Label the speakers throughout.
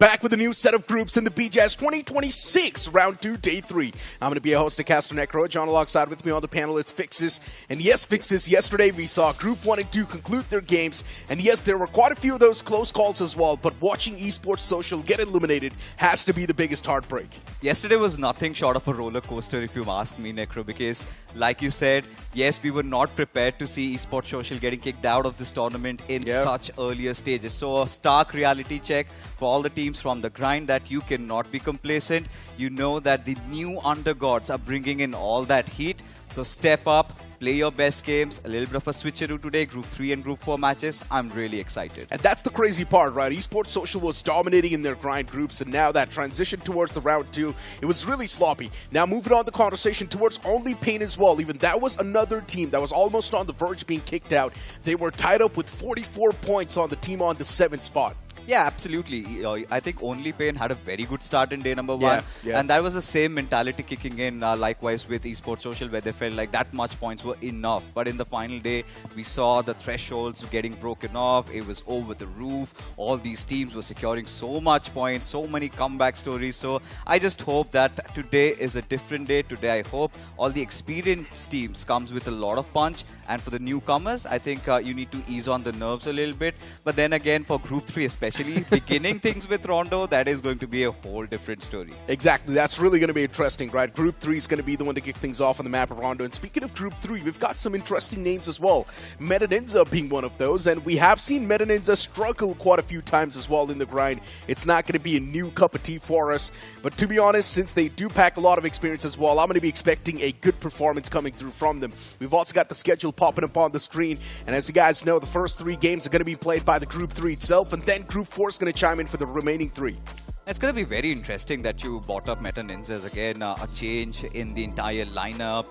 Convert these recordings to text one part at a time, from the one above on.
Speaker 1: back with a new set of groups in the BGIS 2026 Round 2, Day 3. I'm going to be a host of Krafton Necro. John alongside with me on the panel is Fixes. And yes, Fixes, yesterday we saw Group 1 and 2 conclude their games. And yes, there were quite a few of those close calls as well. But watching Esports Social get eliminated has to be the biggest heartbreak.
Speaker 2: Yesterday was nothing short of a roller coaster, if you ask me, Necro, because like you said, yes, we were not prepared to see Esports Social getting kicked out of this tournament in such earlier stages. So a stark reality check for all the teams from the grind that you cannot be complacent. You know that the new underdogs are bringing in all that heat. So step up, play your best games, a little bit of a switcheroo today, Group 3 and Group 4 matches. I'm really excited.
Speaker 1: And that's the crazy part, right? Esports Social was dominating in their grind groups, and now that transition towards the Round 2, it was really sloppy. Now moving on the conversation towards Only Pain as well. Even that was another team that was almost on the verge of being kicked out. They were tied up with 44 points on the team on the 7th spot.
Speaker 2: Yeah, absolutely. I think Only Pain had a very good start in day number 1. And that was the same mentality kicking in likewise with Esports Social, where they felt like that much points were enough. But in the final day, we saw the thresholds getting broken off. It was over the roof. All these teams were securing so much points, so many comeback stories. So I just hope that today is a different day. Today, I hope all the experienced teams comes with a lot of punch. And for the newcomers, I think you need to ease on the nerves a little bit. But then again, for Group 3 especially, beginning things with Rondo, that is going to be a whole different story.
Speaker 1: Exactly. That's really going to be interesting, right? Group 3 is going to be the one to kick things off on the map of Rondo. And speaking of Group 3, we've got some interesting names as well. Metaninja being one of those. And we have seen Metaninja struggle quite a few times as well in the grind. It's not going to be a new cup of tea for us. But to be honest, since they do pack a lot of experience as well, I'm going to be expecting a good performance coming through from them. We've also got the schedule popping up on the screen. And as you guys know, the first 3 games are going to be played by the Group 3 itself. And then Group 4 is going to chime in for the remaining 3.
Speaker 2: It's going to be very interesting that you brought up Meta Ninjas again, a change in the entire lineup.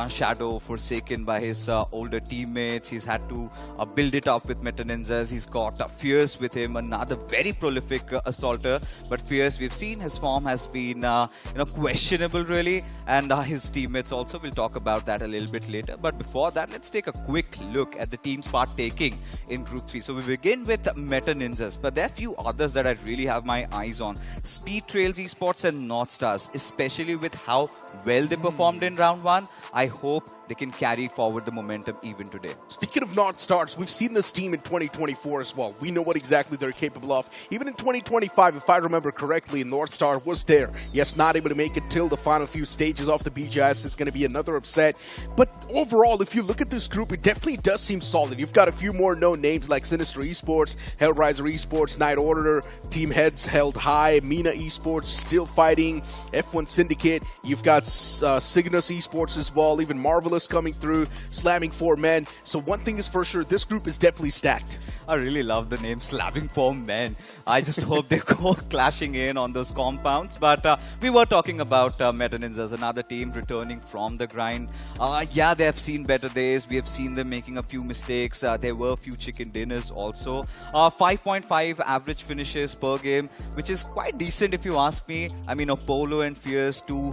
Speaker 2: Shadow forsaken by his older teammates. He's had to build it up with Meta Ninjas. He's got Fierce with him, another very prolific assaulter. But Fierce, we've seen his form has been questionable really, and his teammates also. We'll talk about that a little bit later. But before that, let's take a quick look at the teams partaking in Group 3. So we begin with Meta Ninjas, but there are a few others that I really have my eyes on. Speed Trails Esports and North Stars, especially with how well they performed in Round 1. I hope they can carry forward the momentum even today.
Speaker 1: Speaking of North Stars, we've seen this team in 2024 as well. We know what exactly they're capable of. Even in 2025, if I remember correctly, North Star was there. Yes, not able to make it till the final few stages of the BGIS. It's going to be another upset. But overall, if you look at this group, it definitely does seem solid. You've got a few more known names like Sinister Esports, Hellraiser Esports, Night Order, Team Heads held high, Mina Esports still fighting, F1 Syndicate. You've got Cygnus Esports as well, even Marvelous coming through, slamming 4 men. So one thing is for sure, this group is definitely stacked.
Speaker 2: I really love the name slamming 4 men. I just hope they go clashing in on those compounds. But we were talking about Meta Ninjas, another team returning from the grind. Yeah, they have seen better days. We have seen them making a few mistakes. There were a few chicken dinners also. 5.5 average finishes per game, which is quite decent if you ask me. I mean, Apollo and Fierce, 2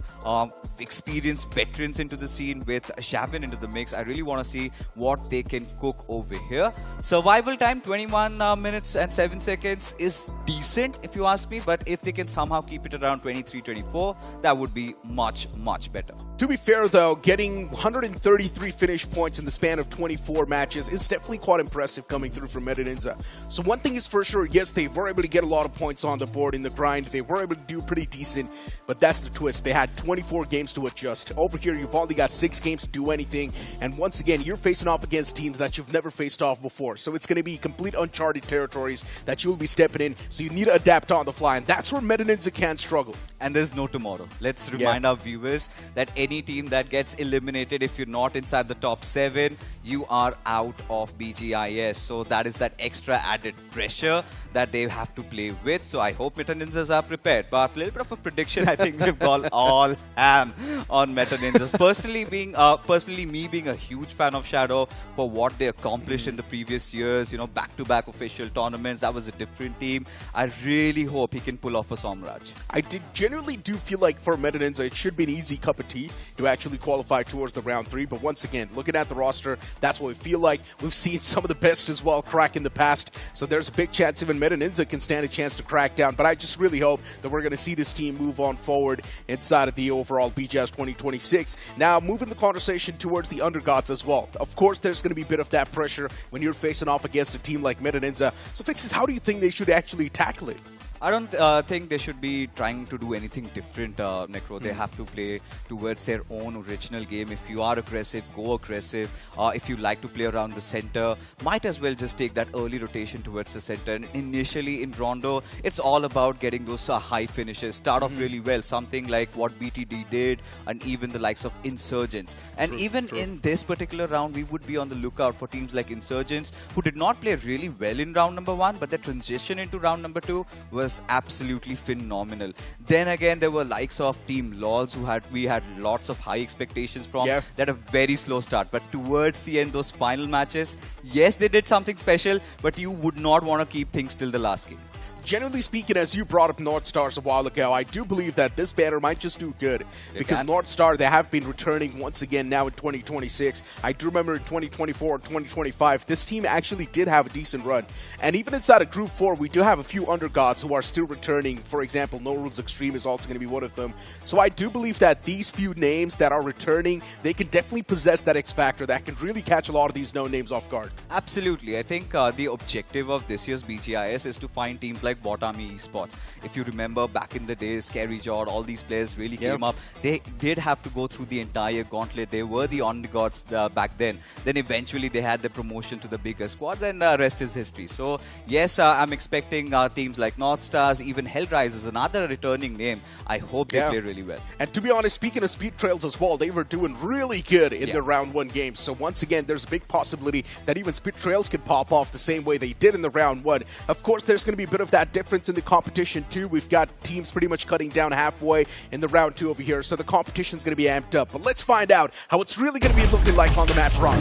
Speaker 2: experienced veterans into the scene with Shavin into the mix. I really want to see what they can cook over here. Survival time, 21 minutes and 7 seconds is decent if you ask me. But if they can somehow keep it around 23-24, that would be much, much better.
Speaker 1: To be fair though, getting 133 finish points in the span of 24 matches is definitely quite impressive coming through from Meta Ninja. So one thing is for sure, yes, they were able to get a lot of points on the board in the grind. They were able to do pretty decent, but that's the twist. They had 24 games to adjust. Over here, you've only got 6 games to do anything. And once again, you're facing off against teams that you've never faced off before. So it's going to be complete uncharted territories that you'll be stepping in. So you need to adapt on the fly. And that's where Meta Ninja can struggle.
Speaker 2: And there's no tomorrow. Let's remind our viewers that any team that gets eliminated, if you're not inside the top 7, you are out of BGIS. So that is that extra added pressure that they have to play with. So I hope Meta Ninjas ninjas are prepared. But a little bit of a prediction, I think we've gone all ham on meta ninjas. Personally, me being a huge fan of Shadow for what they accomplished in the previous years, you know, back-to-back official tournaments, that was a different team. I really hope he can pull off a Somraj.
Speaker 1: I genuinely do feel like for Meta Ninja, it should be an easy cup of tea to actually qualify towards the round 3. But once again, looking at the roster, that's what we feel like. We've seen some of the best as well crack in the past. So there's a big chance even Meta Ninja can stand a chance to crack down. But I just really hope that we're going to see this team move on forward inside of the overall BGIS 2026. Now, moving the conversation towards the undergods as well. Of course, there's going to be a bit of that pressure when you're facing off against a team like Meta Ninja. So Fixes, how do you think they should actually tackle it?
Speaker 2: I don't think they should be trying to do anything different, Necro. They have to play towards their own original game. If you are aggressive, go aggressive. If you like to play around the center, might as well just take that early rotation towards the center. And initially in Rondo, it's all about getting those high finishes. Start off really well, something like what BTD did, and even the likes of Insurgents. And in this particular round, we would be on the lookout for teams like Insurgents, who did not play really well in round number 1, but their transition into round number 2 was absolutely phenomenal. Then again, there were likes of Team LOLs who we had lots of high expectations from. They had a very slow start, but towards the end, those final matches, yes, they did something special, but you would not want to keep things till the last game.
Speaker 1: Generally speaking, as you brought up North Stars a while ago, I do believe that this banner might just do good. Because North Star, they have been returning once again now in 2026. I do remember in 2024 and 2025, this team actually did have a decent run. And even inside of Group 4, we do have a few undergods who are still returning. For example, No Rules Extreme is also going to be one of them. So I do believe that these few names that are returning, they can definitely possess that X factor that can really catch a lot of these known names off guard.
Speaker 2: Absolutely. I think the objective of this year's BGIS is to find teams like Botami Esports. If you remember back in the days, Scary Jord, all these players really came up. They did have to go through the entire gauntlet. They were the undergods back then. Then eventually they had the promotion to the bigger squads, and rest is history. So yes, I'm expecting teams like North Stars, even Hellrise is another returning name. I hope they play really well.
Speaker 1: And to be honest, speaking of Speed Trails as well, they were doing really good in the round 1 game. So once again, there's a big possibility that even Speed Trails could pop off the same way they did in the round 1. Of course, there's going to be a bit of that difference in the competition too. We've got teams pretty much cutting down halfway in the round 2 over here, so the competition's going to be amped up. But let's find out how it's really going to be looking like on the map front.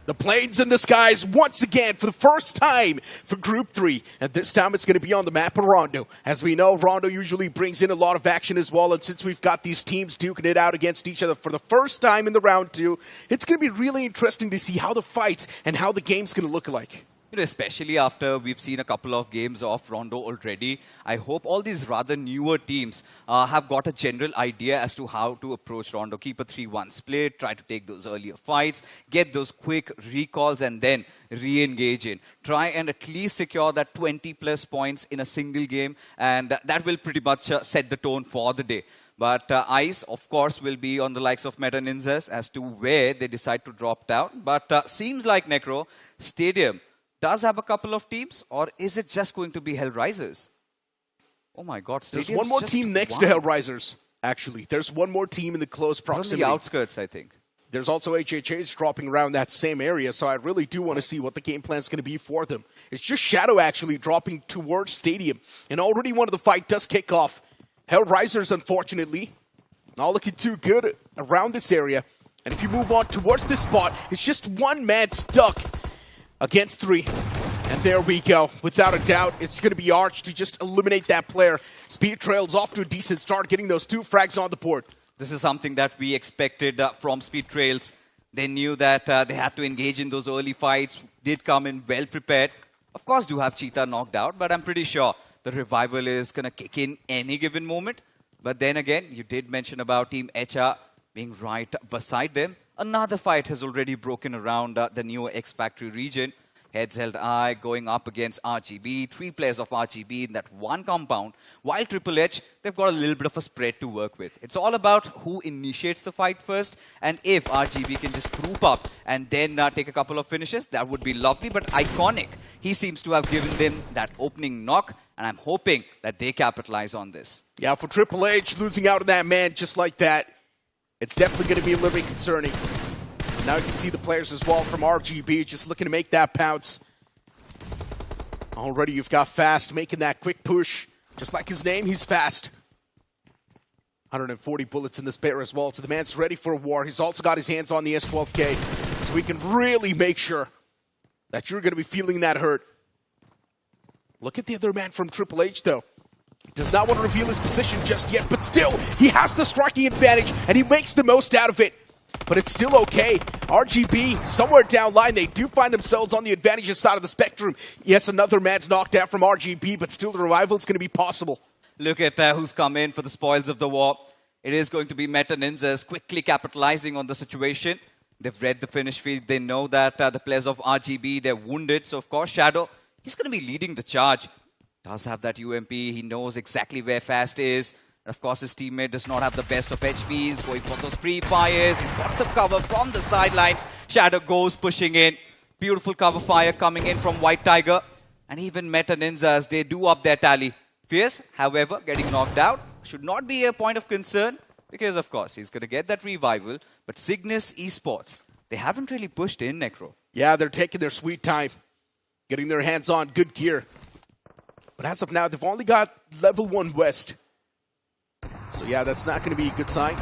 Speaker 1: The planes in the skies once again for the first time for Group 3. And this time it's going to be on the map of Rondo. As we know, Rondo usually brings in a lot of action as well. And since we've got these teams duking it out against each other for the first time in the round 2, it's going to be really interesting to see how the fights and how the game's going to look like.
Speaker 2: You know, especially after we've seen a couple of games of Rondo already, I hope all these rather newer teams have got a general idea as to how to approach Rondo. Keep a 3-1 split, try to take those earlier fights, get those quick recalls, and then re-engage in. Try and at least secure that 20+ points in a single game, and that will pretty much set the tone for the day. But eyes, of course, will be on the likes of Meta Ninjas as to where they decide to drop down. But seems like Necro Stadium does have a couple of teams, or is it just going to be Hellrisers? Oh my God,
Speaker 1: Stadium's there's one more team next to Hellrisers, actually. There's one more team in the close proximity.
Speaker 2: On the outskirts, I think.
Speaker 1: There's also HHH dropping around that same area, so I really do want to see what the game plan is going to be for them. It's just Shadow actually dropping towards Stadium, and already one of the fight does kick off. Hellrisers, unfortunately, not looking too good around this area. And if you move on towards this spot, it's just one man stuck against 3. And there we go. Without a doubt, it's going to be Arch to just eliminate that player. Speed Trails off to a decent start, getting those 2 frags on the board.
Speaker 2: This is something that we expected from Speed Trails. They knew that they had to engage in those early fights, did come in well prepared. Of course, do have Cheetah knocked out, but I'm pretty sure the revival is going to kick in any given moment. But then again, you did mention about Team Echa being right beside them. Another fight has already broken around the new X Factory region. Heads held high, going up against RGB. 3 players of RGB in that one compound. While Triple H, they've got a little bit of a spread to work with. It's all about who initiates the fight first. And if RGB can just group up and then take a couple of finishes, that would be lovely. But iconic, he seems to have given them that opening knock. And I'm hoping that they capitalize on this.
Speaker 1: Yeah, for Triple H, losing out on that man just like that, it's definitely going to be a little bit concerning. Now you can see the players as well from RGB just looking to make that pounce. Already you've got Fast making that quick push. Just like his name, he's fast. 140 bullets in this bear as well. So the man's ready for a war. He's also got his hands on the S12K. So we can really make sure that you're going to be feeling that hurt. Look at the other man from Triple H though. He does not want to reveal his position just yet, but still, he has the striking advantage and he makes the most out of it. But it's still okay. RGB, somewhere down line, they do find themselves on the advantageous side of the spectrum. Yes, another man's knocked out from RGB, but still the revival is going to be possible.
Speaker 2: Look at who's come in for the spoils of the war. It is going to be Meta Ninjas quickly capitalizing on the situation. They've read the finish feed. They know that the players of RGB, they're wounded. So, of course, Shadow, he's going to be leading the charge. Does have that UMP. He knows exactly where Fast is. Of course, his teammate does not have the best of HPs, going for those pre-fires. He's got some cover from the sidelines. Shadow goes pushing in. Beautiful cover fire coming in from White Tiger. And even Meta Ninjas, they do up their tally. Fierce, however, getting knocked out should not be a point of concern because, of course, he's going to get that revival. But Cygnus Esports, they haven't really pushed in, Necro.
Speaker 1: Yeah, they're taking their sweet time, getting their hands on good gear. But as of now, they've only got level 1 West. So yeah, that's not going to be a good sign.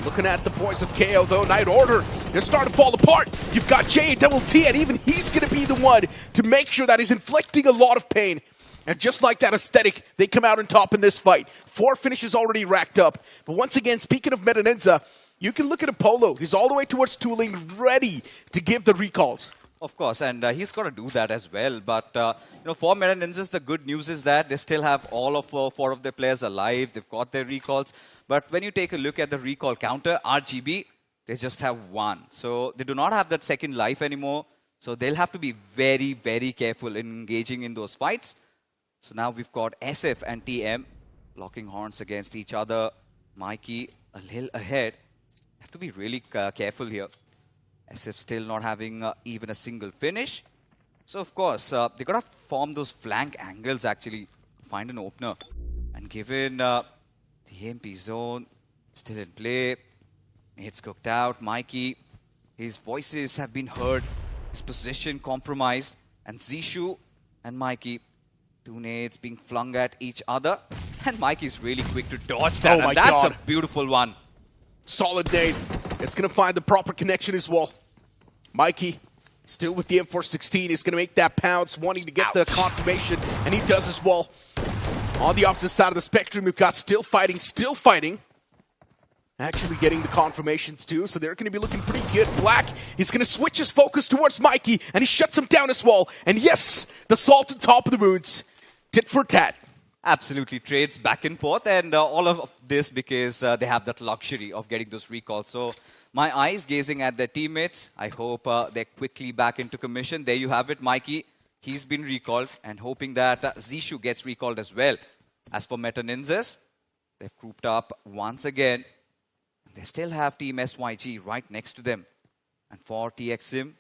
Speaker 1: Looking at the boys of KO though, Night Order, they're starting to fall apart. You've got JATT, and even he's going to be the one to make sure that he's inflicting a lot of pain. And just like that aesthetic, they come out on top in this fight. 4 finishes already racked up. But once again, speaking of Meta Ninja, you can look at Apollo. He's all the way towards tooling, ready to give the recalls.
Speaker 2: Of course, and he's got to do that as well. But, for Meta Ninjas, the good news is that they still have all of 4 of their players alive. They've got their recalls. But when you take a look at the recall counter, RGB, they just have 1. So they do not have that second life anymore. So they'll have to be very, very careful in engaging in those fights. So now we've got SF and TM locking horns against each other. Mikey a little ahead. Have to be really careful here. SF still not having even a single finish. So, of course, they got to form those flank angles, actually, find an opener. And given the AMP zone still in play, it's cooked out. Mikey, his voices have been heard. His position compromised. And Zishu and Mikey, 2 nades being flung at each other. And Mikey's really quick to dodge that.
Speaker 1: Oh,
Speaker 2: and that's
Speaker 1: God.
Speaker 2: a beautiful one.
Speaker 1: Solid nade. It's going to find the proper connection as well. Mikey, still with the M416, is going to make that pounce, wanting to get the confirmation, and he does as well. On the opposite side of the spectrum, we've got still fighting. Actually getting the confirmations too, so they're going to be looking pretty good. Black is going to switch his focus towards Mikey, and he shuts him down as well. And yes, the salt on top of the moons. Tit for tat.
Speaker 2: Absolutely, trades back and forth, and all of this because they have that luxury of getting those recalls. So my eyes gazing at their teammates. I hope they're quickly back into commission. There you have it, Mikey. He's been recalled, and hoping that Zishu gets recalled as well. As for Meta Ninjas, they've grouped up once again. They still have Team SYG right next to them. And for TXM,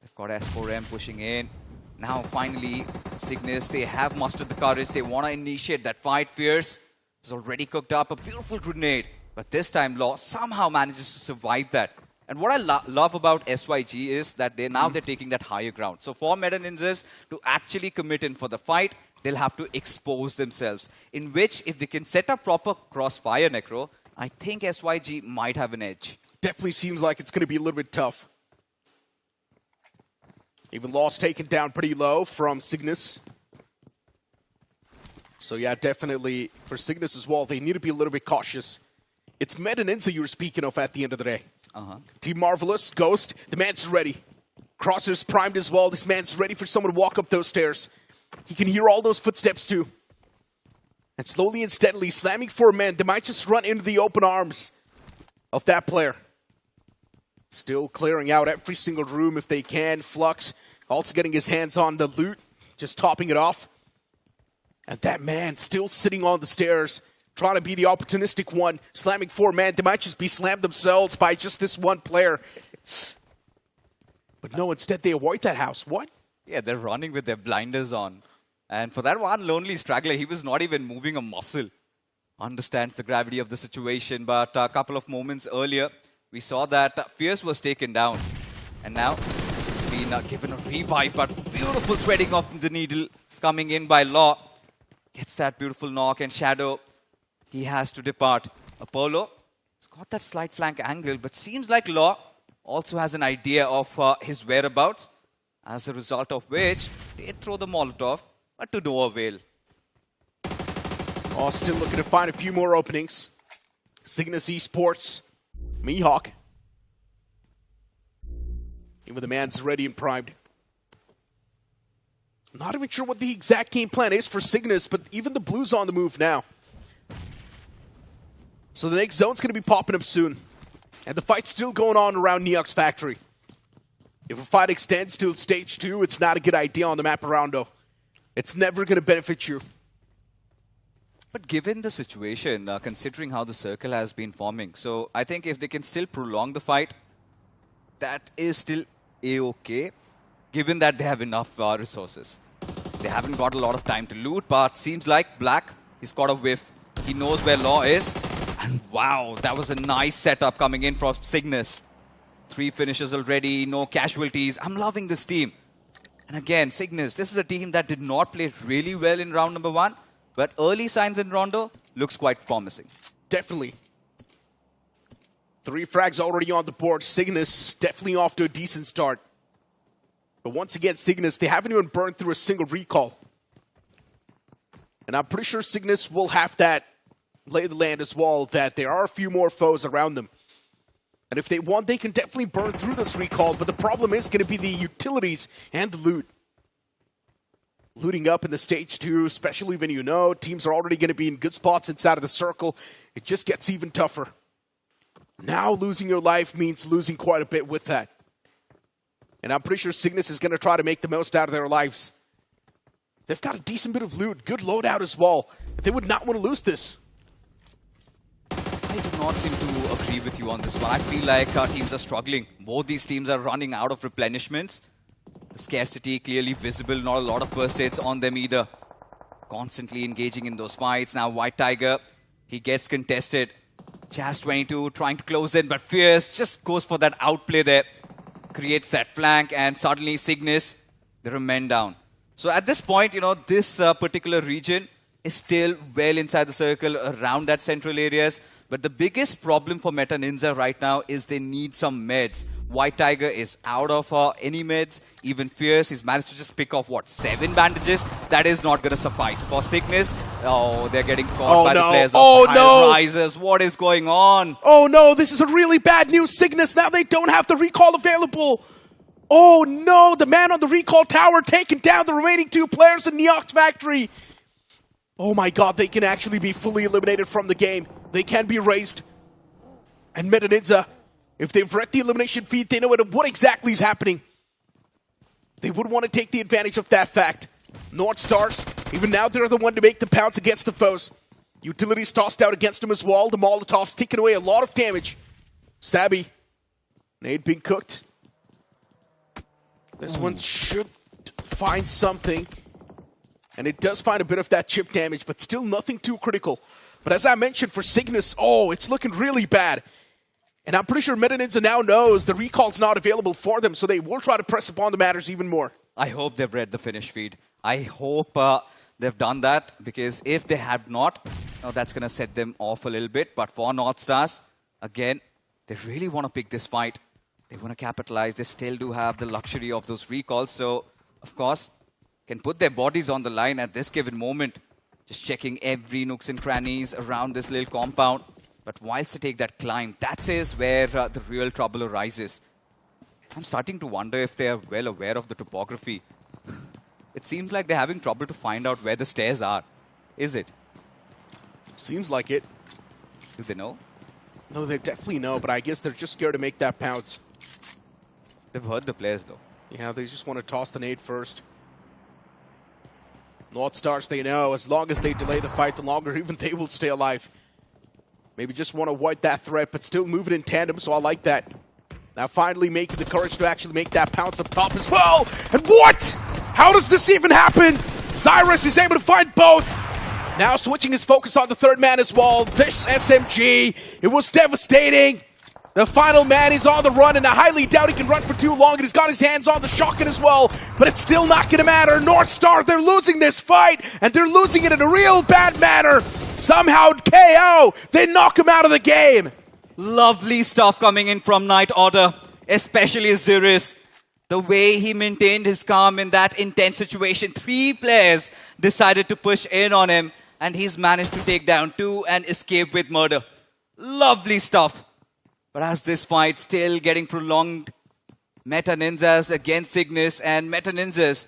Speaker 2: they've got S4M pushing in. Now, finally, Cygnus, they have mustered the courage. They want to initiate that fight. Fierce is already cooked up a beautiful grenade. But this time, Law somehow manages to survive that. And what I love about SYG is that they're taking that higher ground. So for Meta Ninjas to actually commit in for the fight, they'll have to expose themselves. In which, if they can set up proper crossfire, Necro, I think SYG might have an edge.
Speaker 1: Definitely seems like it's going to be a little bit tough. Even Law's taken down pretty low from Cygnus. So yeah, definitely for Cygnus as well, they need to be a little bit cautious. It's Meta Ninja you were speaking of at the end of the day. Team Marvelous, Ghost, the man's ready. Crosshair's primed as well. This man's ready for someone to walk up those stairs. He can hear all those footsteps too. And slowly and steadily, slamming for a man, they might just run into the open arms of that player. Still clearing out every single room if they can. Flux also getting his hands on the loot, just topping it off. And that man still sitting on the stairs, trying to be the opportunistic one, slamming for a man. They might just be slammed themselves by just this one player. But no, instead they avoid that house. What?
Speaker 2: Yeah, they're running with their blinders on. And for that one lonely straggler, he was not even moving a muscle. Understands the gravity of the situation, but a couple of moments earlier, we saw that Fierce was taken down. And now it's been given a revive, but beautiful threading of the needle coming in by Law. Gets that beautiful knock, and Shadow, he has to depart. Apollo has got that slight flank angle, but seems like Law also has an idea of his whereabouts, as a result of which they throw the Molotov, but to no avail.
Speaker 1: Oh, still looking to find a few more openings. Cygnus Esports, Mihawk. Even the man's ready and primed. Not even sure what the exact game plan is for Cygnus, but even the Blues on the move now. So the next zone's going to be popping up soon. And the fight's still going on around Neok's factory. If a fight extends to stage 2, it's not a good idea on the map around Rondo. It's never going to benefit you.
Speaker 2: But given the situation, considering how the circle has been forming, so I think if they can still prolong the fight, that is still A-okay, given that they have enough resources. They haven't got a lot of time to loot, but seems like Black, he's got a whiff. He knows where Law is. And wow, that was a nice setup coming in from Cygnus. 3 finishes already, no casualties. I'm loving this team. And again, Cygnus, this is a team that did not play really well in round number 1. But early signs in Rondo looks quite promising.
Speaker 1: Definitely. 3 frags already on the board. Cygnus definitely off to a decent start. But once again, Cygnus, they haven't even burned through a single recall. And I'm pretty sure Cygnus will have that lay of the land as well, that there are a few more foes around them. And if they want, they can definitely burn through this recall, but the problem is going to be the utilities and the loot. Looting up in the stage 2, especially when you know teams are already going to be in good spots inside of the circle, it just gets even tougher. Now losing your life means losing quite a bit with that. And I'm pretty sure Cygnus is going to try to make the most out of their lives. They've got a decent bit of loot, good loadout as well. They would not want to lose this.
Speaker 2: I do not seem to agree with you on this one. I feel like our teams are struggling. Both these teams are running out of replenishments. The scarcity clearly visible, not a lot of first aids on them either. Constantly engaging in those fights. Now White Tiger, he gets contested. Jazz 22 trying to close in, but Fierce just goes for that outplay there. Creates that flank, and suddenly Cygnus, there are men down. So at this point, you know, this particular region is still well inside the circle around that central areas. But the biggest problem for Meta Ninja right now is they need some meds. White Tiger is out of any meds. Even Fierce, he's managed to just pick off, what, 7 bandages? That is not going to suffice. For Cygnus, oh, they're getting caught by the players of High Risers. What is going on?
Speaker 1: Oh no, this is a really bad news, Cygnus. Now they don't have the recall available. Oh no, the man on the recall tower taking down the remaining 2 players in Neok's factory. Oh my god, they can actually be fully eliminated from the game. They can be raised. And Meta Ninja, if they've read the elimination feed, they know what exactly is happening. They would want to take the advantage of that fact. North Stars, even now they're the one to make the pounce against the foes. Utilities tossed out against them as well. The Molotov's taking away a lot of damage. Sabby, nade being cooked. This one should find something. And it does find a bit of that chip damage, but still nothing too critical. But as I mentioned, for Cygnus, oh, it's looking really bad. And I'm pretty sure Meta Ninja now knows the recall's not available for them, so they will try to press upon the matters even more.
Speaker 2: I hope they've read the finish feed. I hope they've done that, because if they have not, that's going to set them off a little bit. But for North Stars, again, they really want to pick this fight. They want to capitalize. They still do have the luxury of those recalls. So, of course, can put their bodies on the line at this given moment. Just checking every nooks and crannies around this little compound. But whilst they take that climb, that is where the real trouble arises. I'm starting to wonder if they are well aware of the topography. It seems like they're having trouble to find out where the stairs are. Is it?
Speaker 1: Seems like it.
Speaker 2: Do they know?
Speaker 1: No, they definitely know, but I guess they're just scared to make that pounce.
Speaker 2: They've heard the players, though.
Speaker 1: Yeah, they just want to toss the nade first. North Stars, they know, as long as they delay the fight, the longer even they will stay alive. Maybe just want to avoid that threat, but still moving in tandem, so I like that. Now finally making the courage to actually make that pounce up top as well. And what? How does this even happen? Cyrus is able to find both. Now switching his focus on the third man as well. This SMG, it was devastating. The final man is on the run, and I highly doubt he can run for too long, and he's got his hands on the shotgun as well, but it's still not going to matter. North Star, they're losing this fight, and they're losing it in a real bad manner. Somehow KO, they knock him out of the game.
Speaker 2: Lovely stuff coming in from Night Order, especially Zirus. The way he maintained his calm in that intense situation. 3 players decided to push in on him, and he's managed to take down 2 and escape with murder. Lovely stuff. But as this fight still getting prolonged, Meta Ninjas against Cygnus, and Meta Ninjas,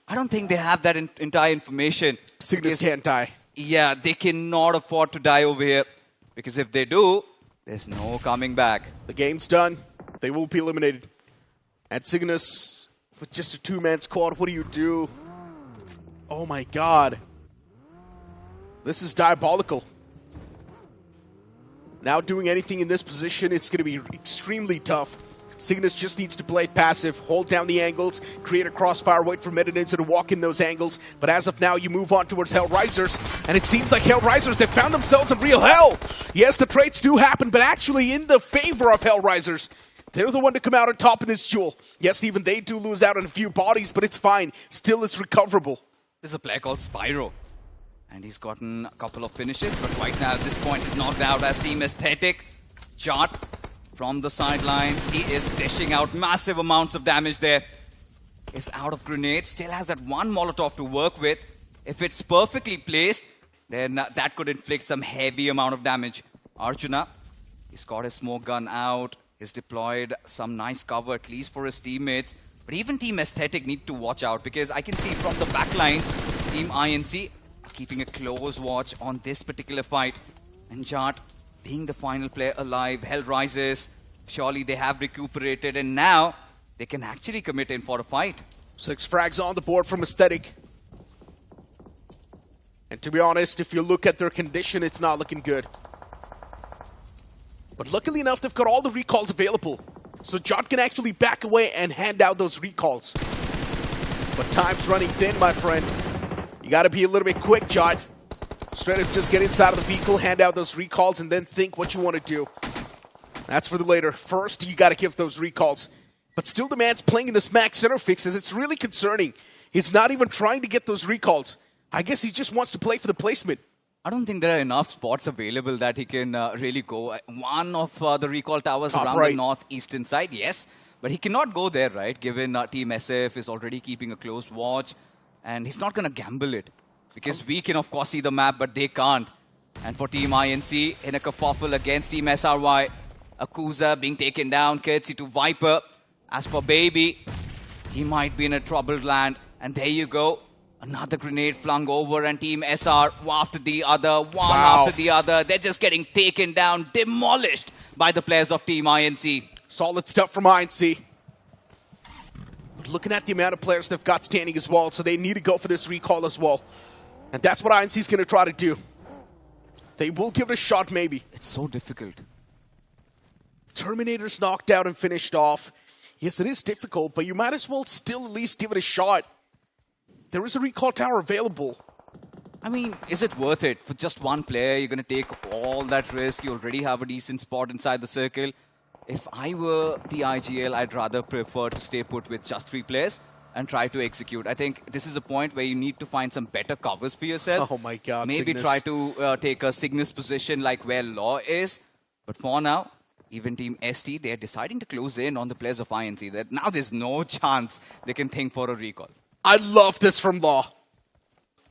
Speaker 2: I don't think they have that entire information.
Speaker 1: Cygnus can't die.
Speaker 2: Yeah, they cannot afford to die over here. Because if they do, there's no coming back.
Speaker 1: The game's done. They will be eliminated. And Cygnus, with just a 2-man squad, what do you do? Oh my god. This is diabolical. Now doing anything in this position, it's going to be extremely tough. Cygnus just needs to play passive, hold down the angles, create a crossfire, wait for Meta Ninja to walk in those angles. But as of now, you move on towards Hellrisers, and it seems like Hellrisers, they found themselves in real hell. Yes, the traits do happen, but actually in the favor of Hellrisers. They're the one to come out on top in this duel. Yes, even they do lose out on a few bodies, but it's fine. Still, it's recoverable.
Speaker 2: There's a player called Spyro. And he's gotten a couple of finishes, but right now at this point he's knocked out as Team Aesthetic. Jot from the sidelines. He is dishing out massive amounts of damage there. Is out of grenades. Still has that one Molotov to work with. If it's perfectly placed, then that could inflict some heavy amount of damage. Arjuna, he's got his smoke gun out. He's deployed some nice cover, at least for his teammates. But even Team Aesthetic need to watch out, because I can see from the back lines, Team INC keeping a close watch on this particular fight. And Jart, being the final player alive, hell rises. Surely they have recuperated, and now they can actually commit in for a fight.
Speaker 1: 6 frags on the board from Aesthetic. And to be honest, if you look at their condition, it's not looking good. But luckily enough, they've got all the recalls available. So Jot can actually back away and hand out those recalls. But time's running thin, my friend. You gotta be a little bit quick, Jot. Straight up just get inside of the vehicle, hand out those recalls, and then think what you want to do. That's for the later. First, you gotta give those recalls. But still, the man's playing in this max center fixes. It's really concerning. He's not even trying to get those recalls. I guess he just wants to play for the placement.
Speaker 2: I don't think there are enough spots available that he can really go. One of the recall towers
Speaker 1: Top
Speaker 2: around
Speaker 1: right.
Speaker 2: the northeastern side, yes. But he cannot go there, right? Given Team SF is already keeping a close watch. And he's not going to gamble it. Because we can, of course, see the map, but they can't. And for Team INC, in a kerfuffle against Team SRY, Akusa being taken down, courtesy to Viper. As for Baby, he might be in a troubled land. And there you go. Another grenade flung over, and Team SR, one after the other, one after the other. They're just getting taken down, demolished by the players of Team INC.
Speaker 1: Solid stuff from INC. But looking at the amount of players they've got standing as well, so they need to go for this recall as well. And that's what INC's going to try to do. They will give it a shot, maybe.
Speaker 2: It's so difficult.
Speaker 1: Terminator's knocked out and finished off. Yes, it is difficult, but you might as well still at least give it a shot. There is a recall tower available.
Speaker 2: I mean, is it worth it? For just one player, you're going to take all that risk. You already have a decent spot inside the circle. If I were the IGL, I'd rather prefer to stay put with just 3 players and try to execute. I think this is a point where you need to find some better covers for yourself.
Speaker 1: Oh my god,
Speaker 2: Maybe
Speaker 1: Cygnus.
Speaker 2: try to take a Cygnus position like where Law is. But for now, even Team ST, they're deciding to close in on the players of INC. That now there's no chance they can think for a recall.
Speaker 1: I love this from Law.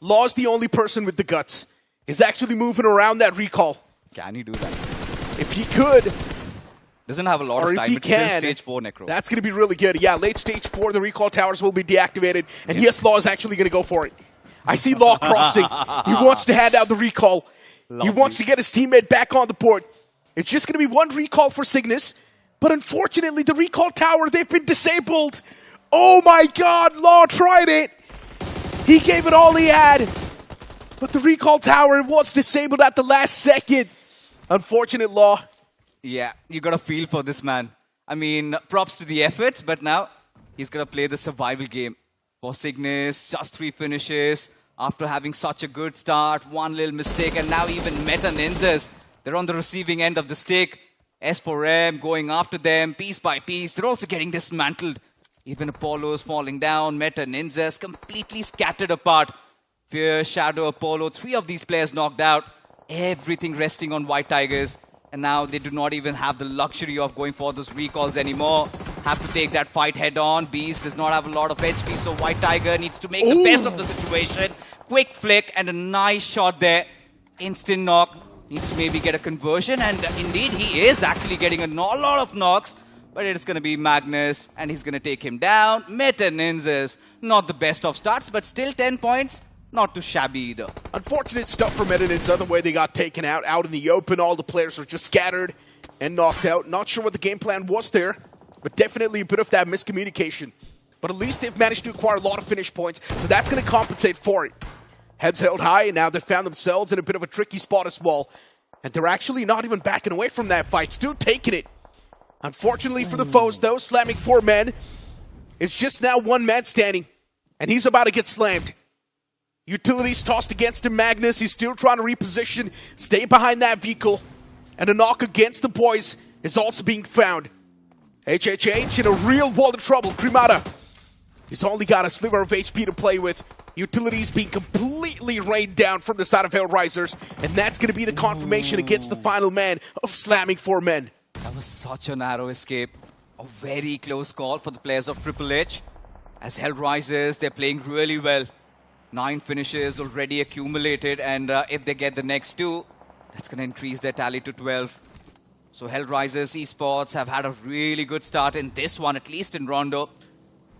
Speaker 1: Law's the only person with the guts. He's actually moving around that recall.
Speaker 2: Can he do that?
Speaker 1: If he could,
Speaker 2: doesn't have a lot
Speaker 1: or
Speaker 2: of
Speaker 1: if
Speaker 2: time.
Speaker 1: he
Speaker 2: It's still
Speaker 1: can,
Speaker 2: stage 4 Necro.
Speaker 1: that's going to be really good. Yeah, late stage 4, the recall towers will be deactivated. And yes, Law is actually going to go for it. I see Law crossing. He wants to hand out the recall.
Speaker 2: Lovely.
Speaker 1: He wants to get his teammate back on the board. It's just going to be one recall for Cygnus. But unfortunately, the recall tower, they've been disabled. Oh my god, Law tried it. He gave it all he had. But the recall tower was disabled at the last second. Unfortunate, Law.
Speaker 2: Yeah, you got to feel for this man. I mean, props to the efforts, but now he's going to play the survival game. For Cygnus, just 3 finishes. After having such a good start, one little mistake, and now even Meta Ninjas, they're on the receiving end of the stick. S4M going after them piece by piece. They're also getting dismantled. Even Apollo's falling down. Meta Ninjas completely scattered apart. Fear, Shadow, Apollo, 3 of these players knocked out. Everything resting on White Tigers. And now they do not even have the luxury of going for those recalls anymore. Have to take that fight head on. Beast does not have a lot of HP, so White Tiger needs to make the best of the situation. Quick flick and a nice shot there. Instant knock. Needs to maybe get a conversion, and indeed he is actually getting a lot of knocks. But it's going to be Magnus, and he's going to take him down. Meta Ninjas, not the best of starts, but still 10 points. Not too shabby either.
Speaker 1: Unfortunate stuff for Meta Ninja, the way they got taken out in the open. All the players were just scattered and knocked out. Not sure what the game plan was there, but definitely a bit of that miscommunication. But at least they've managed to acquire a lot of finish points, so that's going to compensate for it. Heads held high, and now they've found themselves in a bit of a tricky spot as well. And they're actually not even backing away from that fight, still taking it. Unfortunately for the foes, though, slamming 4 men. It's just now 1 man standing, and he's about to get slammed. Utilities tossed against him. Magnus, he's still trying to reposition, stay behind that vehicle. And a knock against the boys is also being found. HHH in a real world of trouble. Primata, he's only got a sliver of HP to play with. Utilities being completely rained down from the side of Hellraisers, and that's going to be the confirmation against the final man of slamming 4 men.
Speaker 2: That was such a narrow escape. A very close call for the players of Triple H. As Hellraisers, they're playing really well. 9 finishes already accumulated, and if they get the next 2, that's going to increase their tally to 12. So Hellraisers Esports have had a really good start in this one, at least in Rondo.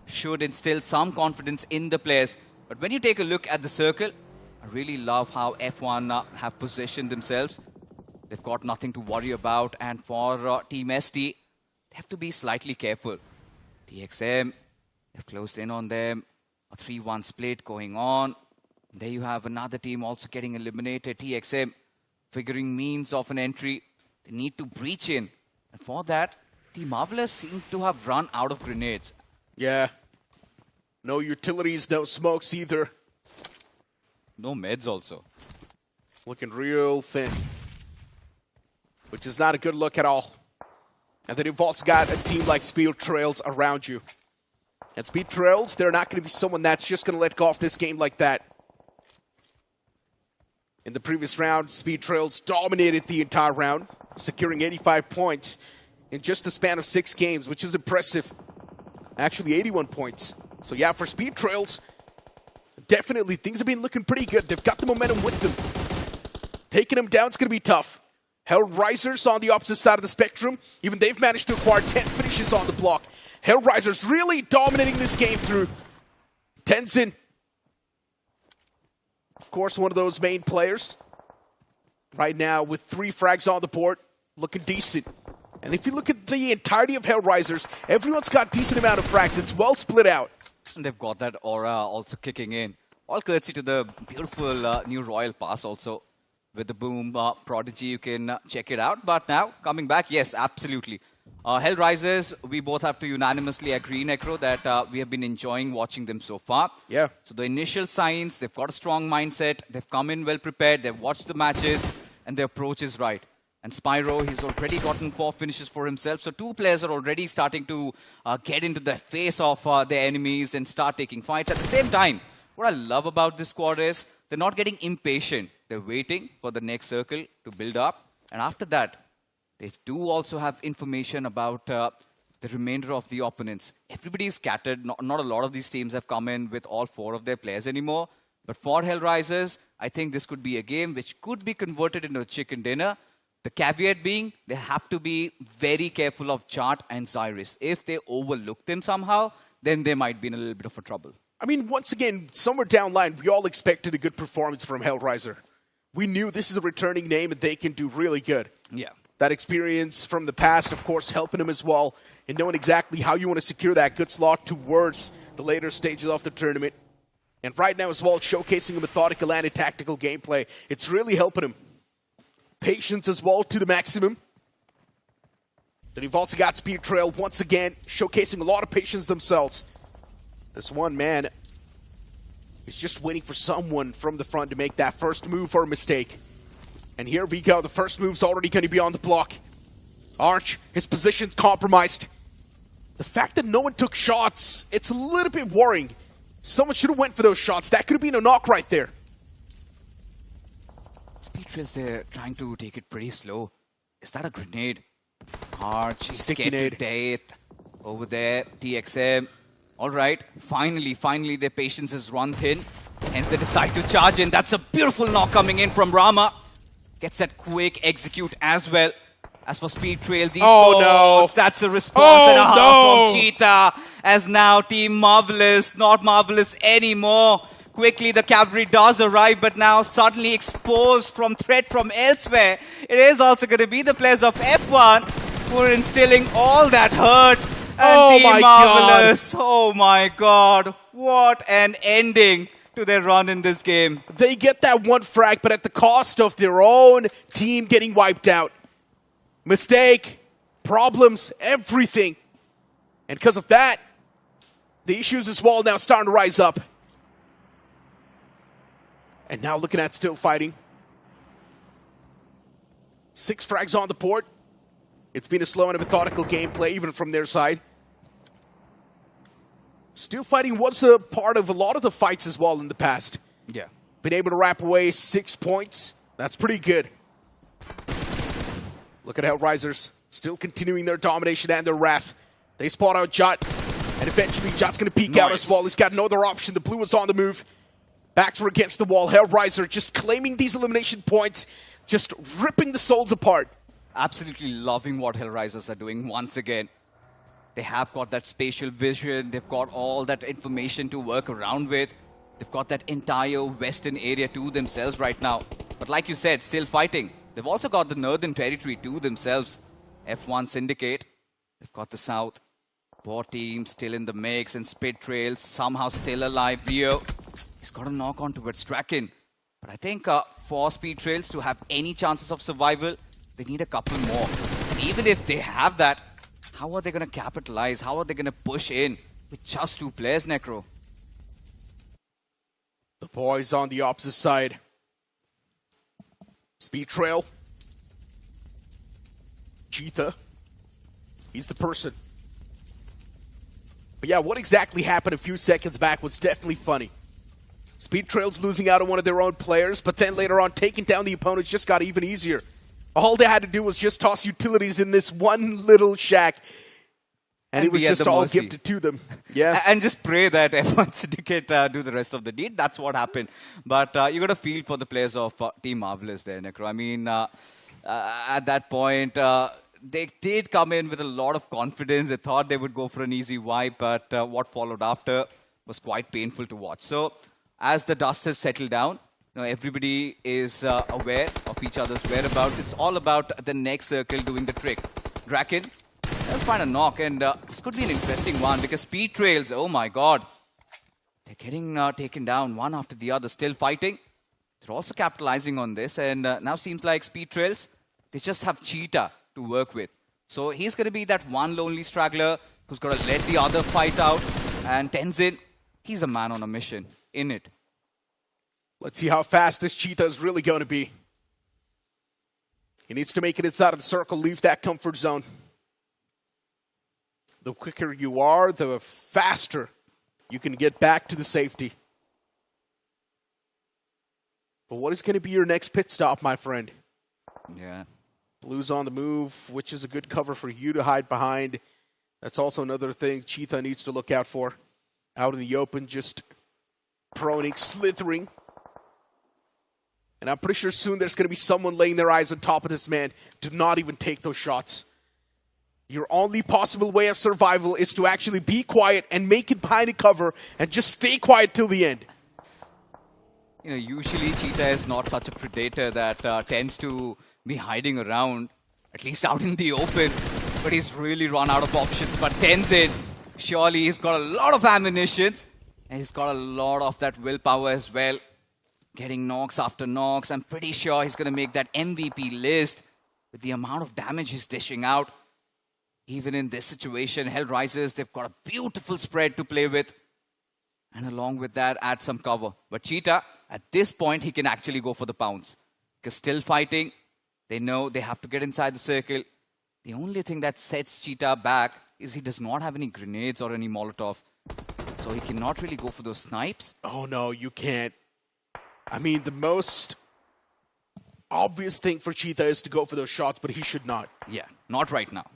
Speaker 2: Should instill some confidence in the players. But when you take a look at the circle, I really love how F1 have positioned themselves. They've got nothing to worry about, and for Team ST, they have to be slightly careful. TXM, they've closed in on them. A 3-1 split going on. There you have another team also getting eliminated. TXM figuring means of an entry. They need to breach in. And for that, the Marvelous seem to have run out of grenades.
Speaker 1: Yeah. No utilities, no smokes either.
Speaker 2: No meds also.
Speaker 1: Looking real thin. Which is not a good look at all. And then you've also got a team like Speed Trails around you. And Speed Trails, they're not going to be someone that's just going to let go off this game like that. In the previous round, Speed Trails dominated the entire round, securing 85 points in just the span of 6 games, which is impressive. Actually, 81 points. So yeah, for Speed Trails, definitely things have been looking pretty good. They've got the momentum with them. Taking them down is going to be tough. Hellraisers on the opposite side of the spectrum, even they've managed to acquire 10 finishes on the block. Hellraisers really dominating this game through. Tenzin, of course, one of those main players. Right now with 3 frags on the board, looking decent. And if you look at the entirety of Hellraisers, everyone's got a decent amount of frags. It's well split out.
Speaker 2: And they've got that aura also kicking in. All courtesy to the beautiful new Royal Pass also. With the Boom Prodigy, you can check it out. But now, coming back, yes, absolutely. Hellraisers, we both have to unanimously agree, Necro, that we have been enjoying watching them so far.
Speaker 1: Yeah.
Speaker 2: So the initial signs, they've got a strong mindset. They've come in well prepared. They've watched the matches. And their approach is right. And Spyro, he's already gotten 4 finishes for himself. So 2 players are already starting to get into the face of their enemies and start taking fights. At the same time, what I love about this squad is they're not getting impatient. They're waiting for the next circle to build up. And after that, they do also have information about the remainder of the opponents. Everybody is scattered. Not a lot of these teams have come in with all 4 of their players anymore. But for Hellraisers, I think this could be a game which could be converted into a chicken dinner. The caveat being, they have to be very careful of Chart and Cyrus. If they overlook them somehow, then they might be in a little bit of a trouble.
Speaker 1: I mean, once again, somewhere down the line, we all expected a good performance from Hellraiser. We knew this is a returning name and they can do really good.
Speaker 2: Yeah.
Speaker 1: That experience from the past, of course, helping them as well in knowing exactly how you want to secure that good slot towards the later stages of the tournament. And right now as well, showcasing a methodical and a tactical gameplay. It's really helping him. Patience as well to the maximum. Then you've also got Speed Trail once again, showcasing a lot of patience themselves. This one man is just waiting for someone from the front to make that first move or a mistake. And here we go. The first move's already going to be on the block. Arch, his position's compromised. The fact that no one took shots, it's a little bit worrying. Someone should have went for those shots. That could have been a knock right there.
Speaker 2: Speedtrails, they're trying to take it pretty slow. Is that a grenade? Arch, he's
Speaker 1: Sticky
Speaker 2: scared to death. Over there, TXM. All right, finally, their patience has run thin. Hence they decide to charge in. That's a beautiful knock coming in from Rama. Gets that quick execute as well. As for Speedtrails, Esports, that's a response and a half from Cheetah. As now Team Marvelous, not Marvelous anymore. Quickly the cavalry does arrive, but now suddenly exposed from threat from elsewhere. It is also going to be the players of F1 who are instilling all that hurt. And Team Marvelous, oh my god, what an ending to their run in this game.
Speaker 1: They get that one frag, but at the cost of their own team getting wiped out. Mistake, problems, everything. And because of that, the issues as well now starting to rise up. And now looking at still fighting. 6 frags on the board. It's been a slow and a methodical gameplay, even from their side. Still fighting was a part of a lot of the fights as well in the past.
Speaker 2: Yeah.
Speaker 1: Been able to wrap away 6 points. That's pretty good. Look at Hellrisers still continuing their domination and their wrath. They spot out Jot, and eventually Jot's going to peek out as well. He's got no other option. The blue is on the move. Backs are against the wall. Hellriser just claiming these elimination points, just ripping the souls apart.
Speaker 2: Absolutely loving what Hellrisers are doing once again. They have got that spatial vision. They've got all that information to work around with. They've got that entire western area to themselves right now. But like you said, still fighting. They've also got the northern territory to themselves. F1 Syndicate. They've got the south. War team still in the mix, and Speedtrails somehow still alive. Rio, he's got a knock on towards Draken. But I think for Speedtrails to have any chances of survival, they need a couple more. And even if they have that, how are they going to capitalize? How are they going to push in with just 2 players, Necro?
Speaker 1: The boys on the opposite side. Speedtrail. Cheetah. He's the person. But yeah, what exactly happened a few seconds back was definitely funny. Speedtrail's losing out on one of their own players, but then later on taking down the opponents just got even easier. All they had to do was just toss utilities in this one little shack, and it was just all gifted to them. Yeah.
Speaker 2: And just pray that F1 Syndicate do the rest of the deed. That's what happened. But you got to feel for the players of Team Marvelous there, Necro. I mean, at that point, they did come in with a lot of confidence. They thought they would go for an easy wipe, but what followed after was quite painful to watch. So as the dust has settled down, everybody is aware of each other's whereabouts. It's all about the next circle doing the trick. Draken, let's find a knock, and this could be an interesting one because Speedtrails, oh my god, they're getting taken down one after the other, still fighting. They're also capitalizing on this, and now seems like Speedtrails, they just have Cheetah to work with. So he's going to be that one lonely straggler who's got to let the other fight out, and Tenzin, he's a man on a mission, in it.
Speaker 1: Let's see how fast this Cheetah is really going to be. He needs to make it inside of the circle, leave that comfort zone. The quicker you are, the faster you can get back to the safety. But what is going to be your next pit stop, my friend?
Speaker 2: Yeah.
Speaker 1: Blue's on the move, which is a good cover for you to hide behind. That's also another thing Cheetah needs to look out for. Out in the open, just proning, slithering. And I'm pretty sure soon there's going to be someone laying their eyes on top of this man. Do not even take those shots. Your only possible way of survival is to actually be quiet and make it behind a cover and just stay quiet till the end.
Speaker 2: Usually Cheetah is not such a predator that tends to be hiding around, at least out in the open. But he's really run out of options. But Tenzin, surely he's got a lot of ammunition. And he's got a lot of that willpower as well. Getting knocks after knocks. I'm pretty sure he's going to make that MVP list with the amount of damage he's dishing out. Even in this situation, Hellrisers, they've got a beautiful spread to play with. And along with that, add some cover. But Cheetah, at this point, he can actually go for the pounce. Because still fighting, they know they have to get inside the circle. The only thing that sets Cheetah back is he does not have any grenades or any Molotov. So he cannot really go for those snipes.
Speaker 1: Oh no, you can't. I mean, the most obvious thing for Cheetah is to go for those shots, but he should not.
Speaker 2: Yeah, not right now.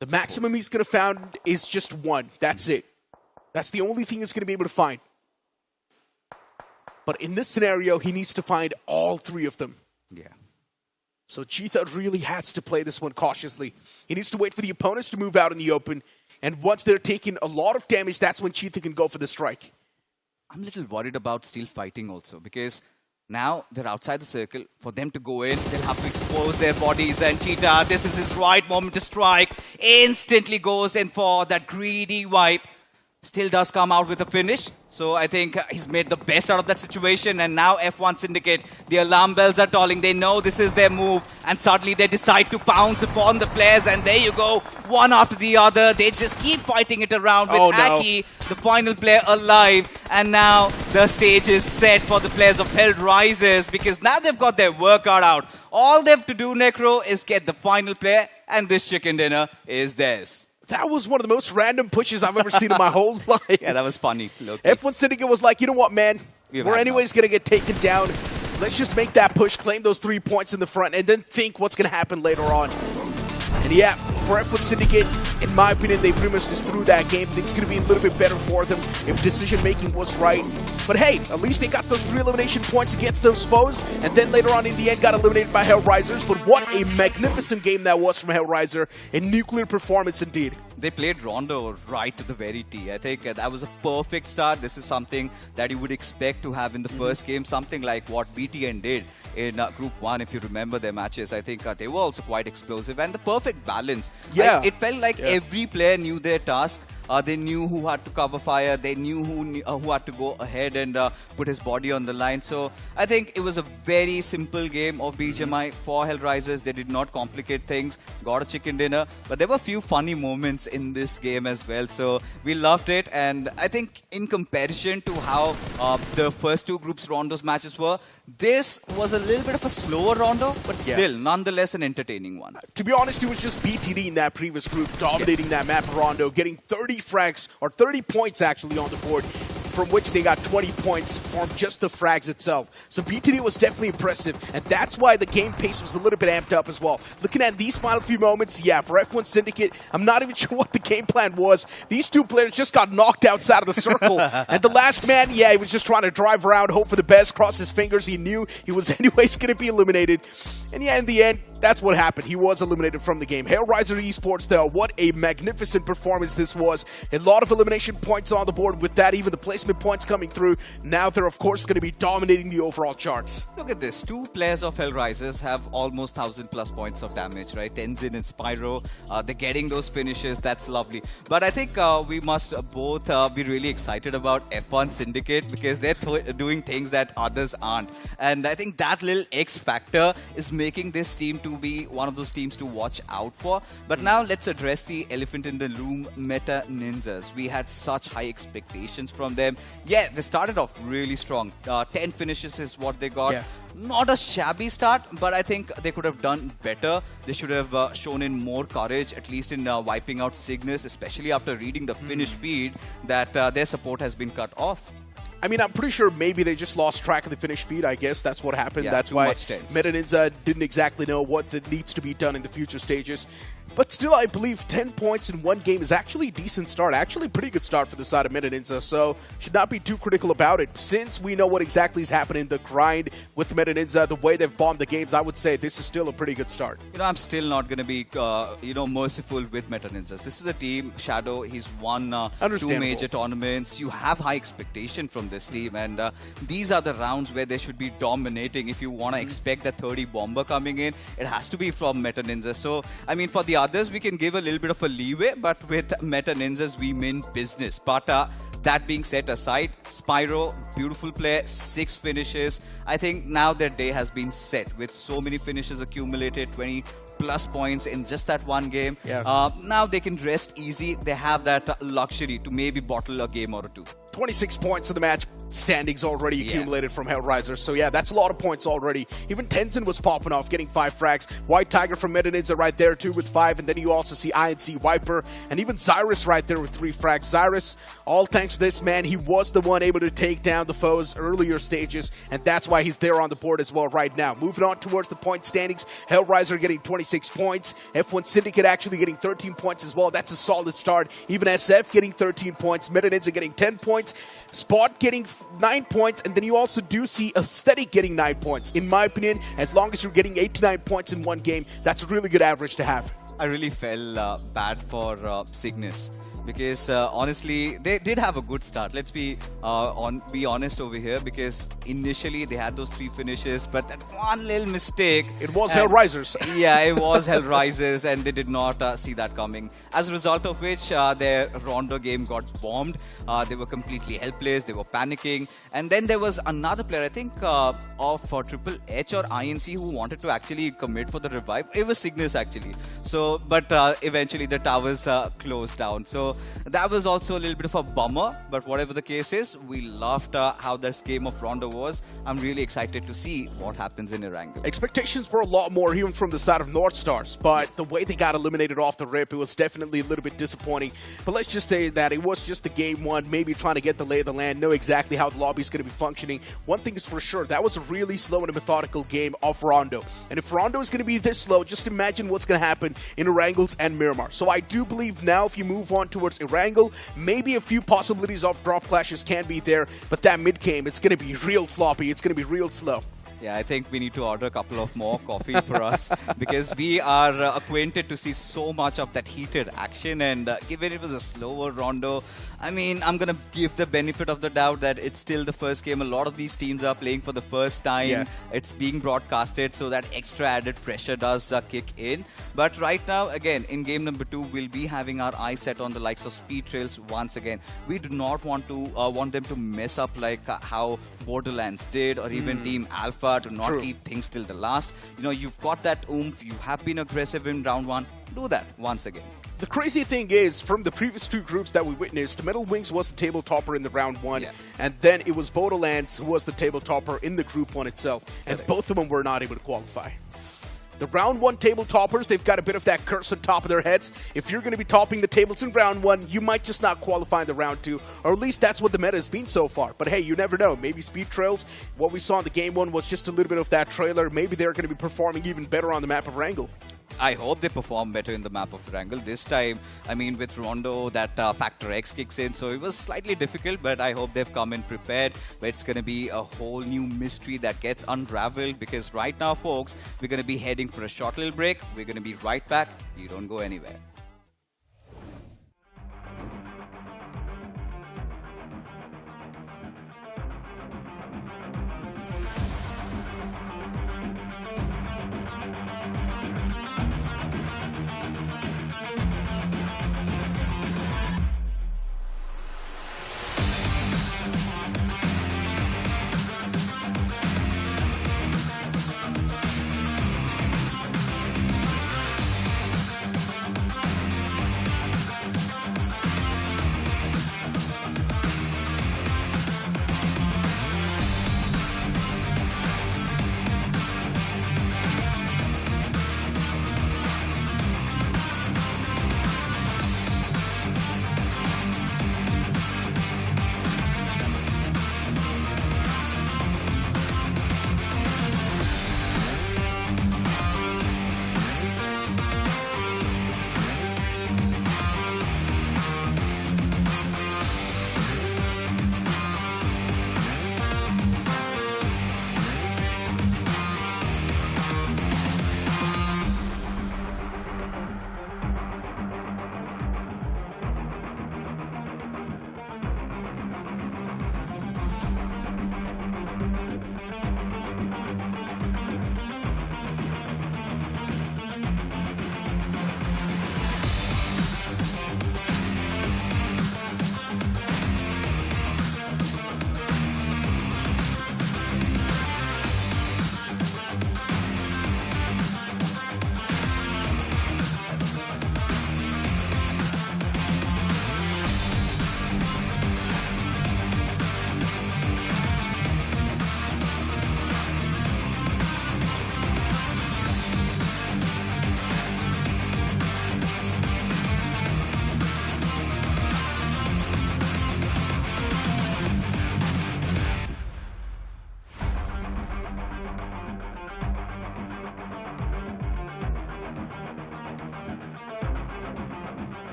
Speaker 1: The maximum he's going to find is just one. That's it. That's the only thing he's going to be able to find. But in this scenario, he needs to find all three of them.
Speaker 2: Yeah.
Speaker 1: So Cheetah really has to play this one cautiously. He needs to wait for the opponents to move out in the open. And once they're taking a lot of damage, that's when Cheetah can go for the strike.
Speaker 2: I'm a little worried about Steel fighting also, because now they're outside the circle. For them to go in, they'll have to expose their bodies. And Cheetah, this is his right moment to strike. Instantly goes in for that greedy wipe. Still does come out with a finish. So I think he's made the best out of that situation. And now F1 Syndicate, the alarm bells are tolling. They know this is their move. And suddenly they decide to pounce upon the players. And there you go, one after the other. They just keep fighting it around with Aki, the final player, alive. And now the stage is set for the players of Hell Rises, because now they've got their workout out. All they have to do, Necro, is get the final player. And this chicken dinner is theirs.
Speaker 1: That was one of the most random pushes I've ever seen in my whole life.
Speaker 2: Yeah, that was funny.
Speaker 1: F1 Syndicate was like, you know what, man? We're anyways going to get taken down. Let's just make that push, claim those 3 points in the front, and then think what's going to happen later on. And yeah, for F1 Syndicate, in my opinion, they pretty much just threw that game. Things going to be a little bit better for them if decision-making was right. But hey, at least they got those 3 elimination points against those foes, and then later on in the end got eliminated by Hellrisers. But what a magnificent game that was from Hellriser. A nuclear performance indeed.
Speaker 2: They played Rondo right to the very tee. I think that was a perfect start. This is something that you would expect to have in the first game, something like what BTN did in Group 1, if you remember their matches. I think they were also quite explosive, and the perfect balance.
Speaker 1: Yeah.
Speaker 2: It felt like every player knew their task. They knew who had to cover fire. They knew who had to go ahead and put his body on the line. So I think it was a very simple game of BGMI for Hellrisers. They did not complicate things. Got a chicken dinner. But there were a few funny moments in this game as well. So we loved it. And I think in comparison to how the first 2 groups Rondo's matches were, this was a little bit of a slower Rondo, but still, nonetheless, an entertaining one.
Speaker 1: To be honest, it was just BTD in that previous group dominating that map of Rondo, getting 30 frags, or 30 points actually on the board, from which they got 20 points from just the frags itself. So BTD was definitely impressive, and that's why the game pace was a little bit amped up as well. Looking at these final few moments, yeah, for F1 Syndicate, I'm not even sure what the game plan was. These 2 players just got knocked outside of the circle, and the last man, yeah, he was just trying to drive around, hope for the best, cross his fingers. He knew he was anyways going to be eliminated. And yeah, in the end, that's what happened. He was eliminated from the game. Hellriser Esports, though, what a magnificent performance this was. A lot of elimination points on the board. With that, even the placement points coming through. Now they're, of course, going to be dominating the overall charts.
Speaker 2: Look at this. 2 players of Hellrisers have almost 1,000+ points of damage, right? Tenzin and Spyro. They're getting those finishes. That's lovely. But I think we must both be really excited about F1 Syndicate, because they're doing things that others aren't. And I think that little X factor is making this team to be one of those teams to watch out for. But now let's address the elephant in the room, Meta Ninjas. We had such high expectations from them. Yeah, they started off really strong. 10 finishes is what they got.
Speaker 1: Yeah.
Speaker 2: Not a shabby start, but I think they could have done better. They should have shown in more courage, at least in wiping out Cygnus, especially after reading the finish feed that their support has been cut off.
Speaker 1: I mean, I'm pretty sure maybe they just lost track of the finish feed. I guess that's what happened.
Speaker 2: Yeah,
Speaker 1: that's why Meta Ninja didn't exactly know what needs to be done in the future stages. But still, I believe 10 points in 1 game is actually a decent start. Actually a pretty good start for the side of Meta Ninja, so should not be too critical about it. Since we know what exactly is happening, the grind with Meta Ninja, the way they've bombed the games, I would say this is still a pretty good start.
Speaker 2: You know, I'm still not going to be, merciful with Meta Ninjas. This is a team, Shadow, he's won 2 major tournaments. You have high expectation from this team, and these are the rounds where they should be dominating. If you want to expect that 30 bomber coming in, it has to be from Meta Ninja. So, I mean, for the others, we can give a little bit of a leeway, but with Meta Ninjas, we mean business. But that being set aside, Spyro, beautiful player, 6 finishes. I think now their day has been set with so many finishes accumulated, 20 plus points in just that one game.
Speaker 1: Yeah.
Speaker 2: Now they can rest easy. They have that luxury to maybe bottle a game or two.
Speaker 1: 26 points in the match standings already accumulated from Hellraisers. So yeah, that's a lot of points already. Even Tenzin was popping off, getting 5 frags. White Tiger from Medanidza right there too with 5. And then you also see INC Viper and even Zyrus right there with 3 frags. Zyrus, all thanks to this man, he was the one able to take down the foes earlier stages. And that's why he's there on the board as well right now. Moving on towards the point standings, Hellraiser getting 26 points. F1 Syndicate actually getting 13 points as well. That's a solid start. Even SF getting 13 points. Medanidza getting 10 points. Spot getting 9 points, and then you also do see Aesthetic getting 9 points. In my opinion, as long as you're getting 8 to 9 points in one game, that's a really good average to have.
Speaker 2: I really felt bad for Cygnus because honestly, they did have a good start. Let's be honest over here, because initially they had those 3 finishes, but that one little mistake.
Speaker 1: It was Hellraisers.
Speaker 2: Yeah, it was Hellraisers, and they did not see that coming. As a result of which, their Rondo game got bombed. They were completely helpless. They were panicking. And then there was another player, I think, of Triple H or INC, who wanted to actually commit for the revive. It was Cygnus, actually. So, but eventually the towers closed down. So that was also a little bit of a bummer. But whatever the case is, we loved how this game of Rondo was. I'm really excited to see what happens in Erangel.
Speaker 1: Expectations were a lot more even from the side of North Stars, but the way they got eliminated off the rip, it was definitely a little bit disappointing. But let's just say that it was just the game one, maybe trying to get the lay of the land, know exactly how the lobby is going to be functioning. One thing is for sure, that was a really slow and a methodical game of Rondo. And if Rondo is going to be this slow, just imagine what's going to happen in Erangels and Miramar. So I do believe now if you move on towards Erangel, maybe a few possibilities of drop clashes can be there, but that mid game, it's going to be real sloppy, it's going to be real slow.
Speaker 2: Yeah, I think we need to order a couple of more coffee for us, because we are acquainted to see so much of that heated action, and given it was a slower Rondo, I mean, I'm going to give the benefit of the doubt that it's still the first game. A lot of these teams are playing for the first time.
Speaker 1: Yeah.
Speaker 2: It's being broadcasted, so that extra added pressure does kick in. But right now, again, in game number 2, we'll be having our eyes set on the likes of Speed Trails once again. We do not want them to mess up like how Borderlands did, or even Team Alpha, to not keep things till the last. You know, you've got that oomph, you have been aggressive in round 1, do that once again.
Speaker 1: The crazy thing is, from the previous 2 groups that we witnessed, Metal Wings was the table topper in the round 1, and then it was Borderlands who was the table topper in the group 1 itself, and both of them were not able to qualify. The round 1 table toppers, they've got a bit of that curse on top of their heads. If you're going to be topping the tables in round 1, you might just not qualify in the round 2, or at least that's what the meta has been so far. But hey, you never know. Maybe Speed Trails, what we saw in the game 1 was just a little bit of that trailer. Maybe they're going to be performing even better on the map of Erangel.
Speaker 2: I hope they perform better in the map of Erangel. This time, I mean, with Rondo, that Factor X kicks in, so it was slightly difficult, but I hope they've come in prepared. But it's going to be a whole new mystery that gets unraveled, because right now, folks, we're going to be heading for a short little break. We're going to be right back. You don't go anywhere.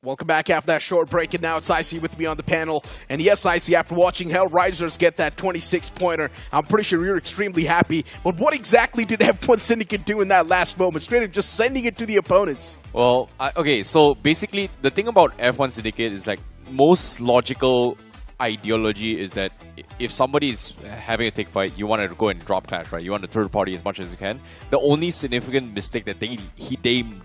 Speaker 1: Welcome back after that short break, and now it's Icy with me on the panel. And yes, Icy, after watching Hellraisers get that 26-pointer, I'm pretty sure you're extremely happy. But what exactly did F1 Syndicate do in that last moment? Straight up just sending it to the opponents.
Speaker 3: Well, okay, so basically the thing about F1 Syndicate is like most logical ideology is that if somebody is having a tick fight, you want to go and drop clash, right? You want to third party as much as you can. The only significant mistake that they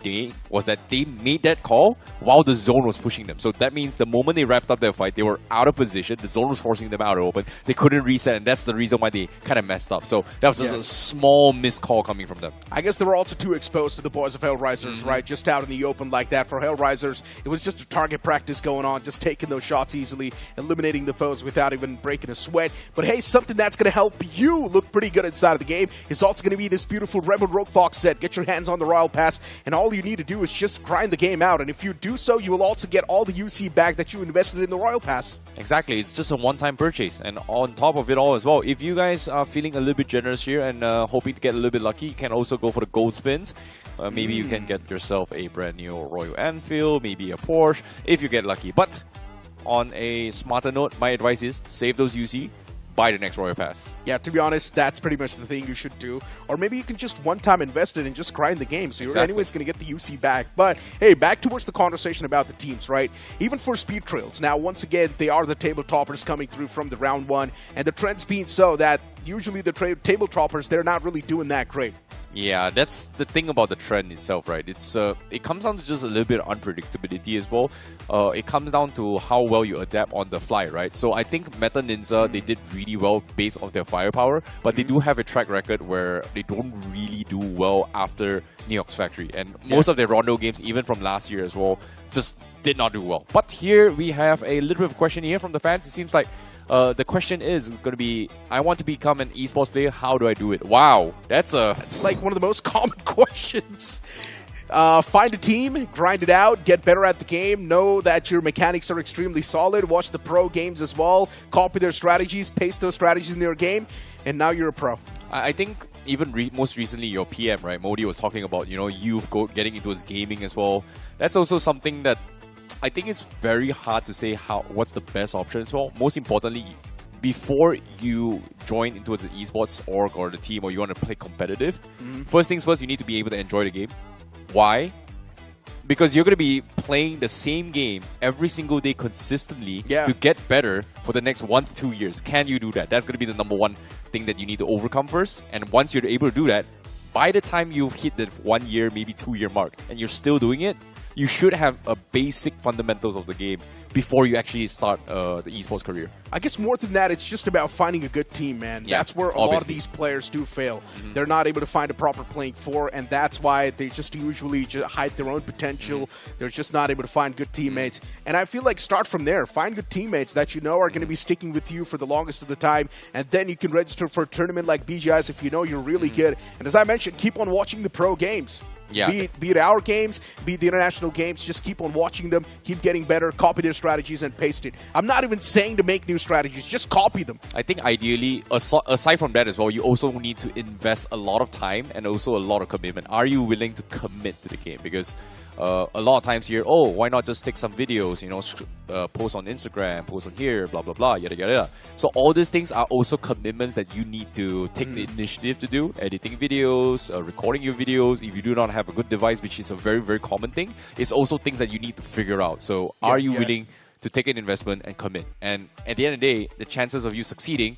Speaker 3: made was that they made that call while the zone was pushing them. So that means the moment they wrapped up their fight, they were out of position. The zone was forcing them out of open. They couldn't reset, and that's the reason why they kind of messed up. So that was just a small missed call coming from them.
Speaker 1: I guess they were also too exposed to the boys of Hellraisers, right? Just out in the open like that. For Hellraisers, it was just a target practice going on, just taking those shots easily, eliminating the foes without even breaking a sweat. But hey, something that's going to help you look pretty good inside of the game is also going to be this beautiful Rebel Rogue Fox set. Get your hands on the Royal Pass, and all you need to do is just grind the game out. And if you do so, you will also get all the UC back that you invested in the Royal Pass.
Speaker 3: Exactly, it's just a one-time purchase. And on top of it all as well, if you guys are feeling a little bit generous here and hoping to get a little bit lucky, you can also go for the gold spins. Maybe you can get yourself a brand new Royal Enfield, maybe a Porsche, if you get lucky. But on a smarter note, my advice is save those UC, buy the next Royal Pass.
Speaker 1: Yeah, to be honest, that's pretty much the thing you should do. Or maybe you can just one-time invest it and just grind the game, so you're anyways going to get the UC back. But hey, back towards the conversation about the teams, right? Even for Speed Trails, now once again, they are the table toppers coming through from the round one, and the trend's being so that usually the table toppers, they're not really doing that great.
Speaker 3: Yeah, that's the thing about the trend itself, right? It comes down to just a little bit of unpredictability as well. It comes down to how well you adapt on the fly, right? So I think Meta Ninja, they did really well based on their firepower, but they do have a track record where they don't really do well after Neox Factory. And most of their Rondo games, even from last year as well, just did not do well. But here we have a little bit of a question here from the fans. It seems like the question is going to be, I want to become an esports player, how do I do it? Wow, that's
Speaker 1: like one of the most common questions. Find a team, grind it out, get better at the game, know that your mechanics are extremely solid, watch the pro games as well, copy their strategies, paste those strategies in your game, and now you're a pro.
Speaker 3: I think even most recently your PM, right, Modi was talking about, you know, youth getting into his gaming as well. That's also something that I think it's very hard to say what's the best option as well. Most importantly, before you join into the esports org or the team, or you want to play competitive, first things first, you need to be able to enjoy the game. Why? Because you're going to be playing the same game every single day consistently to get better for the next 1 to 2 years. Can you do that? That's going to be the number one thing that you need to overcome first. And once you're able to do that, by the time you've hit the 1 year, maybe 2 year mark, and you're still doing it, you should have a basic fundamentals of the game before you actually start the esports career.
Speaker 1: I guess more than that, it's just about finding a good team, man.
Speaker 3: Yeah,
Speaker 1: that's where a lot of these players do fail. They're not able to find a proper playing for, and that's why they just usually just hide their own potential. They're just not able to find good teammates. And I feel like start from there. Find good teammates that you know are going to be sticking with you for the longest of the time, and then you can register for a tournament like BGIS if you know you're really good. And as I mentioned, keep on watching the pro games.
Speaker 3: Yeah.
Speaker 1: Be it our games, be it the international games, just keep on watching them, keep getting better, copy their strategies and paste it. I'm not even saying to make new strategies, just copy them.
Speaker 3: I think ideally, aside from that as well, you also need to invest a lot of time and also a lot of commitment. Are you willing to commit to the game? Because a lot of times here, oh, why not just take some videos, you know, post on Instagram, post on here, blah, blah, blah, yada, yada, yada. So all these things are also commitments that you need to take the initiative to do. Editing videos, recording your videos. If you do not have a good device, which is a very, very common thing, it's also things that you need to figure out. So are you willing to take an investment and commit? And at the end of the day, the chances of you succeeding,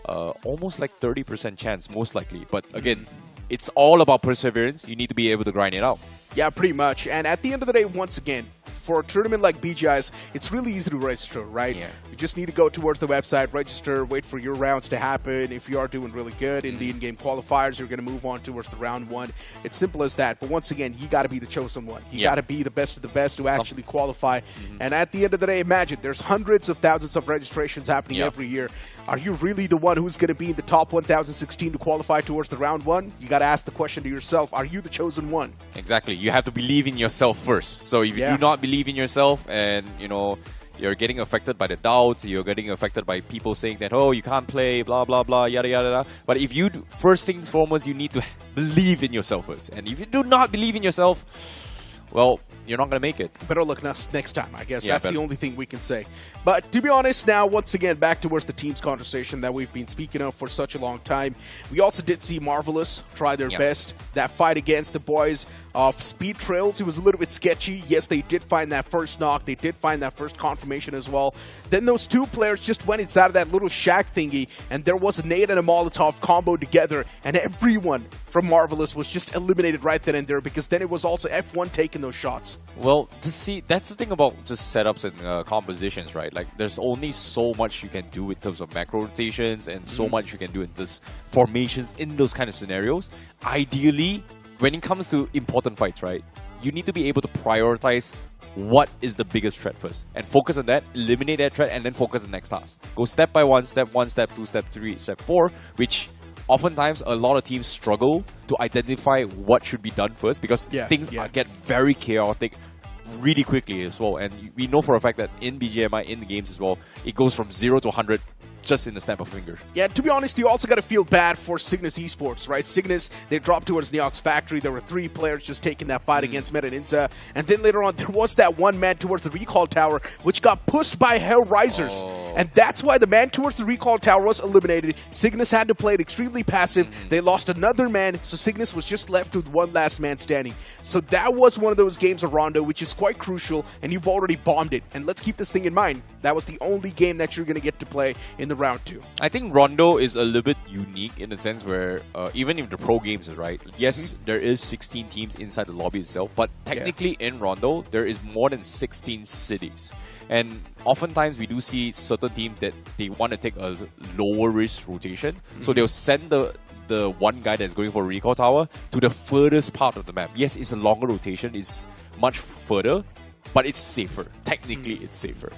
Speaker 3: almost like 30% chance, most likely. But again, it's all about perseverance. You need to be able to grind it out.
Speaker 1: Yeah, pretty much. And at the end of the day, once again, for a tournament like BGIS, it's really easy to register, right?
Speaker 3: Yeah.
Speaker 1: You just need to go towards the website, register, wait for your rounds to happen. If you are doing really good in the in-game qualifiers, you're going to move on towards the round one. It's simple as that. But once again, you got to be the chosen one. You got to be the best of the best to actually qualify. And at the end of the day, imagine there's hundreds of thousands of registrations happening every year. Are you really the one who's going to be in the top 1,016 to qualify towards the round one? You got to ask the question to yourself, are you the chosen one?
Speaker 3: Exactly. You have to believe in yourself first. So if you do not believe in yourself and, you know, you're getting affected by the doubts, you're getting affected by people saying that, oh, you can't play, blah, blah, blah, yada, yada, yada. But if you, first things foremost, you need to believe in yourself first. And if you do not believe in yourself, well, you're not going to make it.
Speaker 1: Better luck next time, I guess.
Speaker 3: Yeah,
Speaker 1: That's the only thing we can say. But to be honest, now, once again, back towards the team's conversation that we've been speaking of for such a long time. We also did see Marvelous try their best. That fight against the boys of Speed Trails, it was a little bit sketchy. Yes, they did find that first knock. They did find that first confirmation as well. Then those two players just went inside of that little shack thingy, and there was a nade and a Molotov combo together, and everyone from Marvelous was just eliminated right then and there, because then it was also F1 taking those shots.
Speaker 3: Well, that's the thing about just setups and compositions, right? Like, there's only so much you can do in terms of macro rotations and so much you can do in just formations in those kind of scenarios. Ideally, when it comes to important fights, right, you need to be able to prioritize what is the biggest threat first and focus on that, eliminate that threat, and then focus on the next task. Go step by one, step 2, step 3, step 4, which oftentimes a lot of teams struggle to identify what should be done first, because things get very chaotic really quickly as well. And we know for a fact that in BGMI, in the games as well, it goes from 0 to 100 just in the snap of fingers.
Speaker 1: Yeah, to be honest, you also got to feel bad for Cygnus Esports, right? Cygnus, they dropped towards Neox Factory. There were 3 players just taking that fight against Meta Ninja. And then later on, there was that one man towards the Recall Tower, which got pushed by Hellrisers. And that's why the man towards the Recall Tower was eliminated. Cygnus had to play it extremely passive. They lost another man, so Cygnus was just left with one last man standing. So that was one of those games of Rondo, which is quite crucial, and you've already bombed it. And let's keep this thing in mind. That was the only game that you're going to get to play in the round 2.
Speaker 3: I think Rondo is a little bit unique in the sense where even if the pro games is right, yes, there is 16 teams inside the lobby itself, but technically in Rondo, there is more than 16 cities. And oftentimes we do see certain teams that they want to take a lower risk rotation, so they'll send the one guy that's going for Recall Tower to the furthest part of the map. Yes, it's a longer rotation, it's much further, but it's safer. Technically, it's safer.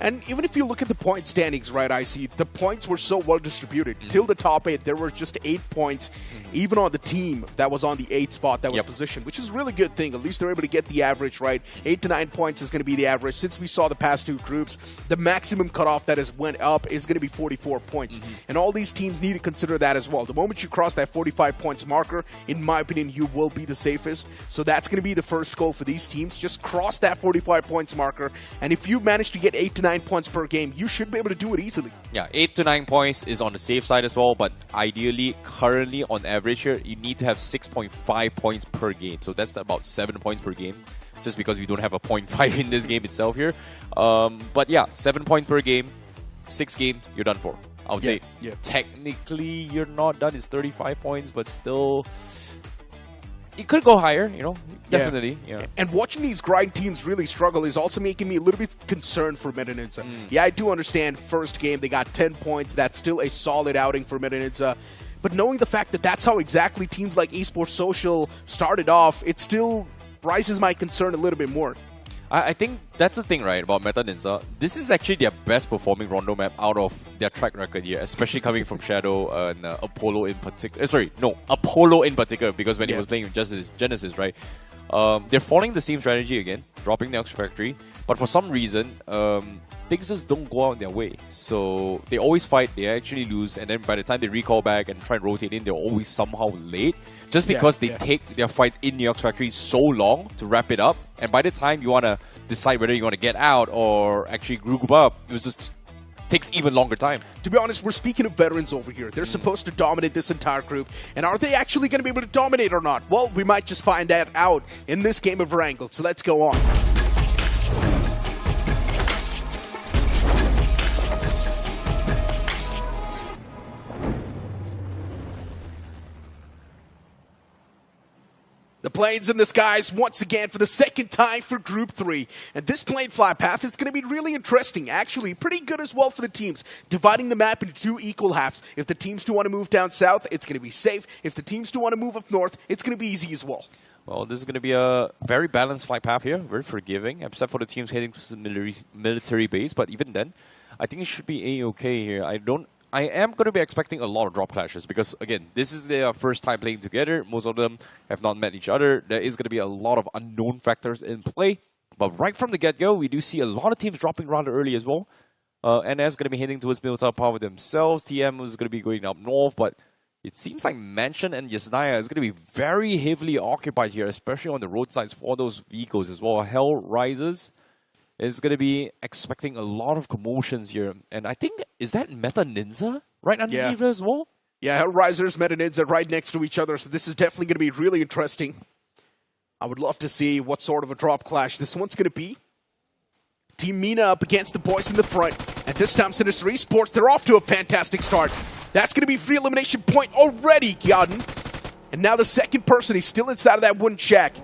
Speaker 1: And even if you look at the point standings, right, I see the points were so well distributed. Till the top 8, there were just 8 points, even on the team that was on the 8th spot that was positioned, which is a really good thing. At least they're able to get the average, right? 8 to 9 points is going to be the average. Since we saw the past 2 groups, the maximum cutoff that has went up is going to be 44 points. And all these teams need to consider that as well. The moment you cross that 45 points marker, in my opinion, you will be the safest. So that's going to be the first goal for these teams. Just cross that 45 points marker. And if you manage to get 8 to 9 points per game, you should be able to do it easily.
Speaker 3: Yeah, 8 to 9 points is on the safe side as well, but ideally, currently on average here, you need to have 6.5 points per game. So that's about 7 points per game, just because we don't have a 0.5 in this game itself here. But yeah, 7 points per game, 6 games, you're done for. I would say technically you're not done. It's 35 points, but still, it could go higher, you know, definitely. Yeah.
Speaker 1: And watching these grind teams really struggle is also making me a little bit concerned for Meta Ninja. Yeah, I do understand first game, they got 10 points. That's still a solid outing for Meta Ninja. But knowing the fact that that's how exactly teams like Esports Social started off, it still rises my concern a little bit more.
Speaker 3: I think that's the thing, right, about Meta Ninja. This is actually their best performing Rondo map out of their track record here, especially coming from Shadow and Apollo in particular. Apollo in particular, because when he was playing with Genesis, right? They're following the same strategy again, dropping the Neox Factory, but for some reason, things just don't go out their way. So they always fight, they actually lose, and then by the time they recall back and try and rotate in, they're always somehow late, just because they take their fights in Neox Factory so long to wrap it up, and by the time you want to decide whether you want to get out or actually group up, it was just takes even longer time.
Speaker 1: To be honest, we're speaking of veterans over here. They're supposed to dominate this entire group, and are they actually going to be able to dominate or not? Well, we might just find that out in this game of Erangel, so let's go on. The planes in the skies once again for the second time for Group 3. And this plane fly path is going to be really interesting. Actually, pretty good as well for the teams. Dividing the map into 2 equal halves. If the teams do want to move down south, it's going to be safe. If the teams do want to move up north, it's going to be easy as well.
Speaker 3: Well, this is going to be a very balanced flight path here. Very forgiving, except for the teams heading to the military base. But even then, I think it should be A-okay here. I am going to be expecting a lot of drop clashes because, again, this is their first time playing together. Most of them have not met each other. There is going to be a lot of unknown factors in play. But right from the get-go, we do see a lot of teams dropping rather early as well. NS going to be heading towards Military Power themselves. TM is going to be going up north, but It seems like Mansion and Yasnaya is going to be very heavily occupied here, especially on the roadsides for those vehicles as well. Hell Rises is going to be expecting a lot of commotions here. And I think, is that Meta Ninja right underneath as well?
Speaker 1: Yeah, Hellraisers, Meta Ninja right next to each other, so this is definitely going to be really interesting. I would love to see what sort of a drop clash this one's going to be. Team Mina up against the boys in the front. And this time, Sinister Esports, they're off to a fantastic start. That's going to be free elimination point already gotten. And now the second person, he's still inside of that wooden shack.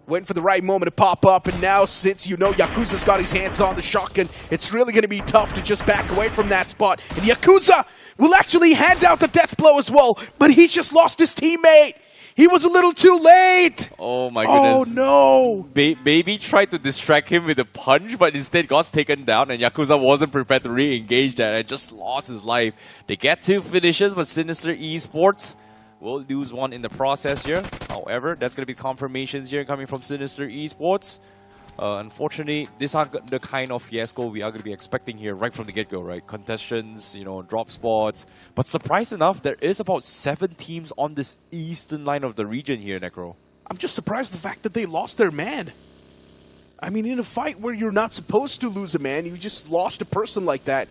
Speaker 1: Waiting for the right moment to pop up. And now, since you know Yakuza's got his hands on the shotgun, it's really going to be tough to just back away from that spot. And Yakuza will actually hand out the death blow as well. But he's just lost his teammate. He was a little too late.
Speaker 3: Oh my goodness.
Speaker 1: Oh no.
Speaker 3: Baby tried to distract him with a punch, but instead got taken down, and Yakuza wasn't prepared to re-engage that and just lost his life. They get 2 finishes, but Sinister Esports will lose one in the process here. However, that's going to be confirmations here coming from Sinister Esports. Unfortunately, these aren't the kind of fiasco we are going to be expecting here right from the get-go, right? Contestations, you know, drop spots. But surprise enough, there is about 7 teams on this eastern line of the region here, Necro.
Speaker 1: I'm just surprised the fact that they lost their man. I mean, in a fight where you're not supposed to lose a man, you just lost a person like that.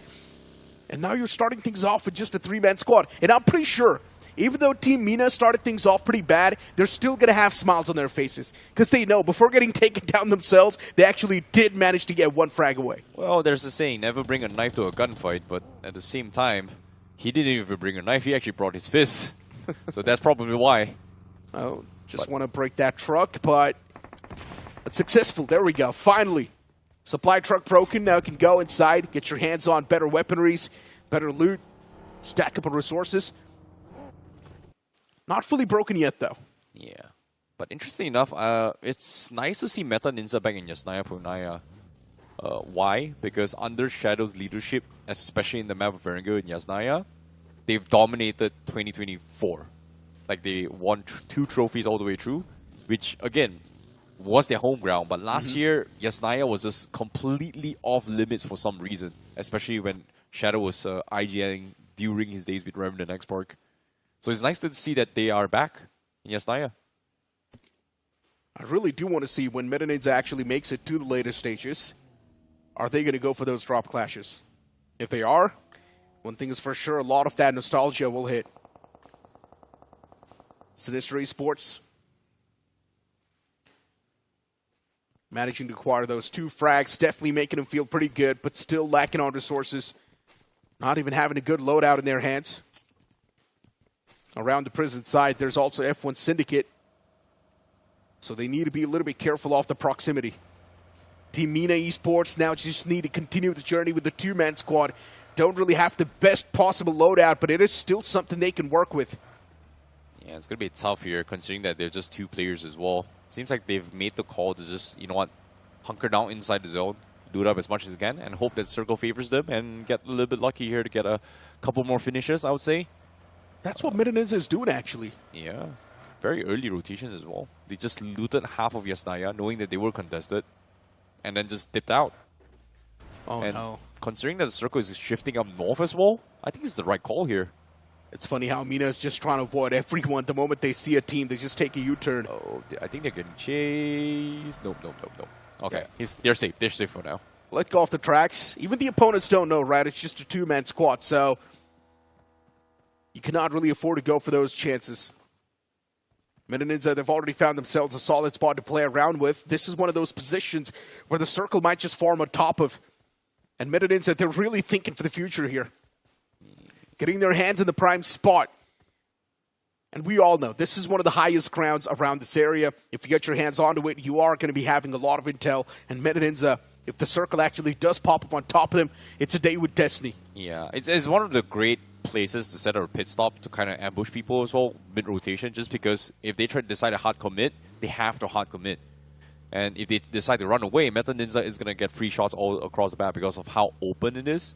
Speaker 1: And now you're starting things off with just a 3-man squad. And I'm pretty sure, even though Team Mina started things off pretty bad, they're still going to have smiles on their faces. Because they know, before getting taken down themselves, they actually did manage to get 1 frag away.
Speaker 3: Well, there's a saying, never bring a knife to a gunfight, but at the same time, he didn't even bring a knife, he actually brought his fist. So that's probably why.
Speaker 1: Oh, just want to break that truck, but it's successful. There we go, finally. Supply truck broken, now you can go inside, get your hands on better weaponries, better loot, stack up on resources. Not fully broken yet, though.
Speaker 3: Yeah. But interesting enough, it's nice to see Meta Ninja back in Yasnaya Punaya. Why? Because under Shadow's leadership, especially in the map of Erangel and Yasnaya, they've dominated 2024. Like, they won 2 trophies all the way through, which, again, was their home ground. But last year, Yasnaya was just completely off limits for some reason, especially when Shadow was IGNing during his days with Revenant and X-Park. So it's nice to see that they are back in Yasnaya.
Speaker 1: I really do want to see when Meta Ninja actually makes it to the later stages. Are they going to go for those drop clashes? If they are, one thing is for sure, a lot of that nostalgia will hit. Sinister Esports managing to acquire those 2 frags, definitely making them feel pretty good, but still lacking on resources. Not even having a good loadout in their hands. Around the prison side, there's also F1 Syndicate. So they need to be a little bit careful off the proximity. Team Mina Esports now just need to continue the journey with the 2-man squad. Don't really have the best possible loadout, but it is still something they can work with.
Speaker 3: Yeah, it's going to be tough here, considering that they're just 2 players as well. Seems like they've made the call to just, you know what, hunker down inside the zone, do it up as much as they can, and hope that Circle favors them and get a little bit lucky here to get a couple more finishes, I would say.
Speaker 1: That's what Meta Ninja is doing, actually.
Speaker 3: Yeah, very early rotations as well. They just looted half of Yasnaya, knowing that they were contested, and then just dipped out.
Speaker 1: Oh,
Speaker 3: and
Speaker 1: no.
Speaker 3: Considering that the circle is shifting up north as well, I think it's the right call here.
Speaker 1: It's funny how Mina is just trying to avoid everyone. The moment they see a team, they just take a U-turn.
Speaker 3: Oh, I think they're getting chased. Nope. Okay, yeah. They're safe. They're safe for now.
Speaker 1: Let go off the tracks. Even the opponents don't know, right? It's just a 2-man squad, so you cannot really afford to go for those chances. Meta Ninja, they've already found themselves a solid spot to play around with. This is one of those positions where the circle might just form on top of. And Meta Ninja, they're really thinking for the future here. Getting their hands in the prime spot. And we all know, this is one of the highest grounds around this area. If you get your hands onto it, you are going to be having a lot of intel. And Meta Ninja, if the circle actually does pop up on top of them, it's a day with destiny.
Speaker 3: Yeah, it's one of the great places to set up a pit stop to kind of ambush people as well, mid-rotation, just because if they decide to hard commit, they have to hard commit. And if they decide to run away, Meta Ninja is going to get free shots all across the map because of how open it is.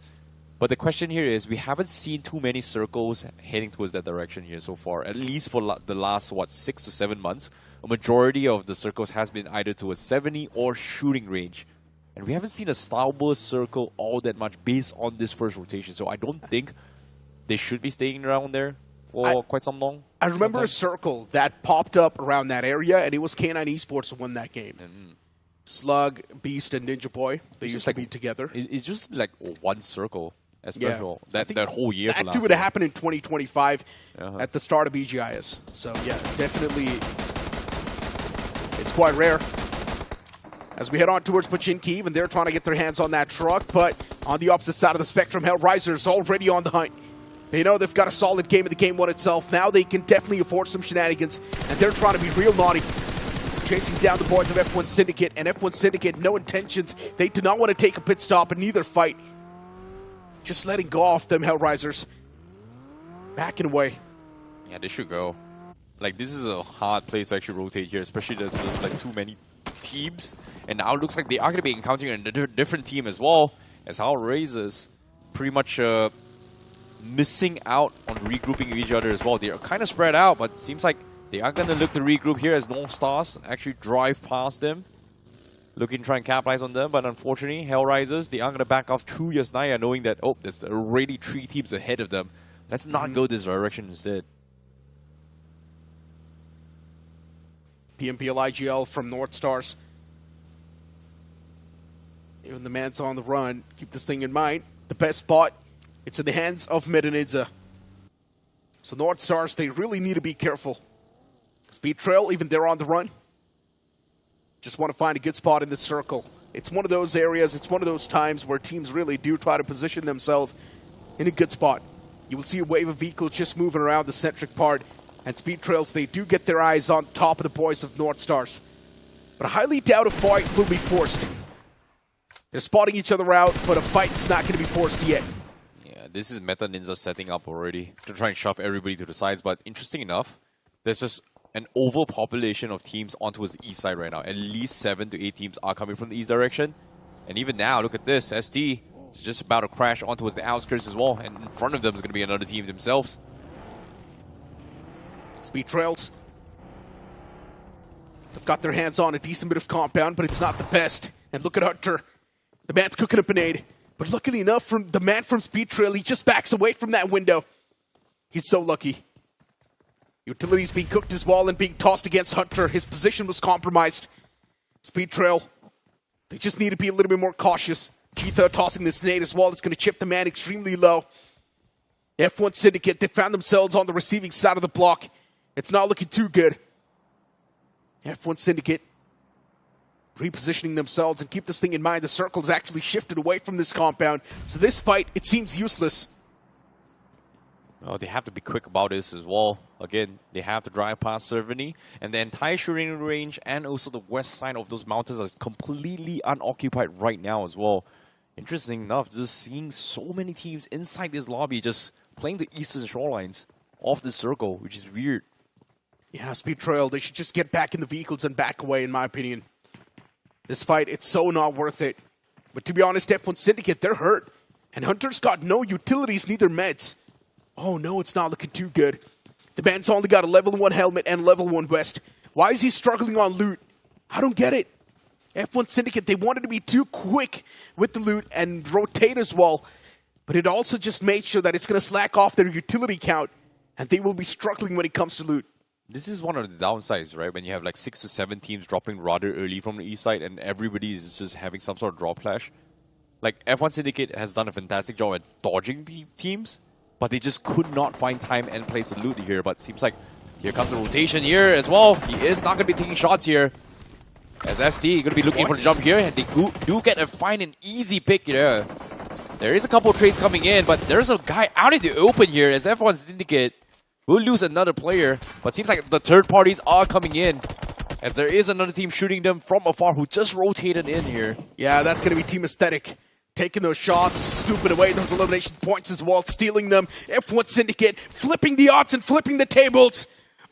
Speaker 3: But the question here is, we haven't seen too many circles heading towards that direction here so far, at least for the last, 6 to 7 months. A majority of the circles has been either towards 70 or shooting range. And we haven't seen a Starburst circle all that much based on this first rotation. So I don't think they should be staying around there for quite some long.
Speaker 1: I remember a circle that popped up around that area, and it was K9 Esports who won that game. Slug, Beast, and Ninja Boy, they used to be together.
Speaker 3: It's just like one circle, especially that whole year.
Speaker 1: That too would have happened in 2025 at the start of BGIS. So yeah, definitely, it's quite rare. As we head on towards Pachinki, even they're trying to get their hands on that truck, but on the opposite side of the spectrum, Hellraisers already on the hunt. They know they've got a solid game in the game one itself. Now they can definitely afford some shenanigans, and they're trying to be real naughty. Chasing down the boys of F1 Syndicate, and F1 Syndicate, no intentions. They do not want to take a pit stop in either fight. Just letting go off them Hellraisers. Backing away.
Speaker 3: Yeah, they should go. Like, this is a hard place to actually rotate here, especially there's just like too many teams. And now it looks like they are going to be encountering a different team as well, as Hellraisers pretty much missing out on regrouping with each other as well. They are kind of spread out, but it seems like they are going to look to regroup here as North Stars actually drive past them. Looking to try and capitalize on them, but unfortunately, Hellraisers, they are going to back off to Yasnaya, knowing that, oh, there's already 3 teams ahead of them. Let's not go this direction instead.
Speaker 1: PMPL IGL from North Stars. Even the man's on the run. Keep this thing in mind. The best spot, it's in the hands of Medanidza. So North Stars, they really need to be careful. Speed Trail, even they're on the run. Just want to find a good spot in this circle. It's one of those areas, it's one of those times where teams really do try to position themselves in a good spot. You will see a wave of vehicles just moving around the centric part. And Speed Trails, they do get their eyes on top of the boys of North Stars. But I highly doubt a fight will be forced. They're spotting each other out, but a fight's not going to be forced yet.
Speaker 3: Yeah, this is Meta Ninja setting up already to try and shove everybody to the sides. But interesting enough, there's just an overpopulation of teams onto the east side right now. At least 7 to 8 teams are coming from the east direction. And even now, look at this. ST is just about to crash onto the outskirts as well. And in front of them is going to be another team themselves.
Speaker 1: Speed Trails. They've got their hands on a decent bit of compound, but it's not the best. And look at Hunter. The man's cooking up an aid. But luckily enough, the man from Speed Trail, he just backs away from that window. He's so lucky. Utilities being cooked as well and being tossed against Hunter. His position was compromised. Speed Trail, they just need to be a little bit more cautious. Cheetah tossing this nade as well. It's going to chip the man extremely low. F1 Syndicate, they found themselves on the receiving side of the block. It's not looking too good. F1 Syndicate repositioning themselves, and keep this thing in mind, the circle's actually shifted away from this compound. So this fight, it seems useless.
Speaker 3: Oh, they have to be quick about this as well. Again, they have to drive past Cervini, and the entire shooting range and also the west side of those mountains are completely unoccupied right now as well. Interesting enough, just seeing so many teams inside this lobby just playing the eastern shorelines off the circle, which is weird.
Speaker 1: Yeah, Speed Trail, they should just get back in the vehicles and back away, in my opinion. This fight, it's so not worth it. But to be honest, F1 Syndicate, they're hurt. And Hunter's got no utilities, neither meds. Oh no, it's not looking too good. The man's only got a level 1 helmet and level 1 vest. Why is he struggling on loot? I don't get it. F1 Syndicate, they wanted to be too quick with the loot and rotate as well. But it also just made sure that it's going to slack off their utility count. And they will be struggling when it comes to loot.
Speaker 3: This is one of the downsides, right? When you have like 6 to 7 teams dropping rather early from the east side and everybody is just having some sort of drop clash. Like, F1 Syndicate has done a fantastic job at dodging teams, but they just could not find time and place to loot here. But it seems like here comes a rotation here as well. He is not going to be taking shots here. As ST going to be looking for the jump here, and they do get a fine and easy pick here. There is a couple of trades coming in, but there's a guy out in the open here as F1 Syndicate will lose another player. But seems like the third parties are coming in, as there is another team shooting them from afar who just rotated in here.
Speaker 1: Yeah, that's going to be Team Aesthetic. Taking those shots, scooping away those elimination points as well, stealing them. F1 Syndicate flipping the odds and flipping the tables.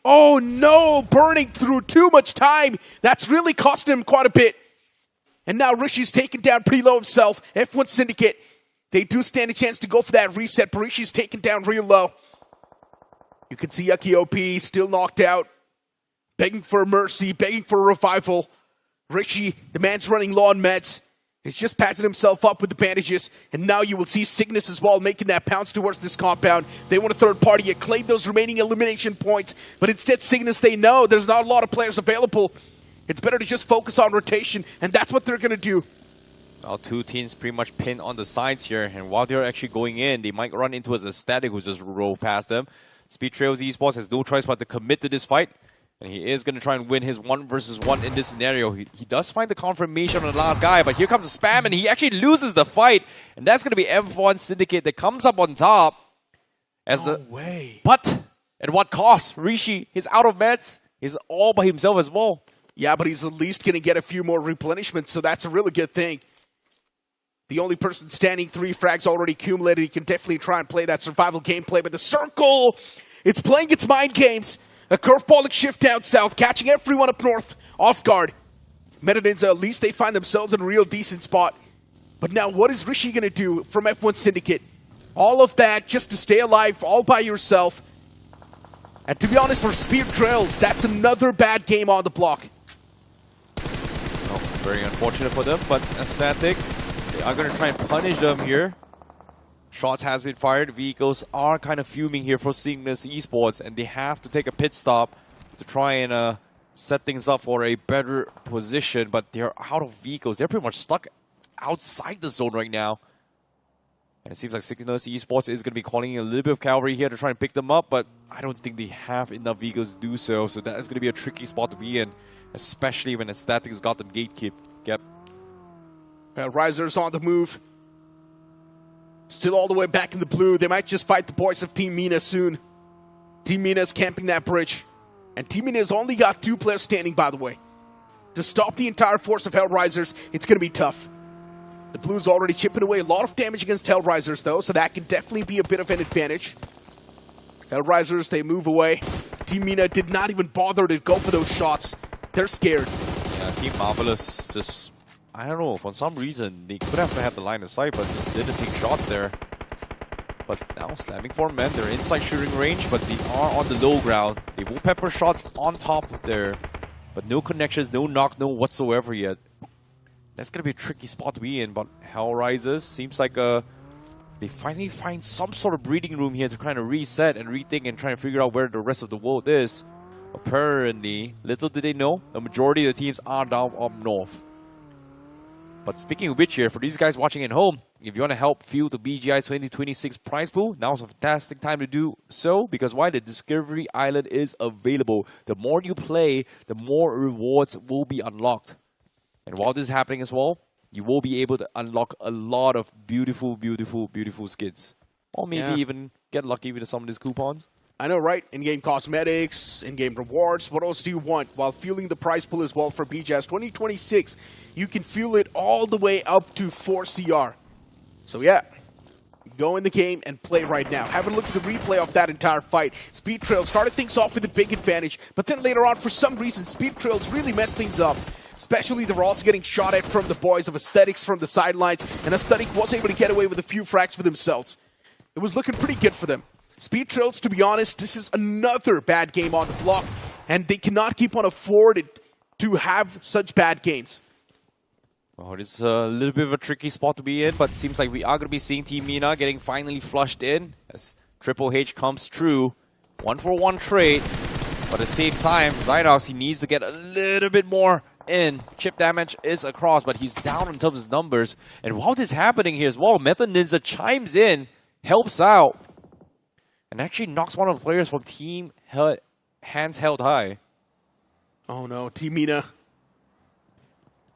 Speaker 1: Oh no, burning through too much time. That's really costing him quite a bit. And now Rishi's taken down pretty low himself. F1 Syndicate, they do stand a chance to go for that reset, but Rishi's taken down real low. You can see Yucky OP still knocked out. Begging for mercy, begging for a revival. Rishi, the man's running low on meds. He's just patching himself up with the bandages, and now you will see Cygnus as well making that pounce towards this compound. They want a third party to claim those remaining elimination points, but instead Cygnus, they know there's not a lot of players available. It's better to just focus on rotation, and that's what they're going to do.
Speaker 3: Now two teams pretty much pinned on the sides here, and while they're actually going in, they might run into a static who just roll past them. Speed Trails Esports has no choice but to commit to this fight. And he is going to try and win his 1 versus 1 in this scenario. He does find the confirmation on the last guy, but here comes the spam, and he actually loses the fight. And that's going to be M1 Syndicate that comes up on top. But at what cost? Rishi, he's out of meds. He's all by himself as well.
Speaker 1: Yeah, but he's at least going to get a few more replenishments, so that's a really good thing. The only person standing, 3 frags already accumulated. He can definitely try and play that survival gameplay, but the circle, it's playing its mind games. A curveballing shift down south, catching everyone up north off guard. Metaninja, at least they find themselves in a real decent spot. But now what is Rishi going to do from F1 Syndicate? All of that just to stay alive all by yourself. And to be honest, for Spear Trails, that's another bad game on the block.
Speaker 3: Oh, very unfortunate for them, but Static, they are going to try and punish them here. Shots has been fired. Vehicles are kind of fuming here for Cygnus Esports, and they have to take a pit stop to try and set things up for a better position, but they're out of vehicles. They're pretty much stuck outside the zone right now. And it seems like Cygnus Esports is going to be calling in a little bit of cavalry here to try and pick them up, but I don't think they have enough vehicles to do so, so that is going to be a tricky spot to be in, especially when Static has got them gatekeep. Yep.
Speaker 1: Risers on the move. Still all the way back in the blue. They might just fight the boys of Team Mina soon. Team Mina is camping that bridge. And Team Mina has only got 2 players standing, by the way. To stop the entire force of Hellrisers, it's going to be tough. The blue's already chipping away a lot of damage against Hellrisers, though, so that can definitely be a bit of an advantage. Hellrisers, they move away. Team Mina did not even bother to go for those shots. They're scared.
Speaker 3: Yeah, Team Marvelous just... I don't know, for some reason, they could have had the line of sight, but just didn't take shots there. But now slamming for men, they're inside shooting range, but they are on the low ground. They will pepper shots on top there, but no connections, no knock, no whatsoever yet. That's going to be a tricky spot to be in, but Hell Rises seems like they finally find some sort of breathing room here to kind of reset and rethink and try and figure out where the rest of the world is. Apparently, little did they know, the majority of the teams are down up north. But speaking of which here, for these guys watching at home, if you want to help fuel the BGIS 2026 prize pool, now's a fantastic time to do so, because why? The Discovery Island is available. The more you play, the more rewards will be unlocked. And while this is happening as well, you will be able to unlock a lot of beautiful, beautiful, beautiful skins. Or maybe even get lucky with some of these coupons.
Speaker 1: I know, right? In-game cosmetics, in-game rewards. What else do you want? While fueling the prize pool as well for BGIS 2026, you can fuel it all the way up to 4 CR. So yeah, go in the game and play right now. Have a look at the replay of that entire fight. Speed Trails started things off with a big advantage, but then later on, for some reason, Speed Trails really messed things up. Especially they were also getting shot at from the boys of Aesthetics from the sidelines, and Aesthetic was able to get away with a few frags for themselves. It was looking pretty good for them. Speed Trails, to be honest, this is another bad game on the block, and they cannot keep on affording to have such bad games.
Speaker 3: Oh, it's a little bit of a tricky spot to be in, but it seems like we are going to be seeing Team Mina getting finally flushed in as Triple H comes through. 1-for-1 trade, but at the same time, Zydox, he needs to get a little bit more in. Chip damage is across, but he's down in terms of numbers. And while this is happening here as well, Meta Ninja chimes in, helps out, and actually knocks one of the players from Team Hands Held High.
Speaker 1: Oh no, Team Mina.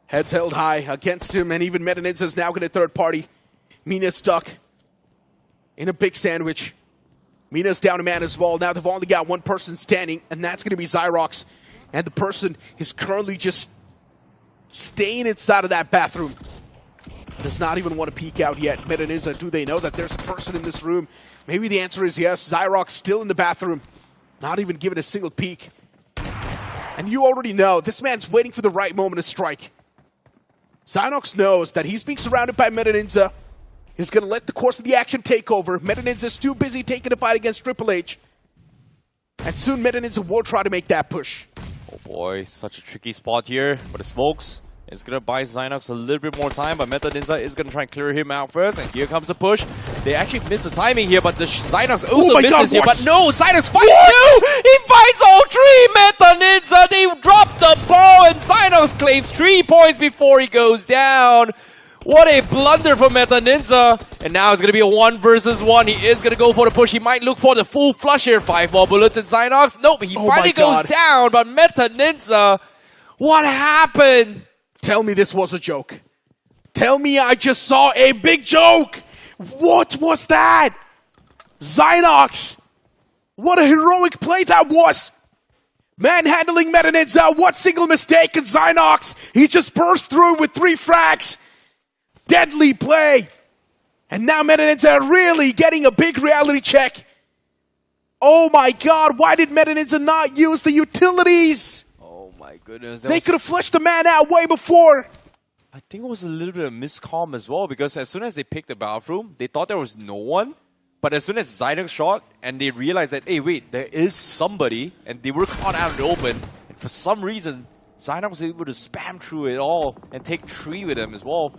Speaker 1: Heads held high against him, and even Meta Ninja is now going to third party. Mina's stuck in a big sandwich. Mina's down a man as well. Now they've only got one person standing, and that's going to be Zyrox. And the person is currently just staying inside of that bathroom. Does not even want to peek out yet. Meta Ninja, do they know that there's a person in this room? Maybe the answer is yes. Zyrox still in the bathroom. Not even giving a single peek. And you already know, this man's waiting for the right moment to strike. Zynox knows that he's being surrounded by Meta Ninja. He's going to let the course of the action take over. Meta Ninja's too busy taking a fight against Triple H. And soon Meta Ninja will try to make that push.
Speaker 3: Oh boy, such a tricky spot here for the smokes. It's going to buy Zynox a little bit more time, but Meta Ninja is going to try and clear him out first. And here comes the push. They actually missed the timing here, but the Zynox also misses here. But no, Zynox finds two! He finds all three! Meta Ninja, they drop the ball, and Zynox claims 3 points before he goes down. What a blunder for Meta Ninja. And now it's going to be a 1 versus 1. He is going to go for the push. He might look for the full flush here. 5 more bullets in Zynox. Nope, he finally goes down, but Meta Ninja, what happened?
Speaker 1: Tell me this was a joke. Tell me I just saw a big joke. What was that? Zynox. What a heroic play that was. Manhandling Meta Ninja. What single mistake in Zynox? He just burst through with 3 frags. Deadly play. And now Meta Ninja really getting a big reality check. Oh my god, why did Meta Ninja not use the utilities?
Speaker 3: Oh my goodness.
Speaker 1: They could have flushed the man out way before.
Speaker 3: I think it was a little bit of miscomm as well, because as soon as they picked the bathroom, they thought there was no one. But as soon as Zynox shot, and they realized that, hey, wait, there is somebody, and they were caught out in the open. And for some reason, Zynox was able to spam through it all and take 3 with them as well.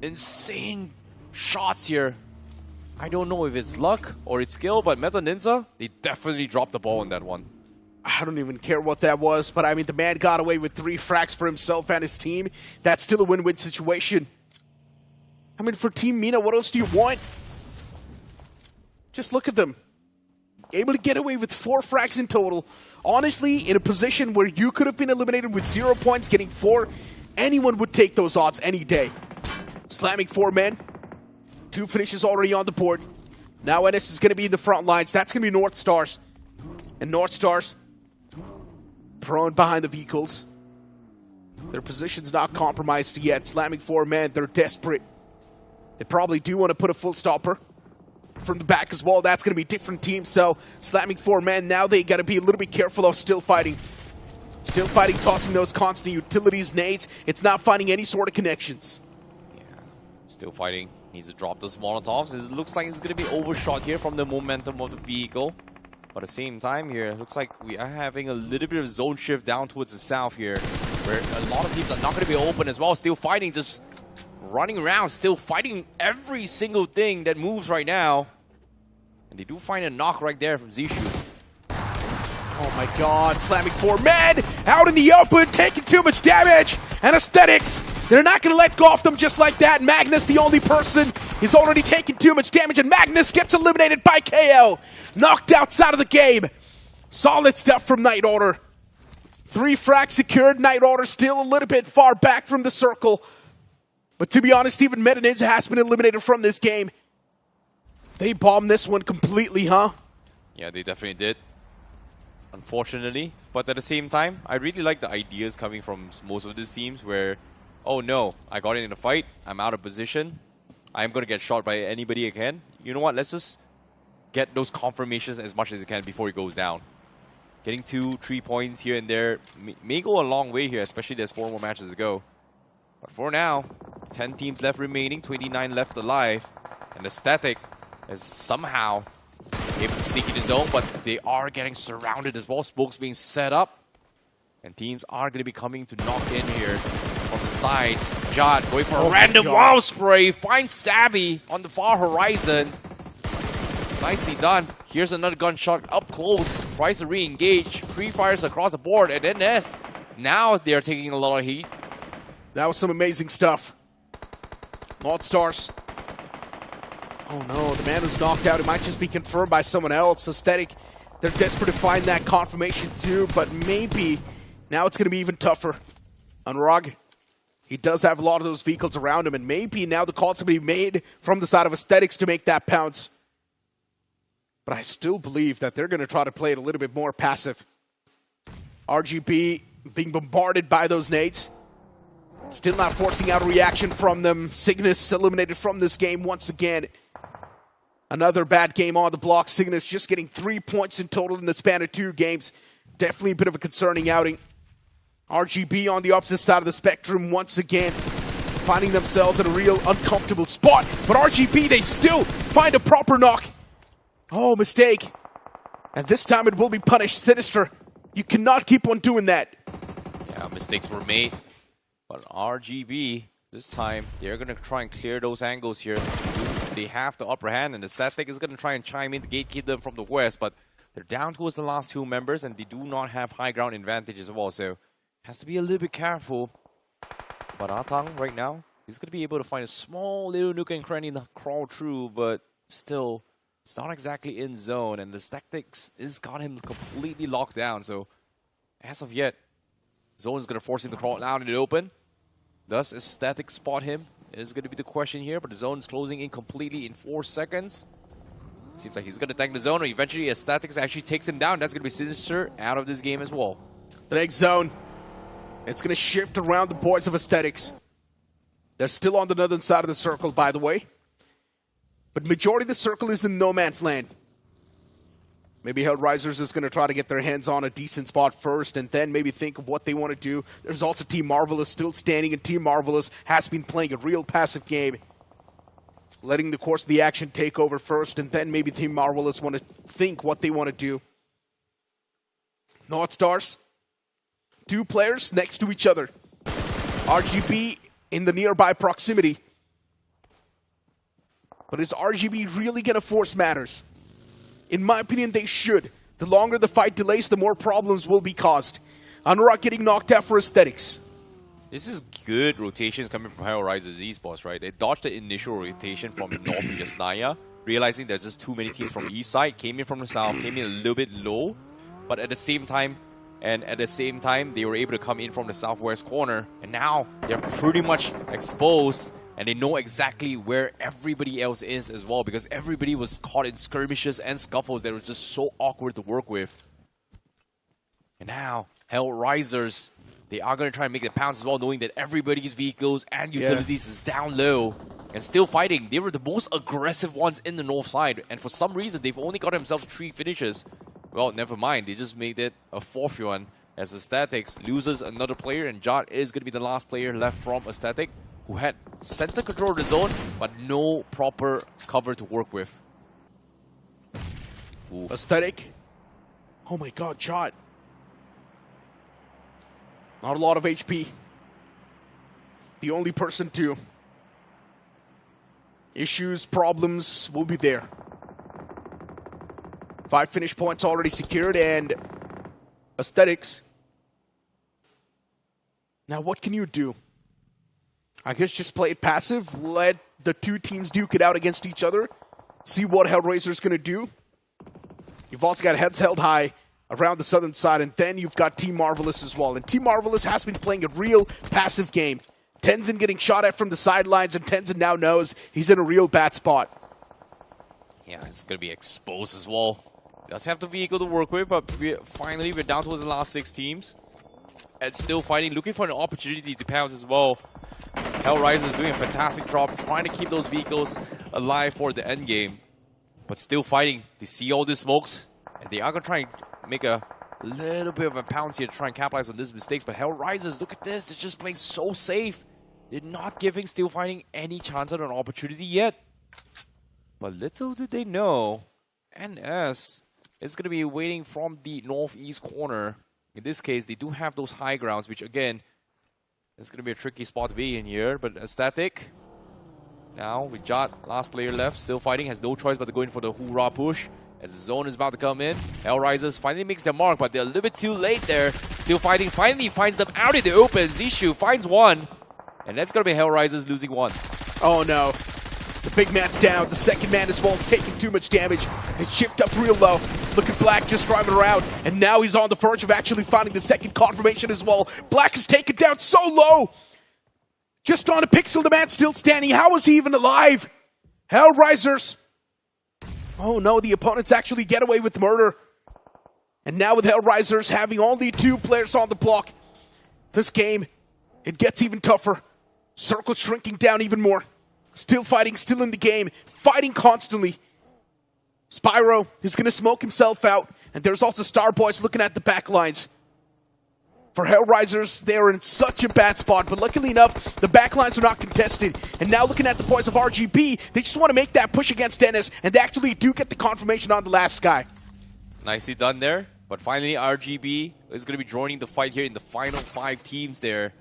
Speaker 3: Insane shots here. I don't know if it's luck or it's skill, but Meta Ninja, they definitely dropped the ball on that one.
Speaker 1: I don't even care what that was, but I mean, the man got away with 3 frags for himself and his team. That's still a win-win situation. I mean, for Team Mina, what else do you want? Just look at them. Able to get away with 4 frags in total. Honestly, in a position where you could have been eliminated with 0 points, getting 4, anyone would take those odds any day. Slamming 4 men. 2 finishes already on the board. Now NS is going to be in the front lines. That's going to be North Stars. And North Stars prone behind the vehicles. Their position's not compromised yet. Slamming 4 men. They're desperate. They probably do want to put a full stopper from the back as well. That's going to be different teams. So slamming 4 men. Now they got to be a little bit careful of still fighting. Still fighting, tossing those constant utilities, nades. It's not finding any sort of connections.
Speaker 3: Still fighting. Needs to drop those Molotovs. It looks like it's going to be overshot here from the momentum of the vehicle. But at the same time here, it looks like we are having a little bit of zone shift down towards the south here, where a lot of teams are not going to be open as well. Still fighting, just running around, still fighting every single thing that moves right now. And they do find a knock right there from Zishu.
Speaker 1: Oh my god, slamming 4 men out in the open, taking too much damage. And Aesthetics, they're not going to let go of them just like that. Magnus, the only person, he's already taken too much damage, and Magnus gets eliminated by KO. Knocked outside of the game. Solid stuff from Night Order. 3 frags secured. Night Order still a little bit far back from the circle. But to be honest, even Meta Ninja has been eliminated from this game. They bombed this one completely, huh?
Speaker 3: Yeah, they definitely did. Unfortunately. But at the same time, I really like the ideas coming from most of these teams where, oh no, I got in a fight, I'm out of position, I'm going to get shot by anybody I can. You know what, let's just get those confirmations as much as you can before he goes down. Getting 2-3 points here and there may go a long way here, especially there's 4 more matches to go. But for now, 10 teams left remaining, 29 left alive, and the Static is somehow able to sneak in his zone, but they are getting surrounded as well. Smokes being set up, and teams are going to be coming to knock in here from the sides. Jad going for a random wow spray, finds Savvy on the far horizon. Nicely done. Here's another gunshot up close, tries to re-engage, pre-fires across the board, and then S. Now they're taking a lot of heat.
Speaker 1: That was some amazing stuff. North Stars. Oh no, the man who's knocked out, it might just be confirmed by someone else. Aesthetic, they're desperate to find that confirmation too, but maybe now it's going to be even tougher. Anurag, he does have a lot of those vehicles around him, and maybe now the call's going to be made from the side of Aesthetics to make that pounce. But I still believe that they're going to try to play it a little bit more passive. RGB being bombarded by those nades. Still not forcing out a reaction from them. Cygnus eliminated from this game once again. Another bad game on the block. Cygnus just getting 3 points in total in the span of 2 games. Definitely a bit of a concerning outing. RGB on the opposite side of the spectrum once again, finding themselves in a real uncomfortable spot. But RGB, they still find a proper knock. Oh, mistake. And this time it will be punished. Sinister, you cannot keep on doing that.
Speaker 3: Yeah, mistakes were made. But RGB, this time, they're going to try and clear those angles here. They have the upper hand, and the Static is going to try and chime in to gatekeep them from the west, but they're down towards the last two members, and they do not have high ground advantage as well, so has to be a little bit careful. But Atang, right now, he's going to be able to find a small little nook and cranny to crawl through, but still, it's not exactly in zone, and the Statics has got him completely locked down, so as of yet, zone is going to force him to crawl out in the open. Does a Static spot him? Is going to be the question here, but the zone is closing in completely in 4 seconds. Seems like he's going to tank the zone, or eventually a Statics actually takes him down. That's going to be Sinister out of this game as well.
Speaker 1: The next zone, it's going to shift around the boys of Aesthetics. They're still on the northern side of the circle, by the way. But majority of the circle is in no man's land. Maybe Hellraisers is going to try to get their hands on a decent spot first and then maybe think of what they want to do. There's also Team Marvelous still standing, and Team Marvelous has been playing a real passive game. Letting the course of the action take over first, and then maybe Team Marvelous want to think what they want to do. North Stars, 2 players next to each other. RGB in the nearby proximity. But is RGB really going to force matters? In my opinion, they should. The longer the fight delays, the more problems will be caused. Anurag getting knocked out for Aesthetics.
Speaker 3: This is good rotations coming from Hellraisers Esports, right? They dodged the initial rotation from North Yasnaya, realizing there's just too many teams from east side, came in from the south, came in a little bit low, but at the same time, they were able to come in from the southwest corner, and now they're pretty much exposed. And they know exactly where everybody else is as well, because everybody was caught in skirmishes and scuffles that were just so awkward to work with. And now, Hellraisers, they are going to try and make the pounce as well, knowing that everybody's vehicles and utilities is down low. And still fighting. They were the most aggressive ones in the north side. And for some reason, they've only got themselves 3 finishes. Well, never mind. They just made it a 4th one. As Aesthetics loses another player, and Jot is going to be the last player left from Aesthetic, who had center control of the zone, but no proper cover to work with. Oof.
Speaker 1: Aesthetic. Oh my god, Jot. Not a lot of HP. The only person to. Issues, problems will be there. 5 finish points already secured, and Aesthetics. Now what can you do? I guess just play it passive, let the 2 teams duke it out against each other, see what Hellraiser's going to do. You've also got heads held high around the southern side, and then you've got Team Marvelous as well. And Team Marvelous has been playing a real passive game. Tenzin getting shot at from the sidelines, and Tenzin now knows he's in a real bad spot.
Speaker 3: Yeah, it's going to be exposed as well. Does have the vehicle to work with, but finally we're down towards the last 6 teams. And still fighting, looking for an opportunity to pounce as well. Hellraiser is doing a fantastic job trying to keep those vehicles alive for the end game. But still fighting. They see all these smokes, and they are going to try and make a little bit of a pounce here to try and capitalize on these mistakes. But Hellraisers, look at this. They're just playing so safe. They're not giving Still Fighting any chance at an opportunity yet. But little did they know, NS is going to be waiting from the northeast corner. In this case, they do have those high grounds, which again, it's going to be a tricky spot to be in here. But Aesthetic, now with Jot, last player left, Still Fighting, has no choice but to go in for the hoorah push. As the zone is about to come in, Hellraisers finally makes their mark, but they're a little bit too late there. Still Fighting finally finds them out in the open. Zishu finds one, and that's going to be Hellraisers losing 1.
Speaker 1: Oh no. The big man's down. The second man as well is taking too much damage. It's chipped up real low. Look at Black just driving around. And now he's on the verge of actually finding the second confirmation as well. Black is taken down so low. Just on a pixel, the man still standing. How is he even alive? Hellraisers. Oh no, the opponents actually get away with murder. And now with Hellraisers having only 2 players on the block, this game, it gets even tougher. Circle shrinking down even more. Still fighting, still in the game, fighting constantly. Spyro is going to smoke himself out, and there's also Starboys looking at the back lines. For Hellraisers, they're in such a bad spot, but luckily enough, the back lines are not contested. And now looking at the boys of RGB, they just want to make that push against Dennis, and they actually do get the confirmation on the last guy.
Speaker 3: Nicely done there, but finally RGB is going to be joining the fight here in the final 5 teams there.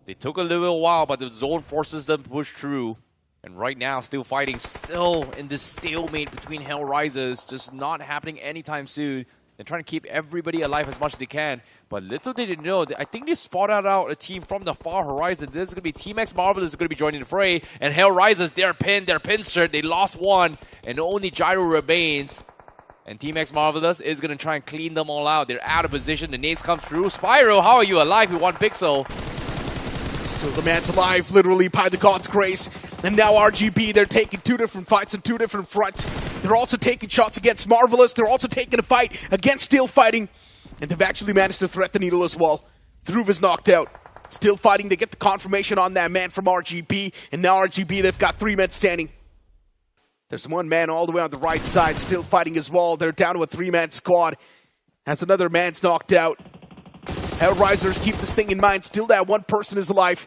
Speaker 3: They took a little while, but the zone forces them to push through. And right now, still fighting, still in this stalemate between Hellraisers, just not happening anytime soon. They're trying to keep everybody alive as much as they can. But little did they know, I think they spotted out a team from the far horizon. This is going to be Team X Marvelous is going to be joining the fray. And Hellraisers, they're pincered. They lost one, and only Gyro remains. And Team X Marvelous is going to try and clean them all out. They're out of position. The nades come through. Spyro, how are you alive with 1 pixel?
Speaker 1: Still the man's alive, literally, by the God's grace. And now RGB, they're taking 2 different fights on 2 different fronts. They're also taking shots against Marvelous. They're also taking a fight against Still Fighting. And they've actually managed to threat the needle as well. Through is knocked out. Still Fighting, they get the confirmation on that man from RGB. And now RGB, they've got 3 men standing. There's 1 man all the way on the right side, Still Fighting as well. They're down to a 3-man squad. As another man's knocked out. Hellraisers keep this thing in mind. Still that 1 person is alive.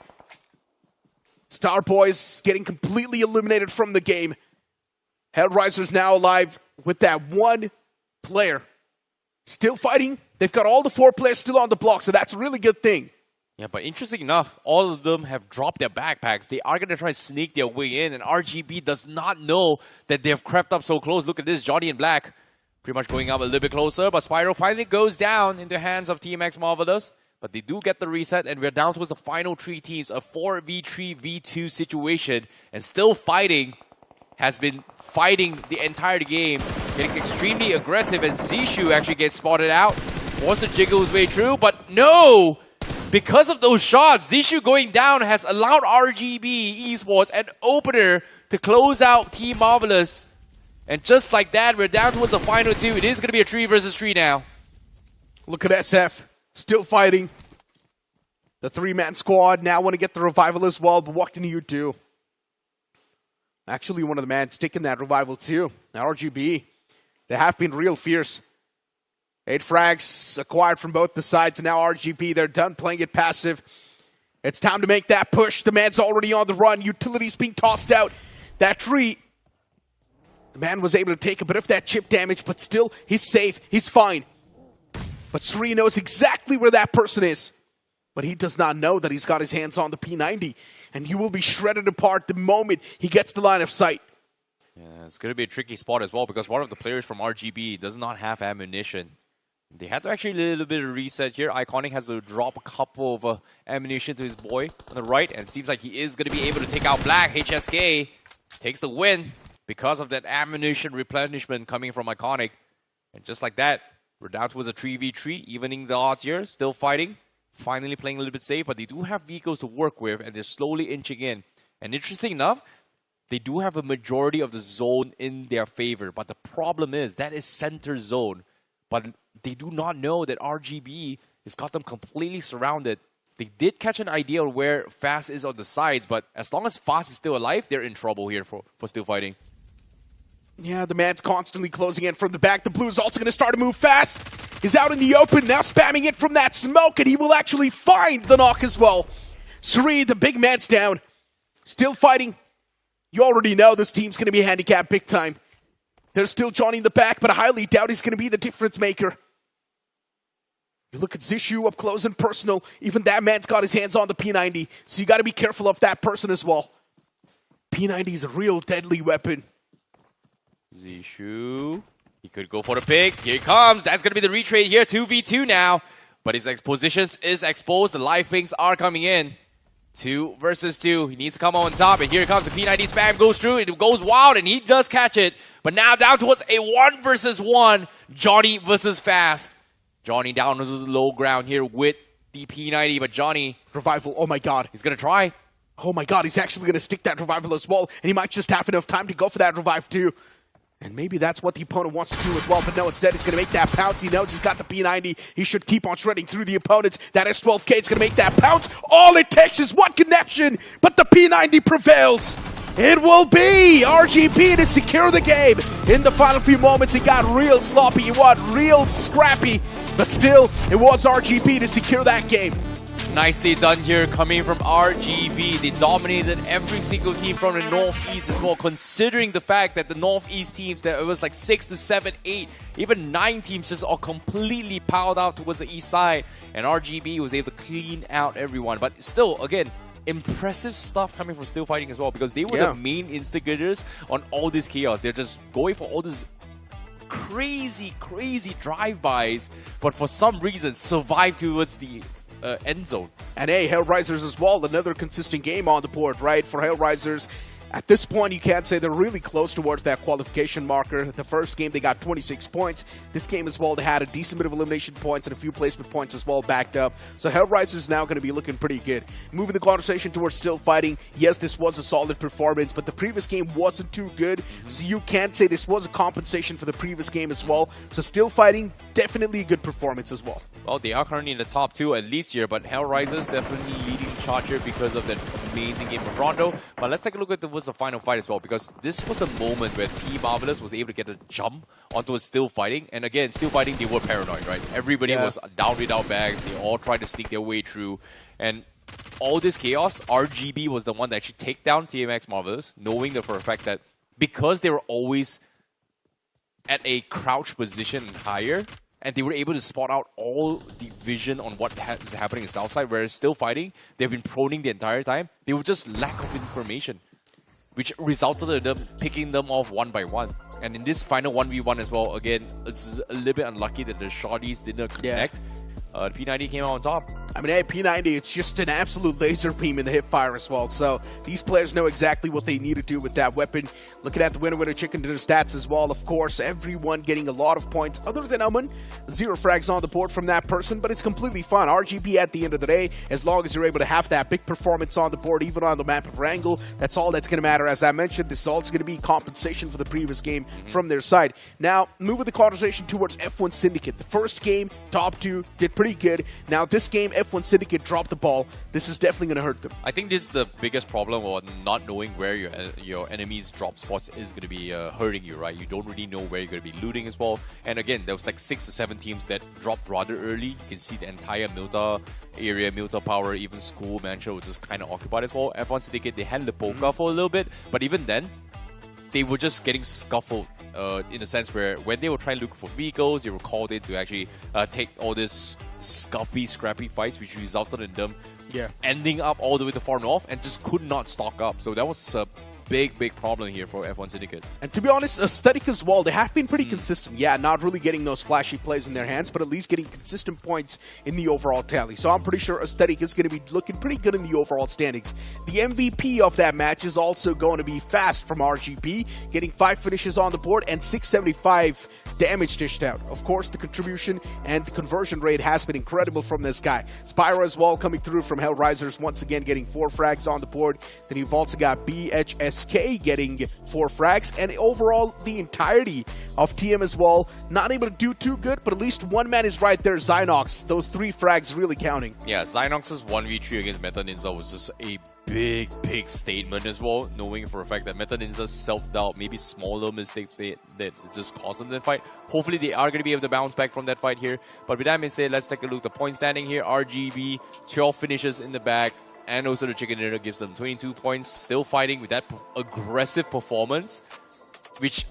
Speaker 1: Star Boys getting completely eliminated from the game. Hellraisers now alive with that 1 player. Still fighting. They've got all the 4 players still on the block, so that's a really good thing.
Speaker 3: Yeah, but interesting enough, all of them have dropped their backpacks. They are going to try and sneak their way in, and RGB does not know that they have crept up so close. Look at this, Johnny in black. Pretty much going up a little bit closer, but Spyro finally goes down into the hands of Team X Marvelous. But they do get the reset, and we're down towards the final 3 teams. A 4v3v2 situation, and Still Fighting has been fighting the entire game, getting extremely aggressive, and Zishu actually gets spotted out. Wants to jiggle his way through, but no! Because of those shots, Zishu going down has allowed RGB Esports an opener to close out Team Marvelous. And just like that, we're down towards the final 2. It is going to be a 3 versus 3 now.
Speaker 1: Look at SF. Still fighting. The 3-man squad now want to get the revival as well, but what can you do? Actually, one of the men taking that revival too. Now RGB, they have been real fierce. 8 frags acquired from both the sides, and now RGB, they're done playing it passive. It's time to make that push. The man's already on the run. Utilities being tossed out. That tree, the man was able to take a bit of that chip damage, but still, he's safe. He's fine. But Sri knows exactly where that person is. But he does not know that he's got his hands on the P90. And he will be shredded apart the moment he gets the line of sight.
Speaker 3: Yeah, it's going to be a tricky spot as well, because one of the players from RGB does not have ammunition. They had to actually a little bit of reset here. Iconic has to drop a couple of ammunition to his boy on the right. And it seems like he is going to be able to take out Black. HSK takes the win because of that ammunition replenishment coming from Iconic. And just like that, we're down towards a 3v3, evening the odds here. Still fighting. Finally playing a little bit safe, but they do have vehicles to work with, and they're slowly inching in. And interesting enough, they do have a majority of the zone in their favor. But the problem is, that is center zone. But they do not know that RGB has got them completely surrounded. They did catch an idea of where Fast is on the sides, but as long as Fast is still alive, they're in trouble here for Still Fighting.
Speaker 1: Yeah, the man's constantly closing in from the back. The blue is also going to start to move fast. He's out in the open, now spamming it from that smoke, and he will actually find the knock as well. Sri, the big man's down. Still fighting. You already know this team's going to be handicapped big time. There's still Johnny in the back, but I highly doubt he's going to be the difference maker. You look at Zishu up close and personal. Even that man's got his hands on the P90, so you got to be careful of that person as well. P90 is a real deadly weapon.
Speaker 3: Zishu, he could go for the pick. Here he comes. That's going to be the retrade here. 2v2 now. But his position is exposed. The life pings are coming in. 2 versus 2. He needs to come on top. And here it comes. The P90 spam goes through. It goes wild, and he does catch it. But now down towards a 1 versus 1. Johnny versus Fast. Johnny down to the low ground here with the P90. But Johnny,
Speaker 1: revival. Oh my god.
Speaker 3: He's going to try.
Speaker 1: Oh my god. He's actually going to stick that revival as well. And he might just have enough time to go for that revive too. And maybe that's what the opponent wants to do as well, but no, instead he's going to make that pounce. He knows he's got the P90. He should keep on shredding through the opponents. That S12K is going to make that pounce. All it takes is one connection, but the P90 prevails. It will be RGB to secure the game. In the final few moments, it got real sloppy. It was real scrappy, but still, it was RGB to secure that game.
Speaker 3: Nicely done here, coming from RGB. They dominated every single team from the Northeast as well, considering the fact that the Northeast teams, that it was like 6 to 7, 8, even 9 teams just all completely piled out towards the east side. And RGB was able to clean out everyone. But still, again, impressive stuff coming from Still Fighting as well, because they were the main instigators on all this chaos. They're just going for all this crazy drive-bys, but for some reason survived towards the end zone.
Speaker 1: And hey, Hellraisers as well, another consistent game on the board, right? For Hellraisers, at this point, you can't say they're really close towards that qualification marker. The first game, they got 26 points. This game as well, they had a decent bit of elimination points and a few placement points as well backed up. So Hellraisers now going to be looking pretty good. Moving the conversation towards Still Fighting, yes, this was a solid performance, but the previous game wasn't too good. So you can't say this was a compensation for the previous game as well. So Still Fighting, definitely a good performance as well.
Speaker 3: Well, they are currently in the top 2 at least here, but Hellraisers definitely leading the charge here because of that amazing game of Rondo. But let's take a look at the final fight as well, because this was the moment where Team Marvelous was able to get a jump onto a Still Fighting. And again, Still Fighting, they were paranoid, right? Everybody was down without bags. They all tried to sneak their way through. And all this chaos, RGB was the one that actually take down TMX Marvelous, knowing that for a fact that because they were always at a crouch position and higher, and they were able to spot out all the vision on what is happening in Southside, whereas Still Fighting, they've been proning the entire time. They were just lack of information, which resulted in them picking them off one by one. And in this final 1v1 as well, again, it's a little bit unlucky that the shorties didn't connect. The P90 came out on top.
Speaker 1: I mean, hey, P90, it's just an absolute laser beam in the hip fire as well. So these players know exactly what they need to do with that weapon. Looking at the winner chicken dinner stats as well, of course, everyone getting a lot of points other than Amun. 0 frags on the board from that person, but it's completely fine. RGB at the end of the day, as long as you're able to have that big performance on the board, even on the map of Erangel, that's all that's going to matter. As I mentioned, this is also going to be compensation for the previous game from their side. Now, moving the conversation towards F1 Syndicate. The first game, top 2, did pretty good. Now, this game, F1 Syndicate dropped the ball. This is definitely going to hurt them.
Speaker 3: I think this is the biggest problem, or not knowing where your enemy's drop spots is going to be hurting you, right? You don't really know where you're going to be looting as well. And again, there was like 6 to 7 teams that dropped rather early. You can see the entire Milta area, Milta Power, even School Mansion was just kind of occupied as well. F1 Syndicate, they had Lipoka for a little bit, but even then, they were just getting scuffled in a sense where when they were trying to look for vehicles, they were called in to actually take all this scrappy fights, which resulted in them ending up all the way to far north and just could not stock up. So that was a big problem here for F1 Syndicate.
Speaker 1: And to be honest, Aesthetic as well, they have been pretty consistent. Yeah, not really getting those flashy plays in their hands, but at least getting consistent points in the overall tally. So I'm pretty sure Aesthetic is going to be looking pretty good in the overall standings. The MVP of that match is also going to be Fast from RGB, getting 5 finishes on the board and 675 damage dished out. Of course, the contribution and the conversion rate has been incredible from this guy. Spyro as well coming through from Hellraisers, once again getting 4 frags on the board. Then you've also got BHSK getting 4 frags, and overall the entirety of TM as well, not able to do too good, but at least one man is right there, Zynox. Those 3 frags really counting.
Speaker 3: Yeah, Zynox's 1v3 against Meta Ninja was just a big statement as well, knowing for a fact that Meta Ninja's self-doubt, maybe smaller mistakes that just cost them that fight. Hopefully they are going to be able to bounce back from that fight here. But with that being said, let's take a look at the point standing here. RGB, 12 finishes in the back, and also the chicken dinner gives them 22 points. Still fighting with that aggressive performance, which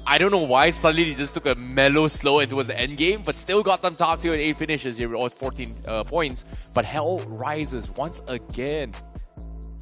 Speaker 3: I don't know why suddenly they just took a mellow slow and towards the end game, but still got them top 2 and 8 finishes here with all 14 points. But Hellraisers once again,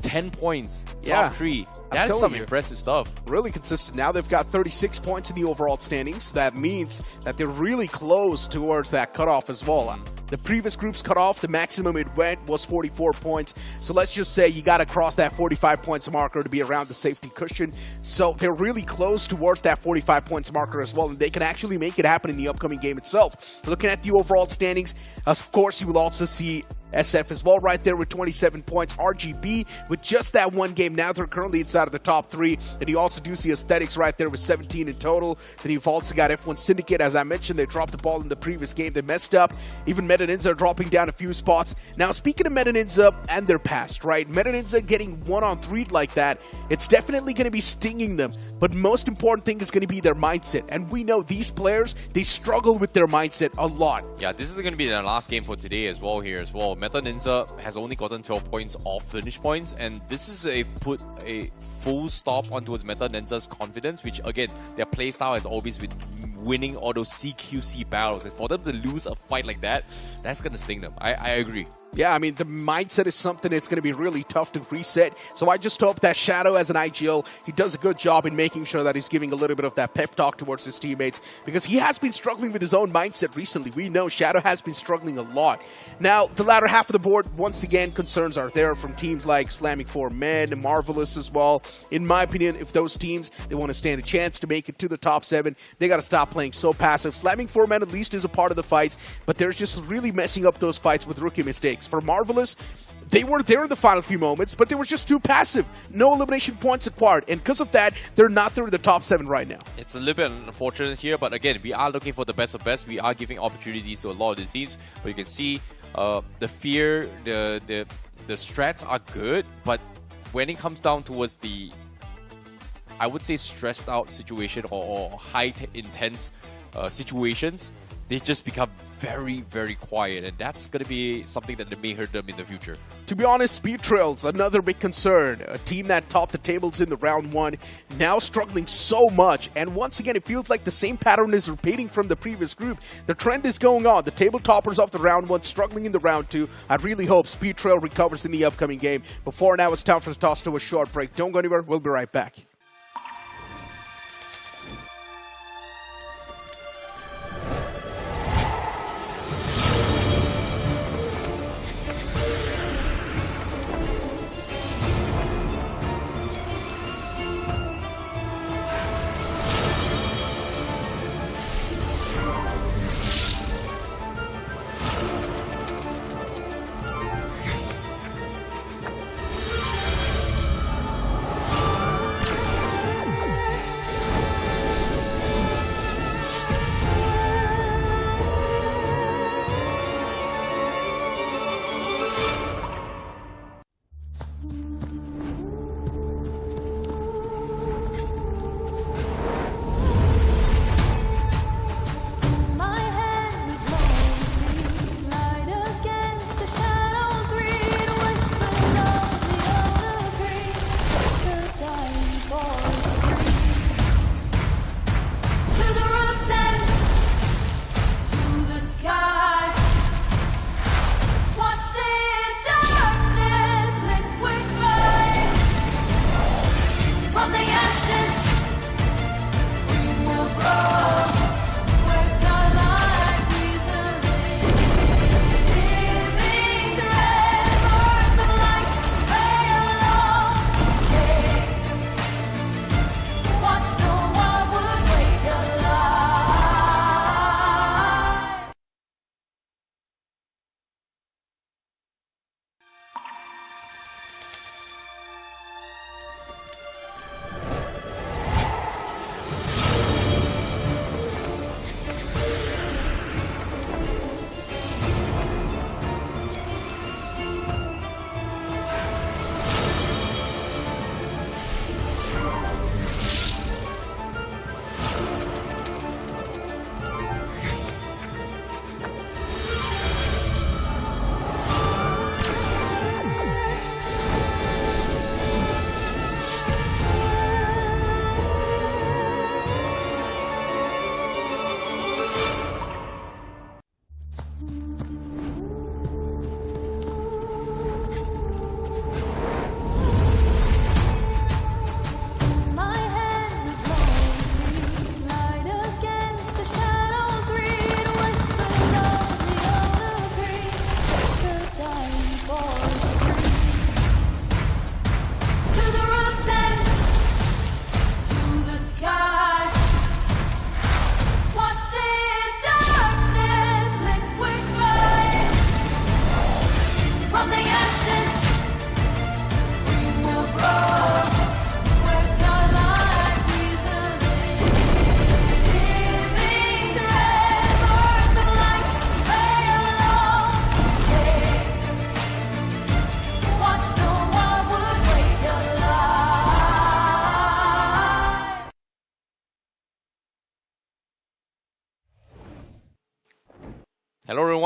Speaker 3: 10 points, top 3. That's some impressive stuff.
Speaker 1: Really consistent. Now they've got 36 points in the overall standings. So that means that they're really close towards that cutoff as well. The previous group's cutoff, the maximum it went was 44 points. So let's just say you got to cross that 45 points marker to be around the safety cushion. So they're really close towards that 45 points marker as well, and they can actually make it happen in the upcoming game itself. Looking at the overall standings, of course, you will also see SF as well right there with 27 points. RGB with just that 1 game. Now they're currently inside of the top 3. Then you also do see Aesthetics right there with 17 in total. Then you've also got F1 Syndicate. As I mentioned, they dropped the ball in the previous game. They messed up. Even Meta Ninja are dropping down a few spots. Now, speaking of Meta Ninja and their past, right? Meta Ninja getting 1-on-3 like that, it's definitely going to be stinging them. But most important thing is going to be their mindset. And we know these players, they struggle with their mindset a lot.
Speaker 3: Yeah, this is going to be their last game for today as well here as well. Meta Ninja has only gotten 12 points off finish points, and this is put a full stop onto his Meta Ninja's confidence, which again, their playstyle has always been winning all those CQC battles. And for them to lose a fight like that, that's going to sting them. I agree.
Speaker 1: Yeah, I mean, the mindset is something that's going to be really tough to reset. So I just hope that Shadow, as an IGL, he does a good job in making sure that he's giving a little bit of that pep talk towards his teammates, because he has been struggling with his own mindset recently. We know Shadow has been struggling a lot. Now, the latter half of the board, once again, concerns are there from teams like Slamming 4 Men, Marvelous as well. In my opinion, if those teams, they want to stand a chance to make it to the top 7, they got to stop playing so passive. Slamming 4 Men at least is a part of the fights, but they're just really messing up those fights with rookie mistakes. For Marvelous, they were there in the final few moments, but they were just too passive. No elimination points acquired, and because of that, they're not there in the top 7 right now. It's
Speaker 3: a little bit unfortunate here, but again, we are looking for the best of best. We are giving opportunities to a lot of these teams, but you can see the fear, the strats are good, but when it comes down towards the, I would say, stressed out situation or high intense situations, they just become very, very quiet, and that's going to be something that may hurt them in the future.
Speaker 1: To be honest, Speed Trail's another big concern. A team that topped the tables in the round 1, now struggling so much, and once again, it feels like the same pattern is repeating from the previous group. The trend is going on. The table toppers of the round 1 struggling in the round 2. I really hope Speed Trail recovers in the upcoming game. Before now, it's time for us to toss to a short break. Don't go anywhere. We'll be right back.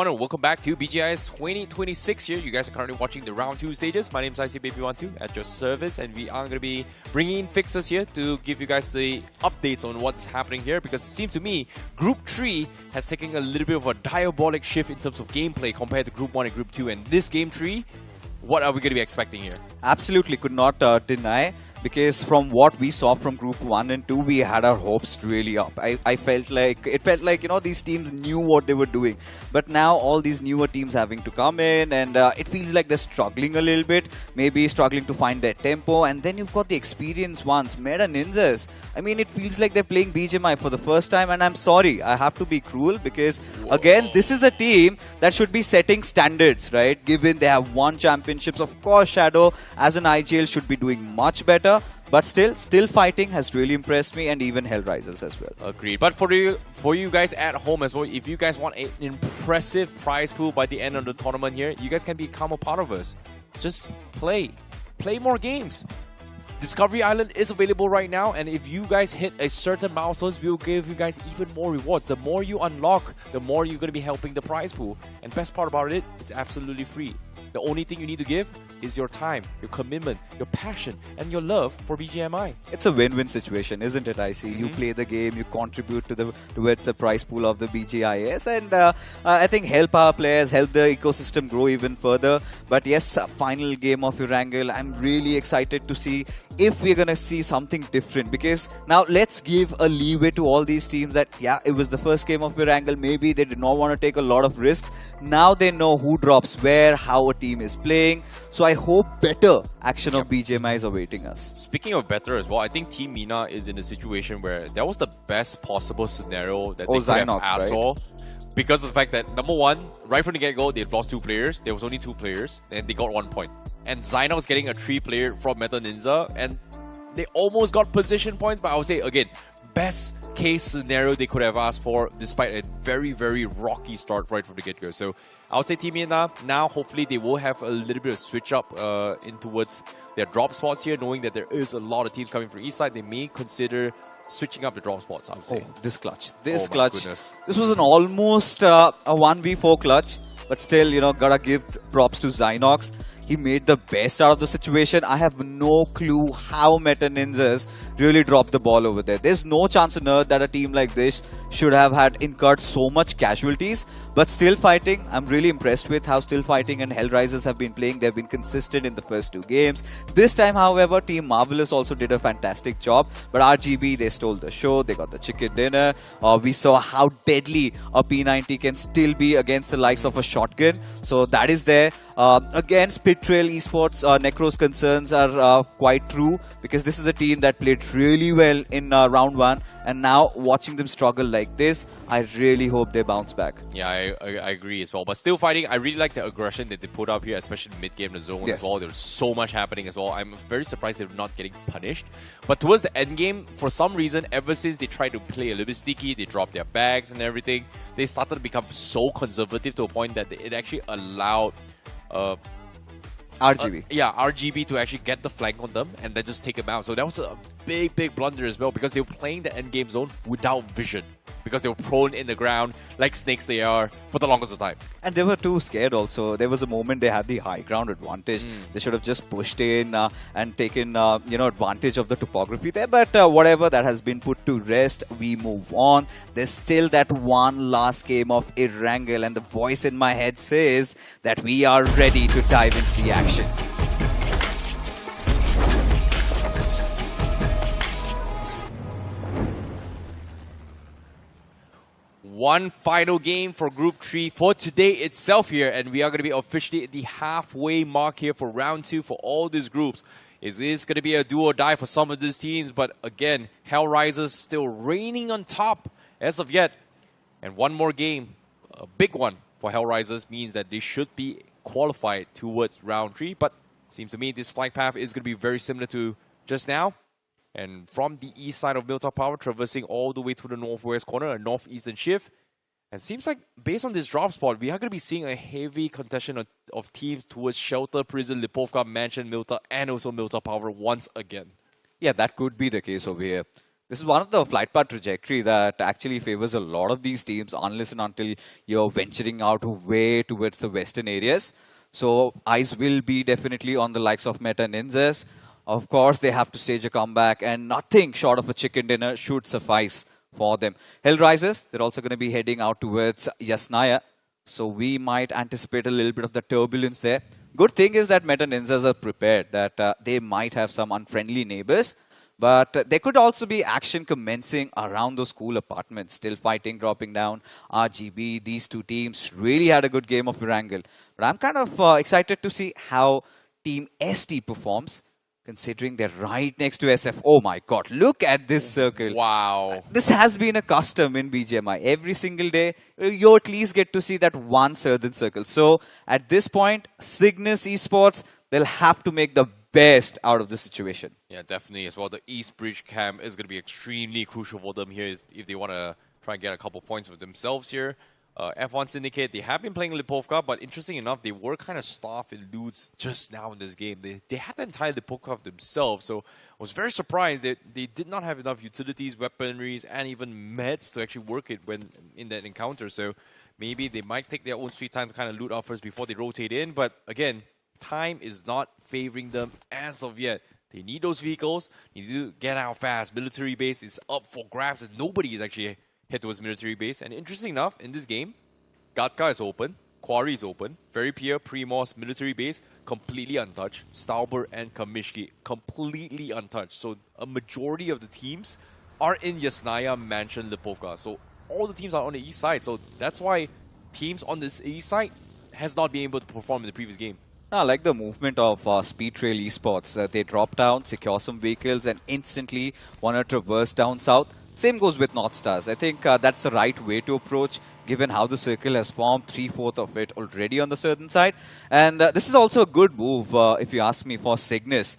Speaker 3: everyone, and welcome back to BGIS 2026 here. You guys are currently watching the round 2 stages. My name is ICBaby12 at your service, and we are going to be bringing in fixers here to give you guys the updates on what's happening here, because it seems to me Group 3 has taken a little bit of a diabolic shift in terms of gameplay compared to Group 1 and Group 2, and this Game 3, what are we going to be expecting here?
Speaker 2: Absolutely could not deny, because from what we saw from Group 1 and 2, we had our hopes really up. I felt like, you know, these teams knew what they were doing. But now all these newer teams having to come in, and it feels like they're struggling a little bit, maybe struggling to find their tempo. And then you've got the experienced ones, Meta Ninjas. I mean, it feels like they're playing BGMI for the first time, and I'm sorry, I have to be cruel, because again, this is a team that should be setting standards, right? Given they have won championships, of course, Shadow as an IGL should be doing much better. But still fighting has really impressed me, and even Hellrisers as well.
Speaker 3: Agreed. But for you guys at home as well, if you guys want an impressive prize pool by the end of the tournament here, you guys can become a part of us. Just play more games. Discovery Island is available right now, and if you guys hit a certain milestones, we will give you guys even more rewards. The more you unlock, the more you're going to be helping the prize pool. And best part about it, it's absolutely free. The only thing you need to give is your time, your commitment, your passion, and your love for BGMI.
Speaker 2: It's a win-win situation, isn't it, IC? You play the game, you contribute towards the prize pool of the BGIS, and I think help our players, help the ecosystem grow even further. But yes, final game of Erangel, I'm really excited to see if we're going to see something different, because now let's give a leeway to all these teams that, yeah, it was the first game of Erangel, maybe they did not want to take a lot of risks. Now they know who drops where, how a team is playing. So I hope better action of BGMI is awaiting us.
Speaker 3: Speaking of better as well, I think Team Mina is in a situation where that was the best possible scenario that they could have asked for. Because of the fact that, number one, right from the get-go, they've lost 2 players. There was only 2 players, and they got 1 point. And Zynox getting a 3-player from Meta Ninja, and they almost got position points, but I would say, again, best case scenario they could have asked for, despite a very, very rocky start right from the get-go. So I would say Team Mina, now hopefully they will have a little bit of switch up in towards their drop spots here, knowing that there is a lot of teams coming from east side. They may consider switching up the drop spots, I would say.
Speaker 2: Oh, this clutch.
Speaker 3: This clutch. This
Speaker 2: was an almost a 1v4 clutch, but still, you know, gotta give props to Zynox. He made the best out of the situation. I have no clue how Meta Ninjas really dropped the ball over there. There's no chance on earth that a team like this should have had incurred so much casualties, but still fighting. I'm really impressed with how Still Fighting and Hellrisers have been playing. They've been consistent in the first 2 games. This time, however, Team Marvelous also did a fantastic job, but RGB, they stole the show. They got the chicken dinner. We saw how deadly a P90 can still be against the likes of a shotgun. So that is there. Again, Spit Trail Esports, Necro's concerns are quite true, because this is a team that played really well in round 1, and now watching them struggle like this, I really hope they bounce back.
Speaker 3: Yeah, I agree as well. But Still Fighting, I really like the aggression that they put up here, especially mid-game, the zone as well. There was so much happening as well. I'm very surprised they're not getting punished. But towards the end game, for some reason, ever since they tried to play a little bit sneaky, they dropped their bags and everything, they started to become so conservative to a point that it actually allowed
Speaker 2: RGB.
Speaker 3: RGB to actually get the flank on them and then just take them out. So that was a big blunder as well, because they were playing the endgame zone without vision, because they were prone in the ground like snakes they are for the longest of time.
Speaker 2: And they were too scared also. There was a moment they had the high ground advantage. They should have just pushed in and taken you know, advantage of the topography there. But whatever, that has been put to rest. We move on. There's still that one last game of Erangel, and the voice in my head says that we are ready to dive into the action.
Speaker 3: One final game for Group 3 for today itself here, and we are going to be officially at the halfway mark here for round 2 for all these groups. Is this going to be a do or die for some of these teams? But again, Hellrisers still reigning on top as of yet. And one more game, a big one for Hellrisers, means that they should be qualified towards round 3. But seems to me this flight path is going to be very similar to just now. And from the east side of Milltop Power, traversing all the way to the northwest corner, a northeastern shift. And seems like, based on this drop spot, we are going to be seeing a heavy contention of teams towards Shelter, Prison, Lipovka, Mansion, Milta, and also Milltop Power once again.
Speaker 2: Yeah, that could be the case over here. This is one of the flight path trajectory that actually favors a lot of these teams unless and until you're venturing out way towards the western areas. So eyes will be definitely on the likes of Meta Ninjas. Of course, they have to stage a comeback, and nothing short of a chicken dinner should suffice for them. Hellrisers, they're also going to be heading out towards Yasnaya. So we might anticipate a little bit of the turbulence there. Good thing is that Meta Ninjas are prepared, that they might have some unfriendly neighbors. But there could also be action commencing around those cool apartments. Still fighting, dropping down. RGB, these two teams really had a good game of Erangel. But I'm kind of excited to see how Team ST performs, considering they're right next to SF. Oh my god, look at this circle.
Speaker 3: Wow.
Speaker 2: This has been a custom in BGMI. Every single day, you at least get to see that one certain circle. So at this point, Cygnus Esports, they'll have to make the best out of the situation.
Speaker 3: Yeah, definitely as well. The East Bridge camp is going to be extremely crucial for them here if they want to try and get a couple points for themselves here. F1 Syndicate, they have been playing Lipovka, but interesting enough, they were kind of starved in loots just now in this game. They had the entire Lipovka themselves, so I was very surprised that they did not have enough utilities, weaponries, and even meds to actually work it when in that encounter. So maybe they might take their own sweet time to kind of loot out first before they rotate in. But again, time is not favoring them as of yet. They need those vehicles. They need to get out fast. Military base is up for grabs, and nobody is actually head towards military base. And interesting enough, in this game, Gatka is open, Quarry is open, Veripia, Primos, military base, completely untouched. Stauber and Kamishki, completely untouched. So a majority of the teams are in Yasnaya, Mansion, Lipovka. So all the teams are on the east side. So that's why teams on this east side has not been able to perform in the previous game.
Speaker 2: I like the movement of Speed Trail Esports. They drop down, secure some vehicles, and instantly want to traverse down south. Same goes with North Stars. I think that's the right way to approach, given how the circle has formed, 3/4 of it already on the southern side. And this is also a good move, if you ask me, for Cygnus.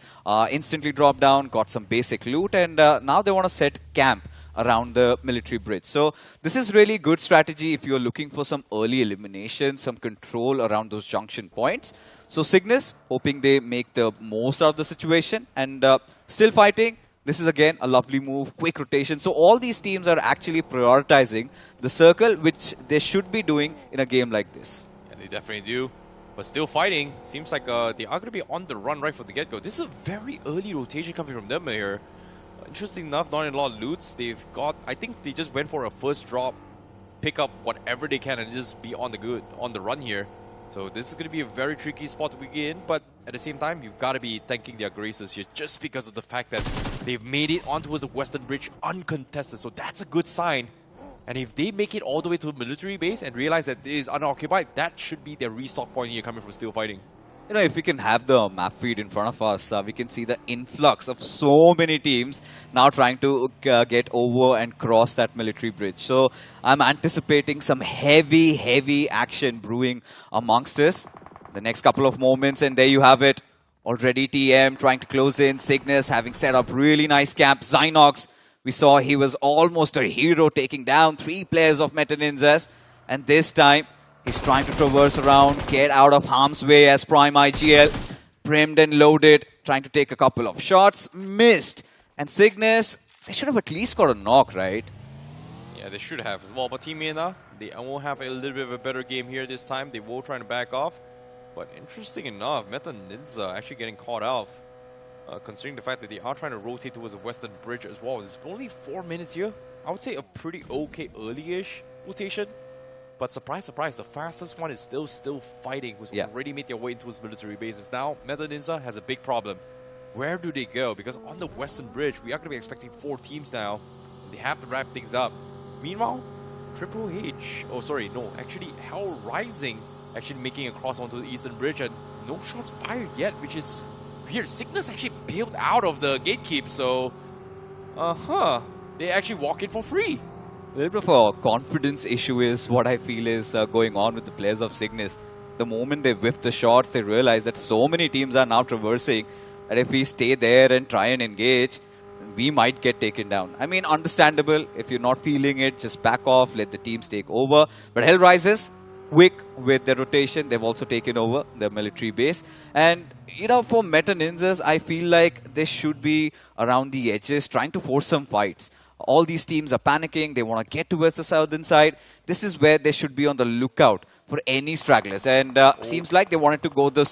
Speaker 2: Instantly drop down, got some basic loot, and now they want to set camp around the military bridge. So this is really good strategy if you're looking for some early elimination, some control around those junction points. So Cygnus, hoping they make the most out of the situation, and still fighting. This is again a lovely move, quick rotation. So all these teams are actually prioritizing the circle, which they should be doing in a game like this.
Speaker 3: Yeah, they definitely do. But still fighting. Seems like they are going to be on the run right from the get-go. This is a very early rotation coming from them here. Interesting enough, not in a lot of loots. They've got, I think they just went for a first drop, pick up whatever they can and just be on the run here. So this is going to be a very tricky spot to begin, but at the same time, you've got to be thanking their graces here just because of the fact that they've made it onto the Western Bridge uncontested. So that's a good sign. And if they make it all the way to the military base and realize that it is unoccupied, that should be their restock point here coming from still fighting.
Speaker 2: You know, if we can have the map feed in front of us, we can see the influx of so many teams now trying to get over and cross that military bridge. So I'm anticipating some heavy action brewing amongst us. The next couple of moments, and there you have it. Already TM trying to close in. Cygnus having set up really nice camp. Zynox, we saw he was almost a hero, taking down 3 players of Meta Ninjas. And this time, he's trying to traverse around, get out of harm's way as Prime IGL. Primed and loaded, trying to take a couple of shots. Missed. And Cygnus, they should have at least got a knock, right?
Speaker 3: Yeah, they should have as well. But Team Mina, they will have a little bit of a better game here this time. They will try to back off. But interesting enough, Meta Ninja actually getting caught out. Considering the fact that they are trying to rotate towards the Western Bridge as well. It's only 4 minutes here. I would say a pretty okay early-ish rotation. But surprise, surprise, the fastest one is still fighting, who's already made their way into his military bases. Now, Meta Ninja has a big problem. Where do they go? Because on the Western Bridge, we are going to be expecting 4 teams now. They have to wrap things up. Meanwhile, Triple H, oh sorry, no, actually Hell Rising actually making a cross onto the Eastern Bridge, and no shots fired yet, which is weird. Cygnus actually bailed out of the gatekeep, so they actually walk in for free.
Speaker 2: A little bit of a confidence issue is what I feel is going on with the players of Cygnus. The moment they whiff the shots, they realize that so many teams are now traversing that if we stay there and try and engage, we might get taken down. I mean, understandable. If you're not feeling it, just back off, let the teams take over. But Hell Rises, quick with their rotation. They've also taken over their military base. And, you know, for Meta Ninjas, I feel like they should be around the edges, trying to force some fights. All these teams are panicking. They want to get towards the southern side. This is where they should be on the lookout for any stragglers. And seems like they wanted to go the,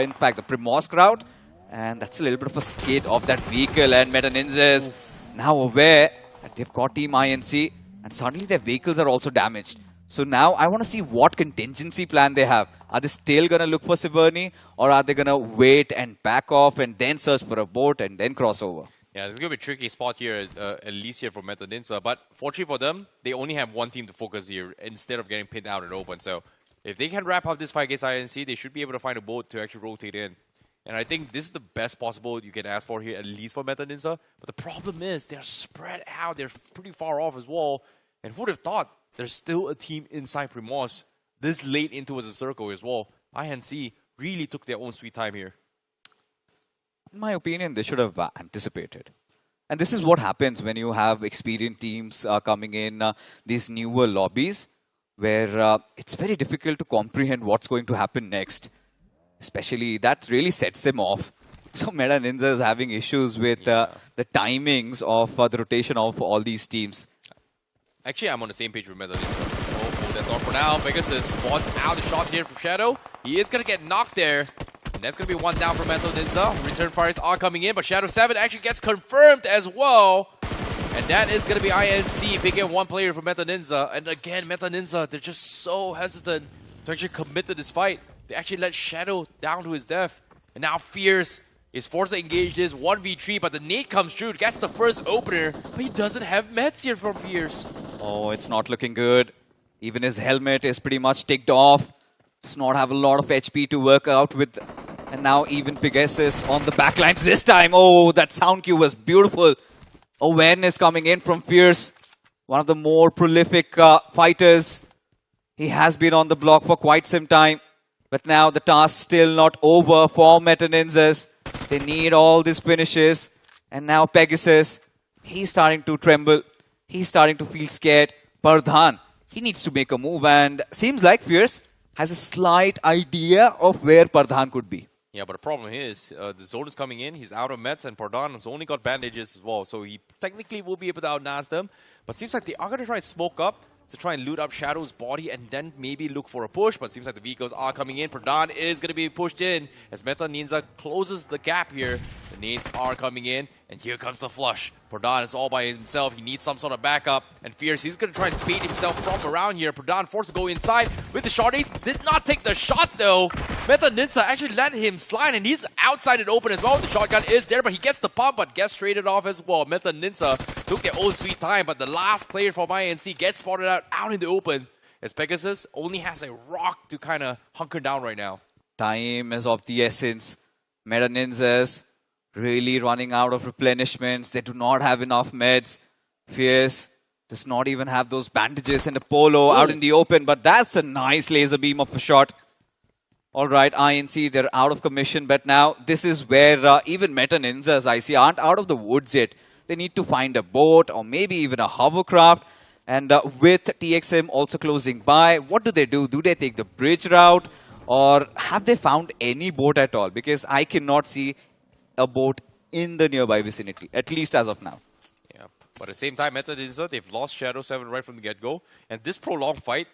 Speaker 2: in fact, the Primorsk route. And that's a little bit of a skid of that vehicle. And Meta Ninja is now aware that they've got Team INC. And suddenly their vehicles are also damaged. So now I want to see what contingency plan they have. Are they still going to look for Siverny? Or are they going to wait and back off and then search for a boat and then cross over?
Speaker 3: Yeah, it's going to be a tricky spot here, at least here for Meta Ninja. But fortunately for them, they only have one team to focus here instead of getting pinned out and open. So if they can wrap up this fight against INC, they should be able to find a boat to actually rotate in. And I think this is the best possible you can ask for here, at least for Meta Ninja. But the problem is they're spread out. They're pretty far off as well. And who would have thought there's still a team inside Primorsk this late into the circle as well. INC really took their own sweet time here.
Speaker 2: In my opinion, they should have anticipated. And this is what happens when you have experienced teams coming in these newer lobbies, where it's very difficult to comprehend what's going to happen next. Especially, that really sets them off. So Meta Ninja is having issues with the timings of the rotation of all these teams.
Speaker 3: Actually, I'm on the same page with Meta Ninja. Oh, that's all for now. Pegasus spots out the shots here from Shadow. He is going to get knocked there. And that's going to be one down for Meta Ninja. Return fires are coming in, but Shadow 7 actually gets confirmed as well. And that is going to be INC picking one player for Meta Ninja. And again, Meta Ninja, they're just so hesitant to actually commit to this fight. They actually let Shadow down to his death. And now Fierce is forced to engage this 1v3, but the nade comes through. Gets the first opener, but he doesn't have meds here from Fierce.
Speaker 2: Oh, it's not looking good. Even his helmet is pretty much ticked off. Does not have a lot of HP to work out with. And now even Pegasus on the backlines this time. Oh, that sound cue was beautiful. Awareness coming in from Fierce. One of the more prolific fighters. He has been on the block for quite some time. But now the task still not over for Meta Ninjas. They need all these finishes. And now Pegasus, he's starting to tremble. He's starting to feel scared. Pardhan, he needs to make a move. And seems like Fierce has a slight idea of where Pardhan could be.
Speaker 3: Yeah, but the problem is, the zone is coming in. He's out of meds, and Pardhan has only got bandages as well. So he technically will be able to outnaz them. But seems like they are going to try and smoke up to try and loot up Shadow's body and then maybe look for a push. But seems like the vehicles are coming in. Pardhan is going to be pushed in as Meta Ninja closes the gap here. The nades are coming in, and here comes the flush. Pardhan is all by himself. He needs some sort of backup. And Fierce, he's going to try and bait himself from around here. Pardhan forced to go inside with the shot ace. Did not take the shot though. Meta Ninja actually let him slide, and he's outside and open as well. The shotgun is there, but he gets the pump, but gets traded off as well. Meta Ninja took their own sweet time, but the last player from INC gets spotted out in the open. As Pegasus only has a rock to kind of hunker down right now.
Speaker 2: Time is of the essence. Meta Ninjas really running out of replenishments. They do not have enough meds. Fierce does not even have those bandages and a polo out in the open, but that's a nice laser beam of a shot. All right, INC, they're out of commission, but now this is where even Meta Ninjas, I see, aren't out of the woods yet. They need to find a boat or maybe even a hovercraft. And with TXM also closing by, what do? Do they take the bridge route? Or have they found any boat at all? Because I cannot see a boat in the nearby vicinity, at least as of now.
Speaker 3: Yeah, but at the same time, Meta Ninja, they've lost Shadow 7 right from the get-go. And this prolonged fight,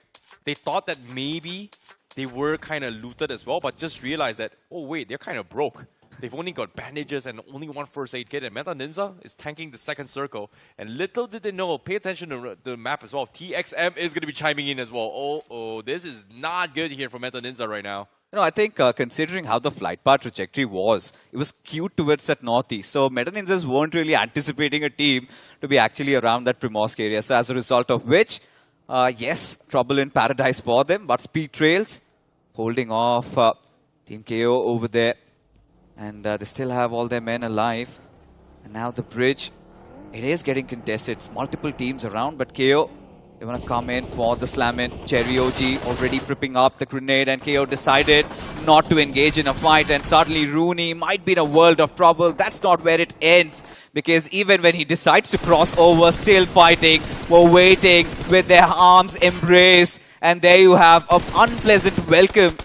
Speaker 3: they thought that maybe they were kind of looted as well, but just realized that, oh wait, they're kind of broke. They've only got bandages and only one first aid kit, and Meta Ninja is tanking the second circle. And little did they know, pay attention to the map as well. TXM is going to be chiming in as well. Oh, this is not good here for Meta Ninja right now.
Speaker 2: You know, I think considering how the flight path trajectory was, it was skewed towards that northeast. So Meta Ninjas weren't really anticipating a team to be actually around that Primorsk area. So as a result of which, yes, trouble in paradise for them, but Speed Trails holding off Team KO over there. And they still have all their men alive. And now the bridge, it is getting contested. It's multiple teams around, but KO, they want to come in for the slam in. Cherry OG already prepping up the grenade, and KO decided not to engage in a fight. And suddenly Rooney might be in a world of trouble. That's not where it ends. Because even when he decides to cross over, still fighting, we're waiting with their arms embraced. And there you have an unpleasant welcome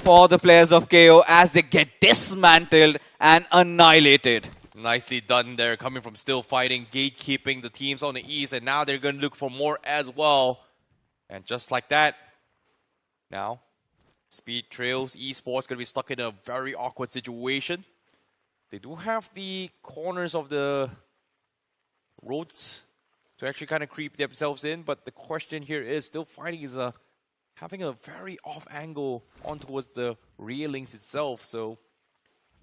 Speaker 2: for the players of KO as they get dismantled and annihilated.
Speaker 3: Nicely done there, coming from still fighting, gatekeeping the teams on the east, and now they're going to look for more as well. And just like that, now, Speed Trails Esports going to be stuck in a very awkward situation. They do have the corners of the roads to actually kind of creep themselves in, but the question here is, still fighting is having a very off angle on towards the railings itself, so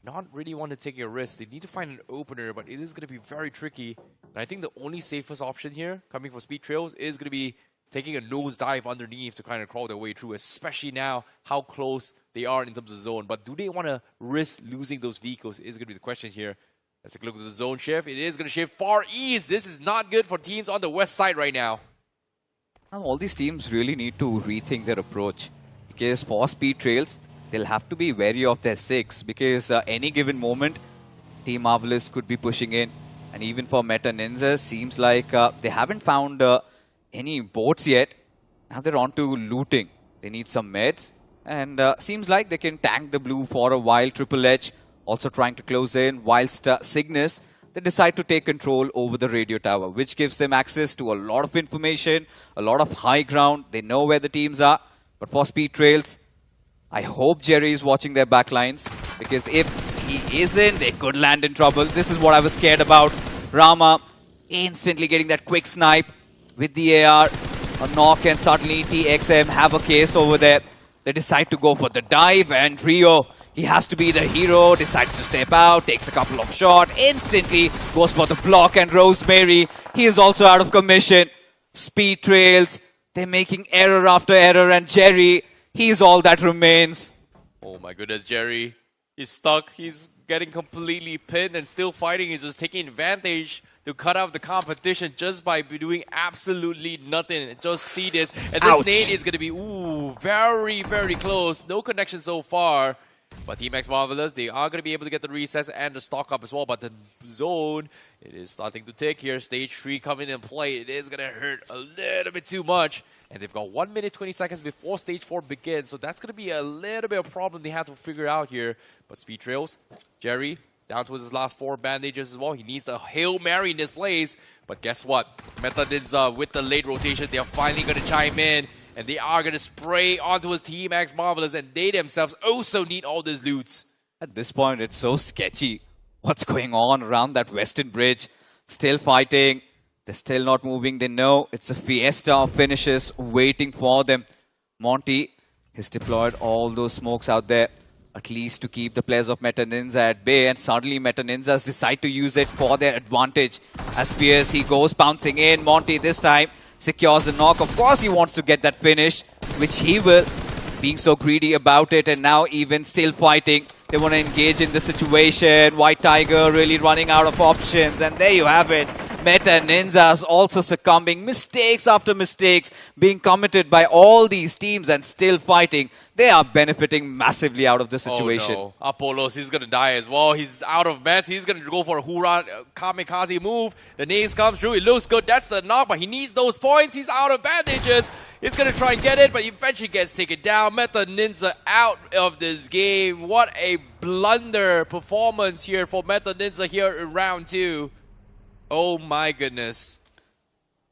Speaker 3: not really want to take a risk. They need to find an opener, but it is going to be very tricky. And I think the only safest option here, coming from Speed Trails, is going to be taking a nosedive underneath to kind of crawl their way through, especially now how close they are in terms of zone. But do they want to risk losing those vehicles is going to be the question here. Let's take a look at the zone shift. It is going to shift far east. This is not good for teams on the west side right now.
Speaker 2: Now, all these teams really need to rethink their approach, because for Speed Trails, they'll have to be wary of their 6, because any given moment, Team Marvelous could be pushing in. And even for Meta Ninjas, seems like they haven't found any boats yet. Now they're on to looting. They need some meds. And seems like they can tank the blue for a while. Triple H also trying to close in, whilst Cygnus, they decide to take control over the radio tower, which gives them access to a lot of information, a lot of high ground. They know where the teams are. But for Speed Trails, I hope Jerry is watching their backlines, because if he isn't, they could land in trouble. This is what I was scared about. Rama instantly getting that quick snipe with the AR. A knock, and suddenly TXM have a case over there. They decide to go for the dive, and Rio, he has to be the hero, decides to step out, takes a couple of shots, instantly goes for the block, and Rosemary, he is also out of commission. Speed Trails, they're making error after error, and Jerry, he's all that remains.
Speaker 3: Oh my goodness, Jerry is stuck. He's getting completely pinned and still fighting. He's just taking advantage to cut out the competition just by doing absolutely nothing. Just see this. And this
Speaker 2: Ouch.
Speaker 3: nade is going to be, very, very close. No connection so far. But Team X Marvelous, they are going to be able to get the resets and the stock up as well. But the zone, it is starting to tick here. Stage 3 coming in play. It is going to hurt a little bit too much. And they've got 1 minute, 20 seconds before Stage 4 begins. So that's going to be a little bit of a problem they have to figure out here. But Speed Trails, Jerry, down to his last 4 bandages as well. He needs a Hail Mary in this place. But guess what? Meta Ninja with the late rotation, they are finally going to chime in. And they are going to spray onto his Team X Marvelous, and they themselves also need all this loot.
Speaker 2: At this point, it's so sketchy. What's going on around that western bridge? Still fighting. They're still not moving. They know it's a fiesta of finishes waiting for them. Monty has deployed all those smokes out there, at least to keep the players of Meta Ninja at bay. And suddenly Meta Ninjas decide to use it for their advantage. As Pierce, he goes bouncing in. Monty this time secures the knock. Of course he wants to get that finish, which he will, being so greedy about it. And now even still fighting, they want to engage in the situation. White Tiger really running out of options, and there you have it. Meta Ninjas also succumbing, mistakes after mistakes being committed by all these teams and still fighting. They are benefiting massively out of the situation.
Speaker 3: Oh no, Apollos, he's going to die as well. He's out of meds. He's going to go for a Huron kamikaze move. The nades comes through. It looks good. That's the knock, but he needs those points. He's out of bandages. He's going to try and get it, but eventually gets taken down. Meta Ninja out of this game. What a blunder performance here for Meta Ninja here in round 2. Oh my goodness.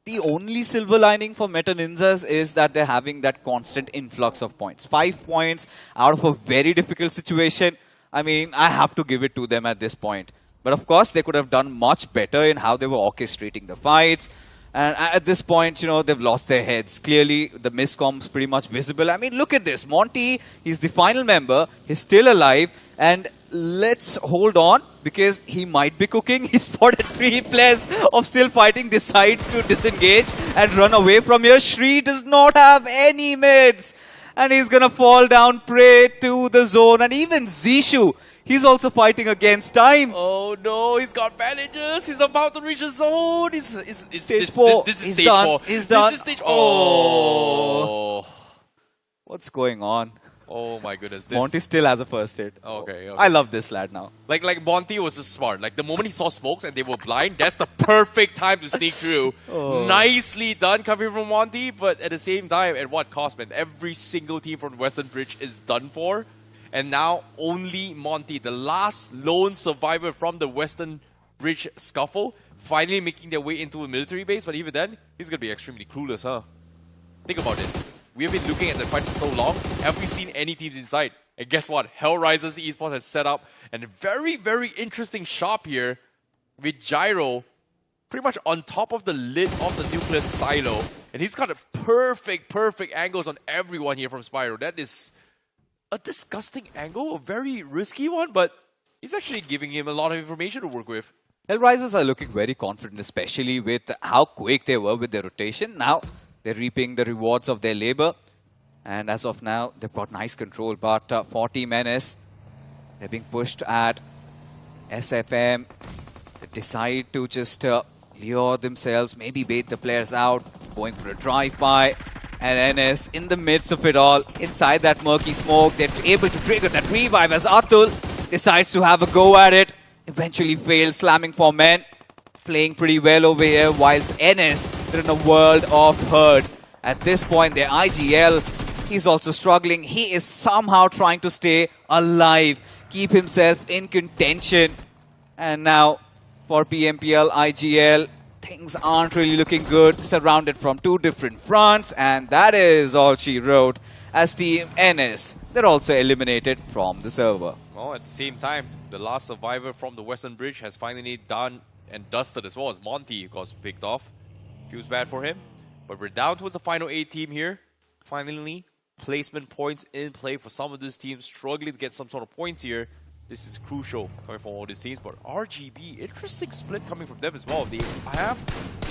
Speaker 2: The only silver lining for Meta Ninjas is that they're having that constant influx of points. 5 points out of a very difficult situation. I mean, I have to give it to them at this point. But of course, they could have done much better in how they were orchestrating the fights. And at this point, you know, they've lost their heads. Clearly, the miscom's pretty much visible. I mean, look at this. Monty, he's the final member. He's still alive. And let's hold on, because he might be cooking. He spotted 3 players of still fighting, decides to disengage and run away from here. Shri does not have any mids. And he's going to fall down prey to the zone. And even Zishu, he's also fighting against time.
Speaker 3: Oh no, he's got bandages. He's about to reach the zone.
Speaker 2: Stage 4.
Speaker 3: This is
Speaker 2: He's
Speaker 3: stage
Speaker 2: done.
Speaker 3: 4.
Speaker 2: He's done.
Speaker 3: This is stage 4.
Speaker 2: Oh. What's going on?
Speaker 3: Oh my goodness.
Speaker 2: Monty still has a first hit.
Speaker 3: Okay.
Speaker 2: I love this lad now.
Speaker 3: Like Monty was just smart. Like the moment he saw smokes and they were blind, that's the perfect time to sneak through.
Speaker 2: Oh.
Speaker 3: Nicely done coming from Monty, but at the same time, at what cost, man? Every single team from Western Bridge is done for. And now only Monty, the last lone survivor from the Western bridge scuffle, finally making their way into a military base, but even then, he's going to be extremely clueless, huh? Think about this. We have been looking at the fight for so long. Have we seen any teams inside? And guess what? Hellraisers Esports has set up a very, very interesting shop here with Gyro pretty much on top of the lid of the nuclear silo. And he's got a perfect angles on everyone here from Spyro. That is a disgusting angle, a very risky one, but he's actually giving him a lot of information to work with.
Speaker 2: Hellraisers are looking very confident, especially with how quick they were with their rotation. Now, they're reaping the rewards of their labor. And as of now, they've got nice control. But for Team NS, they're being pushed at SFM. They decide to just lure themselves, maybe bait the players out, going for a drive-by. And NS, in the midst of it all, inside that murky smoke, they're able to trigger that revive as Atul decides to have a go at it. Eventually fails, slamming for men. Playing pretty well over here, whilst NS, they're in a world of hurt. At this point, their IGL, he's also struggling. He is somehow trying to stay alive, keep himself in contention. And now, for PMPL, IGL, things aren't really looking good. Surrounded from two different fronts, and that is all she wrote. As Team NS, they're also eliminated from the server.
Speaker 3: Well, at the same time, the last survivor from the Western Bridge has finally done and dusted as well as Monty got picked off. Feels bad for him. But we're down towards the final 8 team here. Finally, placement points in play for some of these teams, struggling to get some sort of points here. This is crucial coming from all these teams. But RGB, interesting split coming from them as well. They have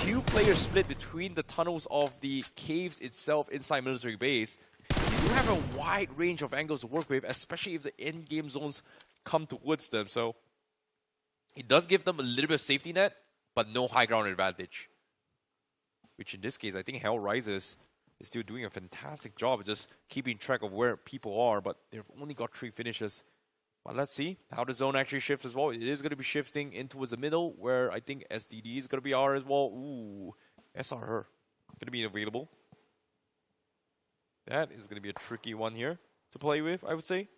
Speaker 3: 2 players split between the tunnels of the caves itself inside military base. You do have a wide range of angles to work with, especially if the end-game zones come towards them. So it does give them a little bit of safety net, but no high ground advantage. Which in this case, I think Hellraisers is still doing a fantastic job of just keeping track of where people are, but they've only got 3 finishes. But let's see how the zone actually shifts as well. It is going to be shifting in towards the middle, where I think SDD is going to be R as well. Ooh, SRR going to be available. That is going to be a tricky one here to play with, I would say.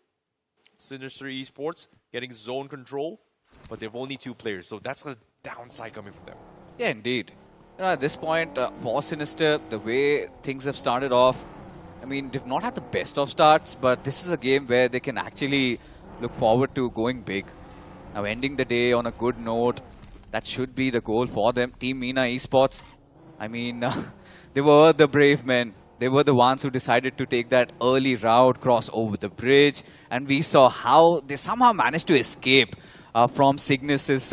Speaker 3: Sinister Esports getting zone control, but they have only 2 players, so that's a downside coming from them.
Speaker 2: Yeah, indeed. At this point, for Sinister, the way things have started off, I mean, they've not had the best of starts, but this is a game where they can actually look forward to going big. Now, ending the day on a good note, that should be the goal for them. Team Mina Esports, I mean, they were the brave men. They were the ones who decided to take that early route, cross over the bridge, and we saw how they somehow managed to escape from Cygnus's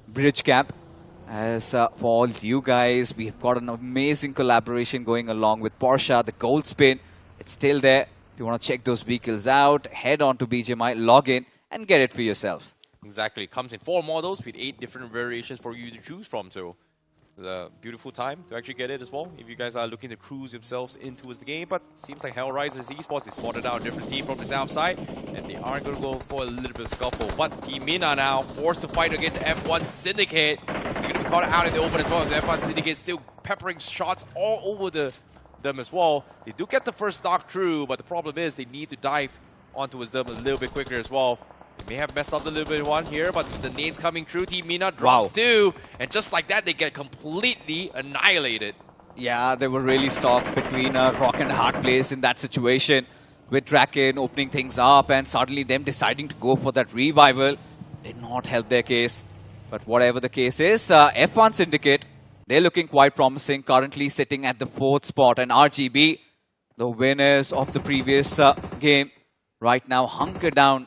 Speaker 2: bridge camp. As for all you guys, we've got an amazing collaboration going along with Porsche, the gold spin. It's still there. If you want to check those vehicles out, head on to BGMI, log in, and get it for yourself.
Speaker 3: Exactly. It comes in 4 models with 8 different variations for you to choose from. So the beautiful time to actually get it as well, if you guys are looking to cruise yourselves into the game. But seems like Hellraisers Esports, they spotted out a different team from the south side, and they are going to go for a little bit of scuffle. But Team Mina now forced to fight against F1 Syndicate. They're going to be caught out in the open as well, as F1 Syndicate still peppering shots all over them as well. They do get the first knock through, but the problem is they need to dive onto them a little bit quicker as well. They may have messed up a little bit one here, but with the nades coming through, Team Mina drops 2. And just like that, they get completely annihilated.
Speaker 2: Yeah, they were really stuck between a rock and a hard place in that situation. With Draken opening things up and suddenly them deciding to go for that revival did not help their case. But whatever the case is, F1 Syndicate, they're looking quite promising, currently sitting at the 4th spot. And RGB, the winners of the previous game, right now hunker down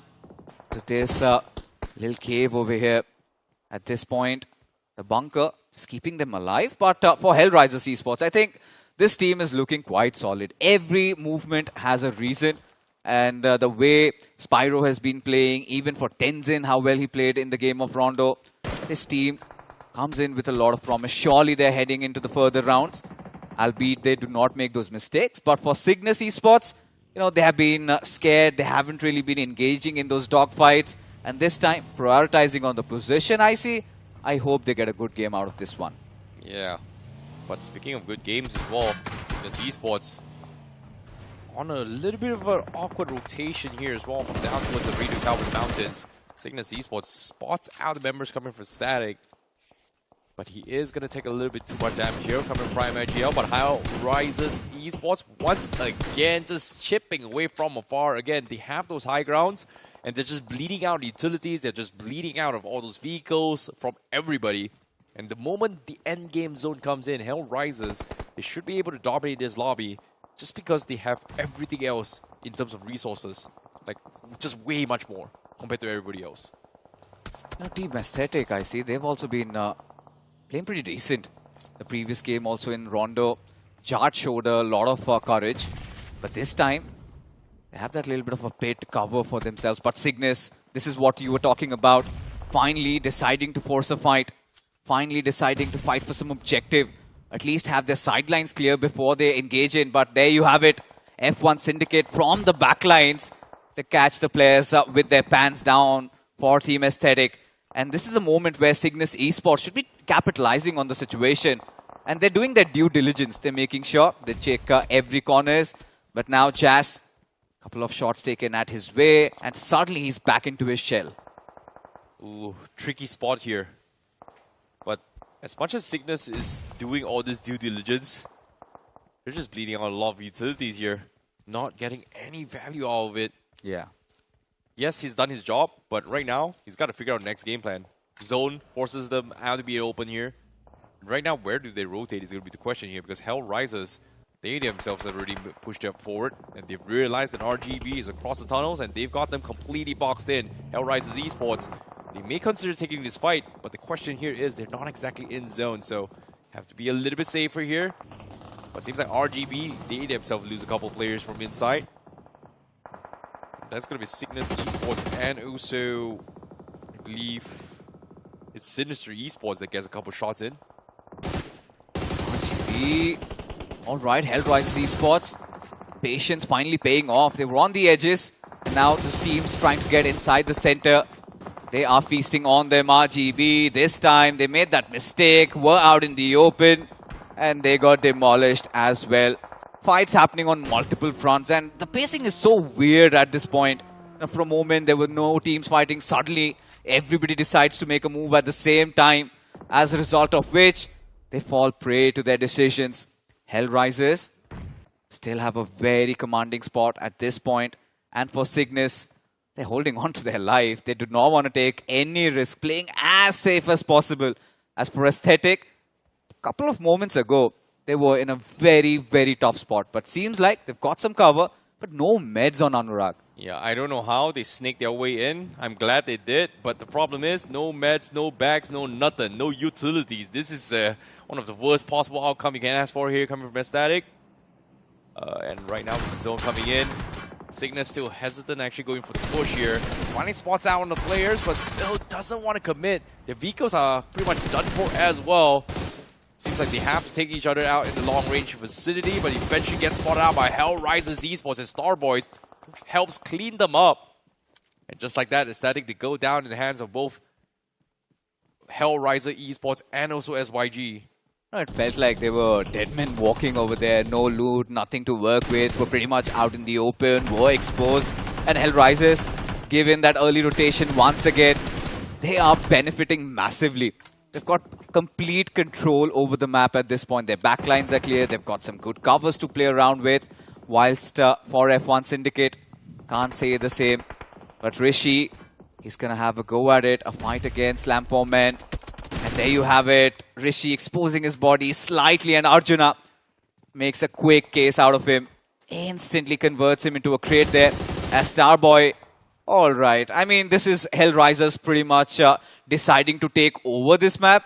Speaker 2: to this little cave over here. At this point, the bunker is keeping them alive. But for Hellraisers Esports, I think this team is looking quite solid. Every movement has a reason. And the way Spyro has been playing, even for Tenzin, how well he played in the game of Rondo, this team comes in with a lot of promise. Surely they're heading into the further rounds, albeit they do not make those mistakes. But for Cygnus Esports, you know, they have been scared. They haven't really been engaging in those dogfights. And this time, prioritizing on the position, I hope they get a good game out of this one.
Speaker 3: Yeah. But speaking of good games as well, Cygnus Esports on a little bit of an awkward rotation here as well, from down towards the Radio Calvin Mountains. Cygnus Esports spots out the members coming from Static. But he is going to take a little bit too much damage here coming from Prime IGL. But Hell Rises Esports once again just chipping away from afar. Again, they have those high grounds and they're just bleeding out utilities. They're just bleeding out of all those vehicles from everybody. And the moment the end game zone comes in, Hell Rises, they should be able to dominate this lobby just because they have everything else in terms of resources. Like, just way much more compared to everybody else.
Speaker 2: Now, Team Aesthetic, I see, they've also been playing pretty decent. The previous game also in Rondo, Jart showed a lot of courage. But this time, they have that little bit of a pit cover for themselves. But Cygnus, this is what you were talking about. Finally deciding to force a fight. Finally deciding to fight for some objective. At least have their sidelines clear before they engage in. But there you have it. F1 Syndicate from the backlines. They catch the players up with their pants down for Team Aesthetic. And this is a moment where Cygnus Esports should be capitalizing on the situation. And they're doing their due diligence. They're making sure they check every corners. But now Jazz, a couple of shots taken at his way. And suddenly he's back into his shell.
Speaker 3: Ooh, tricky spot here. But as much as Cygnus is doing all this due diligence, they're just bleeding out a lot of utilities here. Not getting any value out of it.
Speaker 2: Yeah.
Speaker 3: Yes, he's done his job, but right now, he's got to figure out next game plan. Zone forces them out to be open here. Right now, where do they rotate is going to be the question here, because Hell Rises, they themselves have already pushed up forward, and they've realized that RGB is across the tunnels, and they've got them completely boxed in. Hell Rises Esports, they may consider taking this fight, but the question here is they're not exactly in zone, so have to be a little bit safer here. But it seems like RGB, they themselves lose a couple players from inside. That's going to be Cygnus Esports and also, I believe, it's Sinister Esports that gets a couple shots in.
Speaker 2: RGB. Alright, Hellrise Esports. Patience finally paying off. They were on the edges. And now the team's trying to get inside the center. They are feasting on them. RGB. This time they made that mistake. Were out in the open. And they got demolished as well. Fights happening on multiple fronts, and the pacing is so weird at this point. For a moment, there were no teams fighting. Suddenly, everybody decides to make a move at the same time, as a result of which, they fall prey to their decisions. Hell Rises still have a very commanding spot at this point, and for Cygnus, they're holding on to their life. They do not want to take any risk, playing as safe as possible. As for Aesthetic, a couple of moments ago, they were in a very, very tough spot. But seems like they've got some cover, but no meds on Anurag.
Speaker 3: Yeah, I don't know how they snaked their way in. I'm glad they did. But the problem is, no meds, no bags, no nothing, no utilities. This is one of the worst possible outcome you can ask for here coming from Static. And right now, the zone coming in. Cygnus still hesitant, actually going for the push here. Finally spots out on the players, but still doesn't want to commit. Their vehicles are pretty much done for as well. Seems like they have to take each other out in the long-range vicinity, but eventually gets spotted out by Hell Rises Esports, and Starboys helps clean them up. And just like that, Aesthetic to go down in the hands of both Hell Riser Esports and also SYG.
Speaker 2: It felt like they were dead men walking over there, no loot, nothing to work with, were pretty much out in the open, were exposed. And Hell Rises, given that early rotation once again, they are benefiting massively. They've got complete control over the map at this point. Their backlines are clear. They've got some good covers to play around with. Whilst for F1 Syndicate, can't say the same. But Rishi, he's going to have a go at it. A fight against Slampoman. And there you have it. Rishi exposing his body slightly. And Arjuna makes a quick case out of him. Instantly converts him into a crate there. As Starboy, all right. I mean, this is Hell Risers pretty much deciding to take over this map.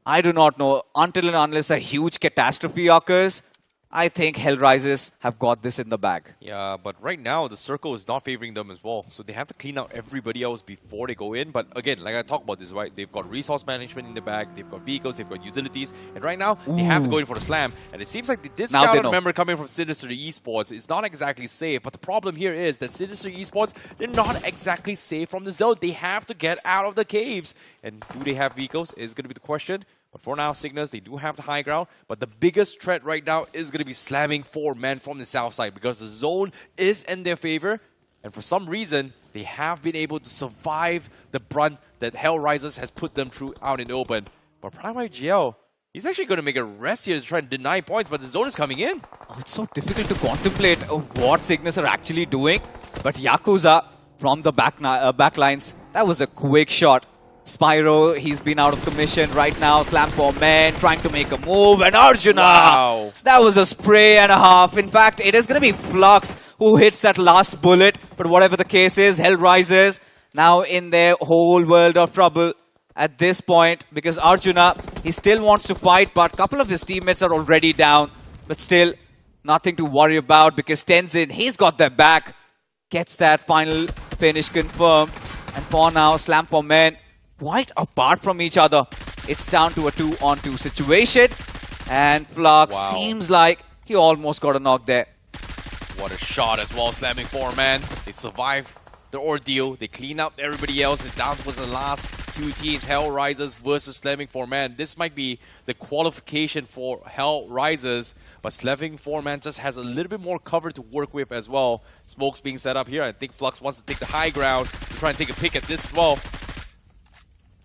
Speaker 2: I do not know. Until and unless a huge catastrophe occurs, I think Hell Risers have got this in the bag.
Speaker 3: Yeah, but right now, the circle is not favoring them as well. So they have to clean out everybody else before they go in. But again, like I talked about this, right? They've got resource management in the bag. They've got vehicles. They've got utilities. And right now, they have to go in for the slam. And it seems like this scout member coming from Sinister Esports is not exactly safe. But the problem here is that Sinister Esports, they're not exactly safe from the zone. They have to get out of the caves. And do they have vehicles is going to be the question. But for now, Cygnus, they do have the high ground. But the biggest threat right now is going to be slamming 4 men from the south side because the zone is in their favor. And for some reason, they have been able to survive the brunt that Hell Rises has put them through out in the open. But Pre-Miramar, he's actually going to make a rest here to try and deny points, but the zone is coming in.
Speaker 2: Oh, it's so difficult to contemplate what Cygnus are actually doing. But Yakuza from the backlines, that was a quick shot. Spyro, he's been out of commission right now. Slam for men, trying to make a move. And Arjuna!
Speaker 3: Wow.
Speaker 2: That was a spray and a half. In fact, it is going to be Flux who hits that last bullet. But whatever the case is, Hell Rises now in their whole world of trouble at this point. Because Arjuna, he still wants to fight, but a couple of his teammates are already down. But still, nothing to worry about because Tenzin, he's got their back. Gets that final finish confirmed. And for now, Slam for men quite apart from each other. It's down to a 2-on-2 situation. And Flux seems like he almost got a knock there.
Speaker 3: What a shot as well, slamming 4-man. They survive the ordeal. They clean up everybody else. And down was the last two teams, Hell Rises versus Slamming 4-man. This might be the qualification for Hell Rises. But Slamming 4-man just has a little bit more cover to work with as well. Smokes being set up here. I think Flux wants to take the high ground to try and take a pick at this as well.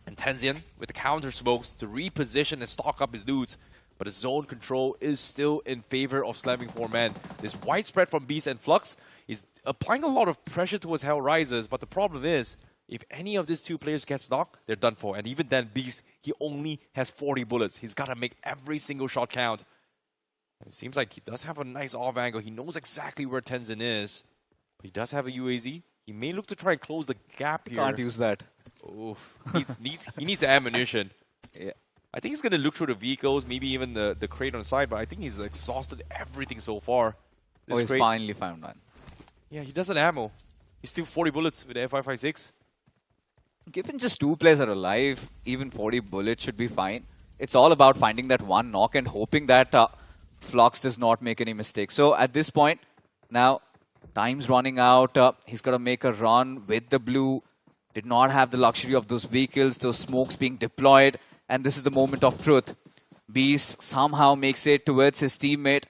Speaker 3: And Tenzin with the counter smokes to reposition and stock up his dudes. But the zone control is still in favor of Slamming 4-man. This widespread from Beast and Flux is applying a lot of pressure towards Hell Rises. But the problem is, if any of these two players gets knocked, they're done for. And even then, Beast, he only has 40 bullets. He's got to make every single shot count. And it seems like he does have a nice off angle. He knows exactly where Tenzin is. But he does have a UAZ. He may look to try and close the gap here.
Speaker 2: Can't use that.
Speaker 3: Oof. He needs ammunition.
Speaker 2: Yeah.
Speaker 3: I think he's going to look through the vehicles, maybe even the crate on the side, but I think he's exhausted everything so far. This
Speaker 2: He's
Speaker 3: crate,
Speaker 2: finally found one.
Speaker 3: yeah, he doesn't have ammo. He's still 40 bullets with the F556.
Speaker 2: Given just two players are alive, even 40 bullets should be fine. It's all about finding that one knock and hoping that Flux does not make any mistakes. So at this point, now time's running out. He's got to make a run with the blue. Did not have the luxury of those vehicles, those smokes being deployed. And this is the moment of truth. Beast somehow makes it towards his teammate.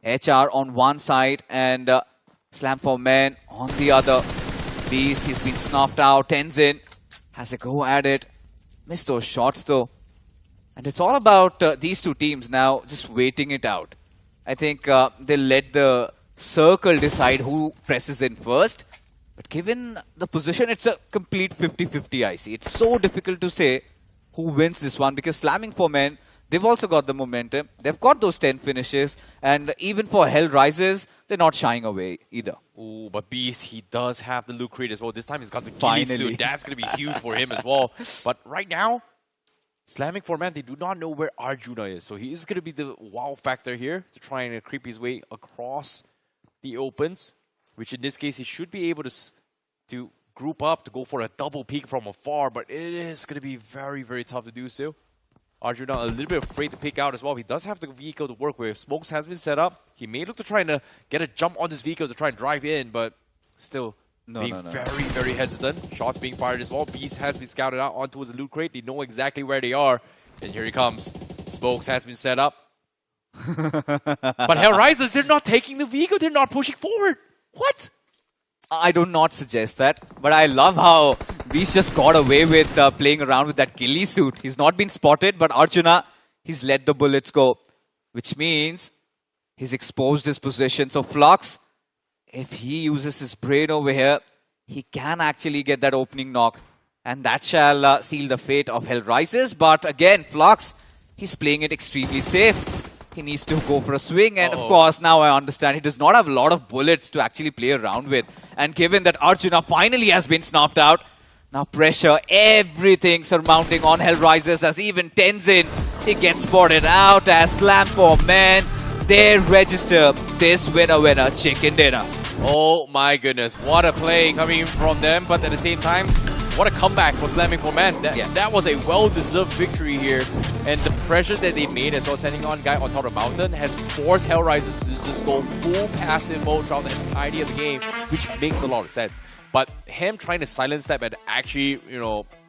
Speaker 2: HR on one side and Slam for Men on the other. Beast, he's been snuffed out. Tenzin has a go at it. Missed those shots though. And it's all about these two teams now just waiting it out. I think they'll let the circle decide who presses in first. But given the position, it's a complete 50-50 I see. It's so difficult to say who wins this one because Slamming for Men, they've also got the momentum. They've got those 10 finishes. And even for Hell Rises, they're not shying away either.
Speaker 3: Ooh, but Beast, he does have the loot crate as well. This time he's got the ghillie suit. That's going to be huge for him as well. But right now, Slamming 4-man, they do not know where Arjuna is. So he is going to be the wow factor here to try and creep his way across the opens. Which in this case, he should be able to group up, to go for a double peek from afar. But it is going to be very, very tough to do so. Arjuna a little bit afraid to pick out as well. He does have the vehicle to work with. Smokes has been set up. He may look to try and get a jump on this vehicle to try and drive in, but still being very, very hesitant. Shots being fired as well. Beast has been scouted out onto his loot crate. They know exactly where they are. And here he comes. Smokes has been set up. But Hell Rises, they're not taking the vehicle. They're not pushing forward. What?
Speaker 2: I do not suggest that, but I love how Beast just got away with playing around with that ghillie suit. He's not been spotted, but Arjuna, he's let the bullets go, which means he's exposed his position. So Flux, if he uses his brain over here, he can actually get that opening knock, and that shall seal the fate of Hell Rises. But again, Flux, he's playing it extremely safe. He needs to go for a swing, and of course, now I understand he does not have a lot of bullets to actually play around with. And given that Arjuna finally has been snuffed out, now pressure, everything surmounting on Hell Rises as even Tenzin, he gets spotted out as Slam for Men. They register this winner chicken dinner.
Speaker 3: Oh my goodness, what a play coming from them, but at the same time, what a comeback for Slamming 4-man. That was a well-deserved victory here. And the pressure that they made as well, sending on guy on top of the mountain, has forced Hell Rises to just go full passive mode throughout the entirety of the game, which makes a lot of sense. But him trying to silence step and actually,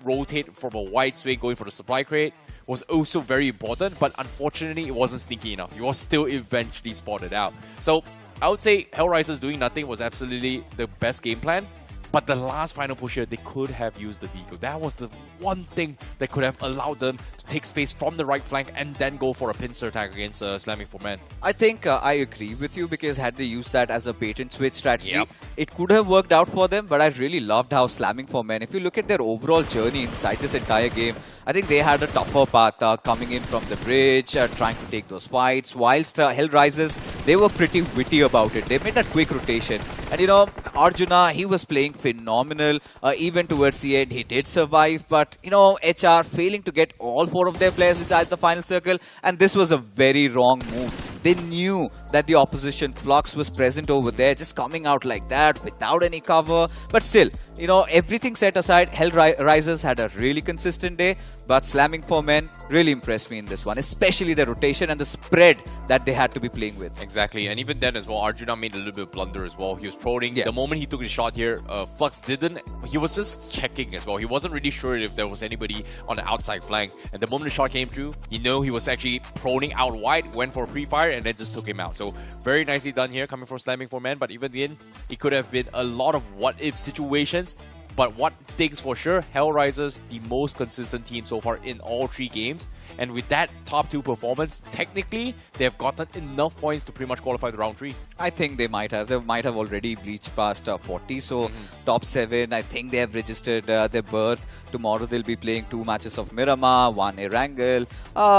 Speaker 3: rotate from a wide swing going for the supply crate was also very important, but unfortunately it wasn't sneaky enough. He was still eventually spotted out. So I would say Hell Rises doing nothing was absolutely the best game plan. But the last final push here, they could have used the vehicle. That was the one thing that could have allowed them to take space from the right flank and then go for a pincer attack against Slamming for Men.
Speaker 2: I think I agree with you, because had they used that as a bait and switch strategy,
Speaker 3: Yep.
Speaker 2: it could have worked out for them. But I really loved how Slamming for Men, if you look at their overall journey inside this entire game, I think they had a tougher path coming in from the bridge, trying to take those fights. Whilst Hell Rises, they were pretty witty about it. They made that quick rotation. And you know, Arjuna, he was playing phenomenal. Even towards the end, he did survive. But you know, HR failing to get all 4 of their players inside the final circle. And this was a very wrong move. They knew that the opposition Flux was present over there, just coming out like that without any cover. But still, you know, everything set aside, Hell Risers had a really consistent day. But Slamming for Men really impressed me in this one, especially the rotation and the spread that they had to be playing with.
Speaker 3: Exactly, and even then as well, Arjuna made a little bit of blunder as well. He was proning.
Speaker 2: Yeah.
Speaker 3: The moment he took his shot here, Flux didn't. He was just checking as well. He wasn't really sure if there was anybody on the outside flank. And the moment the shot came through, you know he was actually proning out wide, went for a pre-fire, and then just took him out. So very nicely done here, coming from Slamming for Men. But even then, it could have been a lot of what-if situations. But one thing's for sure, Hellrisers, the most consistent team so far in all 3 games. And with that top 2 performance, technically, they've gotten enough points to pretty much qualify the round 3.
Speaker 2: I think they might have. They might have already bleached past 40. So top 7, I think they have registered their berth. Tomorrow they'll be playing 2 matches of Miramar, 1 Erangel.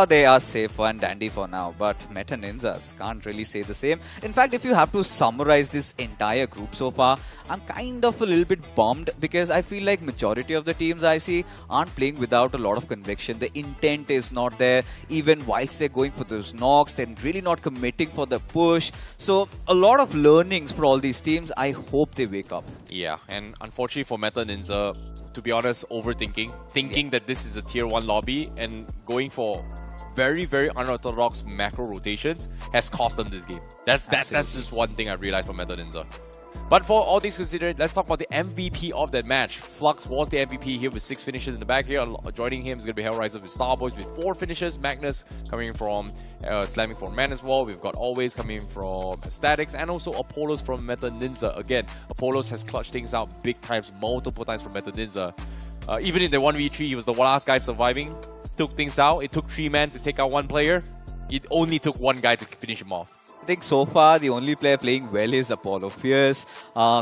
Speaker 2: They are safe and dandy for now. But Meta Ninjas can't really say the same. In fact, if you have to summarize this entire group so far, I'm kind of a little bit bummed, because I feel like majority of the teams I see aren't playing without a lot of conviction. The intent is not there. Even whilst they're going for those knocks, they're really not committing for the push. So a lot of learnings for all these teams. I hope they wake up.
Speaker 3: Yeah, and unfortunately for Meta Ninja, to be honest, overthinking. Thinking that this is a tier 1 lobby and going for very, very unorthodox macro rotations has cost them this game. That's just one thing I realized from Meta Ninja. But for all things considered, let's talk about the MVP of that match. Flux was the MVP here with 6 finishes in the back here. Joining him is going to be Hellraiser with Starboys with 4 finishes. Magnus coming from Slamming for Men as well. We've got Always coming from Statics, and also Apollos from Meta Ninja. Again, Apollos has clutched things out big times, multiple times from Meta Ninja. Even in the 1v3, he was the last guy surviving. Took things out. It took 3 men to take out 1 player. It only took 1 guy to finish him off.
Speaker 2: I think so far the only player playing well is Apollo Fierce.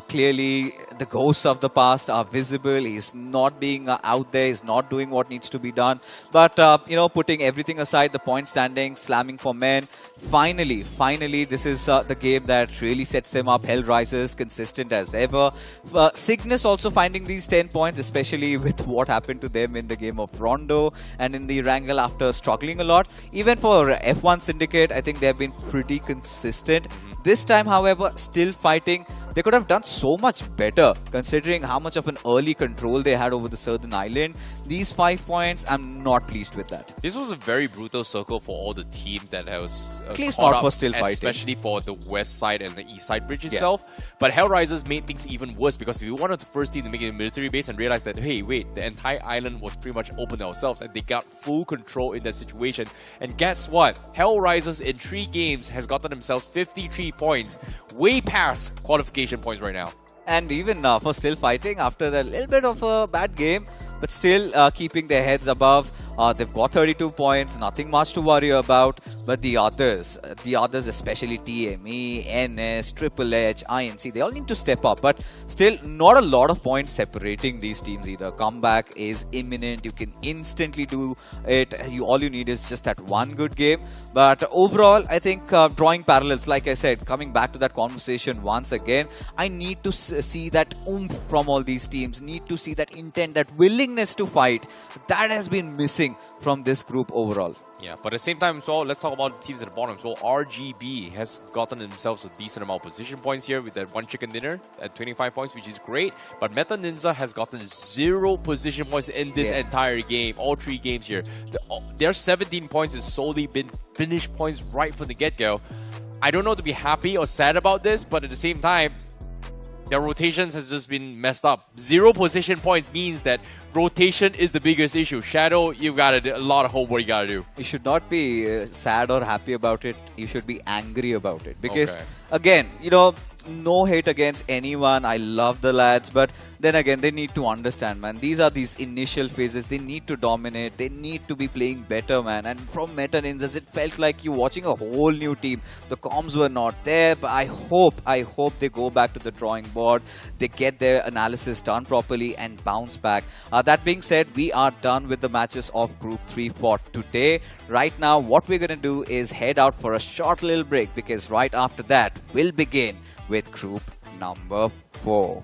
Speaker 2: Clearly the ghosts of the past are visible. He's not being out there. He's not doing what needs to be done. But you know, putting everything aside, the point standing, Slamming for Men. Finally, this is the game that really sets them up. Hell Rises, consistent as ever. Cygnus also finding these 10 points, especially with what happened to them in the game of Rondo and in the Erangel after struggling a lot. Even for F1 Syndicate, I think they have been pretty consistent. This time, however, still fighting. They could have done so much better, considering how much of an early control they had over the southern island. These 5 points, I'm not pleased with that.
Speaker 3: This was a very brutal circle for all the teams that was
Speaker 2: at least not for still fighting,
Speaker 3: especially for the west side and the east side bridge itself. But Hellrisers made things even worse, because we wanted the first team to make it a military base and realize that, hey, wait, the entire island was pretty much open ourselves, and they got full control in that situation. And guess what? Hellrisers in 3 games has gotten themselves 53 points, way past qualification points right now.
Speaker 2: And even for still fighting after that little bit of a bad game, but still keeping their heads above. They've got 32 points, nothing much to worry about. But the others especially TME, NS, Triple H, INC, they all need to step up. But still, not a lot of points separating these teams either. Comeback is imminent. You can instantly do it. All you need is just that one good game. But overall, I think drawing parallels, like I said, coming back to that conversation once again, I need to see that oomph from all these teams. Need to see that intent, that willingness to fight. That has been missing from this group overall.
Speaker 3: Yeah, but at the same time as well, let's talk about the teams at the bottom. So RGB has gotten themselves a decent amount of position points here with that 1 chicken dinner at 25 points, which is great. But Meta Ninja has gotten 0 position points in this entire game, all 3 games here. Their 17 points has solely been finished points right from the get-go. I don't know to be happy or sad about this, but at the same time, their rotations has just been messed up. 0 position points means that rotation is the biggest issue. Shadow, you've got a lot of homework you gotta do.
Speaker 2: You should not be sad or happy about it. You should be angry about it. Because, again, you know, no hate against anyone. I love the lads, but then again, they need to understand, man. These are these initial phases. They need to dominate. They need to be playing better, man. And from Meta Ninjas, it felt like you watching a whole new team. The comms were not there, but I hope they go back to the drawing board. They get their analysis done properly and bounce back. That being said, we are done with the matches of Group 3 for today. Right now, what we're going to do is head out for a short little break, because right after that, we'll begin with Group number 4.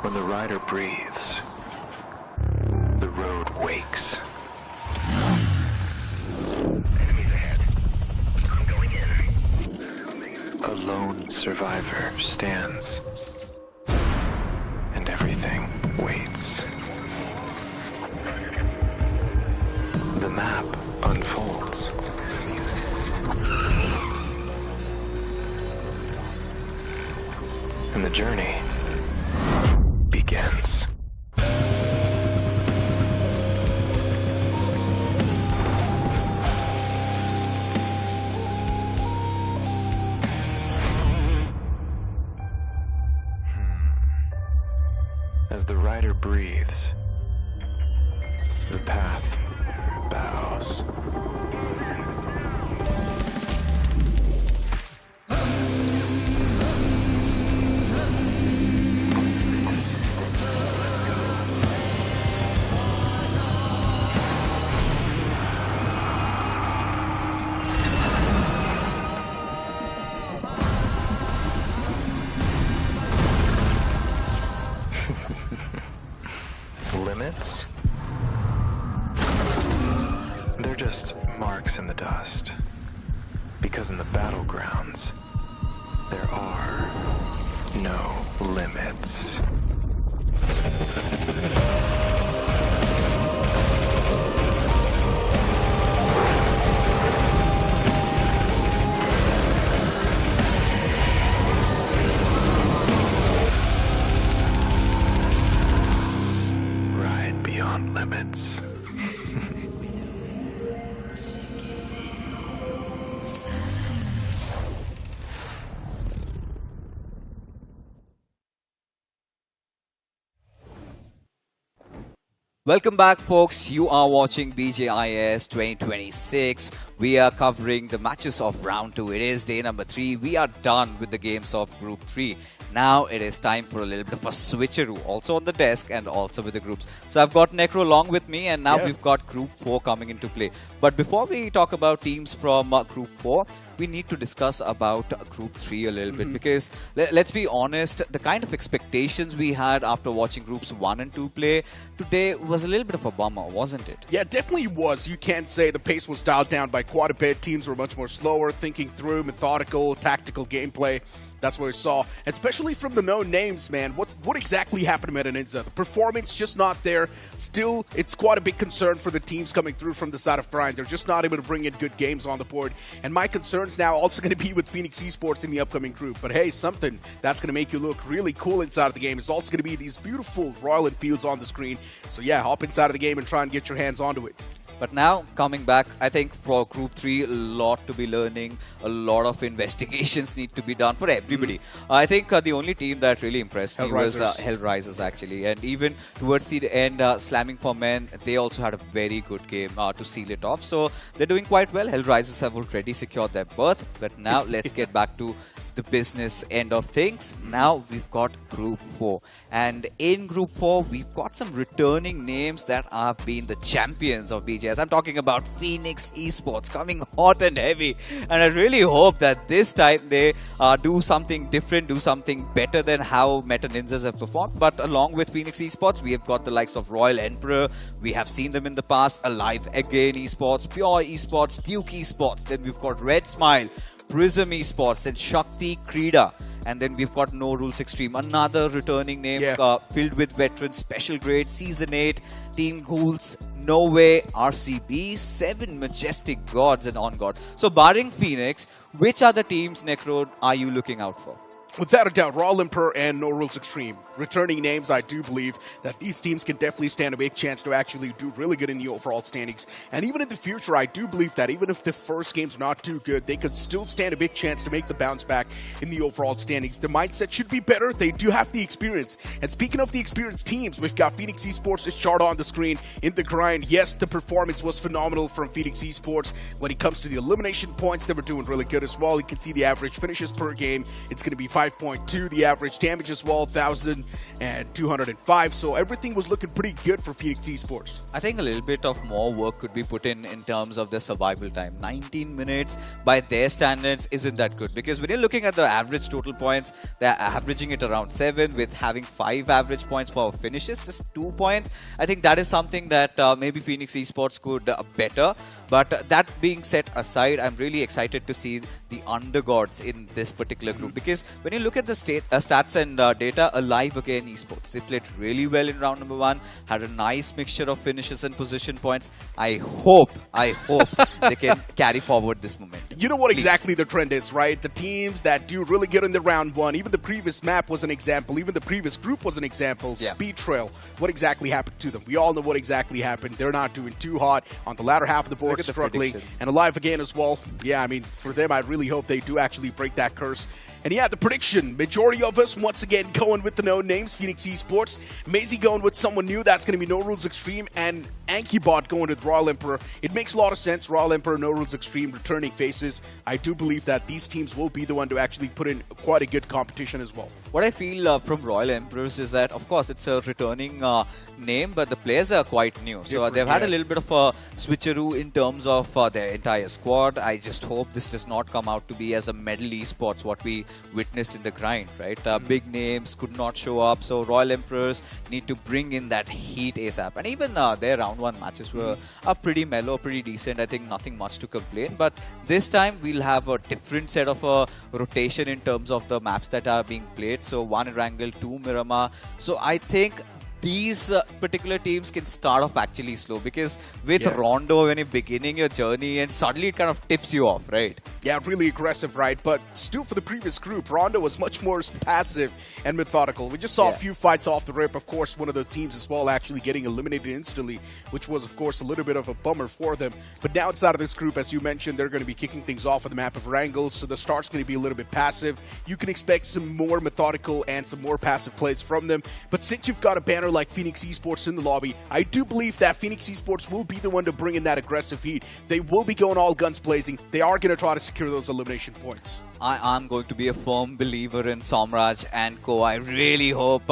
Speaker 4: When the rider breathes, the road wakes. Enemies ahead. I'm going in. A lone survivor stands, and everything waits. The map unfolds. And the journey begins. As the rider breathes, the path bows. Limits? They're just marks in the dust. Because in the battlegrounds, there are no limits. Beyond limits.
Speaker 2: Welcome back, folks. You are watching BGIS 2026. We are covering the matches of round 2. It is day number 3. We are done with the games of Group 3. Now it is time for a little bit of a switcheroo, also on the desk and also with the groups. So I've got Necro along with me, and now we've got Group 4 coming into play. But before we talk about teams from Group 4, we need to discuss about Group 3 a little bit, because let's be honest, the kind of expectations we had after watching Groups 1 and 2 play today was a little bit of a bummer, wasn't it?
Speaker 1: Yeah, it definitely was. You can't say the pace was dialed down by quite a bit. Teams were much more slower, thinking through, methodical, tactical gameplay. That's what we saw, especially from the known names, man. What exactly happened to Meta Ninja? The performance just not there. Still, it's quite a big concern for the teams coming through from the side of Brian. They're just not able to bring in good games on the board. And my concerns now also going to be with Phoenix Esports in the upcoming group. But hey, something that's going to make you look really cool inside of the game is also going to be these beautiful Royal Enfields on the screen. So yeah, hop inside of the game and try and get your hands onto it.
Speaker 2: But now, coming back, I think for Group 3, a lot to be learning, a lot of investigations need to be done for everybody. I think the only team that really impressed me was Hellrisers, actually. And even towards the end, Slamming for Men, they also had a very good game to seal it off. So they're doing quite well. Hellrisers have already secured their berth. But now, let's get back to the business end of things. Now we've got Group 4. And in Group 4, we've got some returning names that have been the champions of BGIS. I'm talking about Phoenix Esports coming hot and heavy. And I really hope that this time they do something different, do something better than how Meta Ninjas have performed. But along with Phoenix Esports, we have got the likes of Royal Emperor. We have seen them in the past. Alive Again Esports, Pure Esports, Duke Esports. Then we've got Red Smile, Prism Esports, and Shakti Krida. And then we've got No Rules Extreme, another returning name filled with veterans, Special Grade, Season 8, Team Ghouls, No Way, RCB, 7 Majestic Gods, and On God. So barring Phoenix, which other teams, Necro, are you looking out for?
Speaker 1: Without a doubt, Royal Emperor and No Rules Extreme. Returning names, I do believe that these teams can definitely stand a big chance to actually do really good in the overall standings. And even in the future, I do believe that even if the first game's not too good, they could still stand a big chance to make the bounce back in the overall standings. The mindset should be better. They do have the experience. And speaking of the experienced teams, we've got Phoenix Esports is chart on the screen in the grind. Yes, the performance was phenomenal from Phoenix Esports. When it comes to the elimination points, they were doing really good as well. You can see the average finishes per game. It's going to be 5.2. The average damage as well, 1,205. So everything was looking pretty good for Phoenix Esports.
Speaker 2: I think a little bit of more work could be put in terms of the survival time. 19 minutes by their standards isn't that good, because when you're looking at the average total points, they're averaging it around 7 with having 5 average points for finishes, just 2 points. I think that is something that maybe Phoenix Esports could better. But that being set aside, I'm really excited to see the undergods in this particular group, because when you look at the stats and data, Alive Again Esports, they played really well in round number 1, had a nice mixture of finishes and position points. I hope they can carry forward this momentum.
Speaker 1: You know what exactly the trend is, right? The teams that do really good in the round 1, even the previous map was an example, even the previous group was an example. Speed Trail, what exactly happened to them? We all know what exactly happened. They're not doing too hot on the latter half of the board, struggling. And Alive Again as well. Yeah, I mean, for them, I really hope they do actually break that curse. And yeah, the prediction, majority of us once again going with the known names, Phoenix Esports. Maisie going with someone new, that's going to be No Rules Extreme, and Ankybot going with Royal Emperor. It makes a lot of sense, Royal Emperor, No Rules Extreme, returning faces. I do believe that these teams will be the one to actually put in quite a good competition as well.
Speaker 2: What I feel from Royal Emperors is that, of course, it's a returning name, but the players are quite new. So they've had a little bit of a switcheroo in terms of their entire squad. I just hope this does not come out to be as a medal esports, what we witnessed in the grind, right? Big names could not show up, so Royal Emperors need to bring in that heat ASAP. And even their round 1 matches were pretty mellow, pretty decent. I think nothing much to complain. But this time we'll have a different set of rotation in terms of the maps that are being played. So 1 Erangel, 2 Miramar. So I think these particular teams can start off actually slow, because with Rondo, when you're beginning your journey and suddenly it kind of tips you off, right?
Speaker 1: Yeah, really aggressive, right? But still, for the previous group, Rondo was much more passive and methodical. We just saw a few fights off the rip. Of course, one of those teams as well actually getting eliminated instantly, which was, of course, a little bit of a bummer for them. But now inside of this group, as you mentioned, they're going to be kicking things off on the map of Erangel, so the start's going to be a little bit passive. You can expect some more methodical and some more passive plays from them. But since you've got a banner like Phoenix Esports in the lobby, I do believe that Phoenix Esports will be the one to bring in that aggressive heat. They will be going all guns blazing. They are going to try to secure those elimination points.
Speaker 2: I'm going to be a firm believer in Somraj and co. I really hope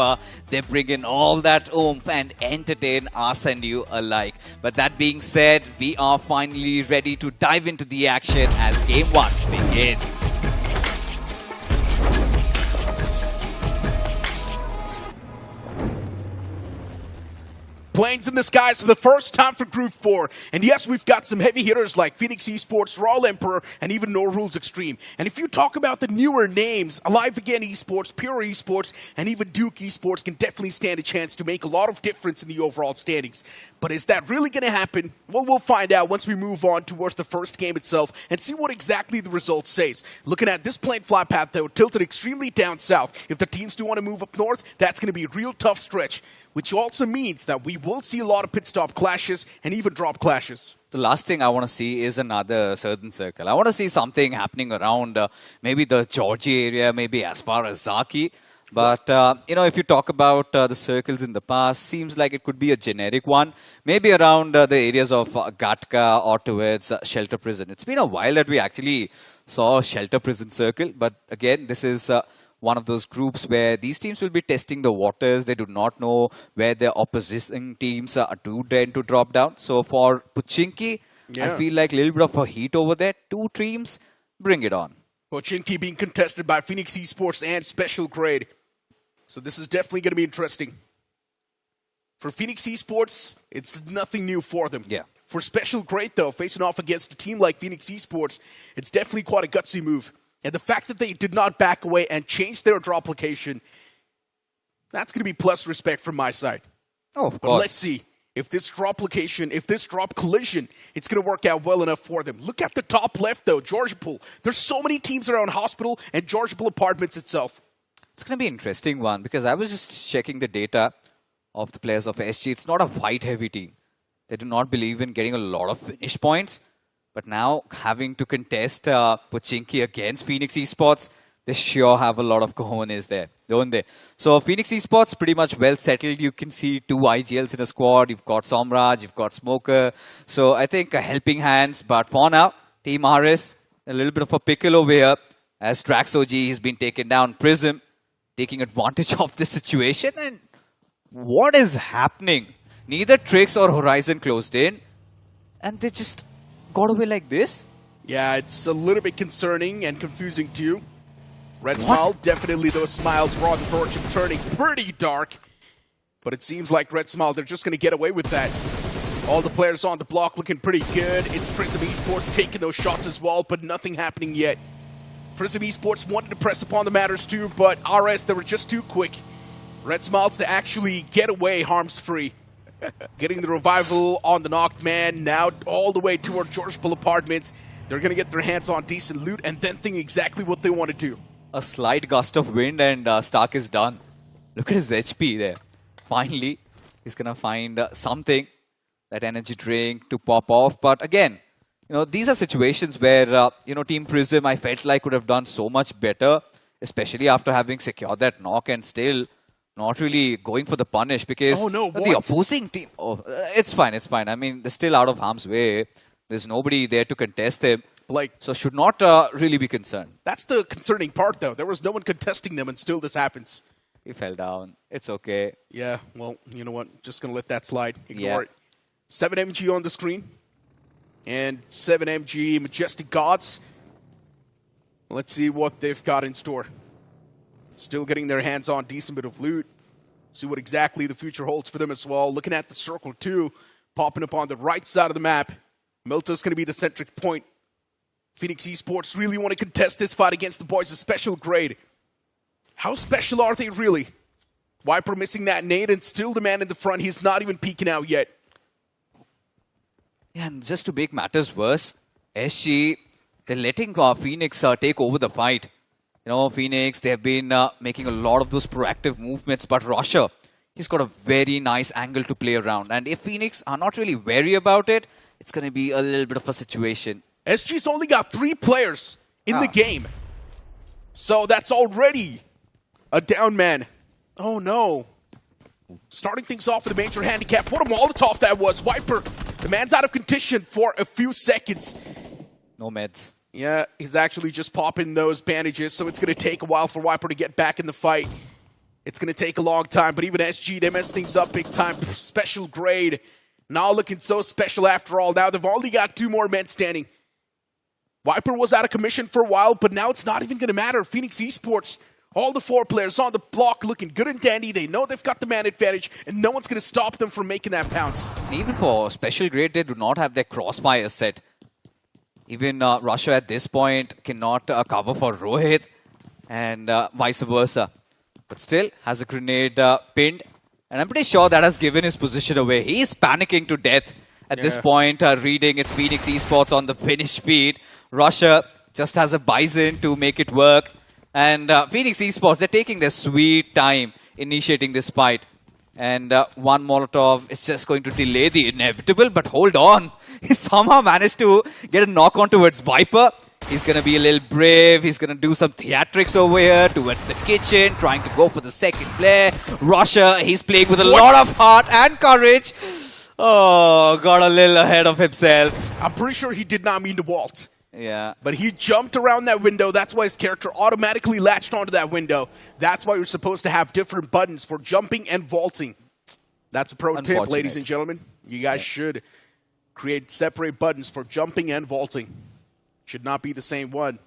Speaker 2: they bring in all that oomph and entertain us and you alike. But that being said, we are finally ready to dive into the action as Game 1 begins.
Speaker 1: Planes in the skies for the first time for Group 4. And yes, we've got some heavy hitters like Phoenix Esports, Royal Emperor, and even No Rules Extreme. And if you talk about the newer names, Alive Again Esports, Pure Esports, and even Duke Esports can definitely stand a chance to make a lot of difference in the overall standings. But is that really going to happen? Well, we'll find out once we move on towards the first game itself and see what exactly the result says. Looking at this plane fly path, though, tilted extremely down south. If the teams do want to move up north, that's going to be a real tough stretch, which also means that we will see a lot of pit stop clashes and even drop clashes.
Speaker 2: The last thing I want to see is another Southern Circle. I want to see something happening around maybe the Georgia area, maybe as far as Zaki. But, if you talk about the circles in the past, seems like it could be a generic one. Maybe around the areas of Gatka or towards Shelter Prison. It's been a while that we actually saw Shelter Prison circle. But again, this is one of those groups where these teams will be testing the waters. They do not know where their opposition teams do tend to drop down. So for Pochinki, I feel like a little bit of a heat over there. 2 teams, bring it on.
Speaker 1: Pochinki being contested by Phoenix Esports and Special Grade. So this is definitely going to be interesting. For Phoenix Esports, it's nothing new for them.
Speaker 2: Yeah.
Speaker 1: For Special Grade, though, facing off against a team like Phoenix Esports, it's definitely quite a gutsy move. And the fact that they did not back away and change their drop location, that's going to be plus respect from my side.
Speaker 2: Oh, of
Speaker 1: but
Speaker 2: course.
Speaker 1: Let's see if this drop location, if this drop collision, it's going to work out well enough for them. Look at the top left, though, Georgiapol. There's so many teams around Hospital and Georgiapol Apartments itself.
Speaker 2: It's going to be an interesting one because I was just checking the data of the players of SG. It's not a fight-heavy team. They do not believe in getting a lot of finish points. But now having to contest Pochinki against Phoenix Esports, they sure have a lot of cojones there, don't they? So Phoenix Esports pretty much well settled. You can see 2 IGLs in a squad. You've got Somraj, you've got Smoker. So I think helping hands. But for now, Team RS, a little bit of a pickle over here as Trax OG has been taken down. Prism taking advantage of this situation. And what is happening? Neither Trix or Horizon closed in. And they just got away like this?
Speaker 1: Yeah, it's a little bit concerning and confusing too. Red Smile, definitely those smiles were on the verge of turning pretty dark. But it seems like Red Smile, they're just going to get away with that. All the players on the block looking pretty good. It's Prism Esports taking those shots as well, but nothing happening yet. Prism Esports wanted to press upon the matters too, but RS, they were just too quick. Red Smiles to actually get away harms-free. Getting the revival on the knocked man, now all the way toward Georgiapol Apartments. They're going to get their hands on decent loot and then think exactly what they want to do.
Speaker 2: A slight gust of wind and Stark is done. Look at his HP there. Finally, he's going to find something, that energy drink to pop off. But again, these are situations where, Team Prism, I felt like would have done so much better, especially after having secured that knock and still not really going for the punish because the opposing team... Oh, it's fine, it's fine. I mean, they're still out of harm's way. There's nobody there to contest him. So should not really be concerned.
Speaker 1: That's the concerning part, though. There was no one contesting them and still this happens.
Speaker 2: He fell down. It's okay.
Speaker 1: Yeah, well, you know what? Just going to let that slide. Ignore it. 7MG on the screen. And 7MG Majestic Gods. Let's see what they've got in store. Still getting their hands on decent bit of loot. See what exactly the future holds for them as well. Looking at the circle too. Popping up on the right side of the map. Milta's going to be the centric point. Phoenix Esports really want to contest this fight against the boys of Special Grade. How special are they really? Viper missing that nade and still the man in the front. He's not even peeking out yet.
Speaker 2: Yeah, and just to make matters worse, SG, they're letting Phoenix take over the fight. Phoenix, they've been making a lot of those proactive movements, but Russia, he's got a very nice angle to play around. And if Phoenix are not really wary about it, it's going to be a little bit of a situation.
Speaker 1: SG's only got 3 players in the game. So that's already a down man. Oh no. Starting things off with a major handicap. What a Molotov that was. Viper, the man's out of condition for a few seconds.
Speaker 2: No meds.
Speaker 1: Yeah, he's actually just popping those bandages, so it's going to take a while for Viper to get back in the fight. It's going to take a long time, but even SG, they mess things up big time. Special Grade, now looking so special after all. Now they've only got 2 more men standing. Viper was out of commission for a while, but now it's not even going to matter. Phoenix Esports, all the 4 players on the block looking good and dandy. They know they've got the man advantage, and no one's going to stop them from making that pounce.
Speaker 2: Even for Special Grade, they do not have their crossfire set. Even Russia at this point cannot cover for Rohit and vice versa. But still has a grenade pinned. And I'm pretty sure that has given his position away. He's panicking to death at this point, reading it's Phoenix Esports on the finish feed. Russia just has a Bison to make it work. And Phoenix Esports, they're taking their sweet time initiating this fight. And one Molotov is just going to delay the inevitable, but hold on. He somehow managed to get a knock on towards Viper. He's going to be a little brave. He's going to do some theatrics over here towards the kitchen, trying to go for the second play. Russia, he's playing with a lot of heart and courage. Oh, got a little ahead of himself.
Speaker 1: I'm pretty sure he did not mean to vault.
Speaker 2: Yeah.
Speaker 1: But he jumped around that window. That's why his character automatically latched onto that window. That's why you're supposed to have different buttons for jumping and vaulting. That's a pro tip, ladies and gentlemen. You guys should create separate buttons for jumping and vaulting. Should not be the same one.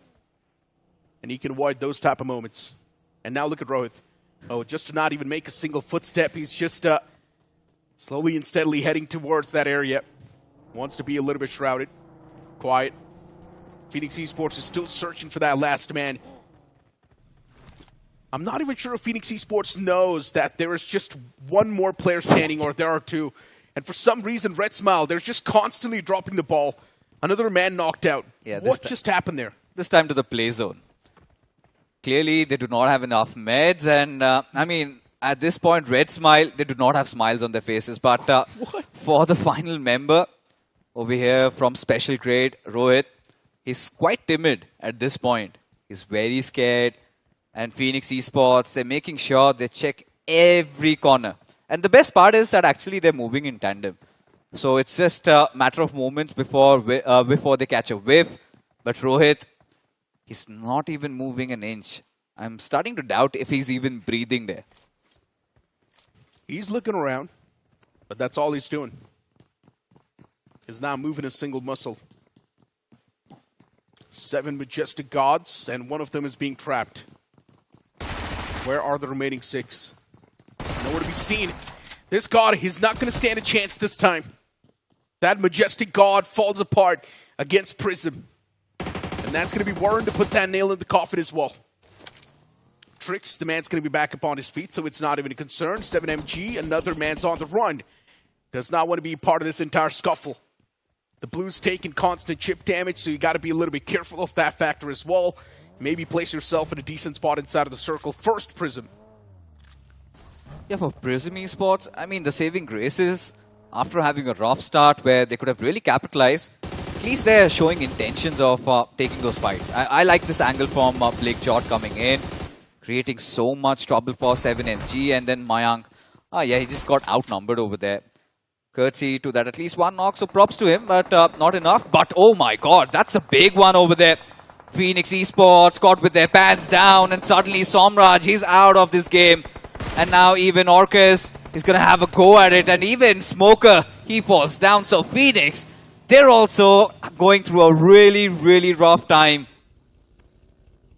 Speaker 1: And he can avoid those type of moments. And now look at Rohit. Oh, just to not even make a single footstep. He's just slowly and steadily heading towards that area. Wants to be a little bit shrouded. Quiet. Phoenix Esports is still searching for that last man. I'm not even sure if Phoenix Esports knows that there is just one more player standing, or there are two. And for some reason, Red Smile, they're just constantly dropping the ball. Another man knocked out.
Speaker 2: Yeah,
Speaker 1: what just happened there?
Speaker 2: This time to the play zone. Clearly, they do not have enough meds. And, I mean, at this point, Red Smile, they do not have smiles on their faces. But for the final member over here from Special Grade, Rohit, he's quite timid at this point. He's very scared. And Phoenix Esports, they're making sure they check every corner. And the best part is that actually they're moving in tandem. So it's just a matter of moments before they catch a whiff. But Rohit, he's not even moving an inch. I'm starting to doubt if he's even breathing there.
Speaker 1: He's looking around, but that's all he's doing. He's not moving a single muscle. 7 majestic gods, and one of them is being trapped. Where are the remaining 6? Nowhere to be seen. This god, he's not going to stand a chance this time. That majestic god falls apart against Prism. And that's going to be Warren to put that nail in the coffin as well. Tricks, the man's going to be back up on his feet, so it's not even a concern. 7MG, another man's on the run. Does not want to be part of this entire scuffle. The Blues taking constant chip damage, so you got to be a little bit careful of that factor as well. Maybe place yourself in a decent spot inside of the circle. First, Prism.
Speaker 2: Yeah, for Prism Esports, I mean, the saving grace is after having a rough start where they could have really capitalized, at least they're showing intentions of taking those fights. I like this angle from Blake Jot coming in, creating so much trouble for 7MG, and then Mayank. Yeah, he just got outnumbered over there. Courtesy to that, at least one knock, so props to him, but not enough. But oh my god, that's a big one over there. Phoenix Esports caught with their pants down, and suddenly Somraj, he's out of this game. And now even Orcus is going to have a go at it, and even Smoker, he falls down. So Phoenix, they're also going through a really, really rough time.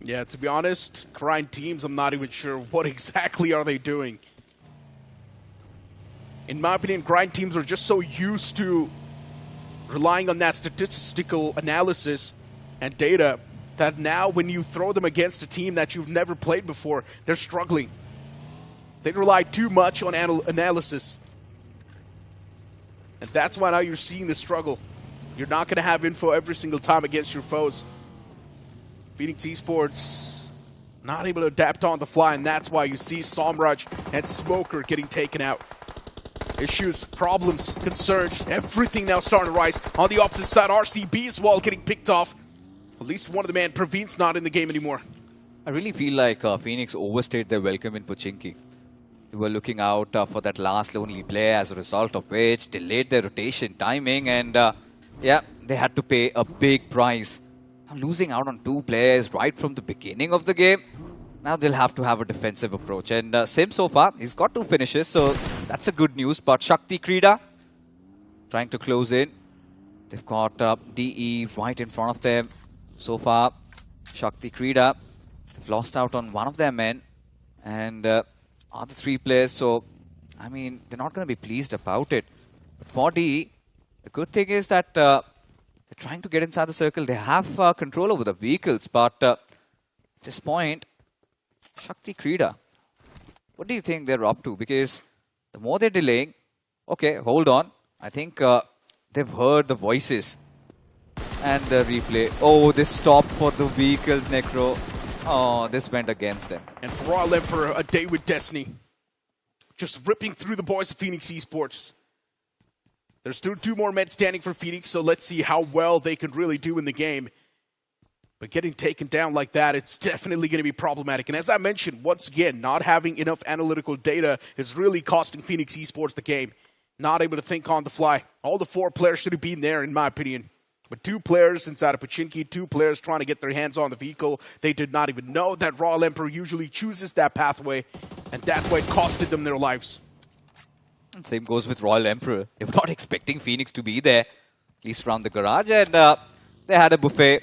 Speaker 1: Yeah, to be honest, grind teams, I'm not even sure what exactly are they doing. In my opinion, grind teams are just so used to relying on that statistical analysis and data that now when you throw them against a team that you've never played before, they're struggling. They rely too much on analysis. And that's why now you're seeing the struggle. You're not going to have info every single time against your foes. Phoenix Esports not able to adapt on the fly, and that's why you see Somraj and Smoker getting taken out. Issues, problems, concerns, everything now starting to rise. On the opposite side, RCB as well getting picked off. At least one of the men, Praveen's not in the game anymore.
Speaker 2: I really feel like Phoenix overstayed their welcome in Pochinki. They were looking out for that last lonely play, as a result of which delayed their rotation timing, and yeah, they had to pay a big price. Losing out on 2 players right from the beginning of the game. Now they'll have to have a defensive approach. And Sim so far, he's got 2 finishes, so that's a good news. But Shakti Krida trying to close in. They've got DE right in front of them. So far, Shakti Krida, they've lost out on one of their men. And other 3 players, so, I mean, they're not going to be pleased about it. But for DE, the good thing is that they're trying to get inside the circle. They have control over the vehicles, but at this point, Shakti Krida, what do you think they're up to? Because the more they're delaying, okay, hold on. I think they've heard the voices. And the replay. Oh, they stopped for the vehicles, Necro. Oh, this went against them.
Speaker 1: And for Royal Emperor, a day with destiny. Just ripping through the boys of Phoenix Esports. There's still 2 more men standing for Phoenix, so let's see how well they can really do in the game. But getting taken down like that, it's definitely going to be problematic. And as I mentioned, once again, not having enough analytical data is really costing Phoenix Esports the game. Not able to think on the fly. All the 4 players should have been there, in my opinion. But 2 players inside of Pachinki, 2 players trying to get their hands on the vehicle. They did not even know that Royal Emperor usually chooses that pathway. And that's why it costed them their lives.
Speaker 2: And same goes with Royal Emperor. They were not expecting Phoenix to be there, at least around the garage. And they had a buffet.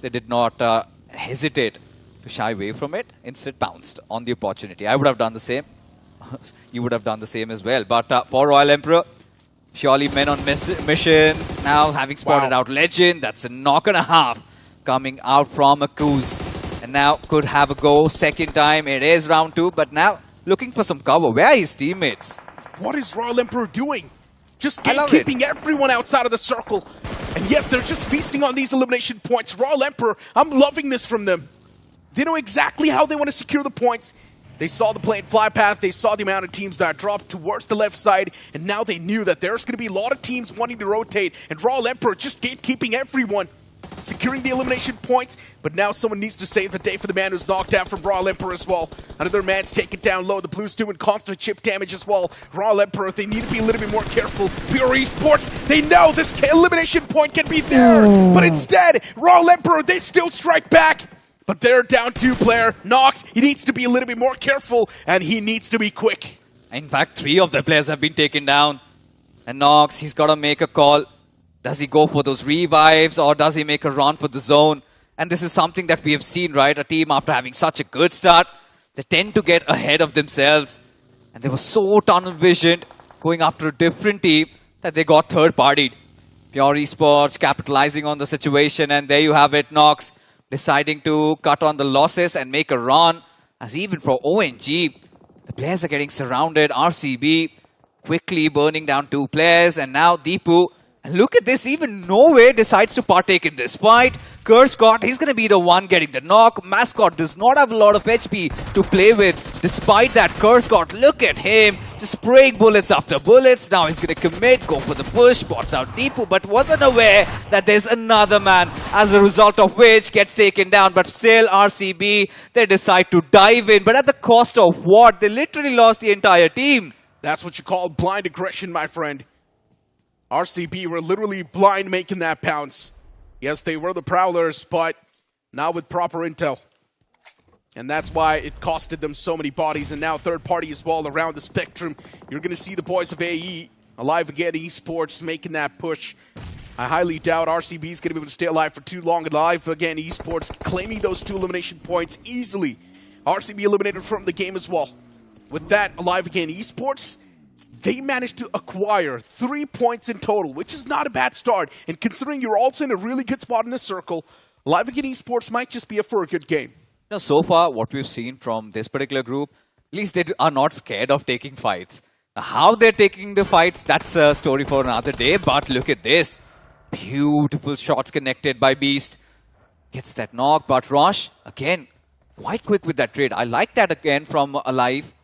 Speaker 2: They did not hesitate to shy away from it. Instead, pounced on the opportunity. I would have done the same. You would have done the same as well. But for Royal Emperor, surely men on mission. Now having spotted out Legend. That's a knock and a half coming out from Akuz. And now could have a go second time. It is round 2. But now looking for some cover. Where are his teammates?
Speaker 1: What is Royal Emperor doing? Just keeping everyone outside of the circle. And yes, they're just feasting on these elimination points. Royal Emperor, I'm loving this from them. They know exactly how they want to secure the points. They saw the plane fly path. They saw the amount of teams that dropped towards the left side. And now they knew that there's going to be a lot of teams wanting to rotate. And Royal Emperor just gatekeeping everyone. Securing the elimination points, but now someone needs to save the day for the man who's knocked out from Royal Emperor as well. Another man's taken down low. The Blues doing constant chip damage as well. Royal Emperor, they need to be a little bit more careful. Pure Esports, they know this elimination point can be there, but instead, Royal Emperor, they still strike back. But they're down 2 player. Nox, he needs to be a little bit more careful, and he needs to be quick.
Speaker 2: In fact, 3 of the players have been taken down. And Nox, he's got to make a call. Does he go for those revives or does he make a run for the zone? And this is something that we have seen, right? A team after having such a good start, they tend to get ahead of themselves. And they were so tunnel visioned going after a different team that they got third-partied. Pure Esports capitalizing on the situation, and there you have it, Nox deciding to cut on the losses and make a run. As even for ONG, the players are getting surrounded. RCB quickly burning down 2 players, and now Deepu. And look at this, even Nowhere decides to partake in this fight. Scott, he's going to be the one getting the knock. Mascot does not have a lot of HP to play with. Despite that, Scott, look at him. Just spraying bullets after bullets. Now he's going to commit, go for the push, spots out Deepu, but wasn't aware that there's another man, as a result of which gets taken down. But still, RCB, they decide to dive in. But at the cost of what? They literally lost the entire team.
Speaker 1: That's what you call blind aggression, my friend. RCB were literally blind making that pounce. Yes, they were the Prowlers, but not with proper intel. And that's why it costed them so many bodies. And now third party as well around the spectrum. You're going to see the boys of AE, Alive Again Esports, making that push. I highly doubt RCB is going to be able to stay alive for too long. Alive Again Esports claiming those 2 elimination points easily. RCB eliminated from the game as well. With that, Alive Again Esports, they managed to acquire 3 points in total, which is not a bad start. And considering you're also in a really good spot in the circle, Live Again Esports might just be up for a good game.
Speaker 2: Now, so far, what we've seen from this particular group, at least they are not scared of taking fights. Now, how they're taking the fights, that's a story for another day. But look at this. Beautiful shots connected by Beast. Gets that knock, but Rosh, again, quite quick with that trade. I like that again from Alive.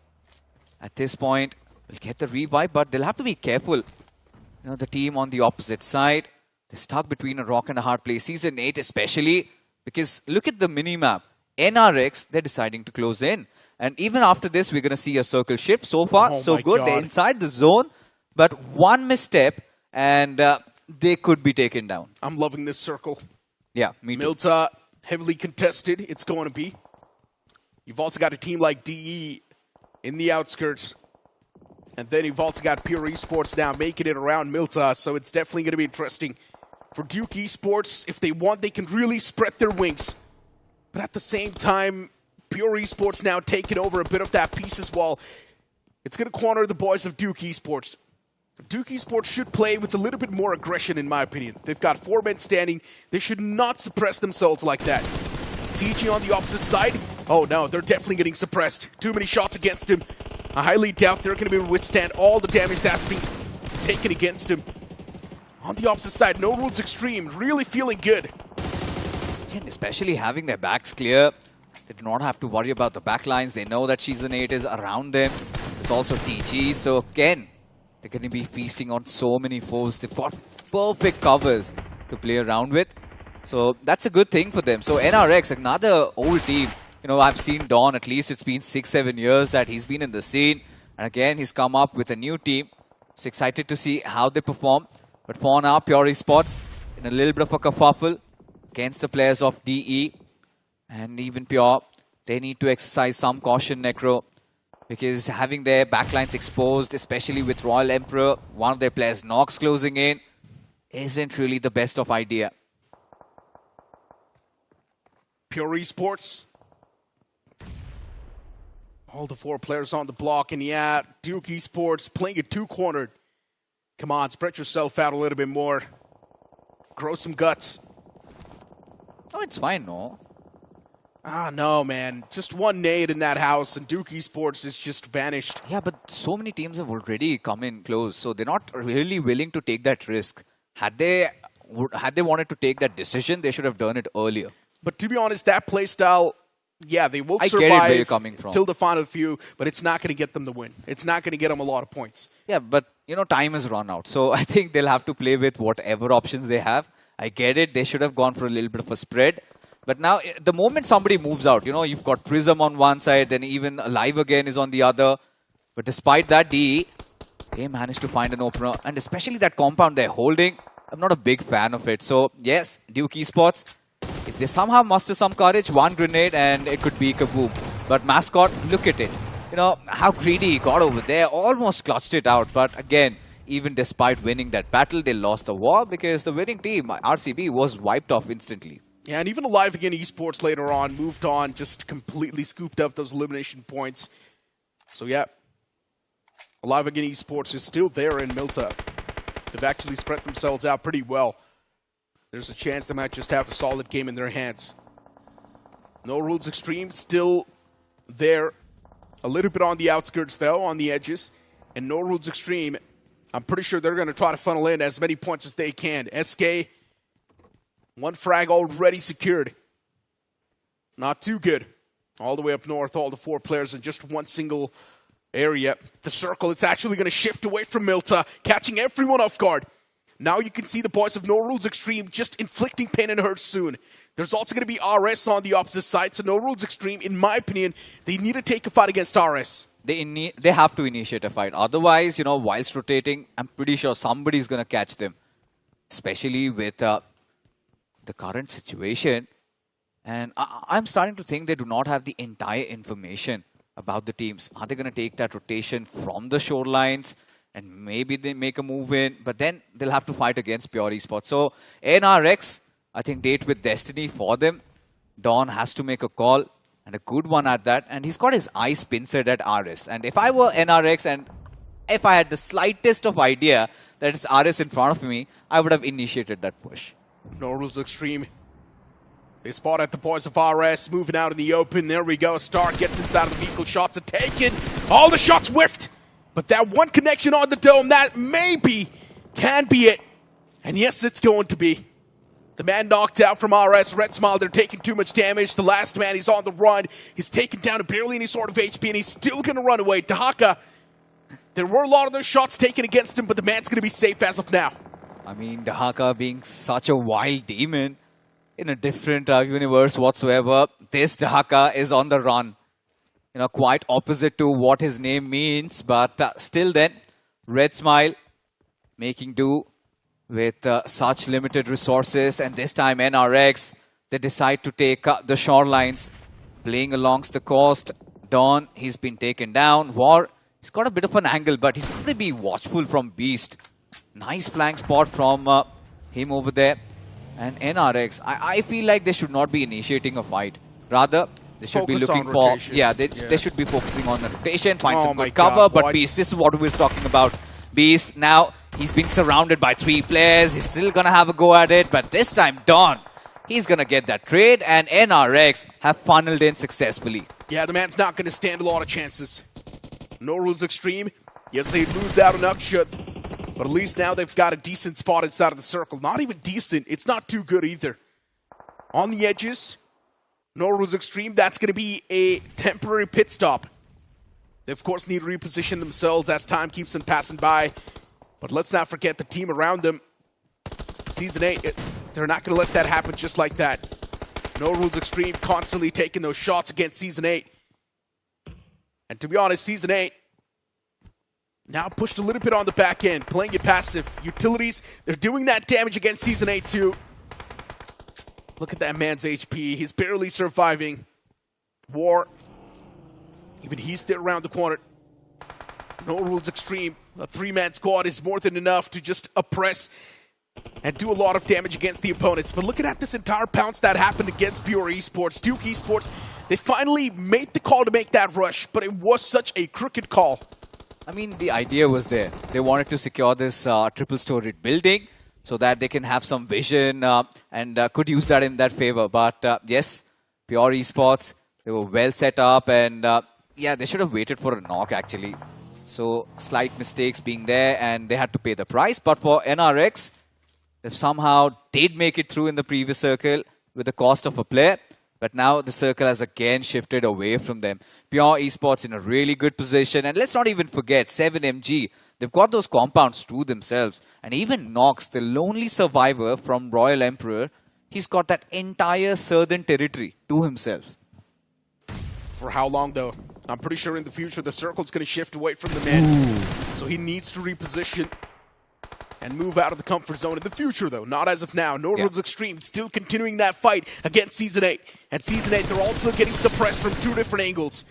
Speaker 2: At this point, will get the revive, but they'll have to be careful. You know, the team on the opposite side, they're stuck between a rock and a hard place. Season 8 especially, because look at the mini-map. NRX, they're deciding to close in. And even after this, we're going to see a circle shift. So far, so good.
Speaker 1: God.
Speaker 2: They're inside the zone, but one misstep, and they could be taken down.
Speaker 1: I'm loving this circle.
Speaker 2: Yeah, me too.
Speaker 1: Milta, heavily contested, it's going to be. You've also got a team like DE in the outskirts. And then you've also got Pure Esports now making it around Milta, so it's definitely going to be interesting. For Duke Esports, if they want, they can really spread their wings. But at the same time, Pure Esports now taking over a bit of that piece as well. It's going to corner the boys of Duke Esports. Duke Esports should play with a little bit more aggression, in my opinion. They've got 4 men standing. They should not suppress themselves like that. TG on the opposite side. Oh no, they're definitely getting suppressed. Too many shots against him. I highly doubt they're going to be able to withstand all the damage that's being taken against him. On the opposite side, No Rules Extreme, really feeling good.
Speaker 2: And especially having their backs clear, they do not have to worry about the backlines. They know that Season 8 is around them. There's also TG, so again, they're going to be feasting on so many foes. They've got perfect covers to play around with. So that's a good thing for them. So NRX, another old team. You know, I've seen Dawn, at least it's been 6-7 years that he's been in the scene. And again, he's come up with a new team. So excited to see how they perform. But for now, Pure Esports in a little bit of a kerfuffle against the players of DE. And even Pure, they need to exercise some caution, Necro. Because having their backlines exposed, especially with Royal Emperor, one of their players, Nox, closing in, isn't really the best of idea.
Speaker 1: Pure Esports. All the 4 players on the block, and yeah, Duke Esports playing it 2-cornered. Come on, spread yourself out a little bit more. Grow some guts.
Speaker 2: Oh, it's fine, no?
Speaker 1: Ah, no, man. Just one nade in that house, and Duke Esports is just vanished.
Speaker 2: Yeah, but so many teams have already come in close, so they're not really willing to take that risk. Had they wanted to take that decision, they should have done it earlier.
Speaker 1: But to be honest, that playstyle, yeah, they will
Speaker 2: I get it where you're
Speaker 1: survive
Speaker 2: coming from.
Speaker 1: till the final few, but it's not going to get them the win. It's not going to get them a lot of points.
Speaker 2: Yeah, but, you know, time has run out. So I think they'll have to play with whatever options they have. I get it. They should have gone for a little bit of a spread. But now, the moment somebody moves out, you know, you've got Prism on one side, then even Alive Again is on the other. But despite that, DE, they managed to find an opener. And especially that compound they're holding, I'm not a big fan of it. So, yes, Duke Esports, if they somehow muster some courage, one grenade and it could be kaboom. But Mascot, look at it. You know, how greedy he got over there. Almost clutched it out. But again, even despite winning that battle, they lost the war because the winning team, RCB, was wiped off instantly.
Speaker 1: Yeah, and even Alive Again Esports later on moved on, just completely scooped up those elimination points. So yeah, Alive Again Esports is still there in Milta. They've actually spread themselves out pretty well. There's a chance they might just have a solid game in their hands. No Rules Extreme still there. A little bit on the outskirts though, on the edges. And No Rules Extreme, I'm pretty sure they're going to try to funnel in as many points as they can. SK, 1 frag already secured. Not too good. All the way up north, all the 4 players in just one single area. The circle, it's actually going to shift away from Milta, catching everyone off guard. Now you can see the boys of No Rules Extreme just inflicting pain and hurt soon. There's also going to be RS on the opposite side, so No Rules Extreme, in my opinion, they need to take a fight against RS.
Speaker 2: They have to initiate a fight. Otherwise, you know, whilst rotating, I'm pretty sure somebody's going to catch them. Especially with the current situation. And I'm starting to think they do not have the entire information about the teams. Are they going to take that rotation from the shorelines? And maybe they make a move in, but then they'll have to fight against Pure Esports. So NRX, I think, date with destiny for them. Dawn has to make a call, and a good one at that. And he's got his eyes pincered at RS. And if I were NRX, and if I had the slightest of idea that it's RS in front of me, I would have initiated that push.
Speaker 1: No Rules Extreme. They spot at the boys of RS, moving out in the open. There we go. Star gets inside of the vehicle. Shots are taken. All the shots whiffed. But that one connection on the dome, that maybe can be it. And yes, it's going to be. The man knocked out from RS. Red Smile, they're taking too much damage. The last man, he's on the run. He's taken down to barely any sort of HP, and he's still going to run away. Dahaka, there were a lot of those shots taken against him, but the man's going to be safe as of now.
Speaker 2: I mean, Dahaka being such a wild demon in a different universe whatsoever, this Dahaka is on the run. You know, quite opposite to what his name means, but still then, Red Smile making do with such limited resources, and this time NRX, they decide to take the shorelines, playing alongs the coast. Dawn, he's been taken down. War, he's got a bit of an angle, but he's got to be watchful from Beast. Nice flank spot from him over there. And NRX, I feel like they should not be initiating a fight. Rather, they should be looking for...
Speaker 1: rotation.
Speaker 2: They should be focusing on the rotation, find
Speaker 1: Oh
Speaker 2: some
Speaker 1: my
Speaker 2: good cover.
Speaker 1: God,
Speaker 2: But
Speaker 1: what?
Speaker 2: Beast, this is what we were talking about. Beast, now he's been surrounded by 3 players. He's still going to have a go at it. But this time, Dawn, he's going to get that trade. And NRX have funneled in successfully.
Speaker 1: Yeah, the man's not going to stand a lot of chances. No Rules Extreme. Yes, they lose out on Ukshut. But at least now they've got a decent spot inside of the circle. Not even decent. It's not too good either. On the edges, No Rules Extreme. That's going to be a temporary pit stop. They, of course, need to reposition themselves as time keeps them passing by. But let's not forget the team around them. Season 8. They're not going to let that happen just like that. No Rules Extreme constantly taking those shots against Season 8. And to be honest, Season 8 now pushed a little bit on the back end, playing it passive. Utilities, they're doing that damage against Season 8 too. Look at that man's HP. He's barely surviving. War. Even he's still around the corner. No Rules Extreme. A 3-man squad is more than enough to just oppress and do a lot of damage against the opponents. But looking at this entire pounce that happened against Pure Esports, Duke Esports, they finally made the call to make that rush, but it was such a crooked call.
Speaker 2: I mean, the idea was there. They wanted to secure this triple-storied building so that they can have some vision and could use that in that favor. But yes, Pure Esports, they were well set up, and yeah, they should have waited for a knock actually. So slight mistakes being there, and they had to pay the price. But for NRX, they somehow did make it through in the previous circle with the cost of a player. But now the circle has again shifted away from them. Pure Esports in a really good position. And let's not even forget 7MG. They've got those compounds to themselves. And even Nox, the lonely survivor from Royal Emperor, he's got that entire southern territory to himself.
Speaker 1: For how long, though? I'm pretty sure in the future the circle's going to shift away from the man. So he needs to reposition and move out of the comfort zone in the future, though. Not as of now. No Rules Extreme still continuing that fight against Season 8. And Season 8, they're also getting suppressed from 2 different angles.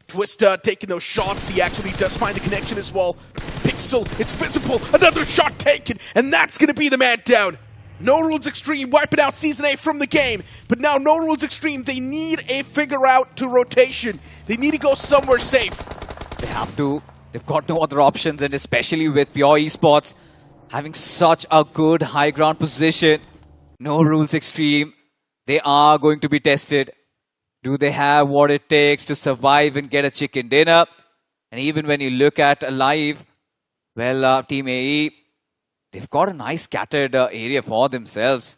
Speaker 1: Twista taking those shots. He actually does find the connection as well. Pixel, it's visible. Another shot taken. And that's going to be the man down. No Rules Extreme wiping out Season 8 from the game. But now No Rules Extreme, they need a figure out to rotation. They need to go somewhere safe.
Speaker 2: They have to. They've got no other options, and especially with Pure Esports having such a good high ground position. No Rules Extreme. They are going to be tested. Do they have what it takes to survive and get a chicken dinner? And even when you look at Alive, well, Team AE, they've got a nice scattered area for themselves.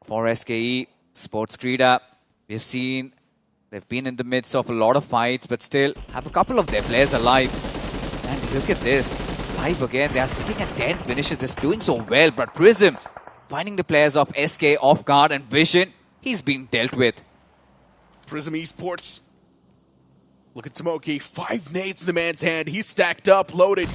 Speaker 2: For SKE, Sports Krida, we've seen they've been in the midst of a lot of fights, but still have a couple of their players alive. And look at this. Live again, they are sitting at 10 finishes. They're doing so well, but Prism finding the players of SK off guard, and Vision, he's been dealt with.
Speaker 1: Prism Esports. Look at Smokey. 5 nades in the man's hand. He's stacked up, loaded.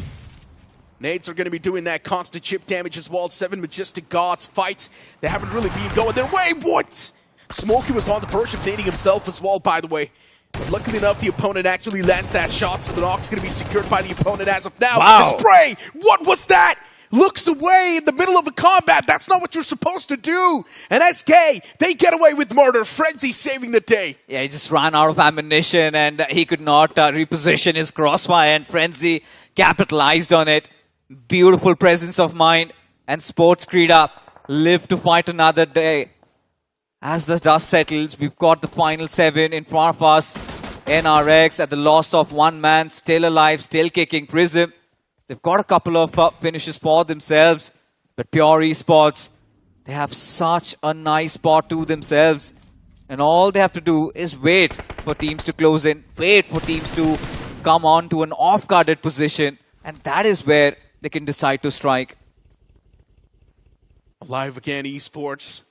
Speaker 1: Nades are going to be doing that constant chip damage as well. 7 Majestic Gods fights. They haven't really been going their way. What? Smokey was on the verge of nading himself as well, by the way. But luckily enough, the opponent actually lands that shot, so the knock's going to be secured by the opponent as of now.
Speaker 3: Wow.
Speaker 1: And Spray! What was that? Looks away in the middle of a combat. That's not what you're supposed to do. And SK, they get away with murder. Frenzy saving the day.
Speaker 2: Yeah, he just ran out of ammunition, and he could not reposition his crossfire, and Frenzy capitalized on it. Beautiful presence of mind, and Sports Krida live to fight another day. As the dust settles, we've got the final 7 in front of us. NRX at the loss of 1 man, still alive, still kicking. Prism, they've got a couple of finishes for themselves. But Pure Esports, they have such a nice spot to themselves. And all they have to do is wait for teams to close in, wait for teams to come on to an off-guarded position. And that is where they can decide to strike.
Speaker 1: Alive again, Esports.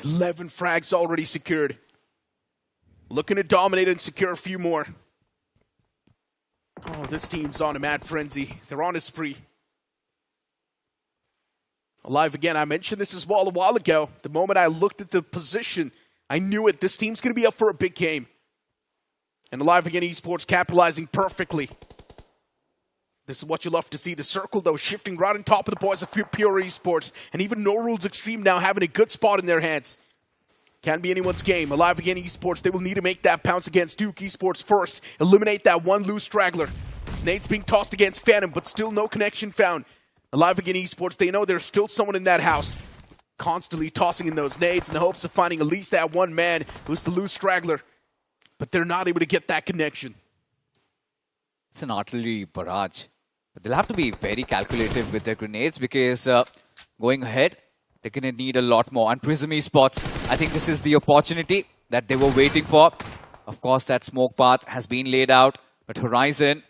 Speaker 1: 11 frags already secured. Looking to dominate and secure a few more. Oh, this team's on a mad frenzy. They're on a spree. Alive again, I mentioned this as well a while ago. The moment I looked at the position, I knew it. This team's going to be up for a big game. And Alive again, Esports capitalizing perfectly. This is what you love to see. The circle, though, shifting right on top of the boys of Pure Esports. And even No Rules Extreme now having a good spot in their hands. Can't be anyone's game. Alive again, Esports, they will need to make that pounce against Duke Esports first. Eliminate that one loose straggler. Nate's being tossed against Phantom, but still no connection found. Alive again, Esports, they know there's still someone in that house. Constantly tossing in those nades in the hopes of finding at least that one man who's the loose straggler. But they're not able to get that connection.
Speaker 2: It's an artillery barrage. But they'll have to be very calculative with their grenades, because going ahead, they're going to need a lot more. And Prism Esports, I think this is the opportunity that they were waiting for. Of course, that smoke path has been laid out. But Horizon,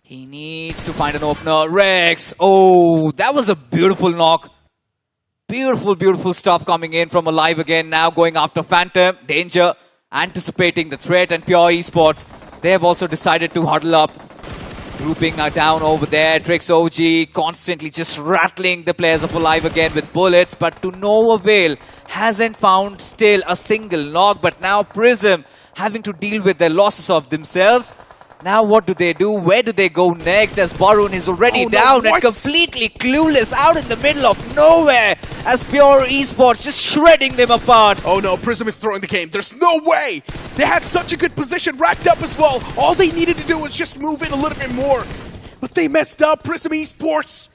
Speaker 2: he needs to find an opener. Rex, oh, that was a beautiful knock Beautiful, beautiful stuff coming in from Alive again. Now going after Phantom. Danger, anticipating the threat. And Pure Esports, they have also decided to huddle up. Grouping down over there. Trix OG constantly just rattling the players of Alive again with bullets, but to no avail. Hasn't found still a single knock, but now Prism having to deal with the losses of themselves. Now what do they do? Where do they go next? As Varun is already down and completely clueless out in the middle of nowhere. As Pure Esports just shredding them apart.
Speaker 1: Oh no, Prism is throwing the game. There's no way! They had such a good position racked up as well. All they needed to do was just move in a little bit more. But they messed up. Prism Esports.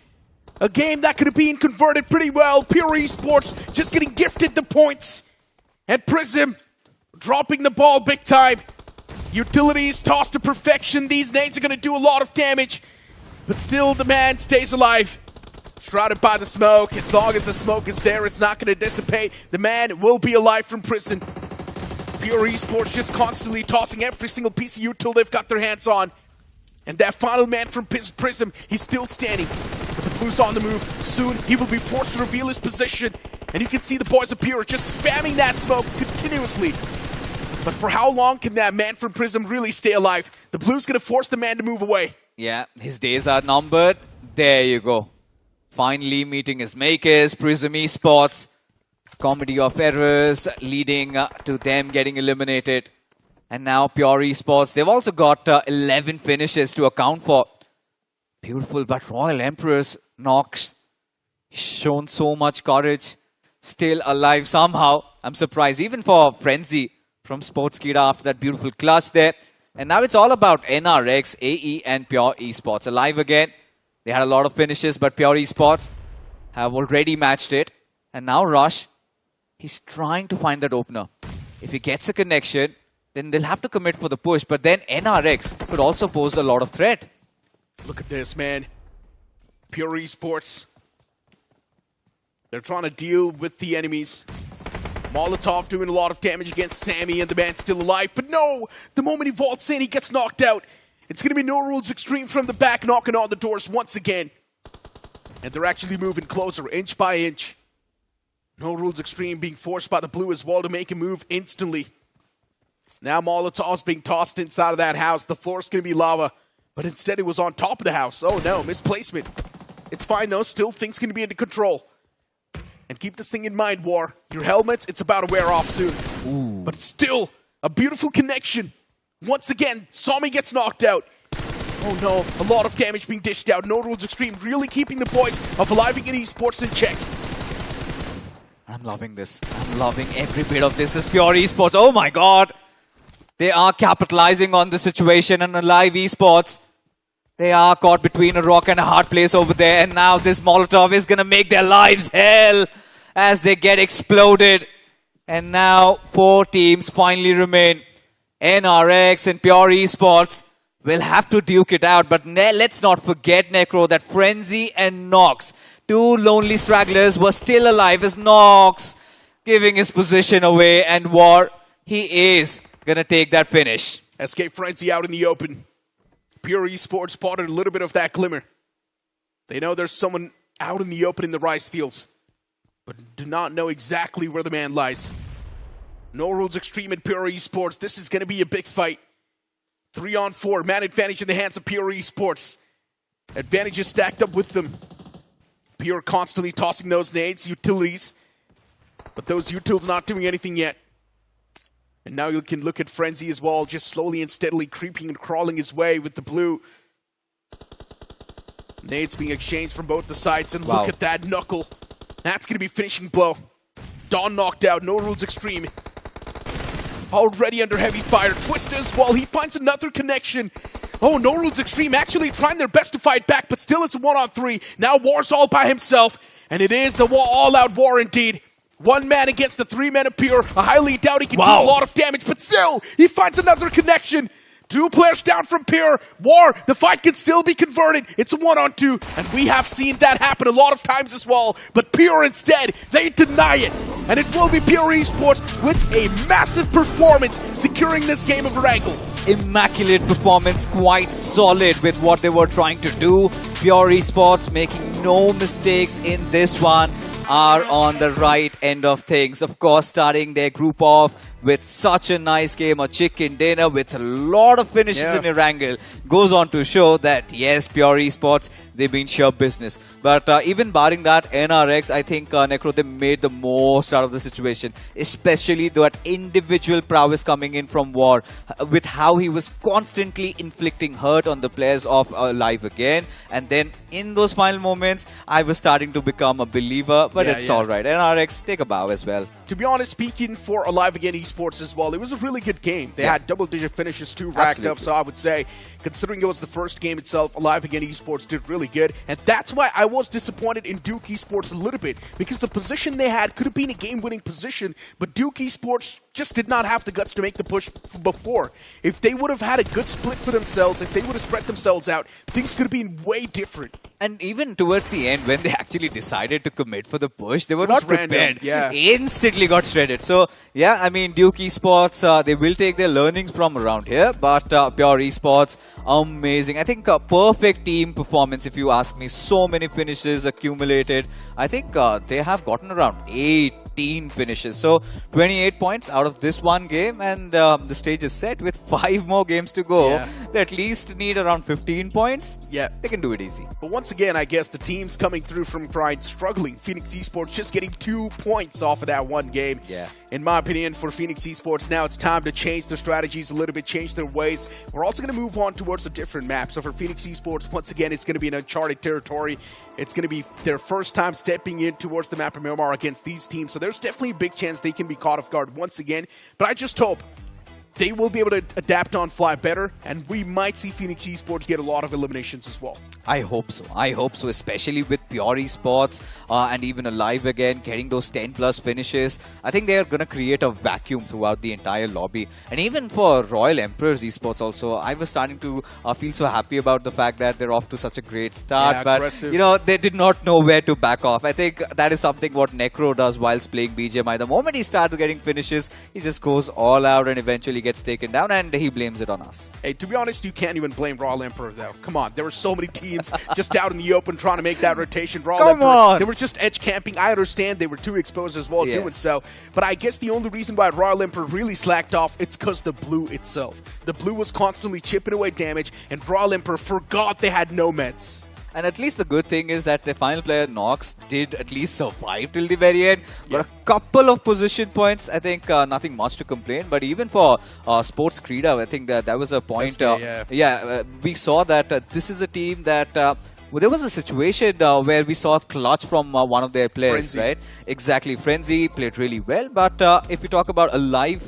Speaker 1: A game that could have been converted pretty well. Pure Esports just getting gifted the points. And Prism dropping the ball big time. Utilities tossed to perfection. These nades are going to do a lot of damage. But still, the man stays alive. Shrouded by the smoke. As long as the smoke is there, it's not going to dissipate. The man will be alive from prison. Pure Esports just constantly tossing every single piece of util they've got their hands on. And that final man from Prism, he's still standing. But the Blues on the move. Soon, he will be forced to reveal his position. And you can see the boys of Pure just spamming that smoke continuously. But for how long can that man from Prism really stay alive? The Blues gonna force the man to move away.
Speaker 2: Yeah, his days are numbered. There you go. Finally meeting his makers, Prism Esports. Comedy of errors leading to them getting eliminated. And now Pure Esports, they've also got 11 finishes to account for. Beautiful, but Royal Emperors, Nox, shown so much courage. Still alive somehow. I'm surprised, even for Frenzy from Sportskita after that beautiful clutch there. And now it's all about NRX, AE and Pure Esports. Alive again. They had a lot of finishes, but Pure Esports have already matched it. And now Rush, he's trying to find that opener. If he gets a connection, then they'll have to commit for the push. But then NRX could also pose a lot of threat.
Speaker 1: Look at this, man. Pure Esports. They're trying to deal with the enemies. Molotov doing a lot of damage against Sammy, and the man's still alive. But no! The moment he vaults in, he gets knocked out. It's going to be No Rules Extreme from the back, knocking on the doors once again. And they're actually moving closer, inch by inch. No Rules Extreme being forced by the Blue as well to make a move instantly. Now Molotov's being tossed inside of that house. The floor's going to be lava. But instead it was on top of the house. Oh no, misplacement. It's fine though, still things can be under control. And keep this thing in mind, War. Your helmets, it's about to wear off soon.
Speaker 2: Ooh.
Speaker 1: But still, a beautiful connection. Once again, Sami gets knocked out. Oh no, a lot of damage being dished out. No Rules Extreme really keeping the boys of Alive and Esports in check.
Speaker 2: I'm loving this. I'm loving every bit of this. Is Pure Esports. Oh my god. They are capitalizing on the situation, and Alive Esports, they are caught between a rock and a hard place over there. And now this Molotov is going to make their lives hell as they get exploded. And now 4 teams finally remain. NRX and Pure Esports will have to duke it out. But let's not forget, Necro, that Frenzy and Nox, 2 lonely stragglers, were still alive as Nox giving his position away. And War, he is going to take that finish.
Speaker 1: Escape Frenzy out in the open. Pure Esports spotted a little bit of that glimmer. They know there's someone out in the open in the rice fields, but do not know exactly where the man lies. No Rules Extreme and Pure Esports. This is going to be a big fight. 3-on-4, man advantage in the hands of Pure Esports. Advantages stacked up with them. Pure constantly tossing those nades, utilities, but those utils not doing anything yet. And now you can look at Frenzy as well, just slowly and steadily creeping and crawling his way with the Blue. Nades being exchanged from both the sides, and look at that knuckle. That's going to be finishing blow. Dawn knocked out, No Rules Extreme. Already under heavy fire. Twist as well, he finds another connection. Oh, No Rules Extreme actually trying their best to fight back, but still it's a 1-on-3. Now War's all by himself, and it is a all-out war indeed. 1 man against the 3 men of Pure. I highly doubt he can do a lot of damage, but still, he finds another connection. 2 players down from Pure. War, the fight can still be converted. It's a 1-on-2, and we have seen that happen a lot of times as well. But Pure instead, they deny it. And it will be Pure Esports with a massive performance securing this game of Erangel.
Speaker 2: Immaculate performance, quite solid with what they were trying to do. Pure Esports making no mistakes in this one. are on the right end of things. Of course, starting their group off with such a nice game, a chicken dinner with a lot of finishes in Erangel, goes on to show that yes, Pure Esports, they've been sheer business. But even barring that, NRX, I think Necro, they made the most out of the situation, especially that individual prowess coming in from War, with how he was constantly inflicting hurt on the players of Live Again. And then in those final moments, I was starting to become a believer, but it's all right. NRX, take a bow as well.
Speaker 1: To be honest, speaking for Alive Again Esports as well, it was a really good game. They had double-digit finishes too racked up, so I would say, considering it was the first game itself, Alive Again Esports did really good. And that's why I was disappointed in Duke Esports a little bit, because the position they had could have been a game-winning position, but Duke Esports just did not have the guts to make the push before. If they would have had a good split for themselves, if they would have spread themselves out, things could have been way different.
Speaker 2: And even towards the end, when they actually decided to commit for the push, they were not prepared. Instantly got shredded. So, yeah, I mean, Duke Esports, they will take their learnings from around here, but Pure Esports, amazing. I think a perfect team performance, if you ask me. So many finishes accumulated. I think they have gotten around 18 finishes. So, 28 points out of this one game, and the stage is set with 5 more games to go. They at least need around 15 points. They can do it easy.
Speaker 1: But once again, I guess the teams coming through from Pride struggling. Phoenix Esports just getting 2 points off of that one game. In my opinion, for Phoenix Esports, now it's time to change their strategies a little bit, change their ways. We're also going to move on towards a different map. So for Phoenix Esports, once again, it's going to be an uncharted territory. It's going to be their first time stepping in towards the map of Miramar against these teams. So there's definitely a big chance they can be caught off guard once again. But I just hope they will be able to adapt on fly better, and we might see Phoenix Esports get a lot of eliminations as well.
Speaker 2: I hope so. I hope so, especially with Pure Esports and even Alive Again, getting those 10+ finishes. I think they are going to create a vacuum throughout the entire lobby. And even for Royal Emperors Esports also, I was starting to feel so happy about the fact that they're off to such a great start. But,
Speaker 1: aggressive.
Speaker 2: you know, they did not know where to back off. I think that is something what Necro does whilst playing BGMI. The moment he starts getting finishes, he just goes all out and eventually gets taken down, and he blames it on us.
Speaker 1: Hey, to be honest, you can't even blame Royal Emperor, though. Come on, there were so many teams just out in the open trying to make that rotation. Royal Emperor, they were just edge camping. I understand they were too exposed as well doing so, but I guess the only reason why Royal Emperor really slacked off, it's because the blue itself. The blue was constantly chipping away damage, and Royal Emperor forgot they had no meds.
Speaker 2: And at least the good thing is that the final player, Nox, did at least survive till the very end. Got a couple of position points. I think nothing much to complain. But even for Sports Krida, I think that was a point. We saw that this is a team that... well, there was a situation where we saw a clutch from one of their players, right? Exactly. Frenzy played really well. But if we talk about Alive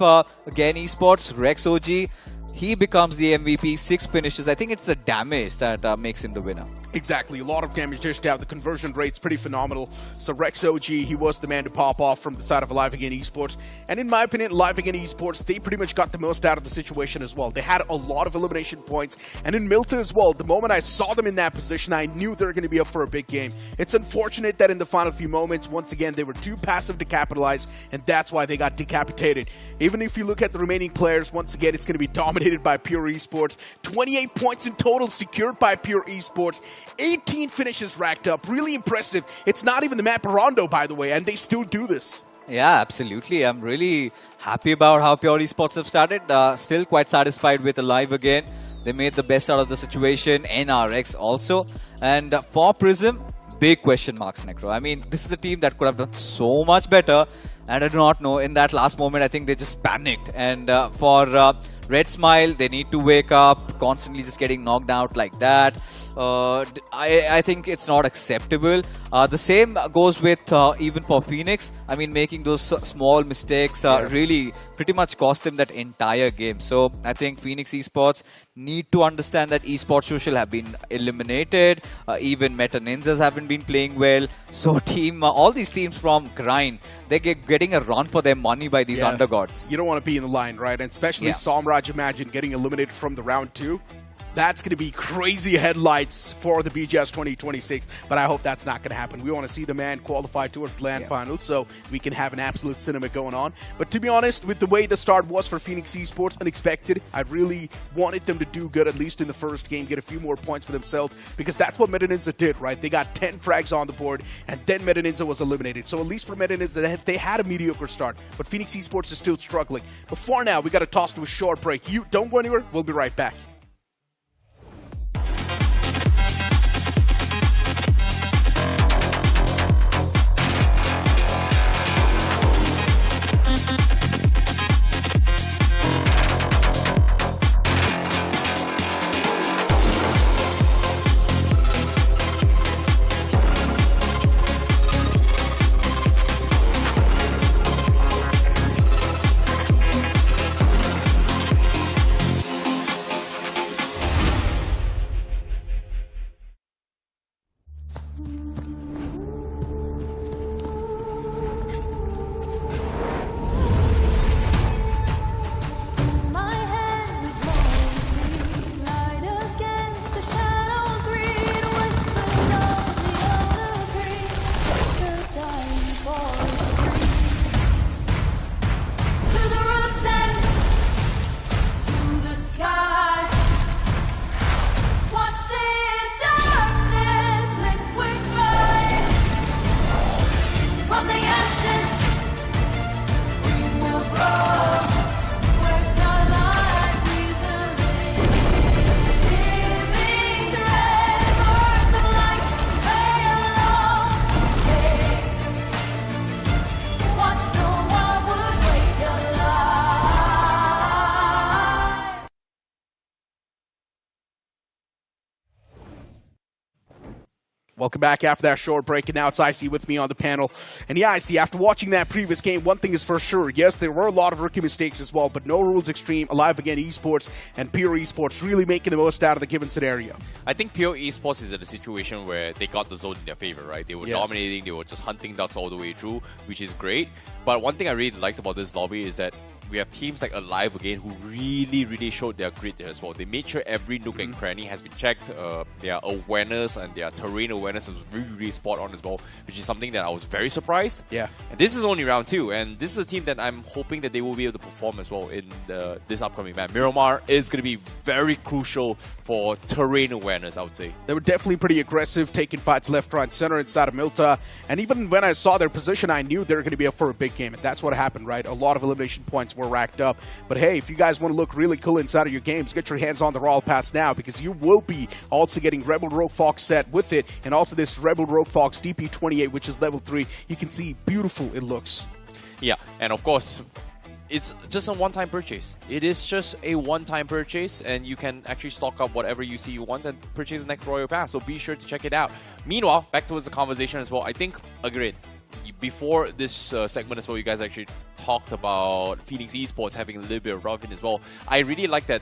Speaker 2: Again Esports, Rex OG, he becomes the MVP, 6 finishes. I think it's the damage that makes him the winner.
Speaker 1: Exactly, a lot of damage dished out. The conversion rate's pretty phenomenal. So Rex OG, he was the man to pop off from the side of Alive Again Esports. And in my opinion, Alive Again Esports, they pretty much got the most out of the situation as well. They had a lot of elimination points. And in Milta as well, the moment I saw them in that position, I knew they were going to be up for a big game. It's unfortunate that in the final few moments, once again, they were too passive to capitalize, and that's why they got decapitated. Even if you look at the remaining players, once again, it's going to be dominated by Pure Esports. 28 points in total secured by Pure Esports. 18 finishes racked up. Really impressive. It's not even the map of Rondo, by the way, and they still do this.
Speaker 2: Yeah, absolutely. I'm really happy about how Pure Esports have started. Still quite satisfied with Alive Again. They made the best out of the situation. NRX also. And for Prism, big question marks, Necro. I mean, this is a team that could have done so much better. And I do not know, in that last moment, I think they just panicked. And for Red Smile, they need to wake up, constantly just getting knocked out like that. I think it's not acceptable. The same goes with even for Phoenix. I mean, making those small mistakes really pretty much cost them that entire game. So I think Phoenix Esports need to understand that Esports Social have been eliminated. Even Meta Ninjas haven't been playing well. So all these teams from Grind, they're getting a run for their money by these undergods.
Speaker 1: You don't want to be in the line, right? And especially Samraj, imagine getting eliminated from the round 2. That's going to be crazy headlights for the BGS 2026, but I hope that's not going to happen. We want to see the man qualify towards the LAN finals so we can have an absolute cinema going on. But to be honest, with the way the start was for Phoenix Esports, unexpected, I really wanted them to do good, at least in the first game, get a few more points for themselves, because that's what Metaninja did, right? They got 10 frags on the board, and then Metaninja was eliminated. So at least for Metaninja, they had a mediocre start, but Phoenix Esports is still struggling. But for now, we got to toss to a short break. You don't go anywhere. We'll be right back. Welcome back after that short break, and now it's IC with me on the panel. And yeah, IC, after watching that previous game, one thing is for sure. Yes, there were a lot of rookie mistakes as well, but No Rules Extreme, Alive Again Esports, and Pure Esports really making the most out of the given scenario.
Speaker 3: I think Pure Esports is in a situation where they got the zone in their favor, right? They were dominating, they were just hunting ducks all the way through, which is great. But one thing I really liked about this lobby is that we have teams like Alive Again who really showed their grit there as well. They made sure every nook and cranny has been checked. Their awareness and their terrain awareness was really spot on as well, which is something that I was very surprised.
Speaker 1: Yeah. And
Speaker 3: this is only round 2, and this is a team that I'm hoping that they will be able to perform as well in this upcoming map. Miramar is going to be very crucial for terrain awareness, I would say.
Speaker 1: They were definitely pretty aggressive, taking fights left, right, center inside of Milta. And even when I saw their position, I knew they were going to be up for a big game. And that's what happened, right? A lot of elimination points were racked up. But hey, if you guys want to look really cool inside of your games, get your hands on the Royal Pass now, because you will be also getting Rebel Rogue Fox set with it, and also this Rebel Rogue Fox DP28, which is level 3. You can see beautiful it looks.
Speaker 3: Yeah, and of course, it's just a one-time purchase. It is just a one-time purchase, and you can actually stock up whatever you see you want and purchase the next Royal Pass, so be sure to check it out. Meanwhile, back towards the conversation as well, I think, agreed, before this segment as well, you guys actually talked about Phoenix Esports having a little bit of run-in as well. I really like that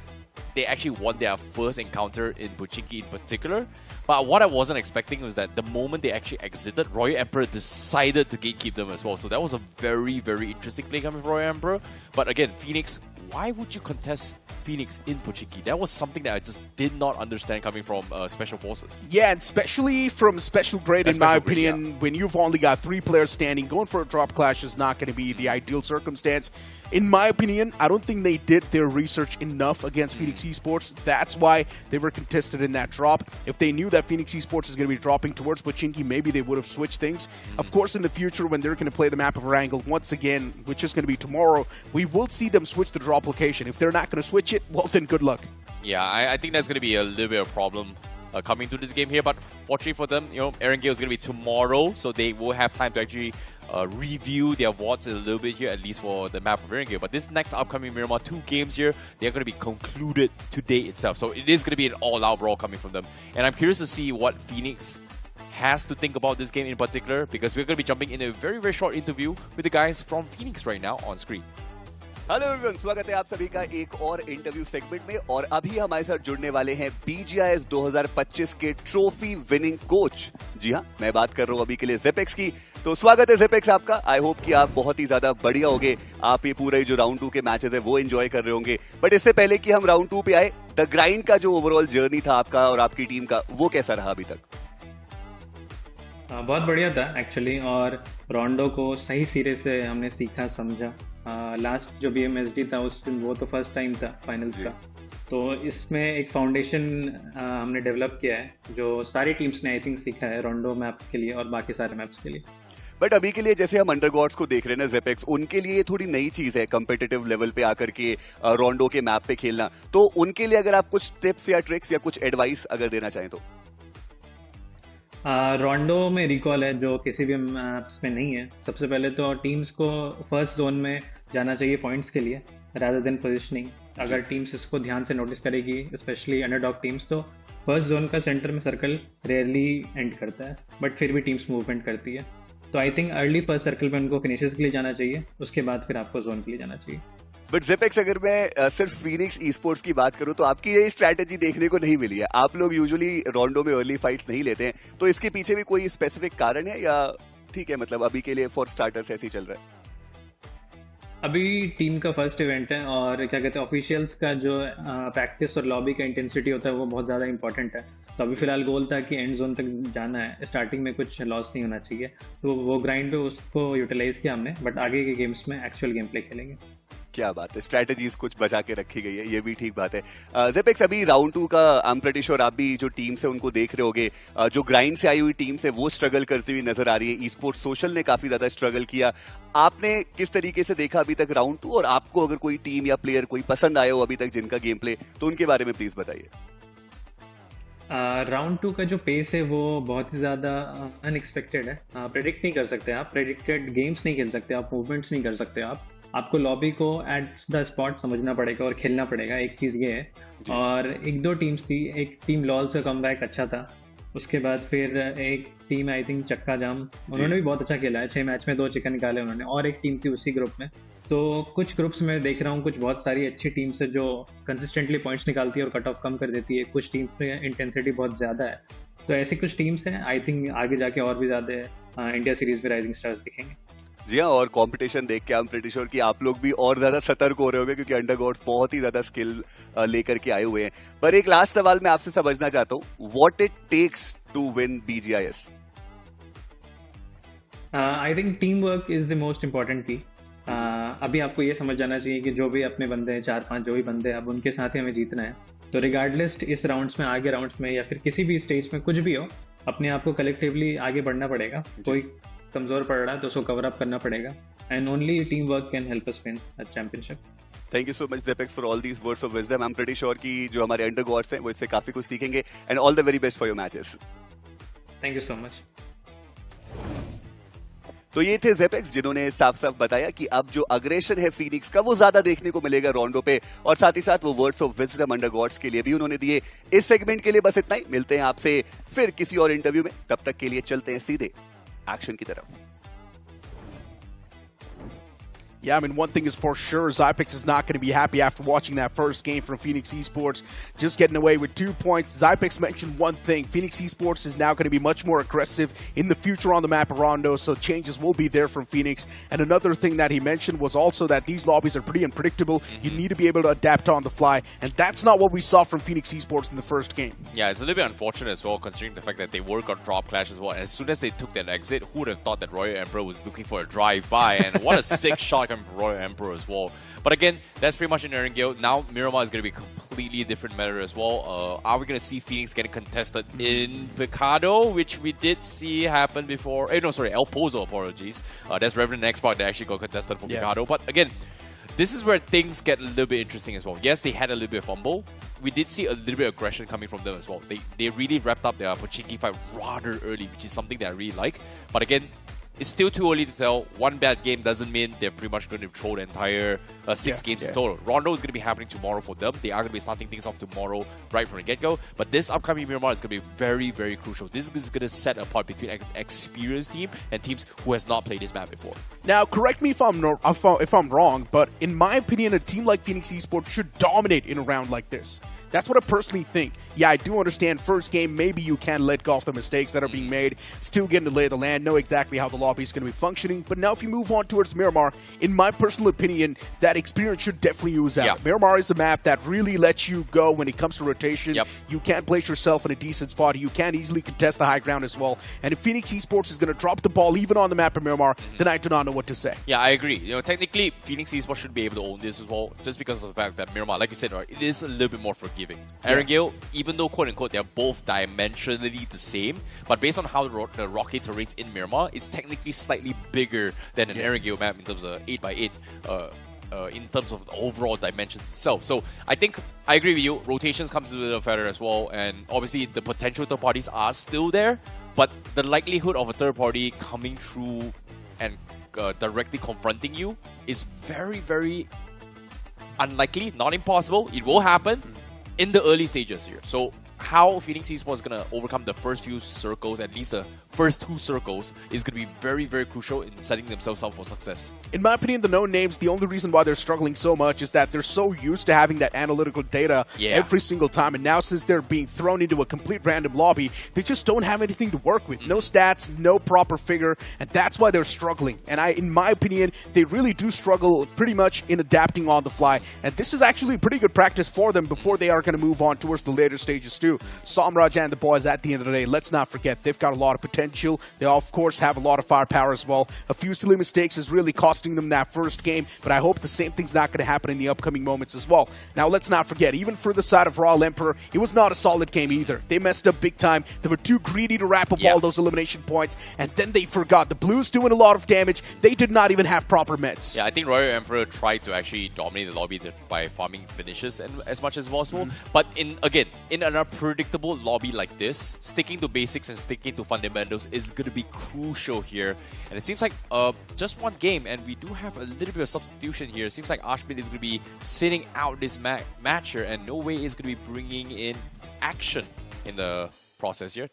Speaker 3: they actually won their first encounter in Pochinki in particular. But what I wasn't expecting was that the moment they actually exited, Royal Emperor decided to gatekeep them as well. So that was a very interesting play coming from Royal Emperor. But again, Phoenix, why would you contest Phoenix in Pochinki? That was something that I just did not understand coming from Special Forces.
Speaker 1: Yeah, and especially from Special Grade, in my opinion, when you've only got 3 players standing, going for a drop clash is not going to be the ideal circumstance. In my opinion, I don't think they did their research enough against Phoenix Esports. That's why they were contested in that drop. If they knew that Phoenix Esports is going to be dropping towards Pochinki, maybe they would have switched things. Of course, in the future, when they're going to play the map of Erangel once again, which is going to be tomorrow, we will see them switch the drop location. If they're not going to switch it, well, then good luck.
Speaker 3: Yeah, I think that's going to be a little bit of a problem coming to this game here. But fortunately for them, you know, Erangel is going to be tomorrow, so they will have time to actually review their VODs a little bit here, at least for the map of Erangel. But this next upcoming Miramar 2 games here, they're going to be concluded today itself. So it is going to be an all-out brawl coming from them. And I'm curious to see what Phoenix has to think about this game in particular, because we're going to be jumping in a very short interview with the guys from Phoenix right now on screen.
Speaker 5: Hello everyone, स्वागत है आप सभी का एक और interview segment में। और अभी हमारे साथ जुड़ने वाले हैं BGIS 2025 के ट्रॉफी विनिंग कोच। जी हाँ, मैं बात कर रहा हूँ अभी के लिए जेपेक्स की। तो स्वागत है जेपेक्स आपका। आई होप कि आप बहुत ही ज्यादा बढ़िया होंगे। आप ये पूरे जो राउंड 2 के मैचेस है वो एंजॉय कर रहे होंगे। बट इससे पहले कि हम राउंड 2 पे आए, द ग्राइंड का जो ओवरऑल जर्नी था आपका और आपकी टीम का, वो कैसा रहा अभी तक?
Speaker 6: बहुत बढ़िया था एक्चुअली। और रोंडो को सही सिरे से हमने सीखा समझा। लास्ट जो BMSD था उस दिन वो तो फर्स्ट टाइम था फाइनल्स का। तो इसमें एक फाउंडेशन हमने डेवलप किया है जो सारी टीम्स ने आई थिंक सीखा है रोंडो मैप के लिए और बाकी सारे मैप्स के लिए।
Speaker 5: बट अभी के लिए जैसे हम अंडरगॉड्स को देख रहे हैं ना जेपेक्स, उनके लिए थोड़ी नई चीज है कम्पिटिटिव लेवल पे आकर के रोंडो के मैप पे खेलना। तो उनके लिए अगर आप कुछ टिप्स या ट्रिक्स या कुछ एडवाइस अगर देना चाहें तो?
Speaker 6: रोंडो में रिकॉल है जो किसी भी मैप्स में नहीं है। सबसे पहले तो टीम्स को फर्स्ट जोन में जाना चाहिए पॉइंट्स के लिए रादर देन पोजिशनिंग। अगर टीम्स इसको ध्यान से नोटिस करेगी, स्पेशली अंडरडॉग टीम्स, तो फर्स्ट जोन का सेंटर में सर्कल रेयरली एंड करता है, बट फिर भी टीम्स मूवमेंट करती है। तो I think early first circle में उनको फिनिशेस के लिए जाना चाहिए, उसके बाद फिर आपको जोन के लिए जाना चाहिए।
Speaker 5: बट जेपेक्स, अगर मैं सिर्फ फीनिक्स ई-स्पोर्ट्स की बात करूं तो आपकी ये स्ट्रैटेजी देखने को नहीं मिली है। आप लोग यूजुअली रोंडो में अर्ली फाइट्स नहीं लेते हैं, तो इसके पीछे भी कोई स्पेसिफिक कारण है या ठीक है, मतलब अभी के लिए फॉर स्टार्टर्स ऐसे ही चल रहा है?
Speaker 6: अभी टीम का फर्स्ट इवेंट है और क्या कहते हैं, ऑफिशियल्स का जो प्रैक्टिस और लॉबी का इंटेंसिटी होता है वो बहुत ज़्यादा इंपॉर्टेंट है। तो अभी फिलहाल गोल था कि एंड जोन तक जाना है, स्टार्टिंग में कुछ लॉस नहीं होना चाहिए। तो वो ग्राइंड पे उसको यूटिलाइज किया हमने, बट आगे के गेम्स में एक्चुअल गेम प्ले खेलेंगे।
Speaker 5: क्या बात है, स्ट्रैटेजीज कुछ बचा के रखी गई है, ये भी ठीक बात है। जेपेक्स, अभी राउंड 2 का आई एम प्रीटी श्योर आप भी जो टीम्स है उनको देख रहे होगे। जो ग्राइंड से आई हुई टीम्स है वो स्ट्रगल करती हुई नजर आ रही है। Esports सोशल ने काफी ज्यादा स्ट्रगल किया। आपने किस तरीके से देखा अभी तक राउंड 2, और आपको अगर कोई टीम या प्लेयर कोई पसंद आया हो अभी तक जिनका गेम प्ले, तो उनके बारे में प्लीज बताइए।
Speaker 6: राउंड 2 का जो पेस है वो बहुत ही ज़्यादा अनएक्सपेक्टेड है। प्रेडिक्ट नहीं कर सकते आप, प्रेडिक्टेड गेम्स नहीं खेल सकते आप, मूवमेंट्स नहीं कर सकते आप। आपको लॉबी को एट द स्पॉट समझना पड़ेगा और खेलना पड़ेगा, एक चीज़ ये है। और एक दो टीम्स थी, एक टीम लॉल से कमबैक अच्छा था, उसके बाद फिर एक टीम आई थिंक चक्का जाम, उन्होंने भी बहुत अच्छा खेला है। 6 मैच में 2 चिकन निकाले उन्होंने, और एक टीम थी उसी ग्रुप में। तो कुछ ग्रुप्स में देख रहा हूँ कुछ बहुत सारी अच्छी टीम्स है जो कंसिस्टेंटली पॉइंट्स निकालती है और कट ऑफ कम कर देती है। कुछ टीम्स में इंटेंसिटी बहुत ज़्यादा है। तो ऐसी कुछ टीम्स हैं, आई थिंक आगे जाके और भी ज़्यादा इंडिया सीरीज में राइजिंग स्टार्स दिखेंगे।
Speaker 5: जी हाँ, और कंपटीशन देख के आई एम प्रीटी श्योर कि आप लोग भी और ज्यादा सतर्क हो रहे होंगे, क्योंकि अंडरगॉड्स बहुत ही ज्यादा स्किल लेकर के आए हुए हैं। पर एक लास्ट सवाल मैं आपसे समझना चाहता हूँ, what it takes to win BGIS?
Speaker 6: I think team work is the most important की। अभी आपको ये समझ जाना चाहिए कि जो भी अपने बंदे हैं, 4-5 जो भी बंदे हैं, अब उनके साथ ही हमें जीतना है। तो रिगार्डलेस इस राउंड्स में, आगे राउंड्स में या फिर किसी भी स्टेज में कुछ भी हो, अपने आप को कलेक्टिवली आगे बढ़ना पड़ेगा। कोई कमजोर पड़ रहा है तो उसको कवर अप करना पड़ेगा, and only team work can help us win a championship.
Speaker 5: Thank you so much जेपेक्स for all these words of wisdom. I am pretty sure कि जो हमारे अंडरगॉड्स हैं वो इससे काफी कुछ सीखेंगे, and all the very best for your matches.
Speaker 6: Thank you so much.
Speaker 5: तो ये थे जेपेक्स, जिन्होंने साफ साफ बताया कि अब जो अग्रेशन है फीनिक्स का वो ज्यादा देखने को मिलेगा रोंडो पे, और साथ ही साथ वो वर्ड्स ऑफ विजडम अंडरगॉड्स के लिए भी उन्होंने दिए। इस सेगमेंट के लिए बस इतना ही। मिलते हैं आपसे फिर किसी और इंटरव्यू में, तब तक के लिए चलते हैं सीधे एक्शन की तरफ।
Speaker 1: Yeah, I mean, one thing is for sure, Zypix is not going to be happy after watching that first game from Phoenix Esports, just getting away with 2 points. Zypix mentioned one thing: Phoenix Esports is now going to be much more aggressive in the future on the map of Rondo, so changes will be there from Phoenix. And another thing that he mentioned was also that these lobbies are pretty unpredictable. You need to be able to adapt on the fly, and that's not what we saw from Phoenix Esports in the first game.
Speaker 3: Yeah, it's a little bit unfortunate as well, considering the fact that they were on drop clash as well. And as soon as they took that exit, who would have thought that Royal Emperor was looking for a drive-by? And what a sick shot coming from Royal Emperor as well. But again, that's pretty much in Erangel. Now Miramar is going to be completely different meta as well. Are we going to see Phoenix getting contested in Picado, which we did see happen before? No, sorry, El Pozo, apologies. That's Revenant Xbox that actually got contested for Picado. But again, this is where things get a little bit interesting as well. Yes, they had a little bit of fumble. We did see a little bit of aggression coming from them as well. They really wrapped up their Pochinki fight rather early, which is something that I really like. But again, it's still too early to tell. One bad game doesn't mean they're pretty much going to throw the entire 6 games in total. Rondo is going to be happening tomorrow for them. They are going to be starting things off tomorrow right from the get-go. But this upcoming Miramar is going to be very, very crucial. This is going to set apart between an experienced team and teams who has not played this map before.
Speaker 1: Now, correct me if I'm wrong, but in my opinion, a team like Phoenix Esports should dominate in a round like this. That's what I personally think. Yeah, I do understand first game, maybe you can let go of the mistakes that are being made, still getting to lay of the land, know exactly how the lobby is going to be functioning. But now if you move on towards Miramar, in my personal opinion, that experience should definitely use out.
Speaker 3: Yeah.
Speaker 1: Miramar is a map that really lets you go when it comes to rotation.
Speaker 3: Yep.
Speaker 1: You can place yourself in a decent spot. You can easily contest the high ground as well. And if Phoenix Esports is going to drop the ball even on the map of Miramar, then I do not know what to say.
Speaker 3: Yeah, I agree. Technically, Phoenix Esports should be able to own this as well, just because of the fact that Miramar, like you said, right, it is a little bit more forgiving. Erangel, even though quote-unquote they're both dimensionally the same, but based on how the rocket terrains in Miramar, it's technically slightly bigger than an Erangel map in terms of 8x8, in terms of the overall dimensions itself. So I think I agree with you. Rotations comes with a feather as well, and obviously the potential third parties are still there, but the likelihood of a third party coming through and directly confronting you is very, very unlikely, not impossible. It will happen in the early stages here. So how Phoenix Esports is going to overcome the first few circles, at least the first 2 circles, is going to be very, very crucial in setting themselves up for success.
Speaker 1: In my opinion, the known names, the only reason why they're struggling so much is that they're so used to having that analytical data every single time. And now since they're being thrown into a complete random lobby, they just don't have anything to work with. No stats, no proper figure, and that's why they're struggling. And in my opinion, they really do struggle pretty much in adapting on the fly. And this is actually pretty good practice for them before they are going to move on towards the later stages too. Samraj and the boys, at the end of the day, let's not forget, they've got a lot of potential. They, of course, have a lot of firepower as well. A few silly mistakes is really costing them that first game, but I hope the same thing's not going to happen in the upcoming moments as well. Now, let's not forget, even for the side of Royal Emperor, it was not a solid game either. They messed up big time. They were too greedy to wrap up all those elimination points, and then they forgot. The Blues doing a lot of damage. They did not even have proper meds.
Speaker 3: Yeah, I think Royal Emperor tried to actually dominate the lobby by farming finishes as much as possible. But in an unpredictable lobby like this, sticking to basics and sticking to fundamentals is going to be crucial here. And it seems like just one game, and we do have a little bit of substitution here. It seems like Ashbin is going to be sitting out this match here, and no way is going to be bringing in action in the process here.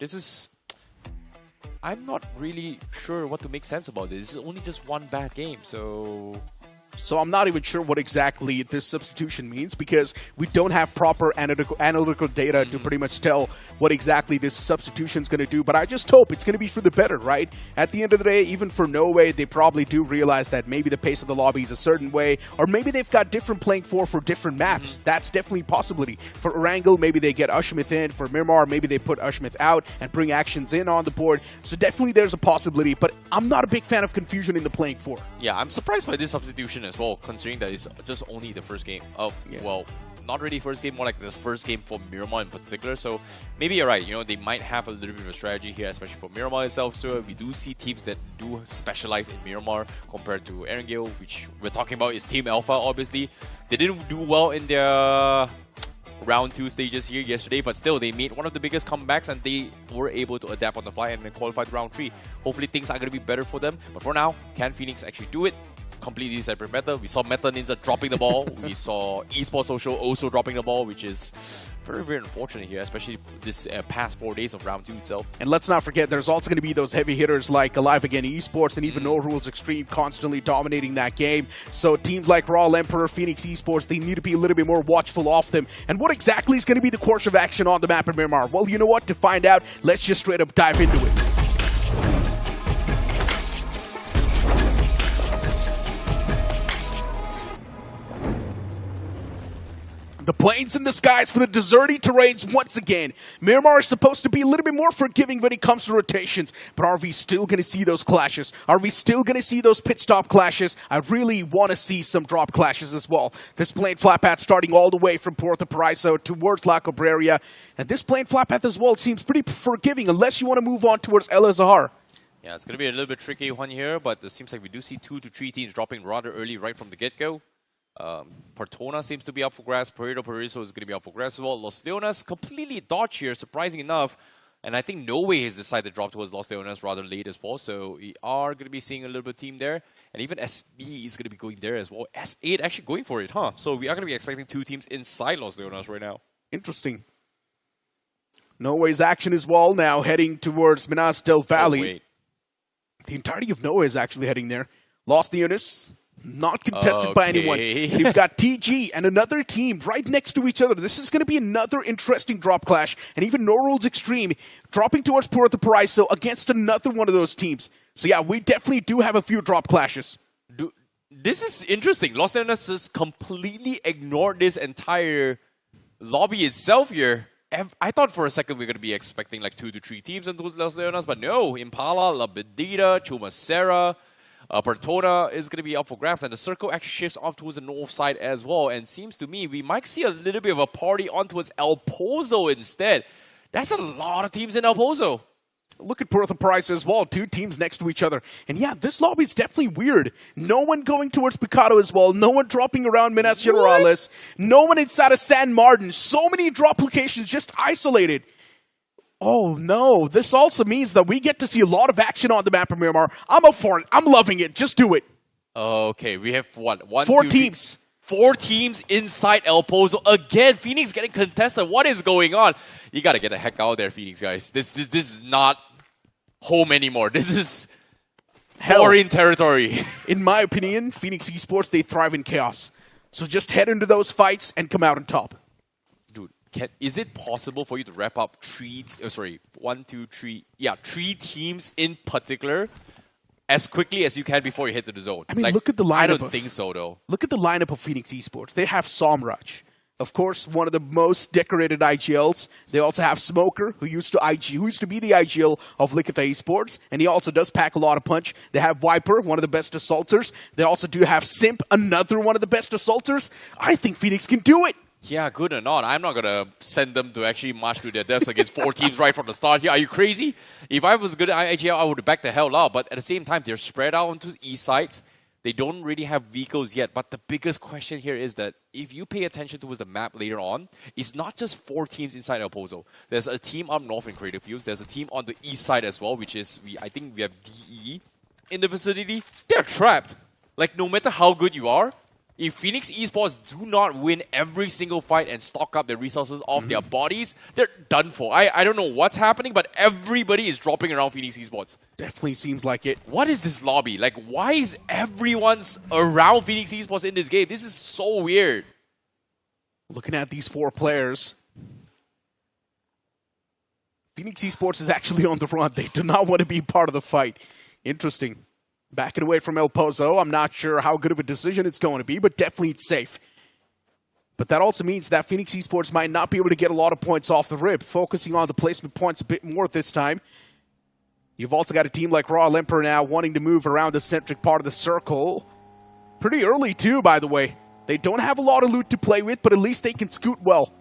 Speaker 3: I'm not really sure what to make sense about this. This is only just one bad game,
Speaker 1: So I'm not even sure what exactly this substitution means, because we don't have proper analytical data to pretty much tell what exactly this substitution is going to do. But I just hope it's going to be for the better, right? At the end of the day, even for No Way, they probably do realize that maybe the pace of the lobby is a certain way, or maybe they've got different playing for different maps. That's definitely a possibility. For Erangel, maybe they get Ushmith in. For Miramar, maybe they put Ushmith out and bring actions in on the board. So definitely there's a possibility, but I'm not a big fan of confusion in the playing for.
Speaker 3: Yeah, I'm surprised by this substitution as well, considering that it's just only the first game. Well, not really first game, more like the first game for Miramar in particular. So maybe you're right, they might have a little bit of a strategy here, especially for Miramar itself. So we do see teams that do specialize in Miramar compared to Erangel, which we're talking about is Team Alpha, obviously. They didn't do well in their round 2 stages here yesterday, but still they made one of the biggest comebacks and they were able to adapt on the fly and then qualify to round 3. Hopefully things are going to be better for them, but for now, can Phoenix actually do it? Completely separate meta. We saw Meta Ninja dropping the ball. We saw Esports Social also dropping the ball, which is very, very unfortunate here, especially this past 4 days of round 2 itself.
Speaker 1: And let's not forget, there's also going to be those heavy hitters like Alive Again Esports and even No Rules Extreme constantly dominating that game. So teams like Royal Emperor, Phoenix Esports, they need to be a little bit more watchful of them. And what exactly is going to be the course of action on the map in Miramar? Well, you know what? To find out, let's just straight up dive into it. The plains and the skies for the deserty terrains once again. Miramar is supposed to be a little bit more forgiving when it comes to rotations, but are we still going to see those clashes? Are we still going to see those pit stop clashes? I really want to see some drop clashes as well. This plane flat path starting all the way from Puerto Paraiso towards La Cabrera, and this plane flat path as well seems pretty forgiving unless you want to move on towards El Azhar.
Speaker 3: Yeah, it's going to be a little bit tricky one here, but it seems like we do see 2 to 3 teams dropping rather early right from the get-go. Partona seems to be up for grabs. Puerto Paraiso is going to be up for grabs as well. Los Leonas completely dodged here, surprising enough. And I think Norway has decided to drop towards Los Leonas rather late as well. So we are going to be seeing a little bit of team there. And even SB is going to be going there as well. S8 actually going for it, huh? So we are going to be expecting 2 teams inside Los Leonas right now.
Speaker 1: Interesting. Norway's action as well now heading towards Minas del Valley.
Speaker 3: Oh, wait.
Speaker 1: The entirety of Norway is actually heading there. Los Leonas, not contested by anyone. And you've got TG and another team right next to each other. This is going to be another interesting drop clash. And even No Rules Extreme dropping towards Puerto Paraíso against another one of those teams. So yeah, we definitely do have a few drop clashes.
Speaker 3: This is interesting. Los Leonas just completely ignored this entire lobby itself here. I thought for a second we were going to be expecting like 2 to 3 teams into Los Leonas, but no. Impala, La Bedida, Chumacera, Pertona is going to be up for grabs, and the circle actually shifts off towards the north side as well. And seems to me we might see a little bit of a party on towards El Pozo instead. That's a lot of teams in El Pozo.
Speaker 1: Look at Puerto Paraíso as well. 2 teams next to each other. And yeah, this lobby is definitely weird. No one going towards Picado as well. No one dropping around Minas Gerais. No one inside of San Martin. So many drop locations just isolated. Oh no, this also means that we get to see a lot of action on the map of Miramar. I'm up for it. I'm loving it. Just do it.
Speaker 3: Okay, we have what?
Speaker 1: 4 teams.
Speaker 3: 4 teams inside El Pozo. Again, Phoenix getting contested. What is going on? You gotta get the heck out of there, Phoenix, guys. This is not home anymore. This is foreign territory.
Speaker 1: In my opinion, Phoenix Esports, they thrive in chaos. So just head into those fights and come out on top.
Speaker 3: Dude, is it possible for you to wrap up 3 teams in particular as quickly as you can before you hit to the zone?
Speaker 1: I mean, look at the lineup.
Speaker 3: I don't think so, though.
Speaker 1: Look at the lineup of Phoenix Esports. They have Somraj, of course, one of the most decorated IGLs. They also have Smoker, who used to be the IGL of Likitha Esports, and he also does pack a lot of punch. They have Viper, one of the best assaulters. They also do have Simp, another one of the best assaulters. I think Phoenix can do it.
Speaker 3: Yeah, good or not, I'm not going to send them to actually march to their deaths against 4 teams right from the start here. Are you crazy? If I was good at IGL, I would have backed the hell out. But at the same time, they're spread out onto the east sides. They don't really have vehicles yet. But the biggest question here is that if you pay attention towards the map later on, it's not just 4 teams inside El Pozo. There's a team up north in Creative Fields. There's a team on the east side as well, which is, I think we have DE in the vicinity. They're trapped. Like, no matter how good you are, if Phoenix Esports do not win every single fight and stock up their resources off their bodies, they're done for. I don't know what's happening, but everybody is dropping around Phoenix Esports.
Speaker 1: Definitely seems like it.
Speaker 3: What is this lobby? Like, why is everyone around Phoenix Esports in this game? This is so weird.
Speaker 1: Looking at these 4 players, Phoenix Esports is actually on the run. They do not want to be part of the fight. Interesting. Backing away from El Pozo. I'm not sure how good of a decision it's going to be, but definitely it's safe. But that also means that Phoenix Esports might not be able to get a lot of points off the rip, focusing on the placement points a bit more this time. You've also got a team like Raw Emperor now wanting to move around the centric part of the circle. Pretty early too, by the way. They don't have a lot of loot to play with, but at least they can scoot well.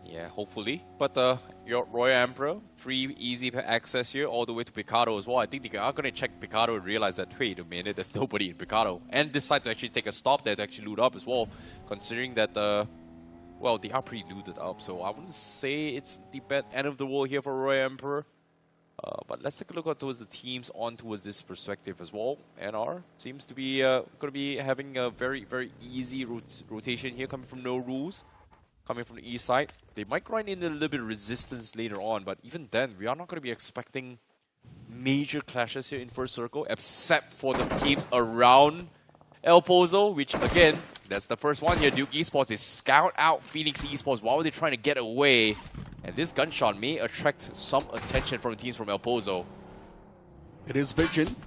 Speaker 3: Yeah, hopefully. But your Royal Emperor, free, easy access here, all the way to Picado as well. I think they are going to check Picado and realize that, wait a minute, there's nobody in Picado. And decide to actually take a stop there to actually loot up as well, considering that, well, they are pretty looted up. So I wouldn't say it's the bad end of the world here for Royal Emperor. But let's take a look at towards the teams on towards this perspective as well. NR seems to be going to be having a very, very easy rotation here coming from No Rules. Coming from the east side. They might grind in a little bit of resistance later on, but even then, we are not going to be expecting major clashes here in first circle, except for the teams around El Pozo, which again, that's the first one here. Duke Esports, they scout out Phoenix Esports while they're trying to get away. And this gunshot may attract some attention from the teams from El Pozo.
Speaker 1: It is Vision.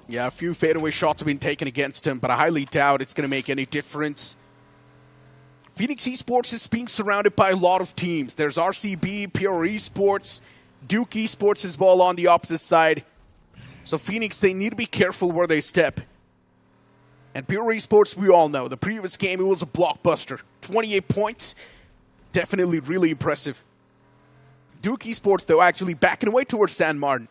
Speaker 1: Yeah, a few fadeaway shots have been taken against him, but I highly doubt it's going to make any difference. Phoenix Esports is being surrounded by a lot of teams. There's RCB, Pure Esports, Duke Esports as well on the opposite side. So Phoenix, they need to be careful where they step. And Pure Esports, we all know, the previous game, it was a blockbuster. 28 points, definitely really impressive. Duke Esports, though, actually backing away towards San Martin.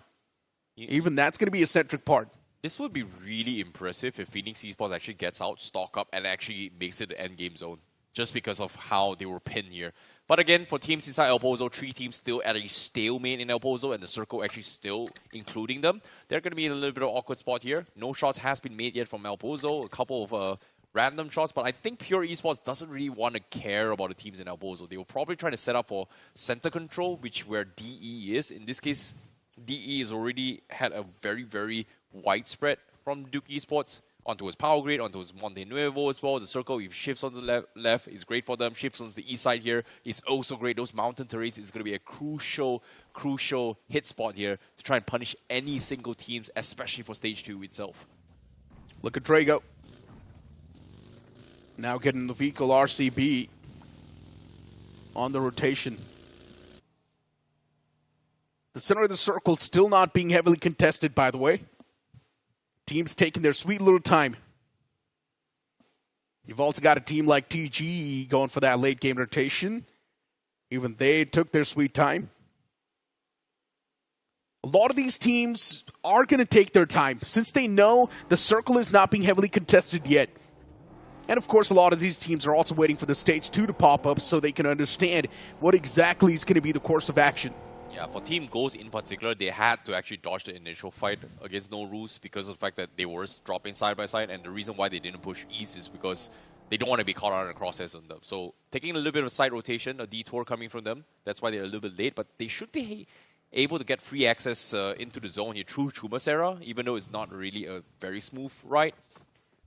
Speaker 1: Even that's going to be a centric part.
Speaker 3: This would be really impressive if Phoenix Esports actually gets out, stock up, and actually makes it an endgame zone. just because of how they were pinned here. But again, for teams inside El Pozo, 3 teams still at a stalemate in El Pozo, and the circle actually still including them. They're going to be in a little bit of awkward spot here. No shots has been made yet from El Pozo. A couple of random shots, but I think Pure Esports doesn't really want to care about the teams in El Pozo. They will probably try to set up for center control, which where DE is. In this case, DE has already had a very, very wide spread from Duke Esports onto his power grid, onto his Monte Nuevo as well. The circle, if shifts on the left, is great for them. Shifts on the east side here is also great. Those mountain terrains is going to be a crucial hit spot here to try and punish any single teams, especially for stage 2 itself.
Speaker 1: Look at Drago. Now getting the vehicle RCB on the rotation. The center of the circle still not being heavily contested, by the way. Teams taking their sweet little time. You've also got a team like TG going for that late game rotation. Even they took their sweet time. A lot of these teams are going to take their time since they know the circle is not being heavily contested yet. And of course, a lot of these teams are also waiting for the stage 2 to pop up so they can understand what exactly is going to be the course of action.
Speaker 3: Yeah, for Team Ghost in particular, they had to actually dodge the initial fight against No Rules because of the fact that they were dropping side by side, and the reason why they didn't push east is because they don't want to be caught out in the crosshairs on them. So taking a little bit of a side rotation, a detour coming from them, that's why they're a little bit late, but they should be able to get free access into the zone here through Chumasera, even though it's not really a very smooth ride.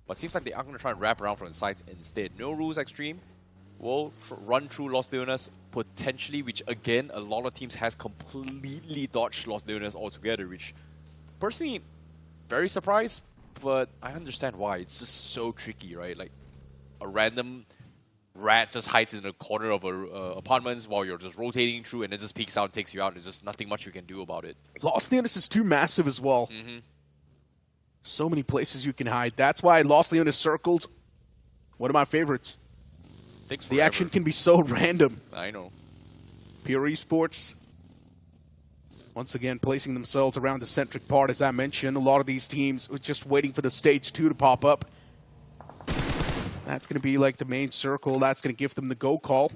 Speaker 3: But seems like they are going to try and wrap around from the sides instead. No Rules Extreme will run through Los Leones potentially, which again, a lot of teams has completely dodged Los Leones altogether, which personally, very surprised, but I understand why. It's just so tricky, right? Like, a random rat just hides in the corner of apartments while you're just rotating through, and it just peeks out and takes you out. There's just nothing much you can do about it.
Speaker 1: Los Leones is too massive as well. So many places you can hide. That's why Los Leones circles, one of my favorites. The action can be so random.
Speaker 3: I know.
Speaker 1: Pure Esports, once again, placing themselves around the centric part, as I mentioned. A lot of these teams are just waiting for the stage 2 to pop up. That's going to be like the main circle. That's going to give them the go call.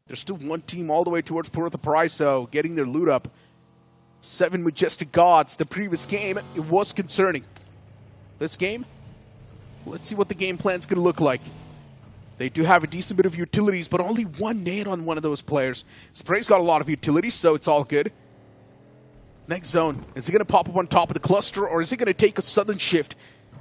Speaker 1: There's still one team all the way towards Puerto Paraiso, getting their loot up. 7 Majestic Gods. The previous game, it was concerning. This game, let's see what the game plan's going to look like. They do have a decent bit of utilities, but only one nade on one of those players. Spray's got a lot of utilities, so it's all good. Next zone. Is it going to pop up on top of the cluster, or is it going to take a sudden shift?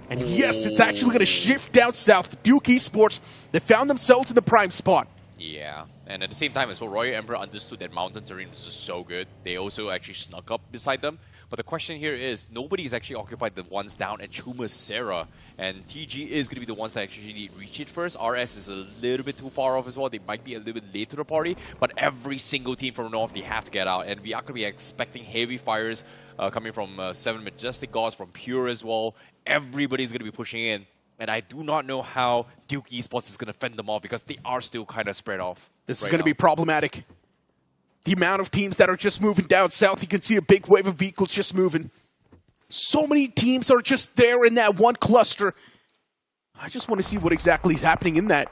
Speaker 1: And yes, it's actually going to shift down south. Duke Esports, they found themselves in the prime spot.
Speaker 3: Yeah, and at the same time as well, Royal Emperor understood that mountain terrain was just so good. They also actually snuck up beside them. But the question here is, nobody's actually occupied the ones down at Chumasera, and TG is going to be the ones that actually reach it first. RS is a little bit too far off as well. They might be a little bit late to the party, but every single team from North, they have to get out, and we are going to be expecting heavy fires coming from 7 Majestic Gods, from Pure as well. Everybody's going to be pushing in, and I do not know how Duke Esports is going to fend them off because they are still kind of spread off.
Speaker 1: This is going to be problematic. The amount of teams that are just moving down south, you can see a big wave of vehicles just moving. So many teams are just there in that one cluster. I just want to see what exactly is happening in that.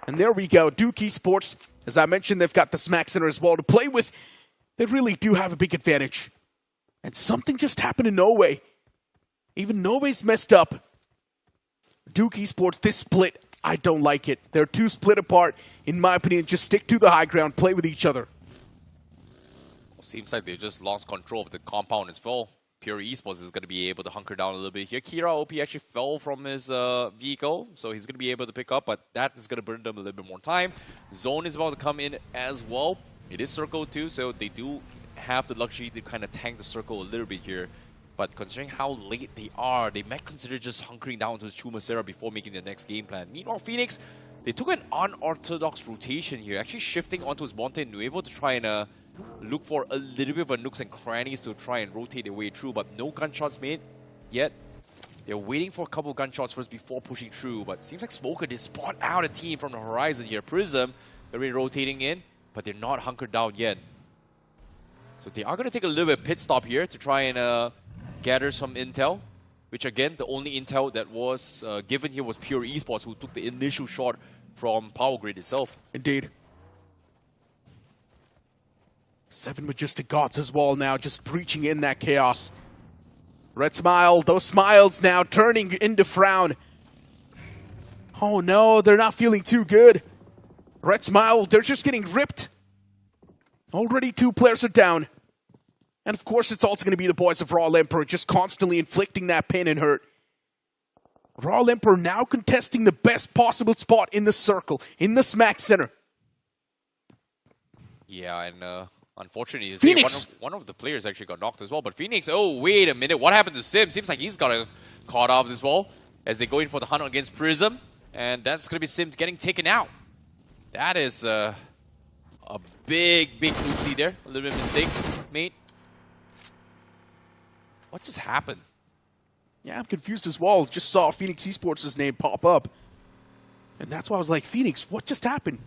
Speaker 1: And there we go. Duke Esports, as I mentioned, they've got the Smack Center as well to play with. They really do have a big advantage. And something just happened in Norway. Even Norway's messed up. Duke Esports, this split, I don't like it. They're too split apart. In my opinion, just stick to the high ground, play with each other.
Speaker 3: Seems like they just lost control of the compound as well. Pure Esports is going to be able to hunker down a little bit here. Kira OP actually fell from his vehicle, so he's going to be able to pick up, but that is going to burn them a little bit more time. Zone is about to come in as well. It is circle too, so they do have the luxury to kind of tank the circle a little bit here. But considering how late they are, they might consider just hunkering down to Chumasera before making the next game plan. Meanwhile, Phoenix, they took an unorthodox rotation here, actually shifting onto his Monte Nuevo to try and look for a little bit of a nooks and crannies to try and rotate their way through, but no gunshots made yet. They're waiting for a couple of gunshots first before pushing through, but seems like Smoker did spot out a team from the horizon here. Prism, they're really rotating in, but they're not hunkered down yet. So they are going to take a little bit of pit stop here to try and gather some intel. which again, the only intel that was given here was Pure Esports, who took the initial shot from Power Grid itself.
Speaker 1: Indeed. 7 Majestic Gods as well now, just breaching in that chaos. Red Smile, those smiles now turning into frown. Oh no, they're not feeling too good. Red Smile, they're just getting ripped. Already 2 players are down. And of course, it's also going to be the boys of Royal Emperor just constantly inflicting that pain and hurt. Royal Emperor now contesting the best possible spot in the circle, in the smack center.
Speaker 3: Yeah, and unfortunately,
Speaker 1: Phoenix!
Speaker 3: one of the players actually got knocked as well. But Phoenix, oh, wait a minute. What happened to Sim? Seems like he's got caught up as well as they go in for the hunt against Prism. And that's going to be Sim getting taken out. That is a big oopsie there. A little bit of mistakes made. What just happened?
Speaker 1: Yeah, I'm confused as well. Just saw Phoenix Esports' name pop up. And that's why I was like, Phoenix, what just happened?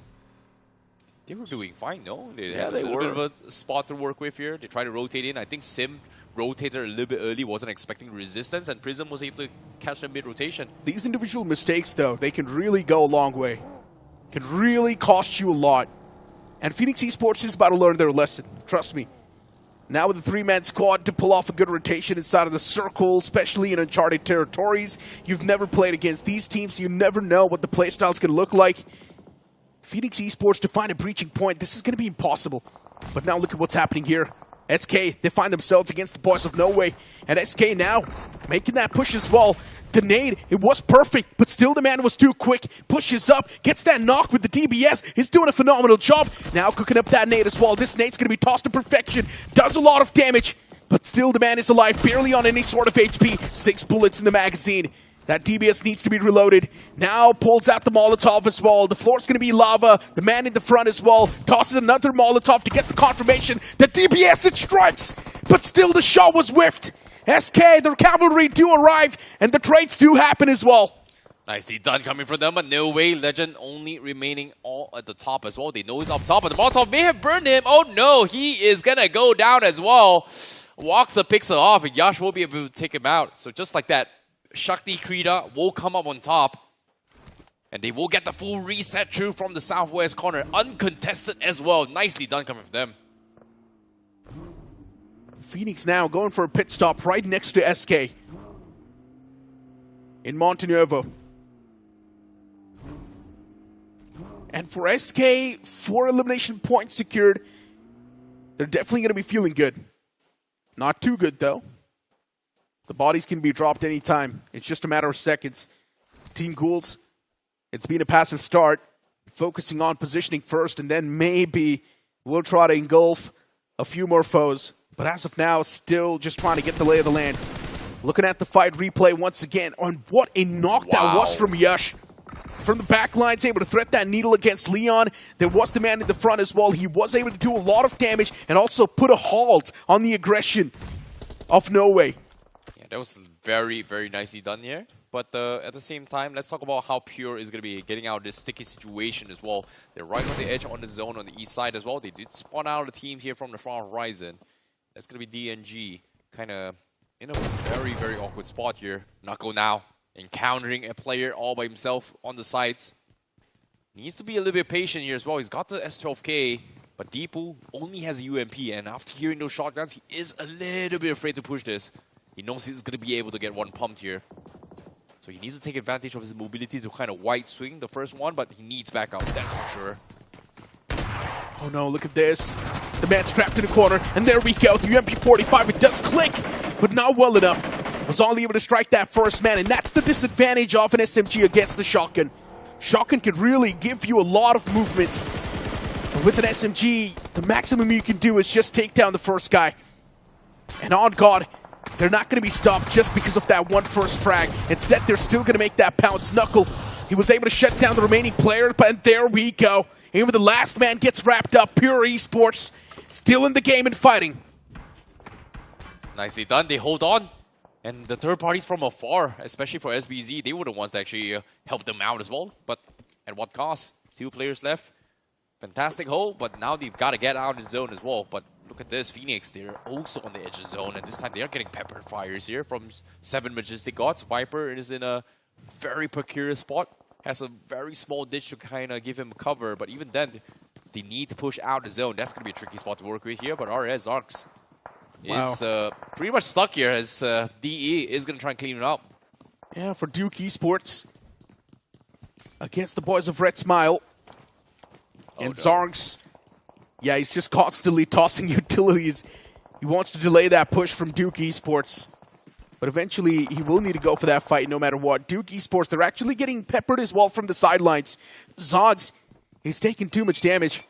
Speaker 3: They were doing fine, no? They
Speaker 1: Yeah,
Speaker 3: had
Speaker 1: they
Speaker 3: a little
Speaker 1: were.
Speaker 3: bit of a spot to work with here. They tried to rotate in. I think Sim rotated a little bit early, wasn't expecting resistance, and Prism was able to catch them mid-rotation.
Speaker 1: These individual mistakes, though, they can really go a long way. Can really cost you a lot. And Phoenix Esports is about to learn their lesson. Trust me. Now with the 3-man squad to pull off a good rotation inside of the circle, especially in uncharted territories. You've never played against these teams, so you never know what the playstyle's going to look like. Phoenix Esports to find a breaching point, this is going to be impossible. But now look at what's happening here. SK, they find themselves against the boys of No Way. And SK now making that push as well. The nade, it was perfect, but still the man was too quick. Pushes up, gets that knock with the DBS. He's doing a phenomenal job. Now cooking up that nade as well. This nade's going to be tossed to perfection. Does a lot of damage, but still the man is alive, barely on any sort of HP. 6 bullets in the magazine. That DBS needs to be reloaded. Now pulls out the Molotov as well. The floor's going to be lava. The man in the front as well tosses another Molotov to get the confirmation. The DBS, it strikes, but still the shot was whiffed. SK, the cavalry do arrive, and the trades do happen as well.
Speaker 3: Nicely done coming from them, but No Way. Legend only remaining all at the top as well. They know he's up top, but the Molotov may have burned him. Oh no, he is going to go down as well. Walks picks her off, and Yash will be able to take him out. So just like that, Shakti Krita will come up on top. And they will get the full reset through from the southwest corner. Uncontested as well. Nicely done coming from them.
Speaker 1: Phoenix now going for a pit stop right next to SK. In Montenuevo. And for SK, 4 elimination points secured. They're definitely going to be feeling good. Not too good, though. The bodies can be dropped anytime. It's just a matter of seconds. Team Ghouls, it's been a passive start. Focusing on positioning first, and then maybe we'll try to engulf a few more foes. But as of now, still just trying to get the lay of the land. Looking at the fight replay once again on what a knock that was from Yash. From the back lines, able to thread that needle against Leon. There was the man in the front as well. He was able to do a lot of damage and also put a halt on the aggression of No Way.
Speaker 3: Yeah, that was very, very nicely done here. But at the same time, let's talk about how Pure is going to be getting out of this sticky situation as well. They're right on the edge on the zone on the east side as well. They did spawn out the teams here from the far horizon. That's going to be DNG kind of in a very, very awkward spot here. Knuckle now encountering a player all by himself on the sides. Needs to be a little bit patient here as well. He's got the S12K, but Deepu only has a UMP, and after hearing those shotguns, he is a little bit afraid to push this. He knows he's going to be able to get one pumped here. So he needs to take advantage of his mobility to kind of wide swing the first one, but he needs backup, that's for sure.
Speaker 1: Oh no, look at this. The man's trapped in the corner, and there we go. The UMP-45, it does click, but not well enough. Was only able to strike that first man, and that's the disadvantage of an SMG against the shotgun. Shotgun can really give you a lot of movements. But with an SMG, the maximum you can do is just take down the first guy. And on God, they're not going to be stopped just because of that one first frag. Instead, they're still going to make that pounce. Knuckle, he was able to shut down the remaining player, but there we go. Even the last man gets wrapped up. Pure Esports still in the game and fighting.
Speaker 3: Nicely done. They hold on. And the third parties from afar, especially for SBZ, they were the ones that actually helped them out as well. But at what cost? 2 players left. Fantastic hold, but now they've got to get out of the zone as well. But Look at this, Phoenix, they're also on the edge of the zone, and this time they are getting peppered fires here from 7 Majestic Gods. Viper is in a very precarious spot, has a very small ditch to kind of give him cover, but even then, they need to push out the zone. That's going to be a tricky spot to work with here, but RS Arcs is pretty much stuck here as DE is going to try and clean it up.
Speaker 1: Yeah, for Duke Esports against the boys of Red Smile. And Zargs, yeah, he's just constantly tossing utilities. He wants to delay that push from Duke Esports. But eventually, he will need to go for that fight no matter what. Duke Esports, they're actually getting peppered as well from the sidelines. Zogs, he's taking too much damage.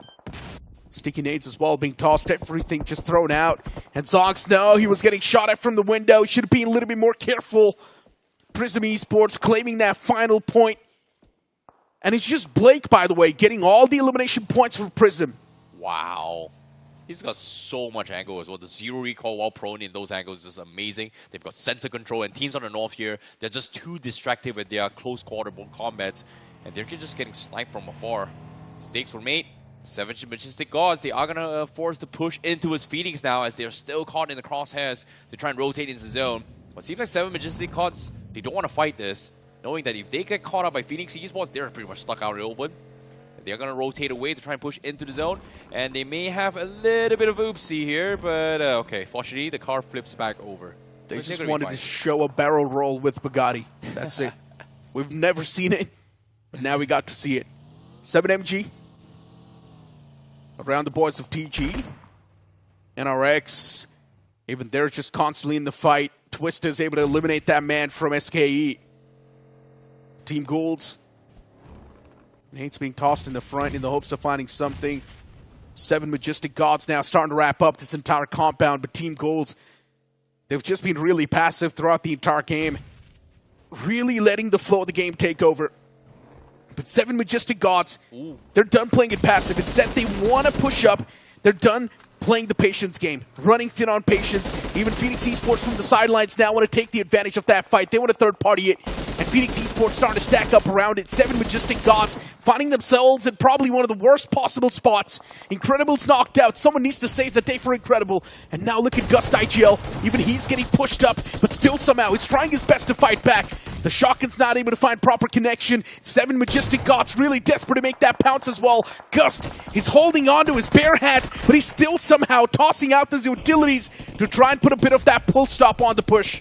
Speaker 1: Sticky nades as well, being tossed, everything just thrown out. And Zogs, no, he was getting shot at from the window. Should have been a little bit more careful. Prism Esports claiming that final point. And it's just Blake, by the way, getting all the elimination points for Prism.
Speaker 3: Wow. He's got so much angle as well. The zero recall while prone in those angles is amazing. They've got center control, and teams on the north here, they're just too distracted with their close quarter combats, and they're just getting sniped from afar. Stakes were made. 7 Majestic Gods, they are going to force the push into his Phoenix now as they're still caught in the crosshairs to try and rotate into the zone. But it seems like 7 Majestic Gods, they don't want to fight this, knowing that if they get caught up by Phoenix Esports, they're pretty much stuck out in the open. They're going to rotate away to try and push into the zone. And they may have a little bit of oopsie here, but okay. Fortunately, the car flips back over.
Speaker 1: They just wanted to show a barrel roll with Bugatti. That's it. We've never seen it, but now we got to see it. 7MG around the boys of TG. NRX, even they're just constantly in the fight. Twista is able to eliminate that man from SKE. Team Goulds. Nate's being tossed in the front in the hopes of finding something. 7 Majestic Gods now starting to wrap up this entire compound, but Team Goulds, they've just been really passive throughout the entire game. Really letting the flow of the game take over. But 7 Majestic Gods, they're done playing it passive. Instead, they want to push up. They're done playing the patience game, running thin on patience. Even Phoenix Esports from the sidelines now want to take the advantage of that fight. They want to third-party it. And Phoenix Esports starting to stack up around it. 7 Majestic Gods finding themselves in probably one of the worst possible spots. Incredible's knocked out. Someone needs to save the day for Incredible. And now look at Gust IGL. Even he's getting pushed up, but still somehow he's trying his best to fight back. The Shotgun's not able to find proper connection. 7 Majestic Gods really desperate to make that pounce as well. Gust, he's holding on to his bare hat, but he's still somehow tossing out those utilities to try and put a bit of that pull stop on the push.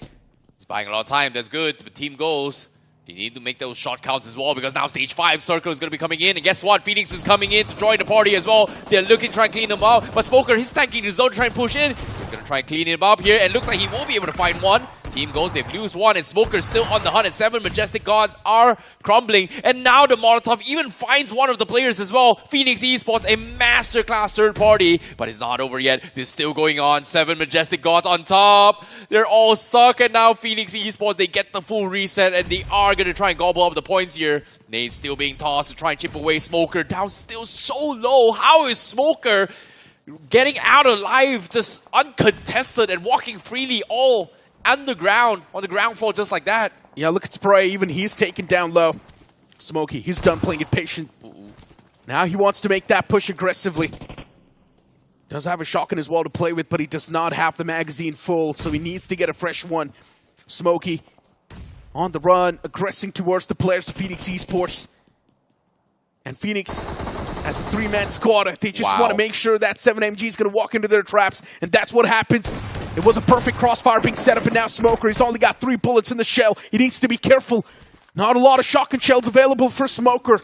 Speaker 3: It's buying a lot of time, that's good. The team goes. They need to make those shot counts as well because now stage 5 Circle is going to be coming in. And guess what? Phoenix is coming in to join the party as well. They're looking to try and clean them up. But Smoker, he's tanking the zone to try and push in. He's going to try and clean him up here. And looks like he won't be able to find one. Team goes, they lose one, and Smoker's still on the hunt, and 7 Majestic Gods are crumbling. And now the Molotov even finds one of the players as well. Phoenix Esports, a masterclass third party, but it's not over yet. This is still going on. 7 Majestic Gods on top. They're all stuck, and now Phoenix Esports, they get the full reset, and they are going to try and gobble up the points here. Nade's still being tossed to try and chip away. Smoker down still so low. How is Smoker getting out alive, just uncontested and walking freely all underground, on the ground floor just like that?
Speaker 1: Yeah, look at Spray. Even he's taken down low. Smokey, he's done playing it patient. Now he wants to make that push aggressively. Does have a shotgun as well to play with, but he does not have the magazine full, so he needs to get a fresh one. Smokey on the run, aggressing towards the players of Phoenix Esports. And Phoenix, as a 3-man squad, they just want to make sure that 7MG is going to walk into their traps, and that's what happens. It was a perfect crossfire being set up, and now Smoker, he's only got 3 bullets in the shell. He needs to be careful. Not a lot of shotgun shells available for Smoker,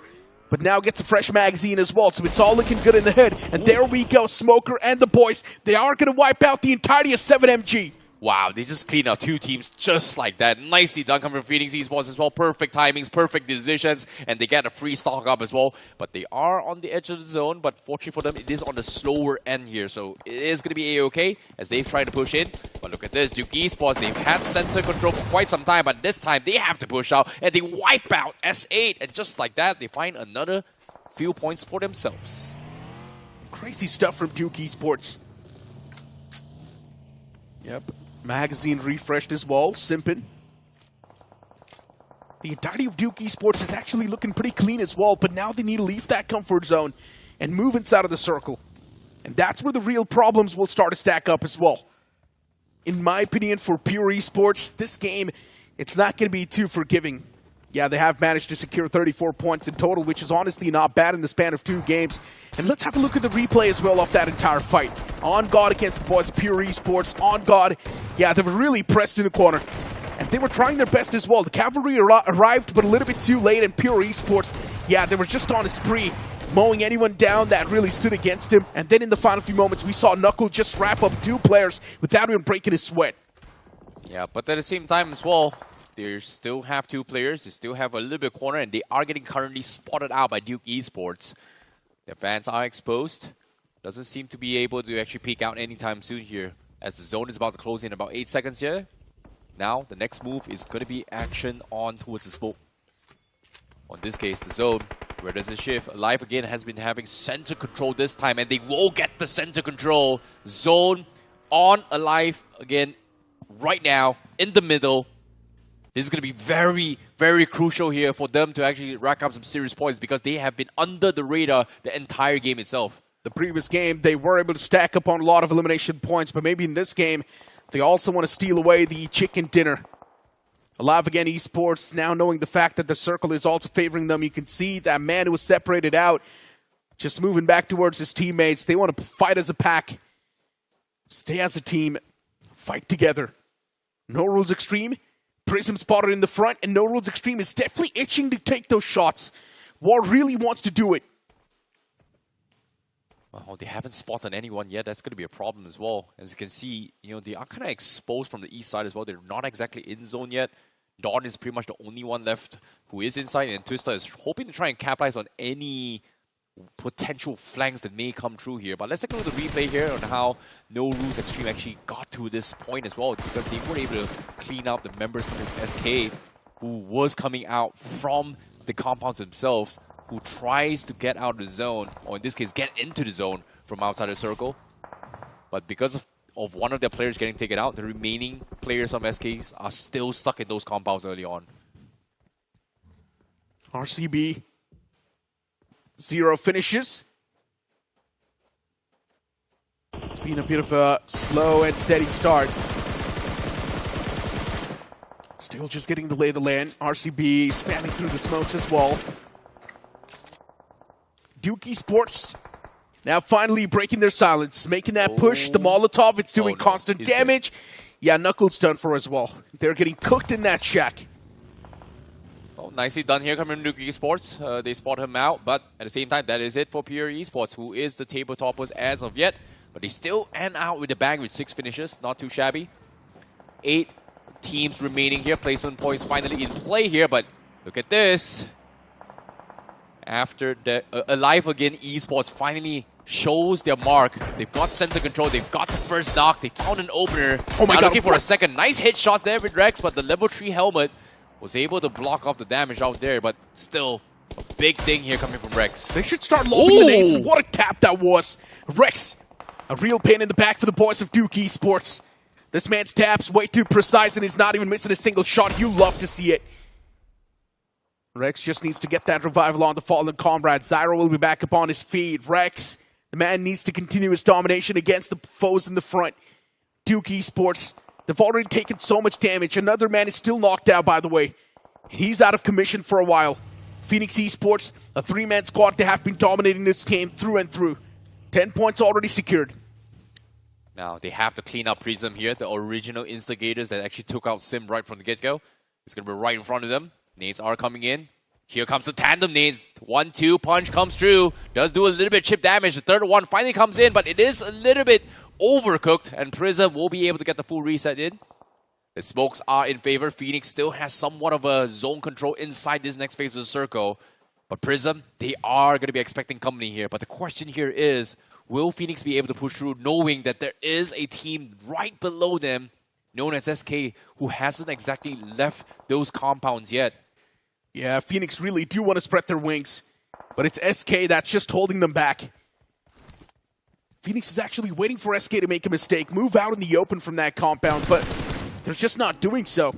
Speaker 1: but now gets a fresh magazine as well, so it's all looking good in the head. And there we go, Smoker and the boys. They are going to wipe out the entirety of 7MG.
Speaker 3: Wow, they just cleaned out 2 teams just like that. Nicely done coming from Phoenix Esports as well. Perfect timings, perfect decisions, and they get a free stock up as well. But they are on the edge of the zone, but fortunately for them, it is on the slower end here. So it is going to be A-okay as they've tried to push in. But look at this, Duke Esports, they've had center control for quite some time, but this time they have to push out, and they wipe out S8. And just like that, they find another few points for themselves.
Speaker 1: Crazy stuff from Duke Esports. Yep. Magazine refreshed as well, simping. The entirety of Duke Esports is actually looking pretty clean as well, but now they need to leave that comfort zone and move inside of the circle. And that's where the real problems will start to stack up as well. In my opinion, for pure esports, this game, it's not going to be too forgiving. Yeah, they have managed to secure 34 points in total, which is honestly not bad in the span of 2 games. And let's have a look at the replay as well of that entire fight. On God against the boys of Pure Esports. On God, yeah, they were really pressed in the corner. And they were trying their best as well. The cavalry arrived, but a little bit too late, and Pure Esports, yeah, they were just on a spree, mowing anyone down that really stood against him. And then in the final few moments, we saw Knuckle just wrap up 2 players without even breaking his sweat.
Speaker 3: Yeah, but at the same time as well, they still have 2 players. They still have a little bit of corner, and they are getting currently spotted out by Duke Esports. Their fans are exposed. Doesn't seem to be able to actually peek out anytime soon here, as the zone is about to close in about 8 seconds here. Now, the next move is going to be action on towards the smoke. On this case, the zone. Where does it shift? Alive again has been having center control this time, and they will get the center control. Zone on Alive again right now in the middle. This is going to be very, very crucial here for them to actually rack up some serious points, because they have been under the radar the entire game itself.
Speaker 1: The previous game, they were able to stack up on a lot of elimination points, but maybe in this game, they also want to steal away the chicken dinner. Alive again Esports, now knowing the fact that the circle is also favoring them. You can see that man who was separated out, just moving back towards his teammates. They want to fight as a pack, stay as a team, fight together. No Rules Extreme, Prism spotted in the front, and No Rules Extreme is definitely itching to take those shots. War really wants to do it.
Speaker 3: Well, they haven't spotted anyone yet. That's going to be a problem as well. As you can see, you know, they are kind of exposed from the east side as well. They're not exactly in zone yet. Dawn is pretty much the only one left who is inside, and Twister is hoping to try and capitalize on any potential flanks that may come through here. But let's take a look at the replay here on how No Rules Extreme actually got to this point as well, because they were able to clean up the members from SK who was coming out from the compounds themselves, who tries to get out of the zone, or in this case, get into the zone from outside the circle. But because of one of their players getting taken out, the remaining players from SKs are still stuck in those compounds early on.
Speaker 1: RCB, 0 finishes. It's been a bit of a slow and steady start. Still just getting the lay of the land. RCB spamming through the smokes as well. Duke Esports now finally breaking their silence, making that push. The Molotov, it's doing constant damage. Yeah, Knuckles done for as well. They're getting cooked in that shack.
Speaker 3: Oh, nicely done here coming from Duke Esports. They spot him out, but at the same time, that is it for Pure Esports, who is the table toppers as of yet. But they still end out with the bag with 6 finishes, not too shabby. 8 teams remaining here. Placement points finally in play here, but look at this. After the Alive Again Esports finally shows their mark. They've got center control. They've got the first knock. They found an opener.
Speaker 1: Oh my God,
Speaker 3: looking for a second. Nice headshots there with Rex, but the level 3 helmet was able to block off the damage out there. But still, a big thing here coming from Rex.
Speaker 1: They should start lobbing the nades. What a tap that was. Rex, a real pain in the back for the boys of Duke Esports. This man's tap's way too precise, and he's not even missing a single shot. You love to see it. Rex just needs to get that revival on the fallen comrade. Zyro will be back up on his feet. Rex, the man needs to continue his domination against the foes in the front. Duke Esports, they've already taken so much damage. Another man is still knocked out, by the way. He's out of commission for a while. Phoenix Esports, a 3-man squad, they have been dominating this game through and through. 10 points already secured.
Speaker 3: Now, they have to clean up Prism here, the original instigators that actually took out Sim right from the get-go. It's going to be right in front of them. Nades are coming in. Here comes the tandem nades. 1-2 punch comes through. Does do a little bit of chip damage. The third one finally comes in, but it is a little bit overcooked, and Prism will be able to get the full reset in. The smokes are in favor. Phoenix still has somewhat of a zone control inside this next phase of the circle. But Prism, they are going to be expecting company here. But the question here is, will Phoenix be able to push through, knowing that there is a team right below them, known as SK, who hasn't exactly left those compounds yet?
Speaker 1: Yeah, Phoenix really do want to spread their wings, but it's SK that's just holding them back. Phoenix is actually waiting for SK to make a mistake, move out in the open from that compound, but they're just not doing so.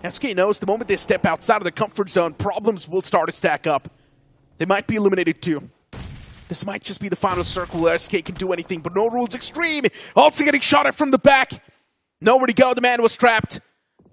Speaker 1: SK knows the moment they step outside of the comfort zone, problems will start to stack up. They might be eliminated too. This might just be the final circle where SK can do anything, but No Rules Extreme also getting shot at from the back. Nowhere to go, the man was trapped.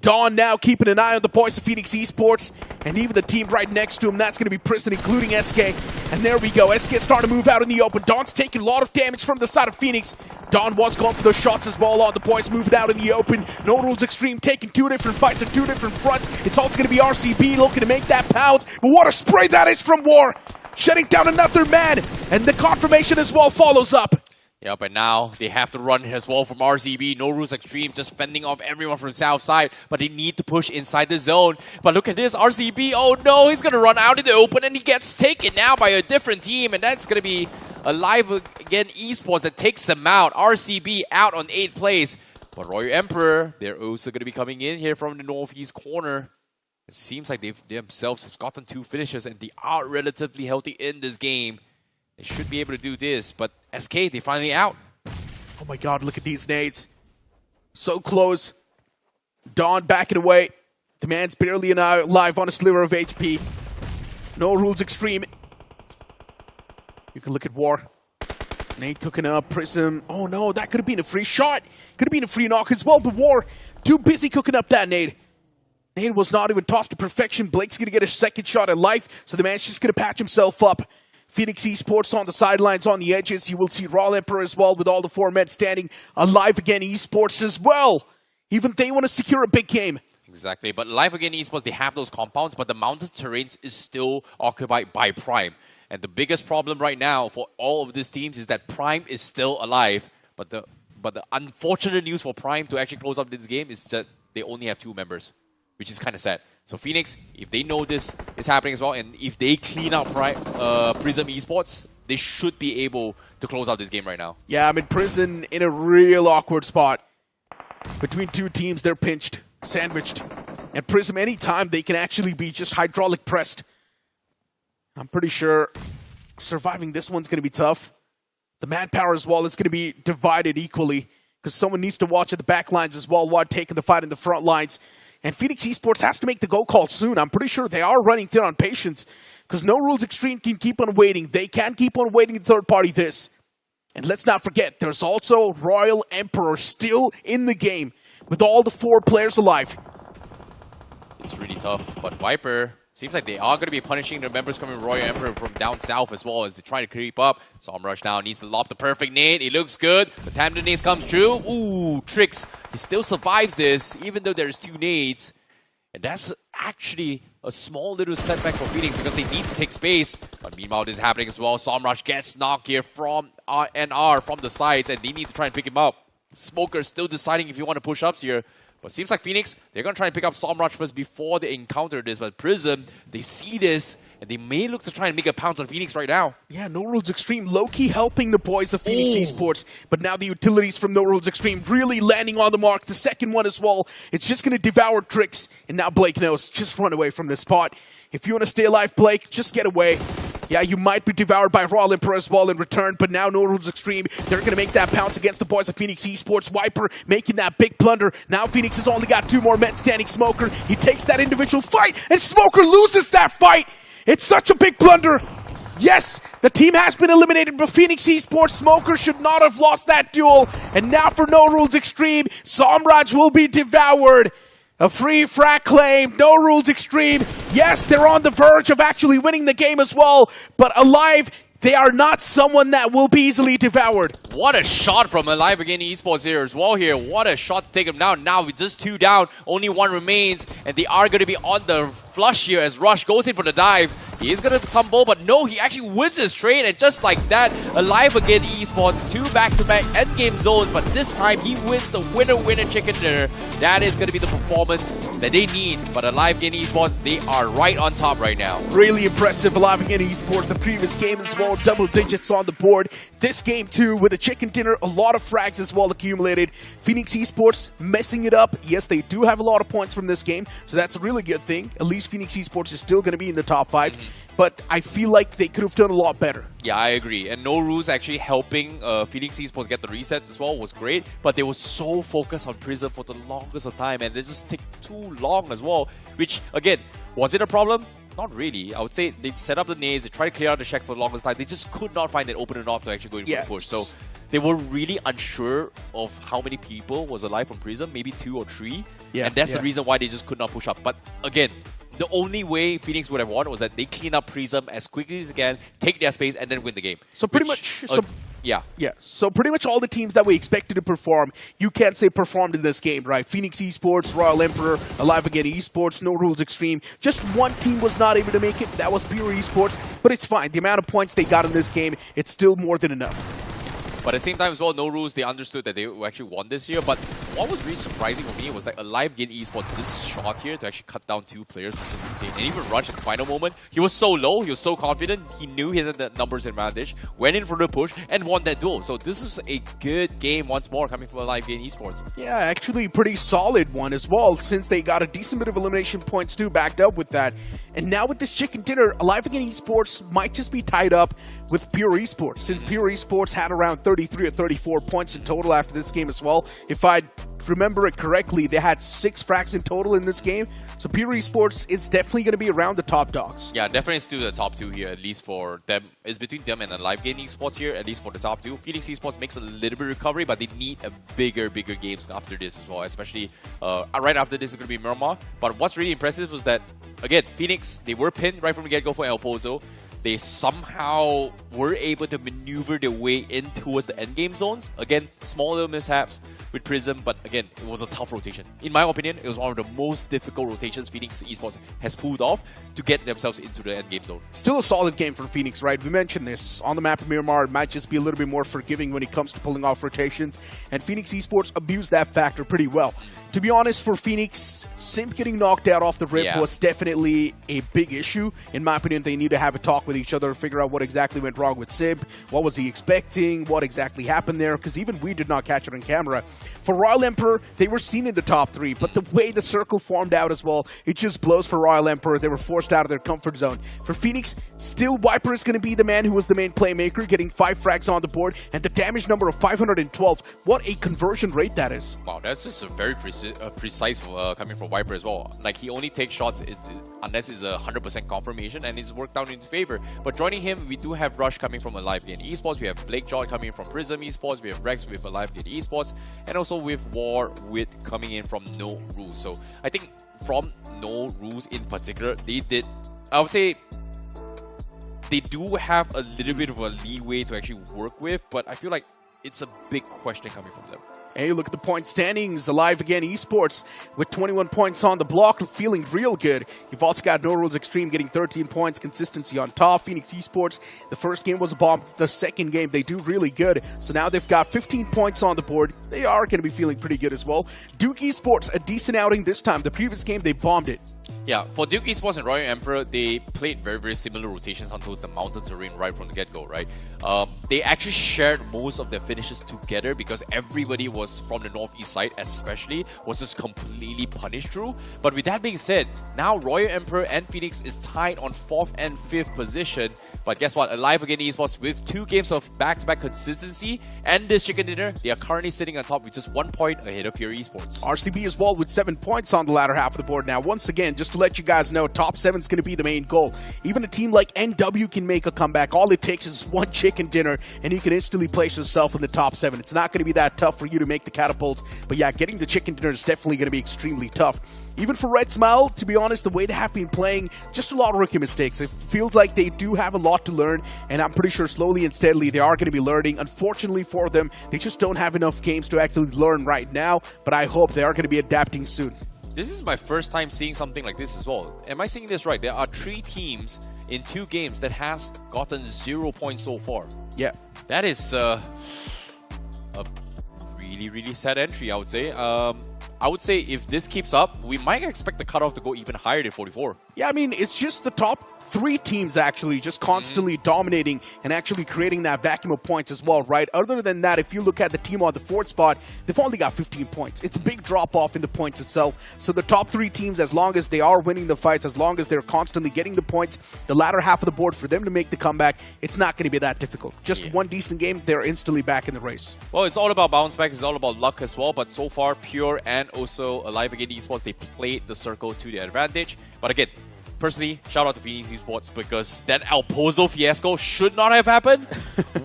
Speaker 1: Dawn now keeping an eye on the boys of Phoenix Esports, and even the team right next to him, that's going to be Prison, including SK. And there we go, SK starting to move out in the open. Dawn's taking a lot of damage from the side of Phoenix. Dawn was going for those shots as well on the boys moving out in the open. No Rules Extreme taking two different fights at two different fronts. It's also going to be RCB looking to make that pounce, but what a spray that is from War! Shutting down another man, and the confirmation as well follows up.
Speaker 3: Yep, and now they have to run as well from RCB. No Rules Extreme just fending off everyone from south side, but they need to push inside the zone. But look at this, RCB, oh no, he's going to run out in the open and he gets taken now by a different team, and that's going to be Alive Again Esports that takes him out. RCB out on 8th place. But Royal Emperor, they're also going to be coming in here from the northeast corner. It seems like they themselves have gotten 2 finishes and they are relatively healthy in this game. They should be able to do this, but SK, they finally out.
Speaker 1: Oh my god, look at these nades. So close. Dawn backing away. The man's barely alive on a sliver of HP. No Rules Extreme. You can look at War. Nade cooking up, Prism. Oh no, that could have been a free shot. Could have been a free knock as well, but War too busy cooking up that nade. Nade was not even tossed to perfection. Blake's going to get a second shot at life, so the man's just going to patch himself up. Phoenix Esports on the sidelines, on the edges. You will see Royal Emperor as well with all the 4 men standing. Alive Again Esports as well. Even they want to secure a big game.
Speaker 3: Exactly, but Alive Again Esports, they have those compounds, but the mountain terrains is still occupied by Prime. And the biggest problem right now for all of these teams is that Prime is still alive. But the unfortunate news for Prime to actually close up this game is that they only have 2 members, which is kind of sad. So Phoenix, if they know this is happening as well, and if they clean up Prism Esports, they should be able to close out this game right now.
Speaker 1: Yeah, I mean, Prison in a real awkward spot. Between 2 teams, they're pinched, sandwiched. And Prism, anytime they can actually be just hydraulic pressed. I'm pretty sure surviving this one's going to be tough. The manpower as well is going to be divided equally, because someone needs to watch at the back lines as well while taking the fight in the front lines. And Phoenix Esports has to make the go call soon. I'm pretty sure they are running thin on patience, because No Rules Extreme can keep on waiting. They can keep on waiting the third party this. And let's not forget, there's also Royal Emperor still in the game with all the 4 players alive.
Speaker 3: It's really tough, but Viper, seems like they are going to be punishing the members coming Royal Emperor from down south as well as they try to creep up. Rush now needs to lob the perfect nade. It looks good. The time the nades comes true. Ooh, Tricks. He still survives this, even though there's 2 nades. And that's actually a small little setback for Phoenix because they need to take space. But meanwhile, this is happening as well. Rush gets knocked here from NR from the sides, and they need to try and pick him up. Smoker still deciding if he want to push ups here. But seems like Phoenix, they're going to try and pick up Rush first before they encounter this. But Prism, they see this, and they may look to try and make a pounce on Phoenix right now.
Speaker 1: Yeah, No Rules Extreme low-key helping the boys of Phoenix Esports. But now the utilities from No Rules Extreme really landing on the mark. The second one as well. It's just going to devour Tricks. And now Blake knows, just run away from this spot. If you want to stay alive, Blake, just get away. Yeah, you might be devoured by Royal Emperor as well in return, but now No Rules Extreme, they're going to make that pounce against the boys of Phoenix Esports. Viper making that big plunder. Now Phoenix has only got 2 more men standing. Smoker, he takes that individual fight, and Smoker loses that fight. It's such a big blunder. Yes, the team has been eliminated, but Phoenix Esports Smoker should not have lost that duel. And now for No Rules Extreme, Samraj will be devoured. A free frag claim, No Rules Extreme. Yes, they're on the verge of actually winning the game as well, but Alive, they are not someone that will be easily devoured.
Speaker 3: What a shot from Alive Again Esports here as well here. What a shot to take him down. Now with just 2 down, only 1 remains, and they are going to be on the flush here as Rush goes in for the dive. He is going to tumble, but no, he actually wins his trade, and just like that, Alive Again Esports, 2 back-to-back endgame zones, but this time he wins the winner-winner chicken dinner. That is going to be the performance that they need, but Alive Again Esports, they are right on top right now.
Speaker 1: Really impressive, Alive Again Esports. The previous game as well, double digits on the board. This game too, with a chicken dinner, a lot of frags as well accumulated. Phoenix Esports messing it up. Yes, they do have a lot of points from this game, so that's a really good thing. At least Phoenix Esports is still going to be in the top 5, but I feel like they could have done a lot better.
Speaker 3: Yeah, I agree. And No Rules actually helping Phoenix Esports get the reset as well was great, but they were so focused on Prism for the longest of time, and they just take too long as well, which, again, was it a problem? not really. I would say they set up the nades, they tried to clear out the shack for the longest time. They just could not find that open enough to actually go in for the push. So they were really unsure of how many people was alive from Prism, maybe 2 or 3. And that's the reason why they just could not push up. But again, the only way Phoenix would have won was that they clean up Prism as quickly as they can, take their space, and then win the game.
Speaker 1: So pretty much...
Speaker 3: Yeah.
Speaker 1: So pretty much all the teams that we expected to perform, you can't say performed in this game, right? Phoenix Esports, Royal Emperor, Alive Again Esports, No Rules Extreme. Just one team was not able to make it. That was Pure Esports. But it's fine. The amount of points they got in this game, it's still more than enough.
Speaker 3: But at the same time as well, No Rules, they understood that they actually won this year. But what was really surprising for me was like Alive Again Esports, this shot here to actually cut down 2 players was just insane. And even Rush at the final moment, he was so low, he was so confident, he knew he had the numbers advantage, went in for the push, and won that duel. So this is a good game once more coming from Alive Again Esports.
Speaker 1: Yeah, actually pretty solid one as well, since they got a decent bit of elimination points too, backed up with that. And now with this chicken dinner, Alive Again Esports might just be tied up with Pure Esports, since Pure Esports had around 33 or 34 points in total after this game as well. If I remember it correctly, they had 6 frags in total in this game. So Pure Esports is definitely going to be around the top dogs.
Speaker 3: Yeah, definitely still the top 2 here, at least for them. It's between them and Alive Again Esports here, at least for the top 2. Phoenix Esports makes a little bit of recovery, but they need a bigger games after this as well, especially right after this is going to be Miramar. But what's really impressive was that, again, Phoenix, they were pinned right from the get-go for El Pozo. They somehow were able to maneuver their way in towards the endgame zones. Again, small little mishaps with Prism, but again, it was a tough rotation. In my opinion, it was one of the most difficult rotations Phoenix Esports has pulled off to get themselves into the endgame zone.
Speaker 1: Still a solid game for Phoenix, right? We mentioned this. On the map of Miramar, it might just be a little bit more forgiving when it comes to pulling off rotations, and Phoenix Esports abused that factor pretty well. To be honest, for Phoenix, Simp getting knocked out off the rip was definitely a big issue. In my opinion, they need to have a talk with each other, figure out what exactly went wrong with Simp, what was he expecting, what exactly happened there, because even we did not catch it on camera. For Royal Emperor, they were seen in the top 3, but the way the circle formed out as well, it just blows for Royal Emperor. They were forced out of their comfort zone. For Phoenix, still Viper is going to be the man who was the main playmaker, getting 5 frags on the board, and the damage number of 512. What a conversion rate that is.
Speaker 3: Wow, that's just a very precise coming from Viper as well. Like, he only takes shots unless it's a 100% confirmation, and it's worked out in his favor. But joining him, we do have Rush coming from Alive Again Esports, we have Blake John coming from Prism Esports, we have Rex with Alive Again Esports, and also with War with coming in from No Rules. So I think from No Rules in particular, they did, I would say, they do have a little bit of a leeway to actually work with, but I feel like it's a big question coming from them.
Speaker 1: Hey, look at the point standings. Alive Again Esports with 21 points on the block, feeling real good. You've also got No Rules Extreme getting 13 points, consistency on top. Phoenix Esports, the first game was a bomb. The second game, they do really good. So now they've got 15 points on the board. They are going to be feeling pretty good as well. Duke Esports, a decent outing this time. The previous game, they bombed it.
Speaker 3: Yeah, for Duke Esports and Royal Emperor, they played very similar rotations onto the mountain terrain right from the get-go, right? They actually shared most of their finishes together because everybody was from the northeast side, especially, was just completely punished through. But with that being said, now Royal Emperor and Phoenix is tied on 4th and 5th position. But guess what? Alive Again Esports, with 2 games of back-to-back consistency and this chicken dinner, they are currently sitting on top with just 1 point ahead of Pure Esports.
Speaker 1: RCB as well with 7 points on the latter half of the board now. Once again, just to let you guys know, top 7 is going to be the main goal. Even a team like NW can make a comeback. All it takes is 1 chicken dinner, and you can instantly place yourself in the top 7. It's not going to be that tough for you to make the catapult, but yeah, getting the chicken dinner is definitely going to be extremely tough. Even for Red Smile, to be honest, the way they have been playing, just a lot of rookie mistakes. It feels like they do have a lot to learn, and I'm pretty sure slowly and steadily they are going to be learning. Unfortunately for them, they just don't have enough games to actually learn right now, but I hope they are going to be adapting soon.
Speaker 3: This is my first time seeing something like this as well. Am I seeing this right? There are 3 teams in 2 games that has gotten 0 points so far.
Speaker 1: Yeah.
Speaker 3: That is a really sad entry, I would say. I would say if this keeps up, we might expect the cutoff to go even higher than 44.
Speaker 1: Yeah, I mean, it's just the top 3 teams actually just constantly dominating and actually creating that vacuum of points as well, right? Other than that, if you look at the team on the 4th spot, they've only got 15 points. It's a big drop-off in the points itself. So the top 3 teams, as long as they are winning the fights, as long as they're constantly getting the points, the latter half of the board for them to make the comeback, it's not going to be that difficult. Just 1 decent game, they're instantly back in the race.
Speaker 3: Well, it's all about bounce back. It's all about luck as well. But so far, Pure and also Alive Again Esports, they played the circle to their advantage. But again, personally, shout out to Phoenix Esports because that El Pozo fiasco should not have happened.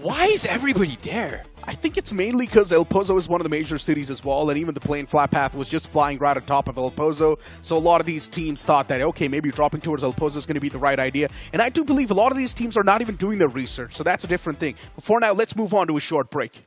Speaker 3: Why is everybody there?
Speaker 1: I think it's mainly because El Pozo is one of the major cities as well, and even the plane flat path was just flying right on top of El Pozo. So a lot of these teams thought that, okay, maybe dropping towards El Pozo is going to be the right idea. And I do believe a lot of these teams are not even doing their research, so that's a different thing. But for now, let's move on to a short break.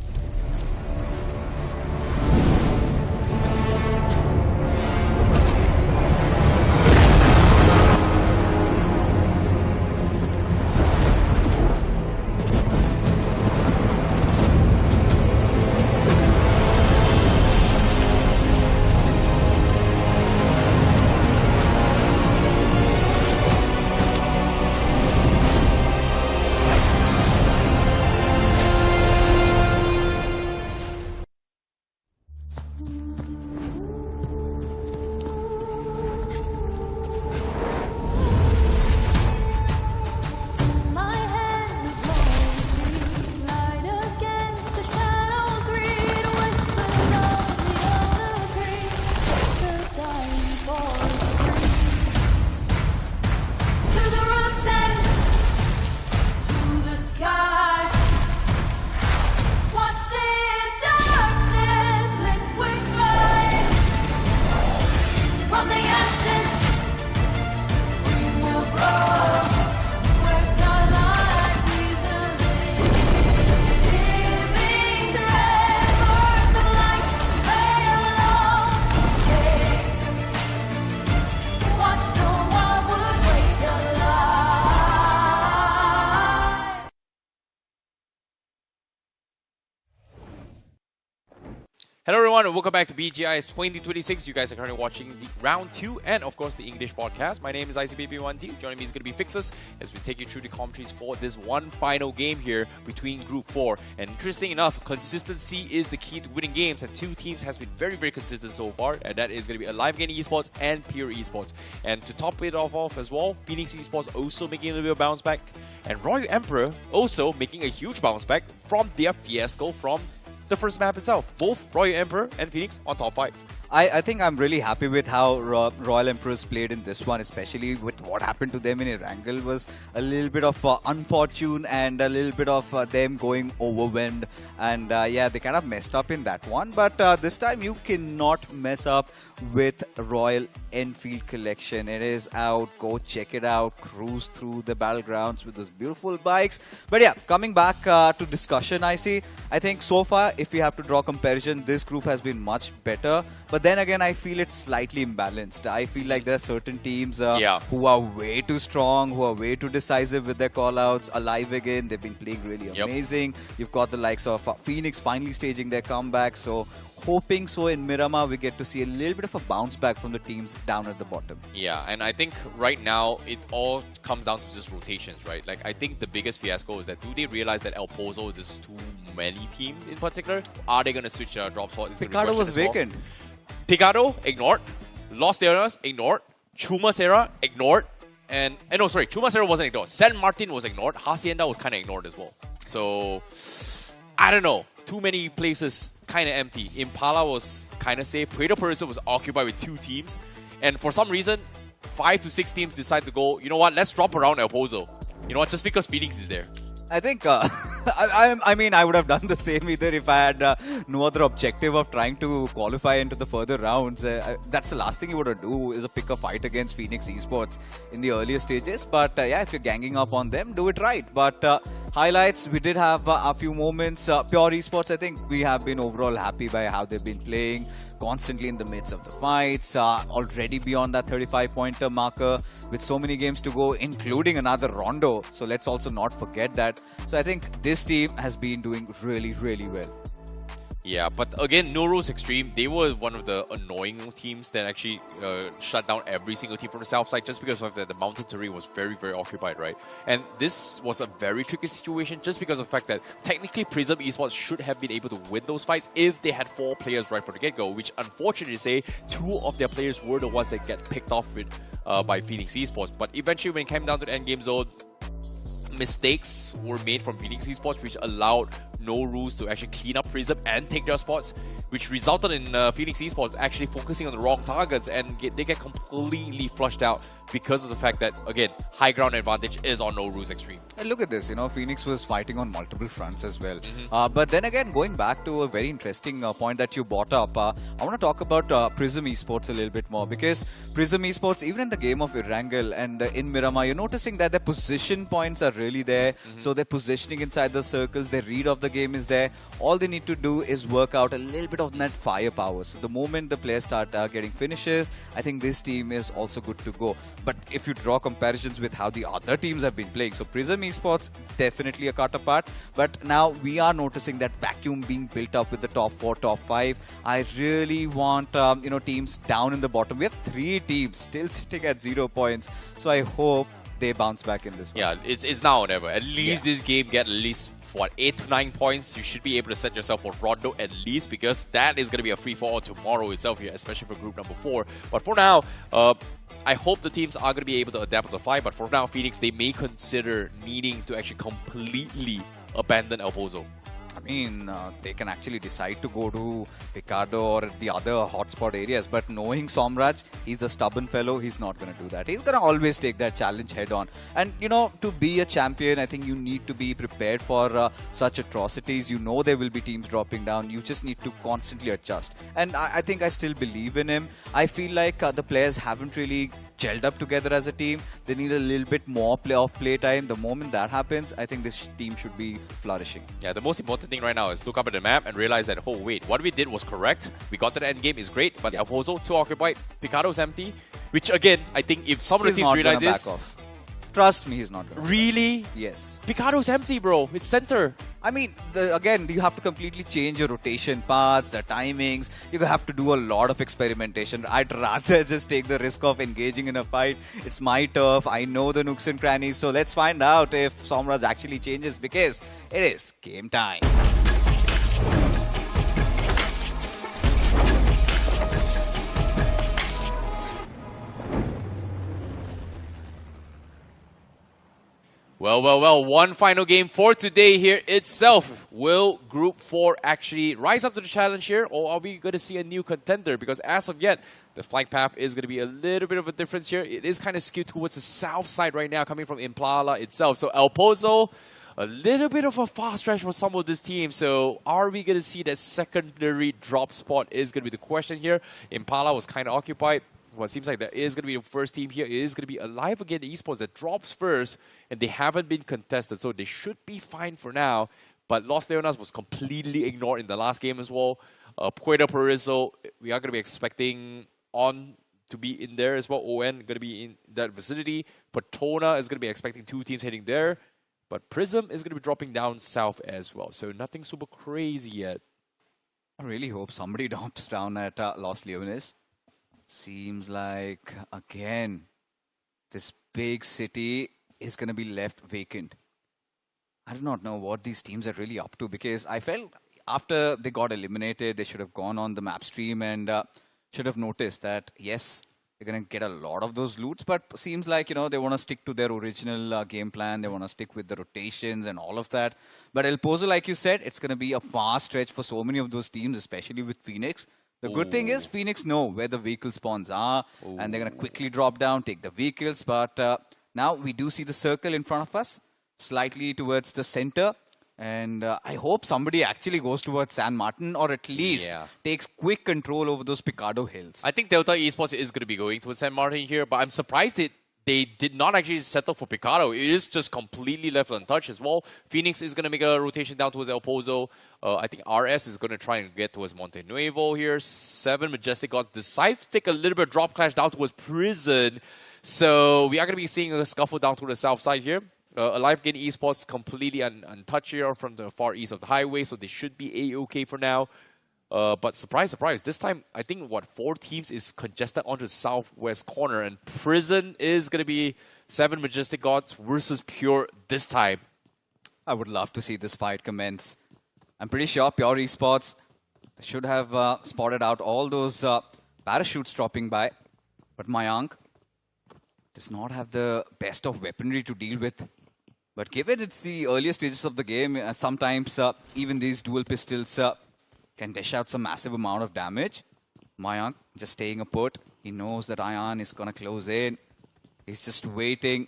Speaker 3: Hello everyone and welcome back to BGIS 2026. You guys are currently watching the round 2 and of course the English podcast. My name is ICBB1T. Joining me is going to be Fixus as we take you through the commentaries for this one final game here between Group 4. And interesting enough, consistency is the key to winning games, and two teams has been very, very consistent so far, and that is going to be Alive Gaming Esports and Pure Esports. And to top it off as well, Phoenix Esports also making a little bit of bounce back, and Royal Emperor also making a huge bounce back from their fiasco from the first map itself. Both Royal Emperor and Phoenix on top 5.
Speaker 2: I think I'm really happy with how Royal Emperors played in this one, especially with what happened to them in Erangel. Was a little bit of unfortune and a little bit of them going overwhelmed, and yeah, they kind of messed up in that one. But this time you cannot mess up with Royal Enfield Collection. It is out. Go check it out. Cruise through the battlegrounds with those beautiful bikes. But yeah, coming back to discussion, I think so far, if we have to draw comparison, this group has been much better. But then again, I feel it's slightly imbalanced. I feel like there are certain teams who are way too strong, who are way too decisive with their callouts. Alive again, they've been playing really amazing. You've got the likes of Phoenix finally staging their comeback. So hoping so in Miramar we get to see a little bit of a bounce back from the teams down at the bottom.
Speaker 3: Yeah, and I think right now it all comes down to just rotations, right? Like, I think the biggest fiasco is that do they realize that El Pozo is just too many teams in particular? Are they going to switch drop spot?
Speaker 2: Picado was vacant.
Speaker 3: Picado, ignored. Lost Eras, ignored. Chuma Serra, ignored. And no, sorry, Chuma Serra wasn't ignored. San Martin was ignored. Hacienda was kind of ignored as well. So, I don't know. Too many places kind of empty. Impala was kind of safe. Puerto Perizo was occupied with 2 teams. And for some reason, 5 to 6 teams decide to go, you know what, let's drop around El Pozo. You know what, just because Phoenix is there.
Speaker 2: I think, I mean, I would have done the same either if I had no other objective of trying to qualify into the further rounds. That's the last thing you want to do, is pick a fight against Phoenix Esports in the earlier stages. But yeah, if you're ganging up on them, do it right. But highlights, we did have a few moments. Pure Esports, I think we have been overall happy by how they've been playing, constantly in the midst of the fights, already beyond that 35-pointer marker with so many games to go, including another Rondo. So let's also not forget that. So I think this team has been doing really, really well.
Speaker 3: Yeah, but again, No Rules Extreme, they were one of the annoying teams that actually shut down every single team from the south side just because of that the mountain terrain was very, very occupied, right? And this was a very tricky situation just because of the fact that technically Prism Esports should have been able to win those fights if they had 4 players right from the get-go, which unfortunately to say, 2 of their players were the ones that get picked off with by Phoenix Esports. But eventually when it came down to the endgame zone, mistakes were made from Phoenix Esports which allowed No Rules to actually clean up Prism and take their spots. which resulted in Phoenix Esports actually focusing on the wrong targets, and they get completely flushed out because of the fact that, again, high ground advantage is on No Rules Extreme.
Speaker 2: And look at this, Phoenix was fighting on multiple fronts as well. But then again, going back to a very interesting point that you brought up, I want to talk about Prism Esports a little bit more, because Prism Esports, even in the game of Erangel and in Miramar, you're noticing that their position points are really there. So they're positioning inside the circles, their read of the game is there. All they need to do is work out a little bit of that firepower. So the moment the players start getting finishes, I think this team is also good to go. But if you draw comparisons with how the other teams have been playing, so Prism Esports, definitely a cut apart. But now we are noticing that vacuum being built up with the top 4, top 5. I really want, teams down in the bottom. We have 3 teams still sitting at 0 points. So I hope they bounce back in this one.
Speaker 3: Yeah, it's now or never. At least this game get at least 8 to 9 points. You should be able to set yourself for Rondo at least, because that is going to be a free-for-all tomorrow itself here, especially for group number 4. But for now, I hope the teams are going to be able to adapt to the fight. But for now, Phoenix, they may consider needing to actually completely abandon El Pozo.
Speaker 2: I mean, they can actually decide to go to Picardo or the other hotspot areas, but knowing Somraj, he's a stubborn fellow, he's not going to do that. He's going to always take that challenge head on. And, to be a champion, I think you need to be prepared for such atrocities. There will be teams dropping down. You just need to constantly adjust. And I think I still believe in him. I feel like the players haven't really gelled up together as a team. They need a little bit more play time. The moment that happens, I think this team should be flourishing.
Speaker 3: Yeah, the most important thing right now is look up at the map and realize that, oh wait, what we did was correct. We got to the end game is great, but El Pozo, 2 occupied, Picardo's empty. Which again, I think if some of the teams realize this...
Speaker 2: Trust me, he's not going to.
Speaker 3: Really?
Speaker 2: Yes.
Speaker 3: Picardo's empty, bro. It's center.
Speaker 2: I mean, again, you have to completely change your rotation paths, the timings. You have to do a lot of experimentation. I'd rather just take the risk of engaging in a fight. It's my turf. I know the nooks and crannies. So let's find out if Somraj actually changes, because it is game time.
Speaker 3: Well, one final game for today here itself. Will Group 4 actually rise up to the challenge here, or are we going to see a new contender? Because as of yet, the flight path is going to be a little bit of a difference here. It is kind of skewed towards the south side right now, coming from Impala itself. So El Pozo, a little bit of a fast stretch for some of this team. So are we going to see that secondary drop spot is going to be the question here. Impala was kind of occupied. Well, it seems like that is going to be the first team here. It is going to be Alive Again Esports that drops first, and they haven't been contested, so they should be fine for now. But Los Leonas was completely ignored in the last game as well. Puerto Paraiso, we are going to be expecting On to be in there as well. ON going to be in that vicinity. Patona is going to be expecting 2 teams heading there. But Prism is going to be dropping down south as well. So nothing super crazy yet.
Speaker 2: I really hope somebody drops down at Los Leones. Seems like, again, this big city is going to be left vacant. I do not know what these teams are really up to, because I felt after they got eliminated, they should have gone on the map stream and should have noticed that, yes, they're going to get a lot of those loots, but seems like, they want to stick to their original game plan. They want to stick with the rotations and all of that. But El Pozo, like you said, it's going to be a fast stretch for so many of those teams, especially with Phoenix. The good thing is Phoenix know where the vehicle spawns are, and they're going to quickly drop down, take the vehicles. But now we do see the circle in front of us, slightly towards the center. And I hope somebody actually goes towards San Martin, or at least takes quick control over those Picardo hills.
Speaker 3: I think Delta Esports is going to be going towards San Martin here, but I'm surprised they did not actually settle for Picardo. It is just completely left untouched as well. Phoenix is going to make a rotation down towards El Pozo. I think RS is going to try and get towards Monte Nuevo here. 7 Majestic Gods decides to take a little bit of drop clash down towards Prison. So we are going to be seeing a scuffle down to the south side here. Alive Again Esports completely untouched here from the far east of the highway, so they should be A-okay for now. But surprise, surprise, this time, I think, 4 teams is congested onto the southwest corner, and Prison is going to be 7 Majestic Gods versus Pure this time.
Speaker 2: I would love to see this fight commence. I'm pretty sure Pure Esports should have spotted out all those parachutes dropping by, but Mayank does not have the best of weaponry to deal with. But given it's the earlier stages of the game, sometimes even these dual pistols can dish out some massive amount of damage. Mayank just staying a put. He knows that Ayan is going to close in. He's just waiting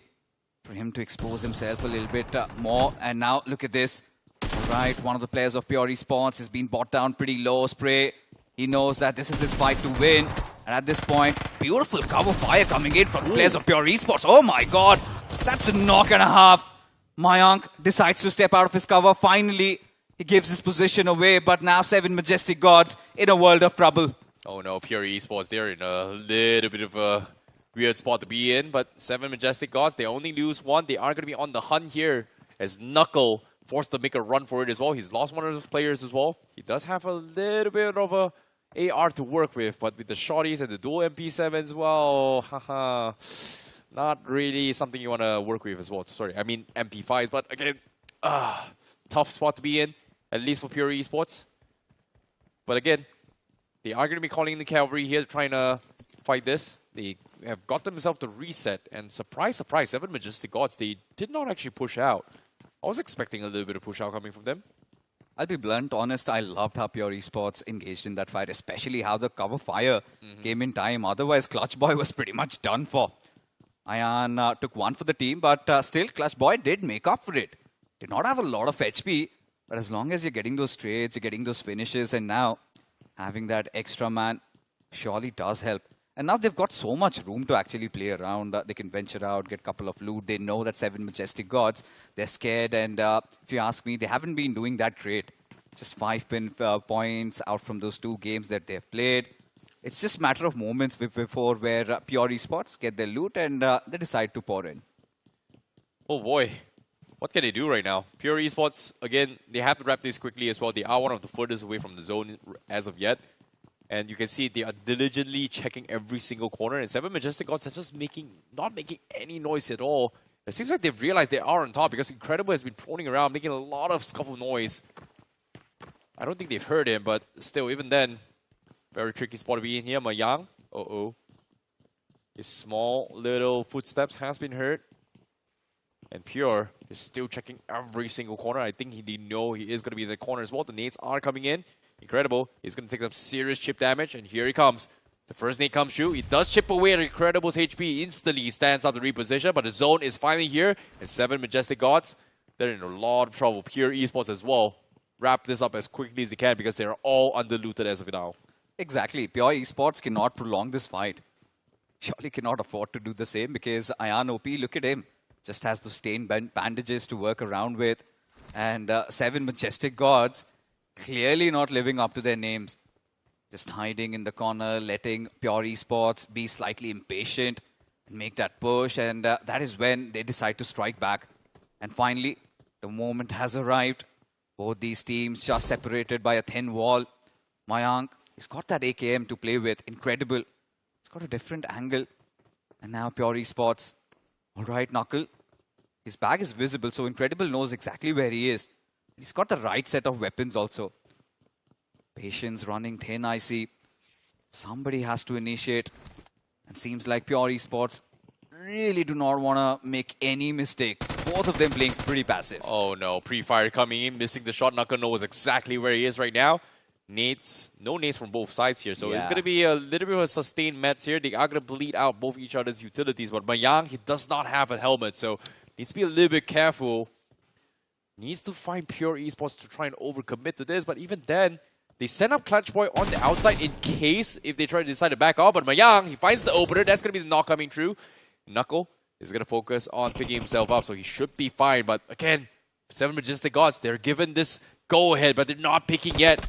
Speaker 2: for him to expose himself a little bit more. And now look at this. Right, one of the players of Pure Esports has been brought down pretty low. Spray, he knows that this is his fight to win. And at this point, beautiful cover fire coming in from the players of Pure Esports. Oh my god, that's a knock and a half. Mayank decides to step out of his cover. Finally, he gives his position away. But now 7 Majestic Gods in a world of trouble.
Speaker 3: Oh no, Pure Esports, they're in a little bit of a weird spot to be in. But 7 Majestic Gods, they only lose 1. They are going to be on the hunt here as Knuckle forced to make a run for it as well. He's lost one of his players as well. He does have a little bit of a AR to work with, but with the shorties and the dual MP7s, well, haha, not really something you want to work with as well. Sorry, I mean MP5s, but again, tough spot to be in, at least for Pure Esports. But again, they are going to be calling in the cavalry here, trying to fight this. They have got themselves to reset, and surprise, surprise, 7 Majestic Gods, they did not actually push out. I was expecting a little bit of push out coming from them.
Speaker 2: I'll be blunt, honest, I loved how Pure Esports engaged in that fight, especially how the cover fire came in time. Otherwise, Clutch Boy was pretty much done for. Ayan took 1 for the team, but still, Clutch Boy did make up for it. Did not have a lot of HP, but as long as you're getting those trades, you're getting those finishes, and now having that extra man surely does help. And now they've got so much room to actually play around. They can venture out, get a couple of loot. They know that 7 Majestic Gods. They're scared. And if you ask me, they haven't been doing that great. Just 5 pin points out from those 2 games that they've played. It's just a matter of moments before where Pure Esports get their loot and they decide to pour in.
Speaker 3: Oh boy, what can they do right now? Pure Esports, again, they have to wrap this quickly as well. They are one of the furthest away from the zone as of yet. And you can see they are diligently checking every single corner. And 7 Majestic Gods are just not making any noise at all. It seems like they've realized they are on top because Incredible has been proning around, making a lot of scuffle noise. I don't think they've heard him, but still, even then, very tricky spot to be in here. Mayang, his small little footsteps has been heard. And Pure is still checking every single corner. I think he know he is going to be in the corner as well. The nades are coming in. Incredible. He's going to take some serious chip damage, and here he comes. The first nade comes through. He does chip away at Incredible's HP. Instantly, he stands up to reposition, but the zone is finally here. And 7 Majestic Gods, they're in a lot of trouble. Pure Esports as well. Wrap this up as quickly as they can because they're all under-looted as of now.
Speaker 2: Exactly. Pure Esports cannot prolong this fight. Surely cannot afford to do the same because Ayan OP, look at him. Just has the stained bandages to work around with. And 7 Majestic Gods, clearly not living up to their names. Just hiding in the corner, letting Pure Esports be slightly impatient and make that push. And that is when they decide to strike back. And finally, the moment has arrived. Both these teams just separated by a thin wall. Mayank, he's got that AKM to play with. Incredible. He's got a different angle. And now Pure Esports. All right, Knuckle. His bag is visible, so Incredible knows exactly where he is. He's got the right set of weapons also. Patience running thin, I see. Somebody has to initiate. And seems like Pure Esports really do not want to make any mistake. Both of them playing pretty passive.
Speaker 3: Oh no, pre-fire coming in, missing the shot. Knuckle knows exactly where he is right now. Nades, no nades from both sides here. So it's going to be a little bit of a sustained mets here. They are going to bleed out both each other's utilities. But Mayang, he does not have a helmet. So needs to be a little bit careful. Needs to find Pure Esports to try and overcommit to this. But even then, they send up Clutch Boy on the outside in case if they try to decide to back off. But Mayang, he finds the opener. That's going to be the knock coming through. Knuckle is going to focus on picking himself up. So he should be fine. But again, 7 Majestic Gods, they're given this go-ahead. But they're not picking yet.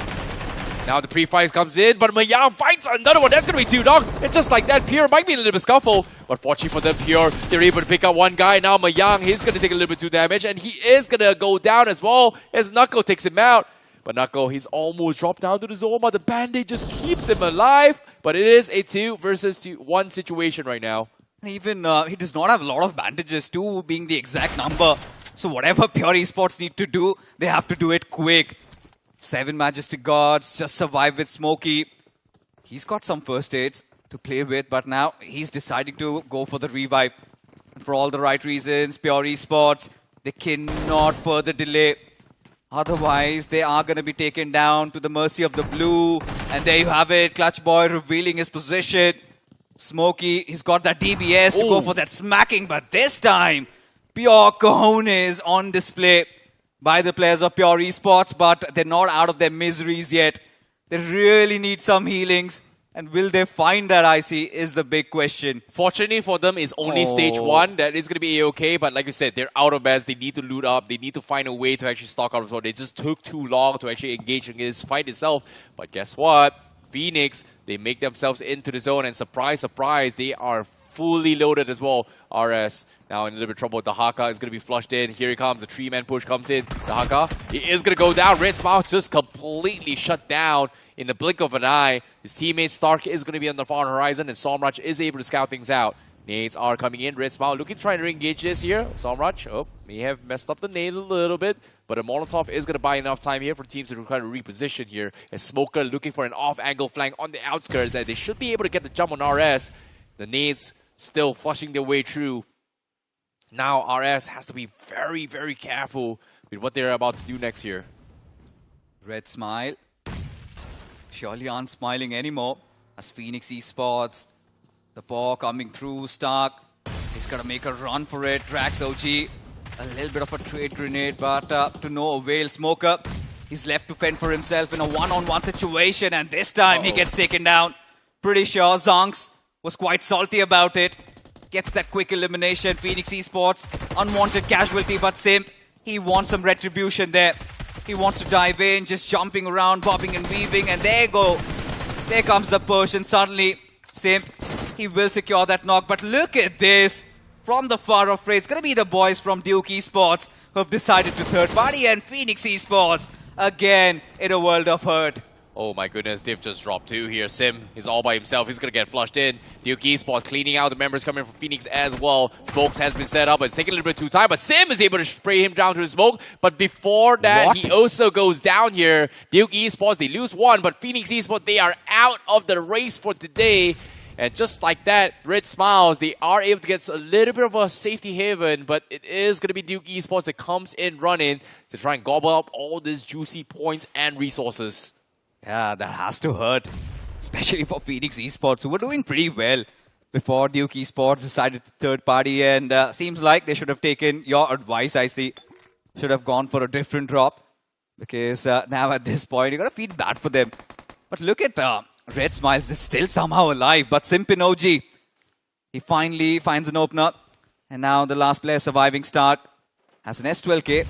Speaker 3: Now the pre-fight comes in, but Mayang finds another one. That's going to be 2 knock. And just like that, Pure might be a little bit scuffle. But fortunately for them, Pure, they're able to pick up one guy. Now Mayang, he's going to take a little bit too damage. And he is going to go down as well as Knuckle takes him out. But Knuckle, he's almost dropped down to the zone, but the Band-Aid just keeps him alive. But it is a 2 versus 1 situation right now.
Speaker 2: Even he does not have a lot of bandages, 2 being the exact number. So whatever Pure Esports need to do, they have to do it quick. 7 Majestic Gods just survive with Smokey. He's got some first aids to play with, but now he's deciding to go for the revive. And for all the right reasons, Pure Esports, they cannot further delay. Otherwise, they are going to be taken down to the mercy of the blue. And there you have it. Clutch Boy revealing his position. Smokey, he's got that DBS to go for that smacking. But this time, pure cojones on display by the players of Pure Esports. But they're not out of their miseries yet. They really need some healings. And will they find that, IC, is the big question.
Speaker 3: Fortunately for them, it's only stage 1. That is going to be okay. But like you said, they're out of beds. They need to loot up. They need to find a way to actually stock out as well. They just took too long to actually engage in this fight itself. But guess what? Phoenix, they make themselves into the zone. And surprise, surprise, they are fully loaded as well. RS now in a little bit of trouble. The Haka is going to be flushed in. Here he comes. The 3-man push comes in. The Haka, he is going to go down. Red Smile just completely shut down in the blink of an eye. His teammate Stark is going to be on the far horizon, and Somraj is able to scout things out. Nades are coming in. Red Smile looking to try and re-engage this here. Somraj, may have messed up the nade a little bit, but a Molotov is going to buy enough time here for teams to try to reposition here. And Smoker looking for an off-angle flank on the outskirts, and they should be able to get the jump on RS. The nades still flushing their way through. Now RS has to be very, very careful with what they're about to do next year.
Speaker 2: Red Smile surely aren't smiling anymore as Phoenix Esports. The ball coming through. Stark, he's got to make a run for it. Drax OG, a little bit of a trade grenade, but to no avail. Smoker, he's left to fend for himself in a one-on-one situation, and this time he gets taken down. Pretty sure Zonks was quite salty about it. Gets that quick elimination. Phoenix Esports, unwanted casualty, but Simp, he wants some retribution there. He wants to dive in, just jumping around, bobbing and weaving, and there you go. There comes the push, and suddenly, Simp, he will secure that knock. But look at this. From the far off, it's going to be the boys from Duke Esports who have decided to third party, and Phoenix Esports, again, in a world of hurt.
Speaker 3: Oh my goodness, they've just dropped 2 here. Sim is all by himself. He's going to get flushed in. Duke Esports cleaning out the members coming from Phoenix as well. Smokes has been set up. It's taking a little bit too time, but Sim is able to spray him down to the smoke. But before that, he also goes down here. Duke Esports, they lose 1, but Phoenix Esports, they are out of the race for today. And just like that, Red Smiles, they are able to get a little bit of a safety haven, but it is going to be Duke Esports that comes in running to try and gobble up all these juicy points and resources.
Speaker 2: Yeah, that has to hurt, especially for Phoenix Esports, who were doing pretty well before Duke Esports decided to third party, and seems like they should have taken your advice, I see. Should have gone for a different drop, because now at this point, you're going to feel bad for them. But look at Red Smiles, is still somehow alive, but Simpin OG, he finally finds an opener, and now the last player surviving, Stark, has an S12K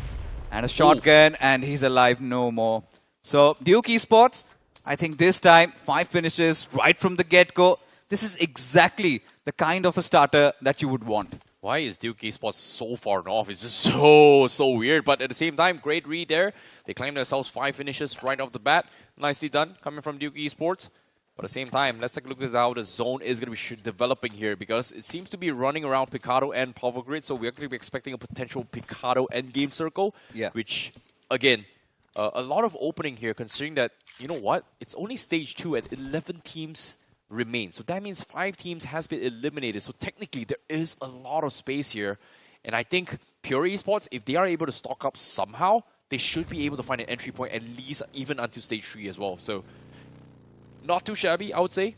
Speaker 2: and a shotgun, and he's alive no more. So, Duke Esports, I think this time, 5 finishes right from the get-go. This is exactly the kind of a starter that you would want.
Speaker 3: Why is Duke Esports so far off? It's just so weird. But at the same time, great read there. They claim themselves 5 finishes right off the bat. Nicely done, coming from Duke Esports. But at the same time, let's take a look at how the zone is going to be developing here, because it seems to be running around Picado and Power Grid. So we're going to be expecting a potential Picado endgame circle, which, again, a lot of opening here, considering that, you know what, it's only stage 2 and 11 teams remain. So that means 5 teams has been eliminated. So technically, there is a lot of space here. And I think Pure Esports, if they are able to stock up somehow, they should be able to find an entry point at least even until stage 3 as well. So not too shabby, I would say.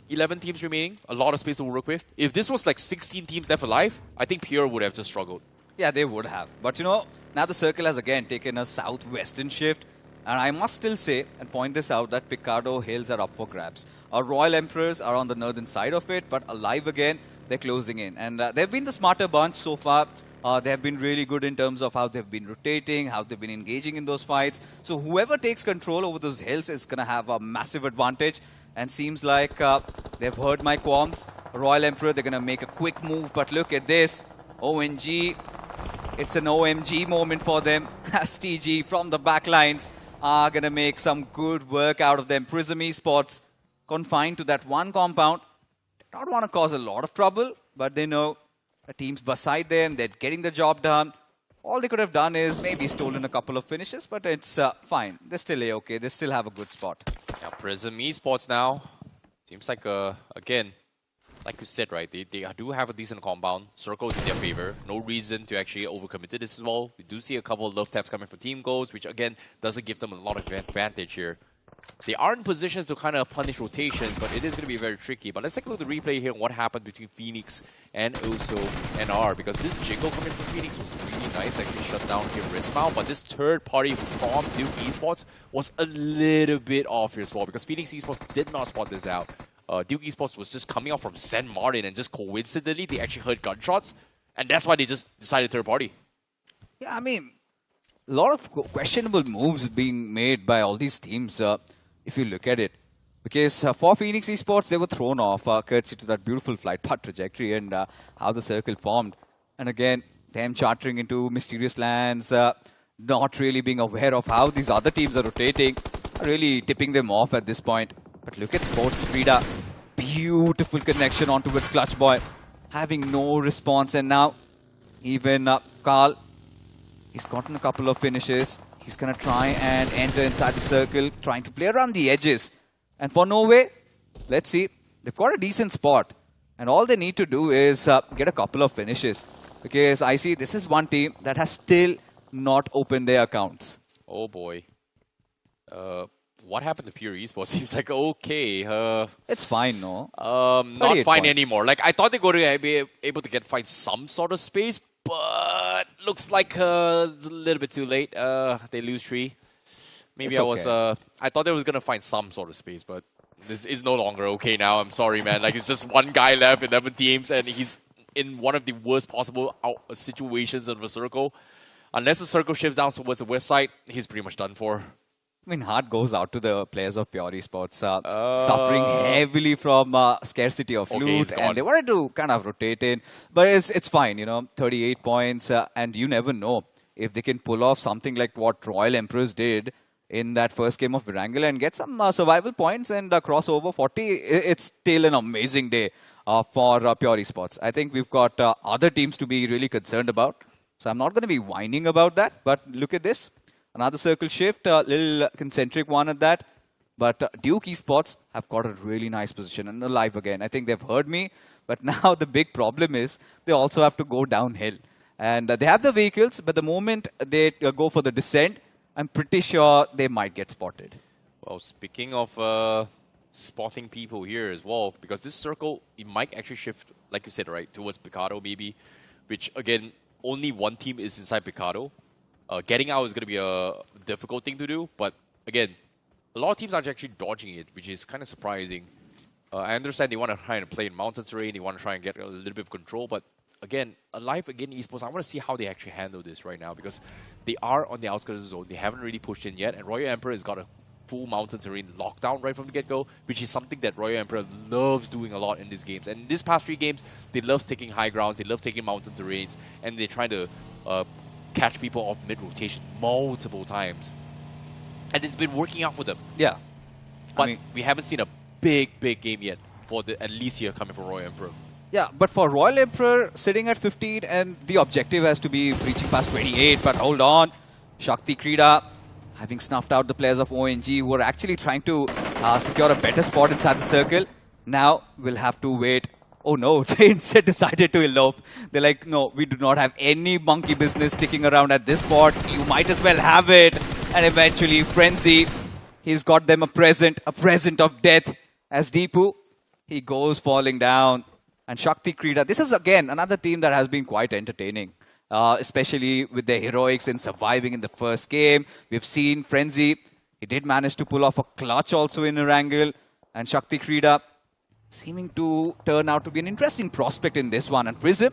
Speaker 3: 11 teams remaining, a lot of space to work with. If this was like 16 teams left alive, I think Pure would have just struggled.
Speaker 2: Yeah, they would have. But you know, now the circle has again taken a southwestern shift. And I must still say and point this out that Picado Hills are up for grabs. Our Royal Emperors are on the northern side of it, but alive again, they're closing in. And they've been the smarter bunch so far. They have been really good in terms of how they've been rotating, how they've been engaging in those fights. So whoever takes control over those hills is going to have a massive advantage. And seems like they've heard my qualms. Royal Emperor, they're going to make a quick move, but look at this. ONG. It's an OMG moment for them as TG from the backlines are going to make some good work out of them. Prism Esports confined to that one compound. They don't want to cause a lot of trouble, but they know the team's beside them. They're getting the job done. All they could have done is maybe stolen a couple of finishes, but it's fine. They're still A-okay. They still have a good spot.
Speaker 3: Now Prism Esports now. Seems like, again, like you said, right, they do have a decent compound. Circle's in their favor. No reason to actually overcommit to this as well. We do see a couple of love taps coming for team goals, which again doesn't give them a lot of advantage here. They are in positions to kind of punish rotations, but it is going to be very tricky. But let's take a look at the replay here and what happened between Phoenix and also NR, because this jingle coming from Phoenix was really nice, actually shut down here Ritzmouth, but this third party from Duke Esports was a little bit off here as well, because Phoenix Esports did not spot this out. Duke Esports was just coming out from San Martin, and just coincidentally, they actually heard gunshots, and that's why they just decided third party.
Speaker 2: Yeah, I mean, a lot of questionable moves being made by all these teams, if you look at it. Because for Phoenix Esports, they were thrown off, courtesy to that beautiful flight path trajectory and how the circle formed. And again, them chartering into mysterious lands, not really being aware of how these other teams are rotating, really tipping them off at this point. But look at Sports Frida. Beautiful connection on towards Clutch Boy. Having no response. And now, even Carl, he's gotten a couple of finishes. He's going to try and enter inside the circle, trying to play around the edges. And for Norway, let's see. They've got a decent spot. And all they need to do is get a couple of finishes. Because I see this is one team that has still not opened their accounts.
Speaker 3: Oh boy. What happened to Pure Esports? Seems like okay.
Speaker 2: It's fine, no?
Speaker 3: Not fine
Speaker 2: points.
Speaker 3: anymore. Like I thought they were going to be able to find some sort of space, but looks like it's a little bit too late. They lose 3. Maybe
Speaker 2: It's
Speaker 3: I thought they was going to find some sort of space, but this is no longer okay now. I'm sorry, man. Like it's just one guy left, 11 teams, and he's in one of the worst possible situations of the circle. Unless the circle shifts down towards the west side, he's pretty much done for.
Speaker 2: I mean, heart goes out to the players of Pure Esports, suffering heavily from scarcity of loot, and they wanted to kind of rotate in. But it's fine, you know, 38 points, and you never know if they can pull off something like what Royal Emperors did in that first game of Erangel and get some survival points and cross over 40. It's still an amazing day for Pure Esports. I think we've got other teams to be really concerned about. So I'm not going to be whining about that, but look at this. Another circle shift, a little concentric one at that. But Duke Esports have got a really nice position and alive again. I think they've heard me. But now the big problem is they also have to go downhill. And they have the vehicles, but the moment they go for the descent, I'm pretty sure they might get spotted.
Speaker 3: Well, speaking of spotting people here as well, because this circle, it might actually shift, like you said, right, towards Picado maybe, which again, only one team is inside Picado. Getting out is going to be a difficult thing to do, but again, a lot of teams are actually dodging it, which is kind of surprising. I understand they want to try and play in mountain terrain, they want to try and get a little bit of control, but again, Alive again Esports, I want to see how they actually handle this right now, because they are on the outskirts of the zone, they haven't really pushed in yet, and Royal Emperor has got a full mountain terrain lockdown right from the get-go, which is something that Royal Emperor loves doing a lot in these games. And in these past 3 games, they love taking high grounds, they love taking mountain terrains, and they're trying to catch people off mid-rotation multiple times. And it's been working out for them.
Speaker 2: Yeah.
Speaker 3: But I mean, we haven't seen a big game yet for the at least here coming from Royal Emperor.
Speaker 2: Yeah, but for Royal Emperor sitting at 15 and the objective has to be reaching past 28, but hold on. Shakti Krida having snuffed out the players of ONG who are actually trying to secure a better spot inside the circle. Now we'll have to wait. Oh no, they instead decided to elope. They're like, no, we do not have any monkey business sticking around at this spot. You might as well have it. And eventually, Frenzy, he's got them a present of death. As Deepu, he goes falling down. And Shakti Krida, this is again another team that has been quite entertaining. Especially with their heroics in surviving in the first game. We've seen Frenzy, he did manage to pull off a clutch also in Erangel. And Shakti Krida, seeming to turn out to be an interesting prospect in this one. And Prism,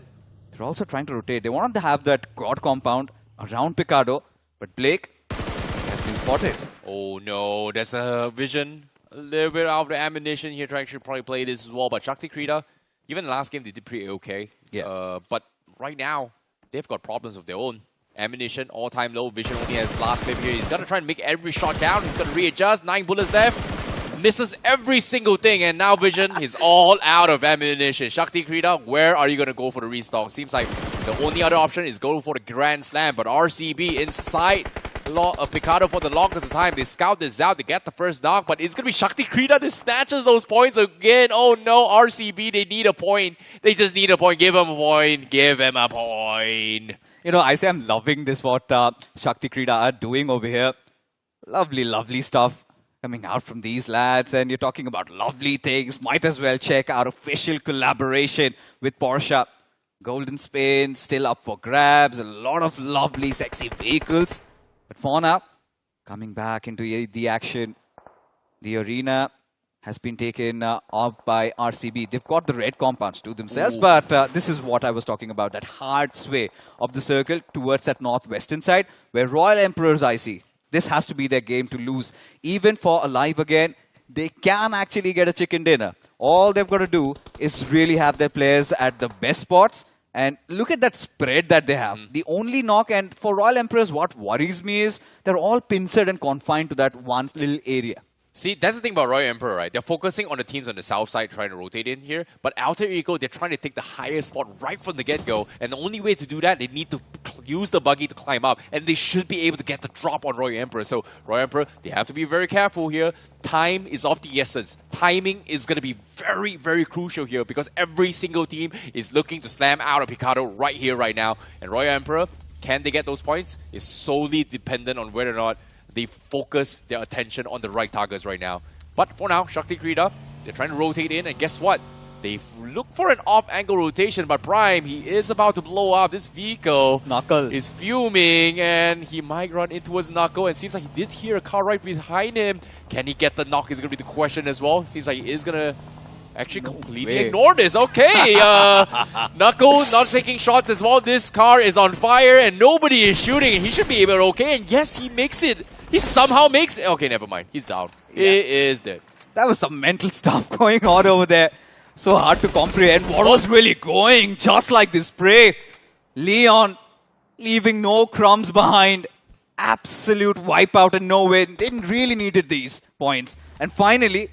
Speaker 2: they're also trying to rotate. They wanted to have that God compound around Picado, but Blake has been spotted.
Speaker 3: Oh no, there's a vision. A little bit out of the ammunition here to actually probably play this as well. But Shakti Krida, even the last game, they did pretty okay.
Speaker 2: Yeah.
Speaker 3: But right now, they've got problems of their own. Ammunition, all-time low. Vision only has last clip here. He's going to try and make every shot count. He's going to readjust. 9 bullets left. Misses every single thing, and now Vision is all out of ammunition. Shakti Krida, where are you going to go for the restock? Seems like the only other option is go for the Grand Slam, but RCB inside Picado for the longest time. They scout this out. They get the first knock, but it's going to be Shakti Krida that snatches those points again. Oh no, RCB, they need a point. They just need a point. Give him a point. Give him a point.
Speaker 2: You know, I say I'm loving this, what Shakti Krida are doing over here. Lovely, lovely stuff coming out from these lads. And you're talking about lovely things. Might as well check our official collaboration with Porsche. Golden Spain still up for grabs. A lot of lovely, sexy vehicles. But for now, coming back into the action, the arena has been taken off by RCB. They've got the red compounds to themselves, but this is what I was talking about, that hard sway of the circle towards that northwestern side, where Royal Emperors, I see, this has to be their game to lose. Even for Alive Again, they can actually get a chicken dinner. All they've got to do is really have their players at the best spots. And look at that spread that they have. The only knock, and for Royal Emperors, what worries me is they're all pincered and confined to that one little area.
Speaker 3: See, that's the thing about Royal Emperor, right? They're focusing on the teams on the south side trying to rotate in here. But Alter Ego, they're trying to take the highest spot right from the get-go. And the only way to do that, they need to use the buggy to climb up. And they should be able to get the drop on Royal Emperor. So Royal Emperor, they have to be very careful here. Time is of the essence. Timing is going to be very, very crucial here because every single team is looking to slam out a Picado right here, right now. And Royal Emperor, can they get those points? Is solely dependent on whether or not they focus their attention on the right targets right now. But for now, Shakti Krida, they're trying to rotate in, and guess what? They look for an off-angle rotation, but Prime, he is about to blow up. This vehicle
Speaker 2: Knuckle
Speaker 3: is fuming, and he might run in towards Knuckle, and seems like he did hear a car right behind him. Can he get the knock is going to be the question as well. Seems like he is going to actually completely ignore this. Okay, Knuckle not taking shots as well. This car is on fire, and nobody is shooting. He should be able to okay, and yes, he makes it. He somehow makes it. Okay, never mind. He's down. Yeah. He is dead.
Speaker 2: That was some mental stuff going on over there. So hard to comprehend what was really going. Just like this spray. Leon leaving no crumbs behind. Absolute wipeout and no win. Didn't really needed these points. And finally,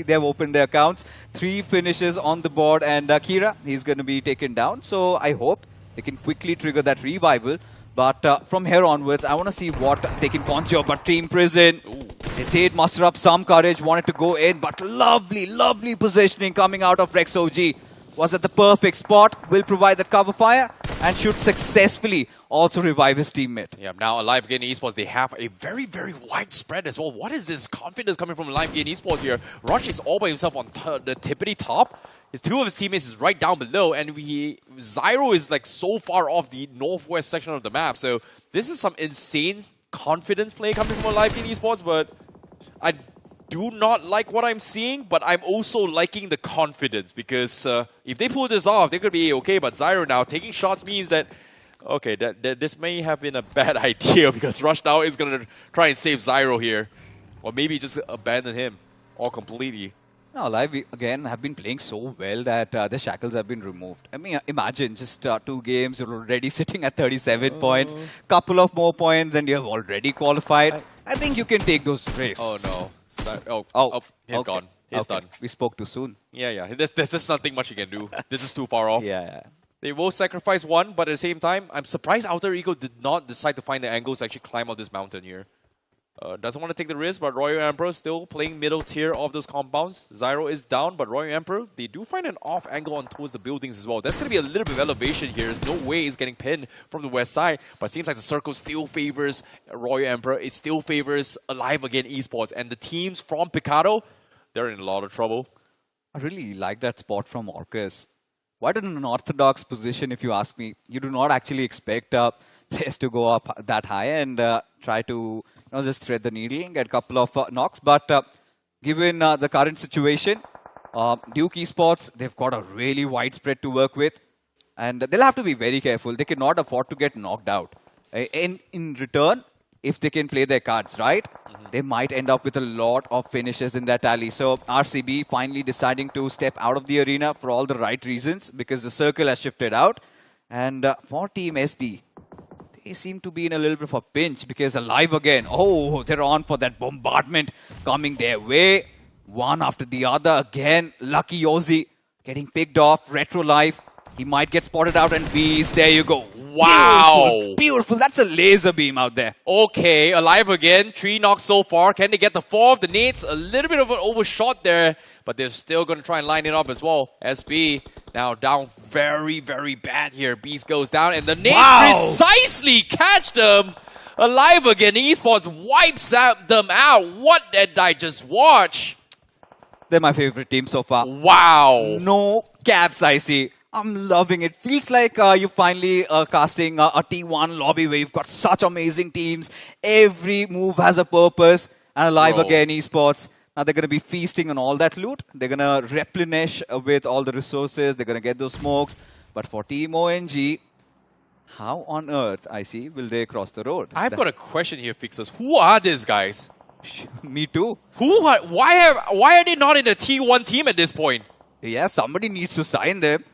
Speaker 2: they've opened their accounts. 3 finishes on the board. And Kira, he's going to be taken down. So I hope they can quickly trigger that revival. But from here onwards, I want to see what they can conjure. But Team Prison, they did muster up some courage, wanted to go in. But lovely, lovely positioning coming out of Rex OG. Was at the perfect spot, will provide that cover fire, and should successfully also revive his teammate.
Speaker 3: Yeah, now Alive Again Esports, they have a very, very wide spread as well. What is this confidence coming from Alive Again Esports here? Rush is all by himself on the tippity top. His 2 of his teammates is right down below, and Zyro is like so far off the northwest section of the map. So this is some insane confidence play coming from Alive Again Esports, but I do not like what I'm seeing, but I'm also liking the confidence because if they pull this off, they could be okay. But Zyro now taking shots means that, okay, that this may have been a bad idea because Rush now is going to try and save Zyro here. Or maybe just abandon him all completely.
Speaker 2: No, Live again have been playing so well that the shackles have been removed. I mean, imagine just 2 games, you're already sitting at 37 points. Couple of more points and you have already qualified. I think you can take those risks.
Speaker 3: Oh no. He's
Speaker 2: okay.
Speaker 3: gone. He's done.
Speaker 2: We spoke too soon.
Speaker 3: Yeah. There's just nothing much you can do. This is too far off.
Speaker 2: Yeah.
Speaker 3: They will sacrifice 1, but at the same time, I'm surprised Alter Ego did not decide to find the angles to actually climb up this mountain here. Doesn't want to take the risk, but Royal Emperor still playing middle tier of those compounds. Zyro is down, but Royal Emperor, they do find an off angle on towards the buildings as well. That's going to be a little bit of elevation here. There's no way he's getting pinned from the west side, but it seems like the circle still favors Royal Emperor. It still favors Alive Again Esports, and the teams from Picado, they're in a lot of trouble.
Speaker 2: I really like that spot from Orcus. Quite an unorthodox position, if you ask me. You do not actually expect players to go up that high and try to just thread the needle and get a couple of knocks. But given the current situation, Duke Esports, they've got a really wide spread to work with. And they'll have to be very careful. They cannot afford to get knocked out. In return, if they can play their cards right, they might end up with a lot of finishes in their tally. So RCB finally deciding to step out of the arena for all the right reasons because the circle has shifted out. And for Team SB, they seem to be in a little bit of a pinch because Alive Again, oh, they're on for that bombardment coming their way. One after the other again. Lucky Yossi getting picked off. Retro Life He might get spotted out and beast. There you go.
Speaker 3: Wow.
Speaker 2: Beautiful, beautiful. That's a laser beam out there.
Speaker 3: Okay, alive again. 3 knocks so far. Can they get the 4th? The nades, a little bit of an overshot there, but they're still going to try and line it up as well. SB now down very, very bad here. Beast goes down, and the nades precisely catch them. Alive again. Esports wipes them out. What did I just watch?
Speaker 2: They're my favorite team so far.
Speaker 3: Wow.
Speaker 2: No caps, I see. I'm loving it. Feels like you finally casting a T1 lobby where you've got such amazing teams. Every move has a purpose. And alive again, Esports. Now they're going to be feasting on all that loot. They're going to replenish with all the resources. They're going to get those smokes. But for Team ONG, how on earth, I see, will they cross the road?
Speaker 3: I've got a question here, Fixers. Who are these guys?
Speaker 2: Me too.
Speaker 3: Why are they not in a T1 team at this point?
Speaker 2: Yeah, somebody needs to sign them.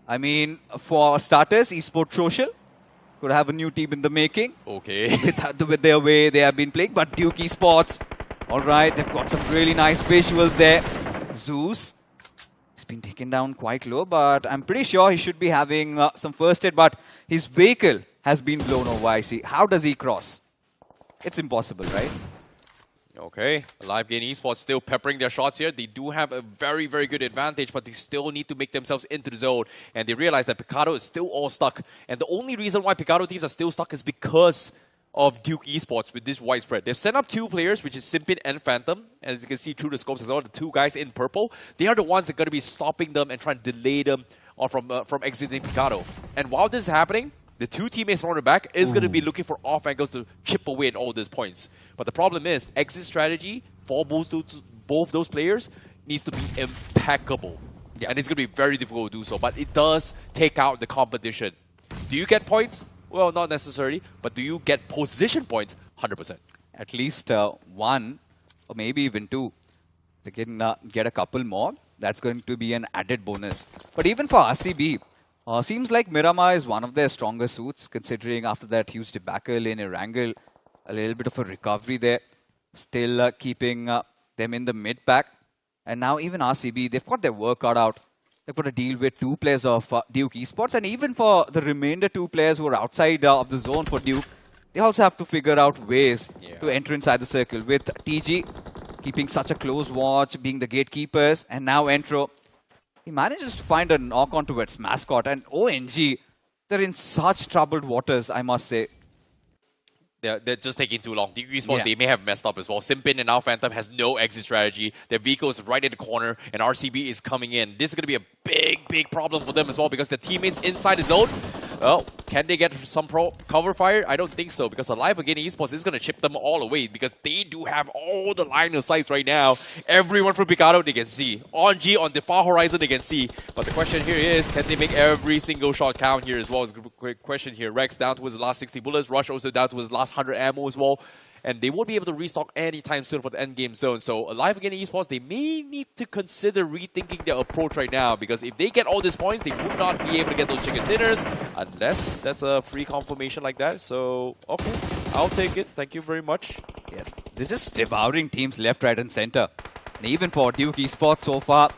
Speaker 2: I mean, for starters, Esports Social could have a new team in the making.
Speaker 3: Okay.
Speaker 2: with their way they have been playing. But Duke Esports, all right, they've got some really nice visuals there. Zeus, he's been taken down quite low, but I'm pretty sure he should be having some first aid. But his vehicle has been blown over, I see. How does he cross? It's impossible, right?
Speaker 3: Okay, Alive Gain Esports still peppering their shots here. They do have a very, very good advantage, but they still need to make themselves into the zone. And they realize that Picado is still all stuck. And the only reason why Picado teams are still stuck is because of Duke Esports with this widespread. They've sent up 2 players, which is Simpin and Phantom. And as you can see through the scopes as well, the 2 guys in purple, they are the ones that are going to be stopping them and trying to delay them from exiting Picado. And while this is happening, the 2 teammates on the back is going to be looking for off angles to chip away at all these points. But the problem is, exit strategy for both those players needs to be impeccable. Yeah. And it's going to be very difficult to do so. But it does take out the competition. Do you get points? Well, not necessarily. But do you get position points? 100%.
Speaker 2: At least 1 or maybe even 2. They can get a couple more. That's going to be an added bonus. But even for RCB, seems like Miramar is one of their stronger suits, considering after that huge debacle in Erangel, a little bit of a recovery there. Still keeping them in the mid pack. And now even RCB, they've got their work cut out. They've got to deal with 2 players of Duke Esports. And even for the remainder 2 players who are outside of the zone for Duke, they also have to figure out ways to enter inside the circle. With TG keeping such a close watch, being the gatekeepers, and now Entro. He manages to find a knock on towards Mascot, and ONG, they're in such troubled waters, I must say.
Speaker 3: They're just taking too long. Degree Sports, they may have messed up as well. Simpin and now Phantom has no exit strategy. Their vehicle is right in the corner, and RCB is coming in. This is going to be a big, big problem for them as well, because their teammates inside the zone, well, can they get some cover fire? I don't think so, because Alive Again Esports is going to chip them all away, because they do have all the line of sights right now. Everyone from Picado, they can see. On G, on the far horizon, they can see. But the question here is, can they make every single shot count here as well? Is a quick question here. Rex down to his last 60 bullets. Rush also down to his last 100 ammo as well. And they won't be able to restock anytime soon for the endgame zone. So Alive Again Esports, they may need to consider rethinking their approach right now, because if they get all these points, they would not be able to get those chicken dinners unless that's a free confirmation like that. So, okay, I'll take it. Thank you very much.
Speaker 2: Yeah, they're just devouring teams left, right, and center. And even for Duke Esports so far,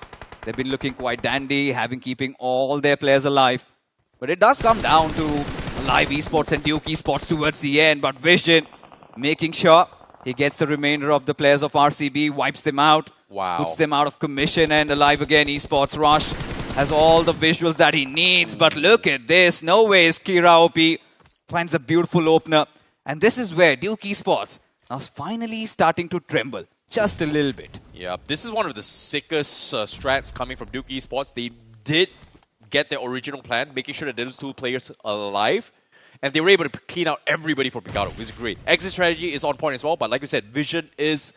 Speaker 2: they've been looking quite dandy, keeping all their players alive. But it does come down to Alive Esports and Duke Esports towards the end. But Vision making sure he gets the remainder of the players of RCB, wipes them out, puts them out of commission, and Alive Again Esports Rush has all the visuals that he needs. But look at this, no ways Kira OP finds a beautiful opener. And this is where Duke Esports now is finally starting to tremble, just a little bit.
Speaker 3: Yeah, this is one of the sickest strats coming from Duke Esports. They did get their original plan, making sure that those 2 players are alive. And they were able to clean out everybody for Picado, which is great. Exit strategy is on point as well, but like we said, Vision is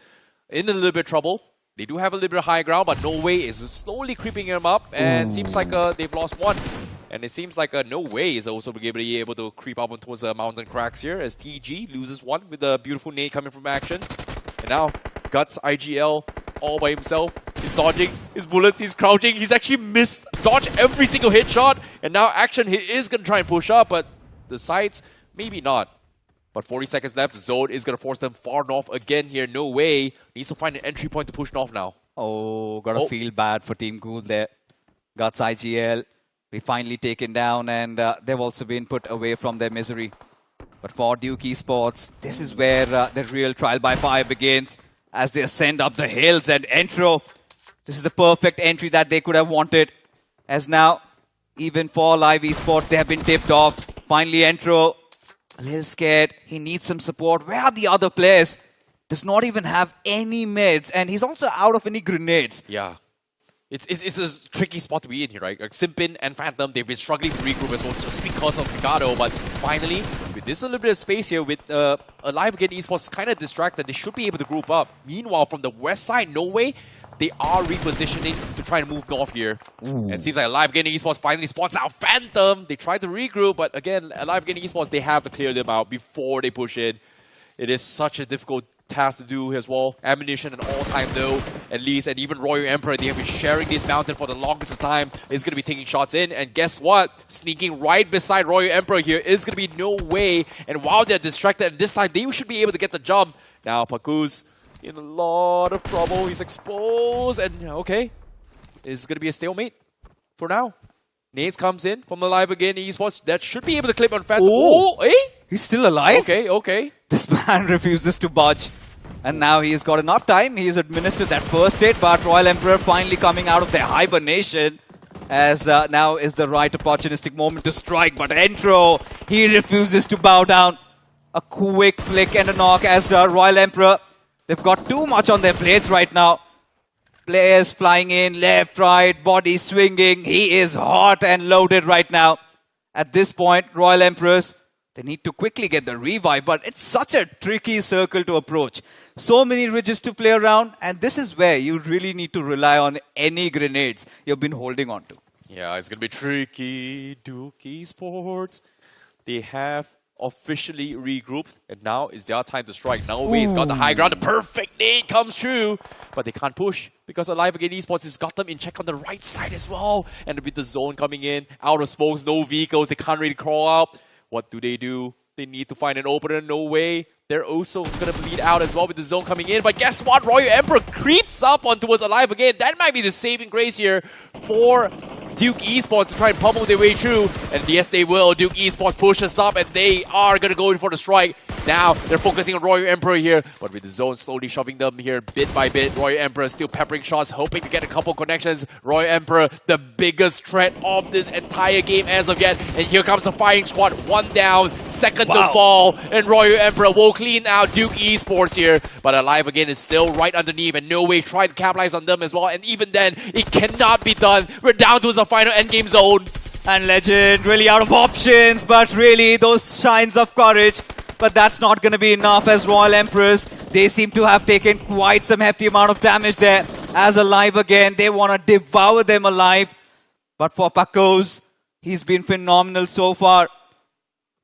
Speaker 3: in a little bit of trouble. They do have a little bit of high ground, but No Way is slowly creeping him up, and seems like they've lost 1. And it seems like No Way is also going to be able to creep up towards the mountain cracks here, as TG loses 1 with a beautiful nade coming from action. And now, Guts, IGL, all by himself. He's dodging his bullets, he's crouching, he's actually dodged every single hit shot. And now Action, he is going to try and push up, but the sides, maybe not. But 40 seconds left. Zone is going to force them far north again here. No Way needs to find an entry point to push north now.
Speaker 2: Oh, gotta feel bad for Team Ghoul there. Guts IGL be finally taken down, and they've also been put away from their misery. But for Duke Esports, this is where the real trial by fire begins as they ascend up the hills. And Entro, this is the perfect entry that they could have wanted, as now, even for Live Esports, they have been tipped off. Finally, Entro, a little scared. He needs some support. Where are the other players? Does not even have any mids, and he's also out of any grenades.
Speaker 3: Yeah. It's a tricky spot to be in here, right? Like Simpin and Phantom, they've been struggling to regroup as well just because of Ricardo, but finally, with this a little bit of space here, with Alive Again Esports kind of distracted, they should be able to group up. Meanwhile, from the west side, no way, they are repositioning to try and move north here. And it seems like Alive Again Esports finally spots out Phantom. They tried to regroup, but again, Alive Again Esports, they have to clear them out before they push in. It is such a difficult task to do as well. Ammunition an all-time low, at least, and even Royal Emperor, they have been sharing this mountain for the longest of time, is going to be taking shots in, and guess what? Sneaking right beside Royal Emperor here is going to be no way, and while they're distracted, and this time they should be able to get the jump. Now Paku's in a lot of trouble, he's exposed, and okay, it's going to be a stalemate for now. Nades comes in from Alive Again Esports, that should be able to clip on Phantom. Oh, eh?
Speaker 2: He's still alive?
Speaker 3: Okay, okay.
Speaker 2: This man refuses to budge. And now he's got enough time. He's administered that first hit, but Royal Emperor finally coming out of their hibernation, as now is the right opportunistic moment to strike. But Entro, he refuses to bow down. A quick flick and a knock as Royal Emperor, they've got too much on their plates right now. Players flying in, left, right, body swinging. He is hot and loaded right now. At this point, Royal Emperors, they need to quickly get the revive, but it's such a tricky circle to approach. So many ridges to play around, and this is where you really need to rely on any grenades you've been holding on to.
Speaker 3: Yeah, it's going to be tricky. Duke Esports, they have officially regrouped, and now is their time to strike. Now Way's got the high ground, the perfect nade comes through, but they can't push because Alive Again Esports has got them in check on the right side as well. And with the zone coming in, out of smokes, no vehicles, they can't really crawl out. What do? They need to find an opener, no way. They're also going to bleed out as well with the zone coming in. But guess what? Royal Emperor creeps up onto us Alive Again. That might be the saving grace here for Duke Esports to try and pummel their way through. And yes, they will. Duke Esports pushes up and they are going to go in for the strike. Now, they're focusing on Royal Emperor here. But with the zone slowly shoving them here bit by bit, Royal Emperor still peppering shots, hoping to get a couple connections. Royal Emperor, the biggest threat of this entire game as of yet. And here comes a firing squad. One down, second to fall. And Royal Emperor will clean out Duke Esports here. But Alive Again is still right underneath. And no way tried to capitalize on them as well. And even then, it cannot be done. We're down to the final endgame zone.
Speaker 2: And Legend really out of options, but really those shines of courage. But that's not going to be enough as Royal Emperors. They seem to have taken quite some hefty amount of damage there. As Alive Again, they want to devour them alive. But for Pakos, he's been phenomenal so far.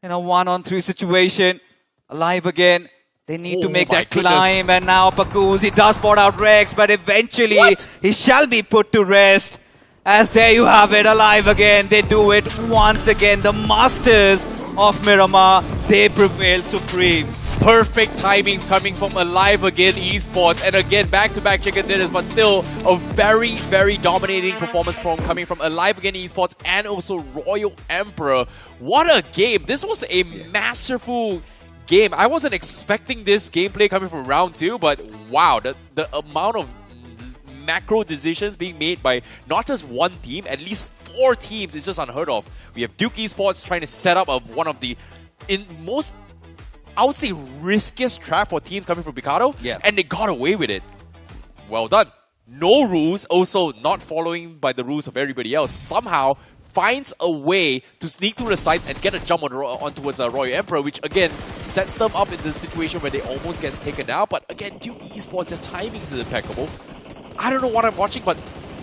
Speaker 2: In a 1-on-3 situation, Alive Again, they need to make that climb. And now Pakos, he does spot out Rex, but eventually he shall be put to rest. As there you have it, Alive Again, they do it once again. The masters of Miramar, they prevail supreme.
Speaker 3: Perfect timings coming from Alive Again Esports, and again back-to-back chicken dinners, but still a very, very dominating performance coming from Alive Again Esports and also Royal Emperor. What a game! This was a masterful game. I wasn't expecting this gameplay coming from round 2, but wow, the amount of macro decisions being made by not just one team, at least 4 teams is just unheard of. We have Duke Esports trying to set up one of the most, I would say, riskiest trap for teams coming from Ricardo, and they got away with it. Well done. No rules, also not following by the rules of everybody else. Somehow finds a way to sneak through the sides and get a jump on towards Royal Emperor, which again sets them up in the situation where they almost gets taken out. But again, Duke Esports, their timings is impeccable. I don't know what I'm watching, but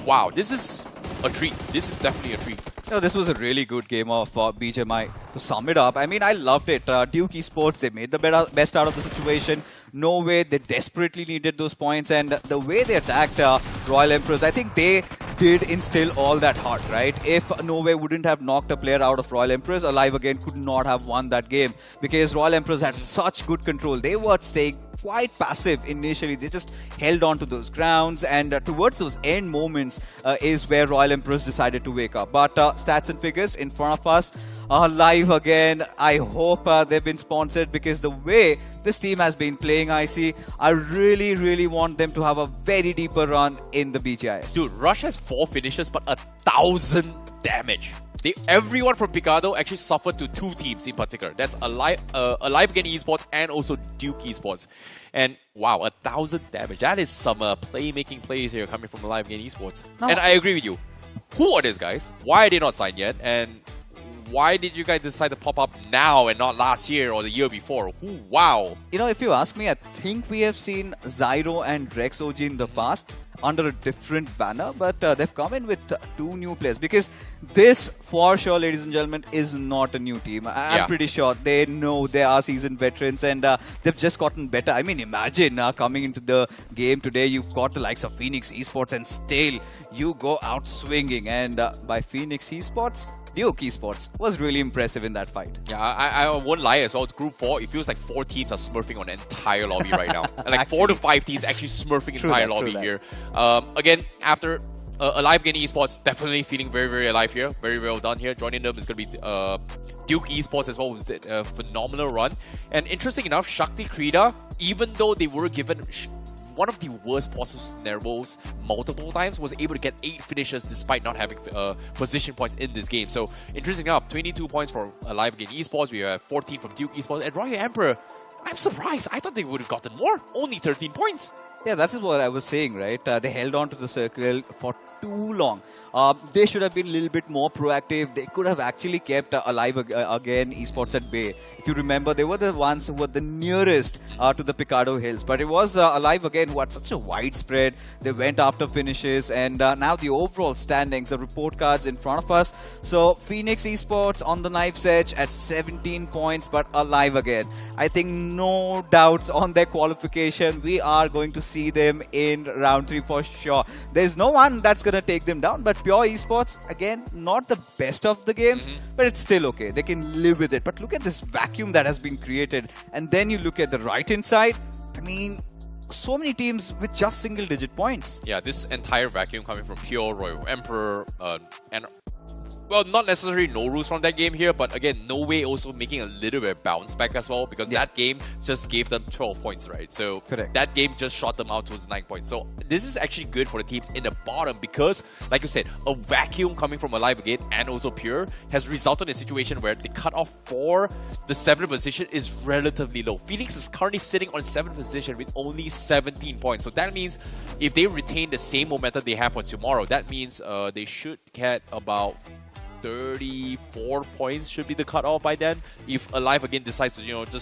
Speaker 3: wow, this is a treat. This is definitely a treat.
Speaker 2: No, this was a really good game of BGMI. To sum it up, I mean, I loved it. Duke Esports, they made the best out of the situation. No way, they desperately needed those points. And the way they attacked Royal Emperors, I think they did instill all that heart, right? If No Way wouldn't have knocked a player out of Royal Emperors, Alive Again could not have won that game. Because Royal Emperors had such good control. They were staying quite passive initially. They just held on to those grounds, and towards those end moments is where Royal Emperors decided to wake up. But stats and figures in front of us are live again. I hope they've been sponsored, because the way this team has been playing, I really want them to have a very deeper run in the BGIS.
Speaker 3: Dude, Rush has 4 finishes, but 1,000 damage. Everyone from Picado actually suffered to 2 teams in particular. That's Alive Again Esports and also Duke Esports. And wow, 1,000 damage. That is some playmaking plays here coming from Alive Again Esports.
Speaker 2: No.
Speaker 3: And I agree with you. Who are these guys? Why are they not signed yet? And why did you guys decide to pop up now and not last year or the year before? Ooh, wow.
Speaker 2: You know, if you ask me, I think we have seen Zyro and Drex OG in the past under a different banner, but they've come in with 2 new players, because this, for sure, ladies and gentlemen, is not a new team. I'm pretty sure they know they are seasoned veterans, and they've just gotten better. I mean, imagine coming into the game today, you've got the likes of Phoenix Esports, and still you go out swinging. And by Phoenix Esports, Duke Esports was really impressive in that fight.
Speaker 3: Yeah, I won't lie as well. It's Group 4. It feels like 4 teams are smurfing on the entire lobby right now. And like 4 to 5 teams actually smurfing entire lobby here. Again, after Alive Again Esports, definitely feeling very alive here. Very well done here. Joining them is going to be Duke Esports as well, who did a phenomenal run. And interesting enough, Shakti Krida, even though they were given one of the worst possible scenarios multiple times, was able to get 8 finishes despite not having position points in this game. So interesting enough, 22 points for Alive Again Esports. We have 14 from Duke Esports. And Royal Emperor, I'm surprised. I thought they would have gotten more. Only 13 points.
Speaker 2: Yeah, that is what I was saying, right? They held on to the circle for too long. They should have been a little bit more proactive. They could have actually kept Alive Again Esports at bay. If you remember, they were the ones who were the nearest to the Picado Hills. But it was Alive Again who had such a wide spread. They went after finishes. And now the overall standings, the report cards in front of us. So Phoenix Esports on the knife's edge at 17 points, but Alive Again. I think no doubts on their qualification. We are going to see them in round 3 for sure. There's no one that's going to take them down, but Pure Esports, again, not the best of the games, but it's still okay. They can live with it. But look at this vacuum that has been created. And then you look at the right-hand side. I mean, so many teams with just single-digit points.
Speaker 3: Yeah, this entire vacuum coming from Pure, Royal Emperor, and well, not necessarily no rules from that game here, but again, No Way also making a little bit of bounce back as well, because that game just gave them 12 points, right? So that game just shot them out towards 9 points. So this is actually good for the teams in the bottom, because, like you said, a vacuum coming from Alive Again and also Pure has resulted in a situation where the cutoff for the 7th position is relatively low. Phoenix is currently sitting on 7th position with only 17 points. So that means if they retain the same momentum they have for tomorrow, that means they should get about 34 points should be the cutoff by then. If Alive Again decides to,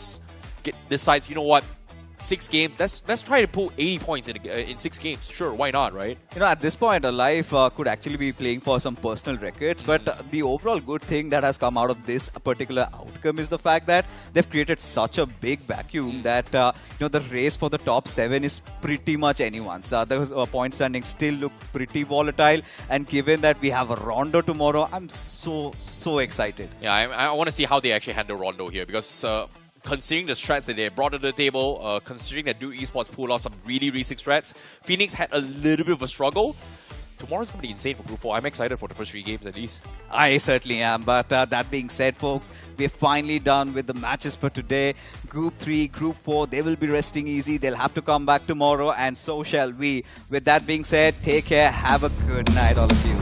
Speaker 3: decides, you know what, 6 games, let's try to pull 80 points in 6 games. Sure, why not, right?
Speaker 2: You know, at this point, Alive could actually be playing for some personal records, but the overall good thing that has come out of this particular outcome is the fact that they've created such a big vacuum that, the race for the top 7 is pretty much anyone's. The point standing still look pretty volatile, and given that we have a Rondo tomorrow, I'm so excited.
Speaker 3: Yeah, I want to see how they actually handle Rondo here, because considering the strats that they brought to the table, considering that Duke Esports pulled off some really sick strats, Phoenix had a little bit of a struggle. Tomorrow's going to be insane for Group 4. I'm excited for the first 3 games at least.
Speaker 2: I certainly am, but that being said, folks, we're finally done with the matches for today. Group 3, Group 4, they will be resting easy. They'll have to come back tomorrow, and so shall we. With that being said, take care. Have a good night, all of you.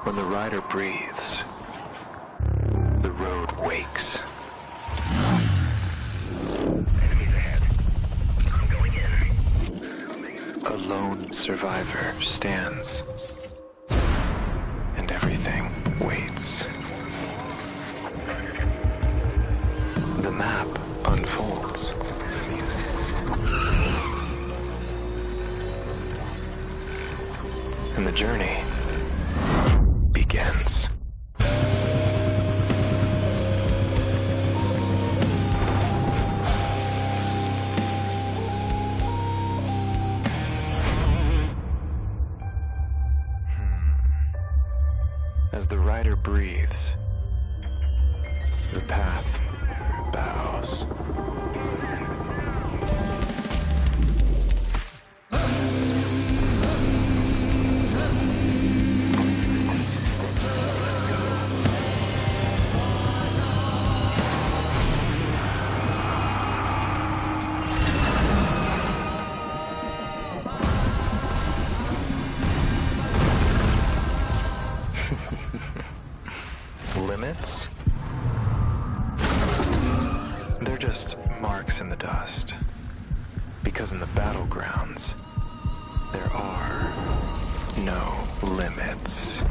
Speaker 4: When the rider breathes, the road wakes. Enemies ahead. I'm going in. A lone survivor stands, and everything waits. The map unfolds. And the journey begins. As the rider breathes, the path bows. Limits? They're just marks in the dust. Because in the battlegrounds, there are no limits.